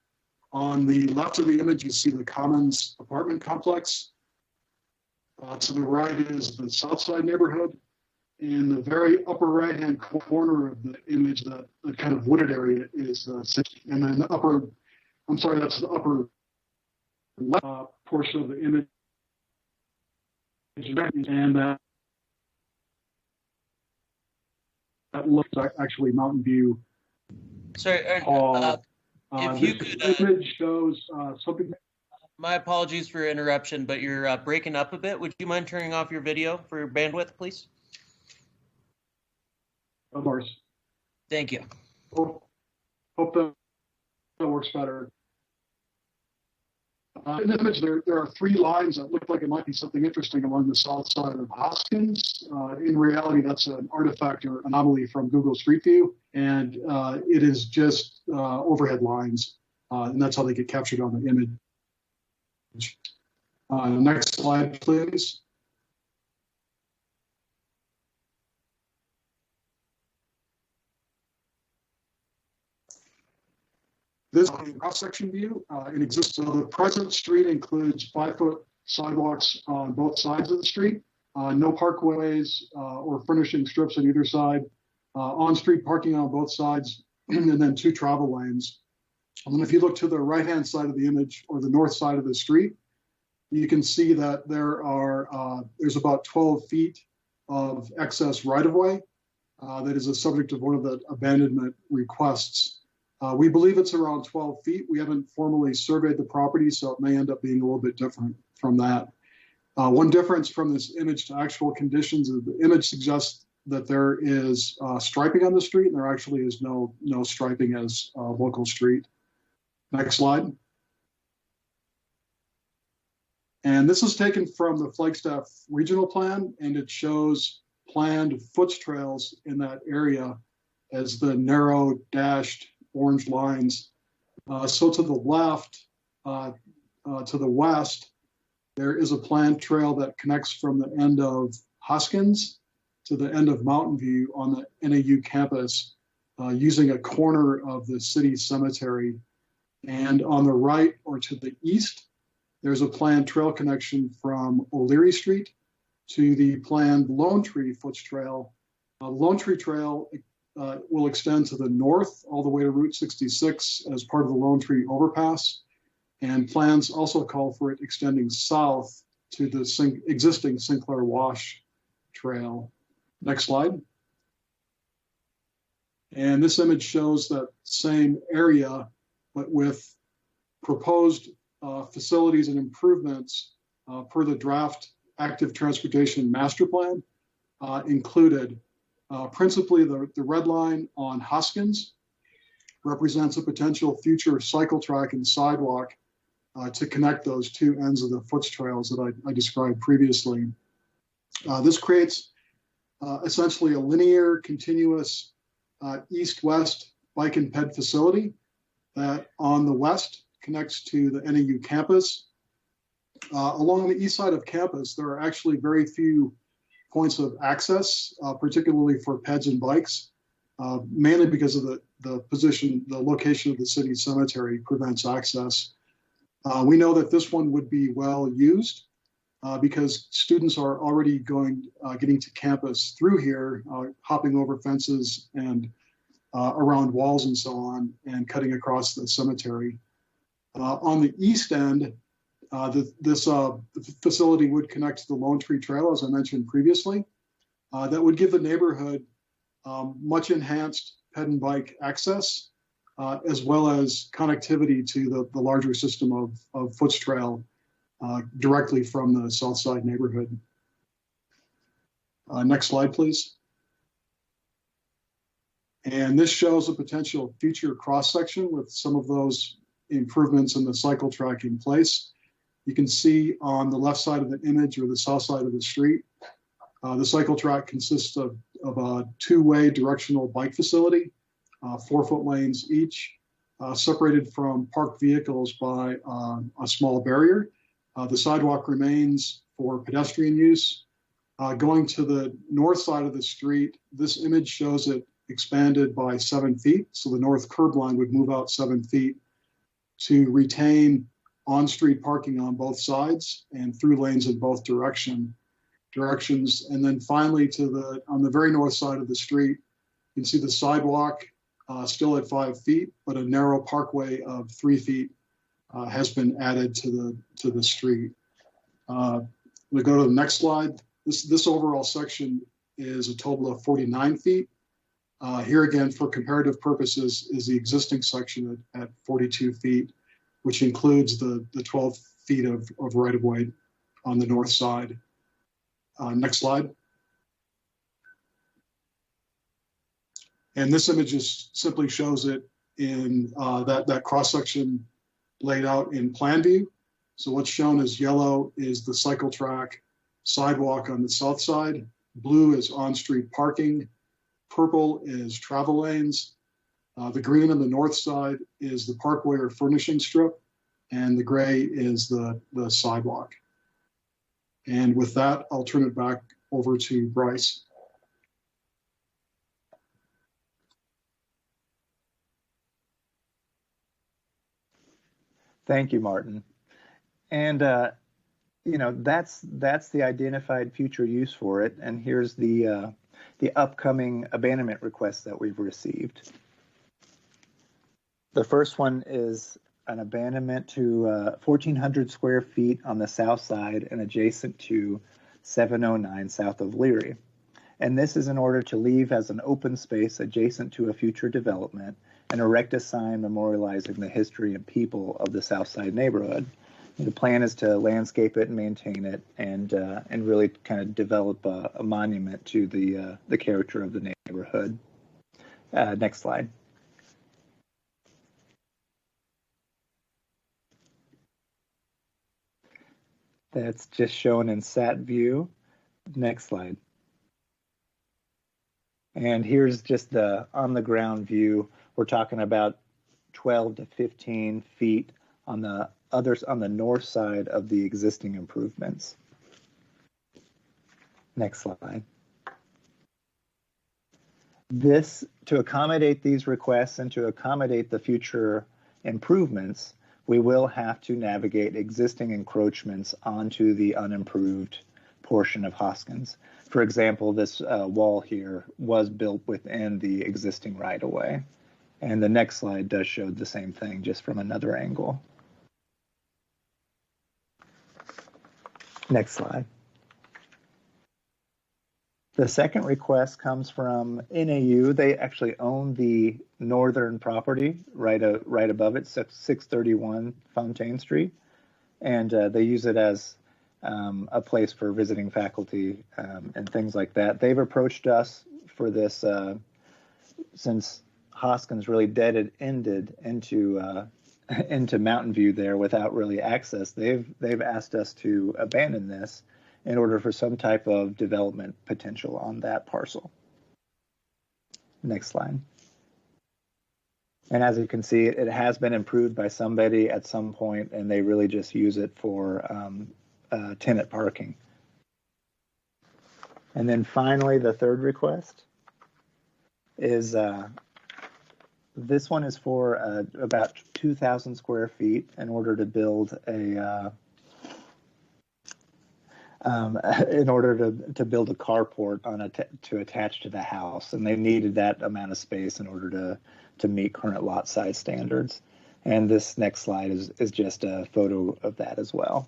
S3: On the left of the image, you see the Commons apartment complex. To the right is the Southside neighborhood. In the very upper right-hand corner of the image, the kind of wooded area is the city. And then the upper, I'm sorry, that's the upper left portion of the image. And that looks like actually Mountain View.
S1: Sorry, if you could.
S3: Image shows something.
S1: My apologies for interruption, but you're breaking up a bit. Would you mind turning off your video for bandwidth, please?
S3: Of course.
S1: Thank you.
S3: Hope that works better. In the image, there are three lines that look like it might be something interesting along the south side of Hoskins. In reality, that's an artifact or anomaly from Google Street View, and it is just overhead lines, and that's how they get captured on the image. Next slide, please. This is a cross-section view. It exists. So the present street includes 5-foot sidewalks on both sides of the street, no parkways or furnishing strips on either side, on-street parking on both sides, and then 2 travel lanes. And then if you look to the right-hand side of the image or the north side of the street, you can see that there's about 12 feet of excess right-of-way that is a subject of one of the abandonment requests. We believe it's around 12 feet. We haven't formally surveyed the property, so it may end up being a little bit different from that. One difference from this image to actual conditions is the image suggests that there is striping on the street, and there actually is no striping as a local street. Next slide. And this is taken from the Flagstaff regional plan, and it shows planned foot trails in that area as the narrow dashed orange lines. So to the left, to the west, there is a planned trail that connects from the end of Hoskins to the end of Mountain View on the NAU campus using a corner of the city cemetery. And on the right or to the east, there's a planned trail connection from O'Leary Street to the planned Lone Tree Foot Trail. Lone Tree Trail will extend to the north all the way to Route 66 as part of the Lone Tree Overpass. And plans also call for it extending south to the existing Sinclair Wash Trail. Next slide. And this image shows that same area, but with proposed facilities and improvements per the draft active transportation master plan included. Principally, the red line on Hoskins represents a potential future cycle track and sidewalk to connect those two ends of the foots trails that I described previously. This creates essentially a linear, continuous east-west bike and ped facility that on the west connects to the NAU campus. Along the east side of campus, there are actually very few points of access, particularly for peds and bikes, mainly because of the location of the city cemetery prevents access. We know that this one would be well used because students are already getting to campus through here, hopping over fences and around walls and so on, and cutting across the cemetery. On the east end, this facility would connect to the Lone Tree Trail, as I mentioned previously. That would give the neighborhood much enhanced ped and bike access, as well as connectivity to the larger system of foots trail directly from the south side neighborhood. Next slide, please. And this shows a potential future cross-section with some of those improvements in the cycle track in place. You can see on the left side of the image, or the south side of the street, the cycle track consists of a two-way directional bike facility, 4-foot lanes each, separated from parked vehicles by a small barrier. The sidewalk remains for pedestrian use. Going to the north side of the street, this image shows it expanded by 7 feet. So the north curb line would move out 7 feet to retain on-street parking on both sides and through lanes in both directions. And then finally, on the very north side of the street, you can see the sidewalk still at 5 feet, but a narrow parkway of 3 feet has been added to the street. We go to the next slide. This overall section is a total of 49 feet. Here again, for comparative purposes, is the existing section at 42 feet, which includes the 12 feet of right-of-way on the north side. Next slide. And this image just simply shows it in that cross-section laid out in plan view. So what's shown as yellow is the cycle track sidewalk on the south side. Blue is on-street parking. Purple is travel lanes. The green on the north side is the parkway or furnishing strip, and the gray is the sidewalk. And with that, I'll turn it back over to Bryce.
S4: Thank you, Martin. And that's the identified future use for it. And here's the upcoming abandonment requests that we've received. The first one is an abandonment to 1,400 square feet on the south side and adjacent to 709 south of Leary. And this is in order to leave as an open space adjacent to a future development and erect a sign memorializing the history and people of the south side neighborhood. The plan is to landscape it and maintain it, and really kind of develop a monument to the character of the neighborhood. Next slide. That's just shown in sat view. Next slide. And here's just the on the ground view. We're talking about 12 to 15 feet on the north side of the existing improvements. Next slide. This, to accommodate these requests and to accommodate the future improvements, we will have to navigate existing encroachments onto the unimproved portion of Hoskins. For example, this wall here was built within the existing right-of-way. And the next slide does show the same thing, just from another angle. Next slide. The second request comes from NAU. They actually own the northern property right above it, 631 Fontaine Street. And they use it as a place for visiting faculty and things like that. They've approached us for this since Hoskins really ended into into Mountain View there without really access. They've asked us to abandon this in order for some type of development potential on that parcel. Next slide. And as you can see, it has been improved by somebody at some point, and they really just use it for tenant parking. And then finally, the third request is this one is for about 2,000 square feet in order to build a carport on to attach to the house, and they needed that amount of space in order to meet current lot size standards. And this next slide is just a photo of that as well.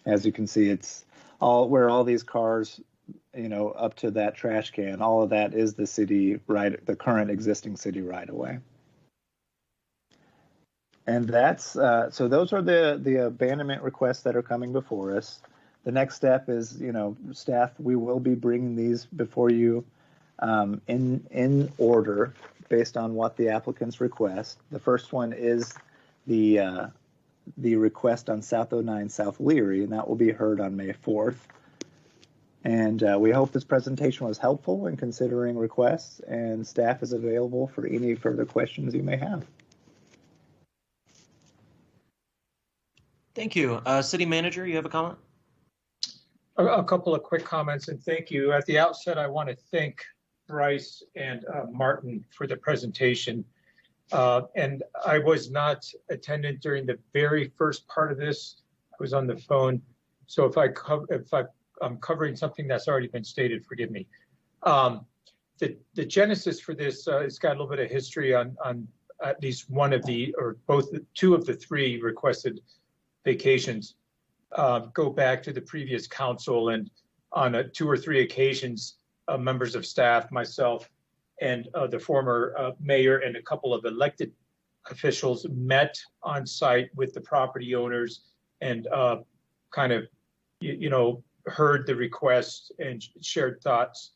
S4: As you can see, it's all where all these cars, up to that trash can, all of that is the city the current existing city right away. And that's so those are the abandonment requests that are coming before us. The next step is, staff, we will be bringing these before you in order based on what the applicants request. The first one is the request on South 09 South Leary, and that will be heard on May 4th. And we hope this presentation was helpful in considering requests, and staff is available for any further questions you may have.
S1: Thank you. City Manager, you have a comment?
S6: A couple of quick comments, and thank you. At the outset, I want to thank Bryce and Martin for the presentation. And I was not attendant during the very first part of this. I was on the phone. So if I'm covering something that's already been stated, forgive me. The genesis for this, it's got a little bit of history on at least one of two of the three requested vacations. Go back to the previous council, and on 2 or 3 occasions, members of staff, myself, and the former mayor and a couple of elected officials met on site with the property owners and kind of, heard the request and shared thoughts.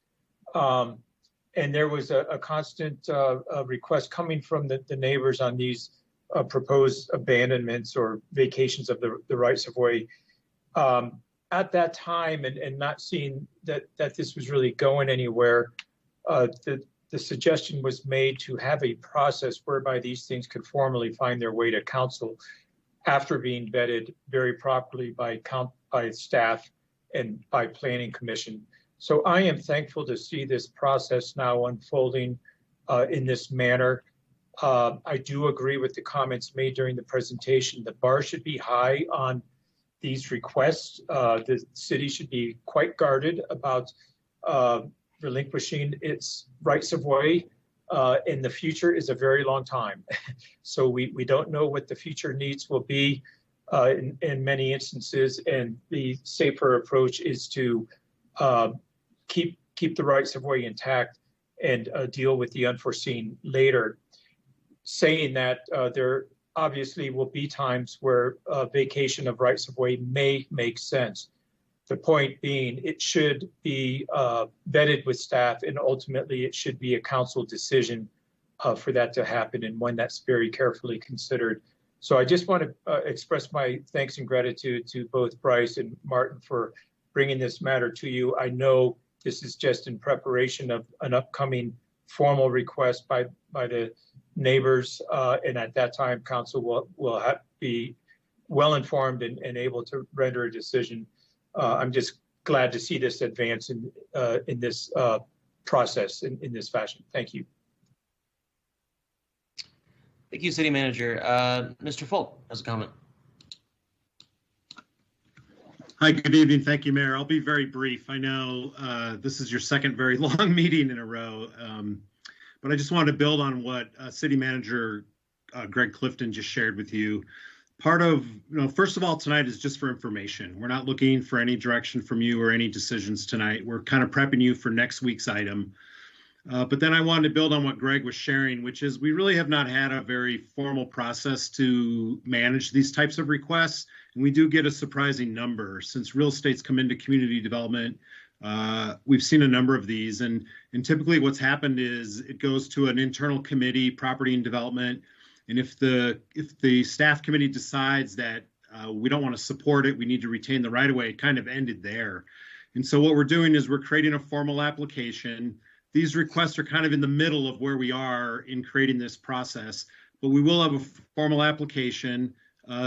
S6: And there was a constant request coming from the neighbors on these proposed abandonments or vacations of the rights of way. At that time, and not seeing that this was really going anywhere, the suggestion was made to have a process whereby these things could formally find their way to council after being vetted very properly by staff and by planning commission. So I am thankful to see this process now unfolding in this manner. I do agree with the comments made during the presentation. The bar should be high on these requests. The city should be quite guarded about relinquishing its rights of way. In the future is a very long time. So we don't know what the future needs will be in many instances, and the safer approach is to keep the rights of way intact and deal with the unforeseen later. Saying that, there obviously will be times where vacation of rights of way may make sense. The point being, it should be vetted with staff, and ultimately it should be a council decision for that to happen, and one that's very carefully considered. So I just want to express my thanks and gratitude to both Bryce and Martin for bringing this matter to you. I know this is just in preparation of an upcoming formal request by the neighbors, and at that time, council will be well informed and able to render a decision. I'm just glad to see this advance in this process in this fashion. Thank you.
S1: Thank you, City Manager. Mr. Folk has a comment.
S20: Hi, good evening. Thank you, Mayor. I'll be very brief. I know this is your second very long meeting in a row, but I just wanted to build on what City Manager Greg Clifton just shared with you. Part of, first of all, tonight is just for information. We're not looking for any direction from you or any decisions tonight. We're kind of prepping you for next week's item. But then I wanted to build on what Greg was sharing, which is we really have not had a very formal process to manage these types of requests. And we do get a surprising number. Since real estate's come into community development, we've seen a number of these. And typically what's happened is it goes to an internal committee, property and development, And if the staff committee decides that we don't want to support it, we need to retain the right of way, it kind of ended there. And so what we're doing is we're creating a formal application. These requests are kind of in the middle of where we are in creating this process, but we will have a formal application.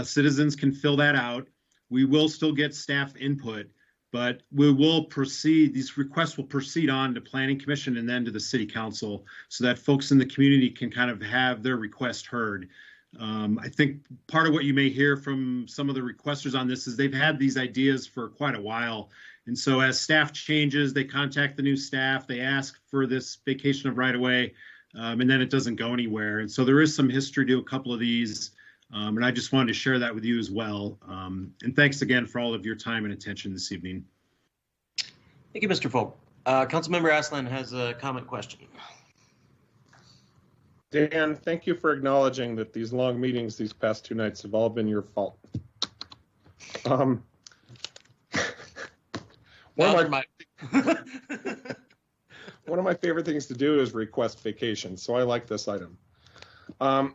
S20: Citizens can fill that out. We will still get staff input, but we will proceed, these requests will proceed on to Planning Commission and then to the City Council so that folks in the community can kind of have their request heard. I think part of what you may hear from some of the requesters on this is they've had these ideas for quite a while. And so as staff changes, they contact the new staff, they ask for this vacation of right of way, and then it doesn't go anywhere. And so there is some history to a couple of these. And I just wanted to share that with you as well. And thanks again for all of your time and attention this evening.
S1: Thank you, Mr. Folk. Councilmember Aslan has a comment question.
S16: Dan, thank you for acknowledging that these long meetings these past 2 nights have all been your fault. One of my favorite things to do is request vacation, so I like this item. I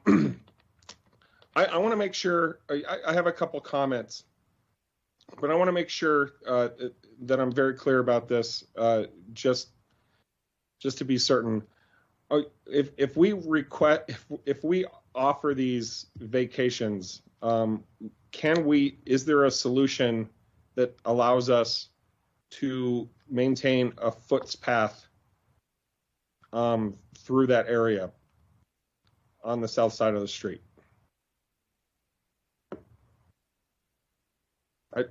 S16: want to make sure, I have a couple comments, but I want to make sure that I'm very clear about this, just to be certain. If we offer these vacations, is there a solution that allows us to maintain a foot's path through that area on the south side of the street?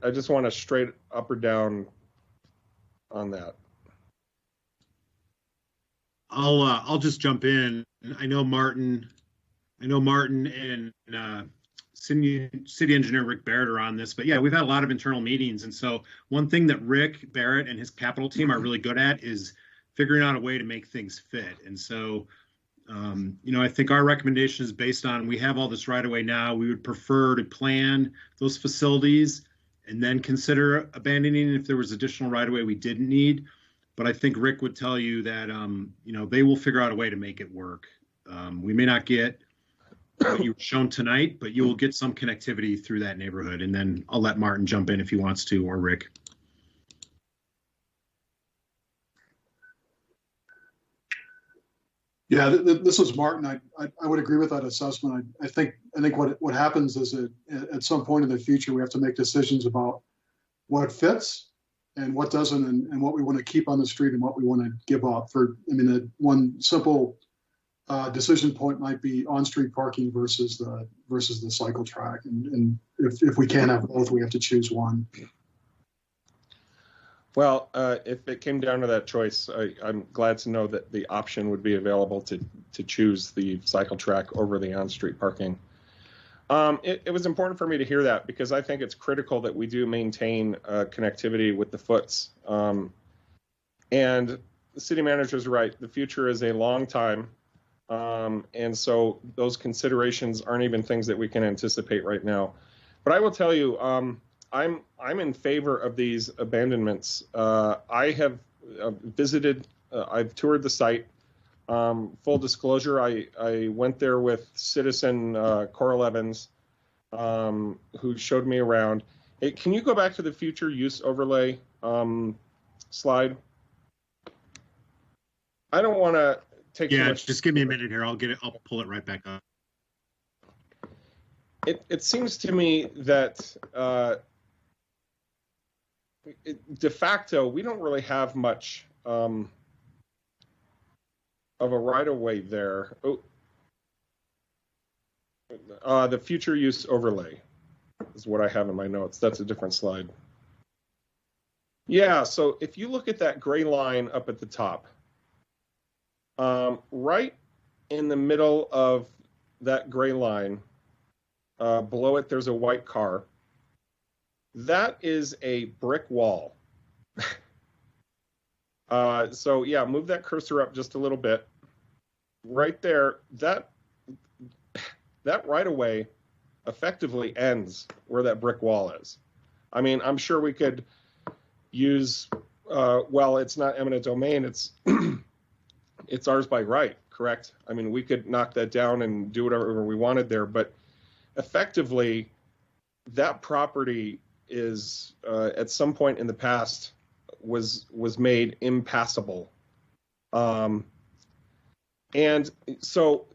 S16: I just want a straight up or down on that.
S20: I'll just jump in. I know Martin and City Engineer Rick Barrett are on this, but yeah, we've had a lot of internal meetings. And so one thing that Rick Barrett and his capital team are really good at is figuring out a way to make things fit. And so, I think our recommendation is based on, we have all this right away now. We would prefer to plan those facilities and then consider abandoning if there was additional right away we didn't need. But I think Rick would tell you that, they will figure out a way to make it work. We may not get what you were shown tonight, but you will get some connectivity through that neighborhood. And then I'll let Martin jump in if he wants to, or Rick.
S3: Yeah, this is Martin. I would agree with that assessment. I think what happens is that at some point in the future, we have to make decisions about what fits and what doesn't, and what we want to keep on the street and what we want to give up. One simple decision point might be on-street parking versus the cycle track. And if we can't have both, we have to choose one.
S16: Well, if it came down to that choice, I'm glad to know that the option would be available to choose the cycle track over the on-street parking. It was important for me to hear that because I think it's critical that we do maintain connectivity with the foots. And the city manager's right. The future is a long time. And so those considerations aren't even things that we can anticipate right now. But I will tell you, I'm in favor of these abandonments. I have visited, I've toured the site. Full disclosure, I went there with citizen Coral Evans, who showed me around. Hey, can you go back to the future use overlay slide? I don't want to take too much.
S20: Just give me a minute here. I'll pull it right back up.
S16: It seems to me that de facto, we don't really have much of a right-of-way there. The future use overlay is what I have in my notes. That's a different slide. Yeah, so if you look at that gray line up at the top, right in the middle of that gray line, below it, there's a white car. That is a brick wall. So yeah, move that cursor up just a little bit. Right there, that right away effectively ends where that brick wall is. I mean, I'm sure we could use, well, it's not eminent domain, it's it's ours by right, correct? I mean, we could knock that down and do whatever we wanted there, but effectively, that property is at some point in the past was made impassable, and so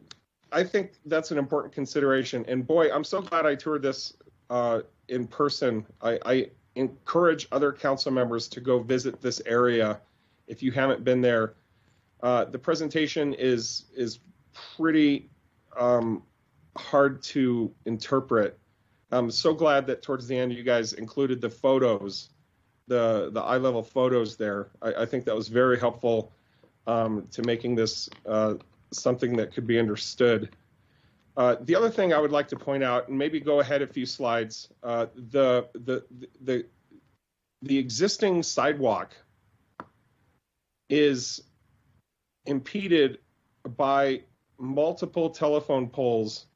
S16: I think that's an important consideration. And boy, I'm so glad I toured this in person. I encourage other council members to go visit this area if you haven't been there. The presentation is pretty hard to interpret. I'm so glad that towards the end you guys included the photos, the eye-level photos there. I think that was very helpful to making this something that could be understood. The other thing I would like to point out, and maybe go ahead a few slides, the existing sidewalk is impeded by multiple telephone poles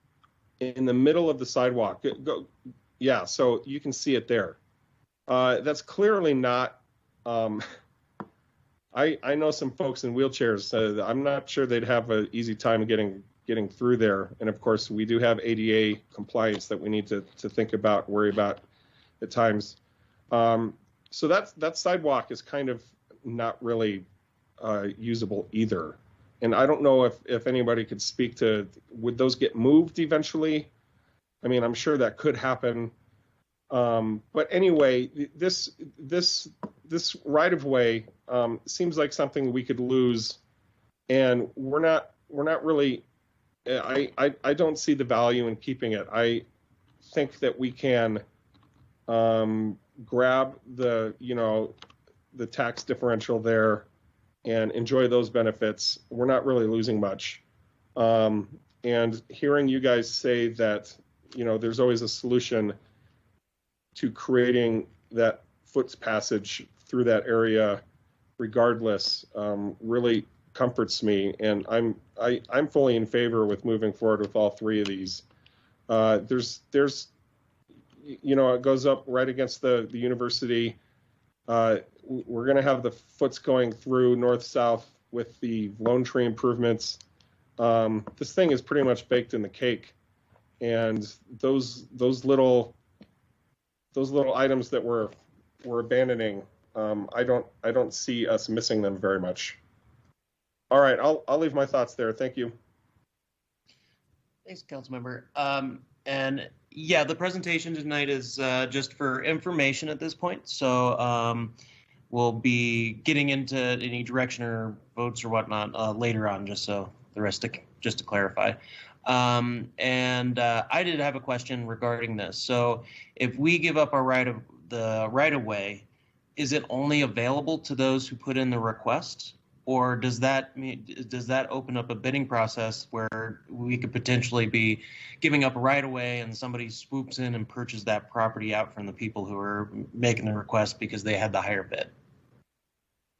S16: in the middle of the sidewalk. Yeah, so you can see it there. That's clearly not. I know some folks in wheelchairs. I'm not sure they'd have an easy time getting through there. And of course, we do have ADA compliance that we need to think about, worry about at times. So that sidewalk is kind of not really usable either. And I don't know if anybody could speak to, would those get moved eventually? I mean, I'm sure that could happen. But anyway, this right of way seems like something we could lose, and we're not really. I don't see the value in keeping it. I think that we can grab the tax differential there and enjoy those benefits. We're not really losing much. And hearing you guys say that there's always a solution to creating that foot passage through that area regardless really comforts me, and I'm fully in favor with moving forward with all three of these. There's it goes up right against the university. We're going to have the foots going through north-south with the Lone Tree improvements. This thing is pretty much baked in the cake, and those little items that we're abandoning, I don't see us missing them very much. All right, I'll leave my thoughts there. Thank you.
S1: Thanks, Councilmember. And yeah, the presentation tonight is just for information at this point. So we'll be getting into any direction or votes or whatnot later on, just so the rest just to clarify. And I did have a question regarding this. So if we give up our right of way, is it only available to those who put in the request? Or does that open up a bidding process where we could potentially be giving up a right of way and somebody swoops in and purchases that property out from the people who are making the request because they had the higher bid?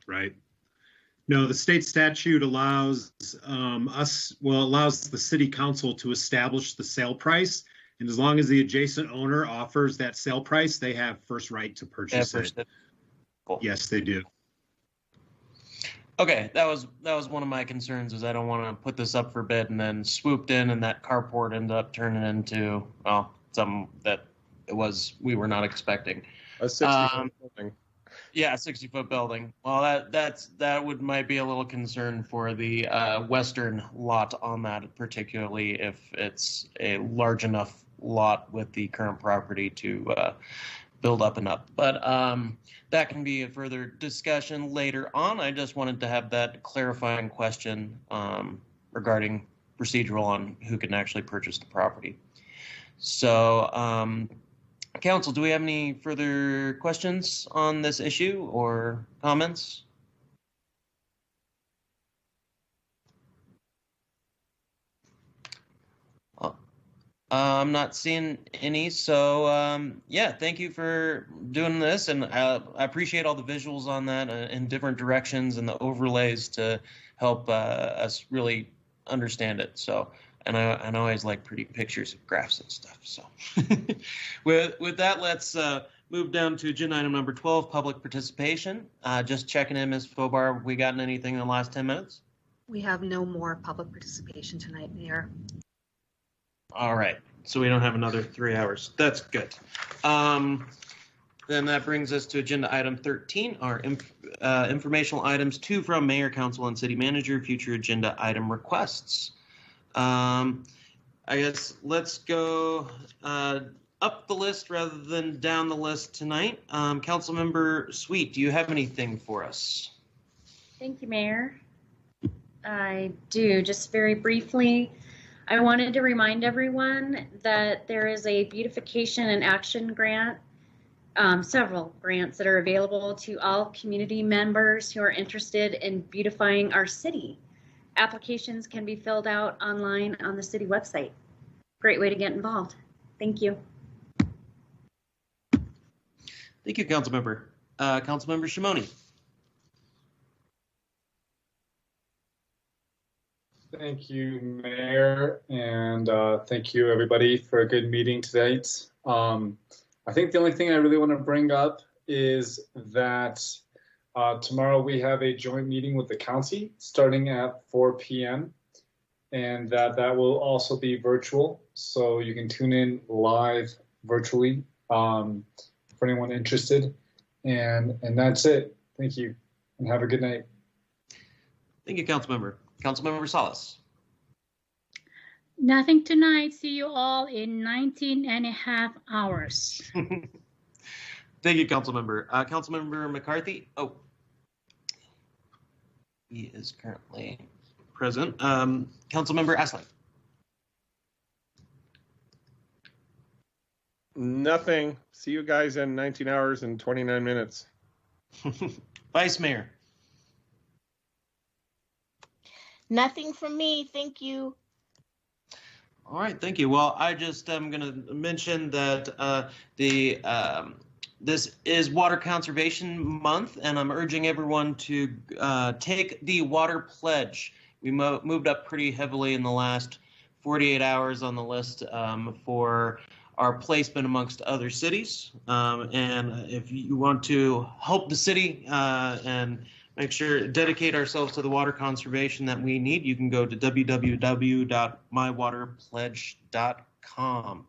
S20: Right. No, the state statute allows allows the city council to establish the sale price. And as long as the adjacent owner offers that sale price, they have first right to purchase it.
S1: Cool.
S20: Yes, they do.
S1: Okay, that was one of my concerns, is I don't want to put this up for bid and then swooped in and that carport ended up turning into, well, something that we were not expecting.
S16: A 60-foot building.
S1: Yeah, a 60-foot building. Well, that might be a little concern for the western lot on that, particularly if it's a large enough lot with the current property to build up and up. But that can be a further discussion later on. I just wanted to have that clarifying question regarding procedural on who can actually purchase the property. So, Council, do we have any further questions on this issue or comments? I'm not seeing any, so yeah, thank you for doing this, and I appreciate all the visuals on that in different directions and the overlays to help us really understand it. So, and I always like pretty pictures of graphs and stuff. So, with that, let's move down to agenda item number 12, public participation. Just checking in, Ms. Fobar, have we gotten anything in the last 10 minutes?
S8: We have no more public participation tonight, Mayor.
S1: All right, so we don't have another 3 hours. That's good. Then that brings us to agenda item 13, our informational items, 2 from Mayor, Council, and City Manager, future agenda item requests. I guess let's go up the list rather than down the list tonight. Councilmember Sweet, do you have anything for us?
S7: Thank you, Mayor. I do. Just very briefly, I wanted to remind everyone that there is a beautification and action grant, several grants that are available to all community members who are interested in beautifying our city. Applications can be filled out online on the city website. Great way to get involved. Thank you.
S1: Thank you, Councilmember. Councilmember Shimoni.
S21: Thank you, Mayor, and thank you, everybody, for a good meeting tonight. I think the only thing I really want to bring up is that tomorrow we have a joint meeting with the county starting at 4 p.m. and that will also be virtual, so you can tune in live virtually for anyone interested. And that's it. Thank you, and have a good night.
S1: Thank you, Councilmember. Councilmember Salas.
S17: Nothing tonight. See you all in 19.5 hours.
S1: Thank you, Councilmember. Councilmember McCarthy. Oh, he is currently present. Councilmember Aslan.
S16: Nothing. See you guys in 19 hours and 29 minutes.
S1: Vice Mayor.
S5: Nothing from me. Thank you.
S1: All right, thank you. Well, I just am going to mention that this is Water Conservation Month, and I'm urging everyone to take the water pledge. We moved up pretty heavily in the last 48 hours on the list for our placement amongst other cities. And if you want to help the city and make sure dedicate ourselves to the water conservation that we need, you can go to www.mywaterpledge.com.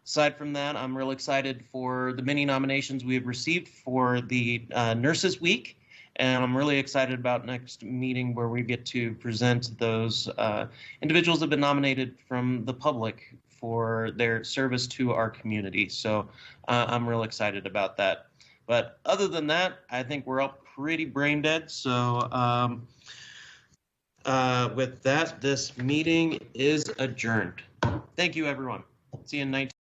S1: Aside from that, I'm real excited for the many nominations we have received for the Nurses Week, and I'm really excited about next meeting where we get to present those individuals that have been nominated from the public for their service to our community. So I'm real excited about that. But other than that, I think we're all pretty brain dead. So with that, this meeting is adjourned. Thank you, everyone. See you in 19.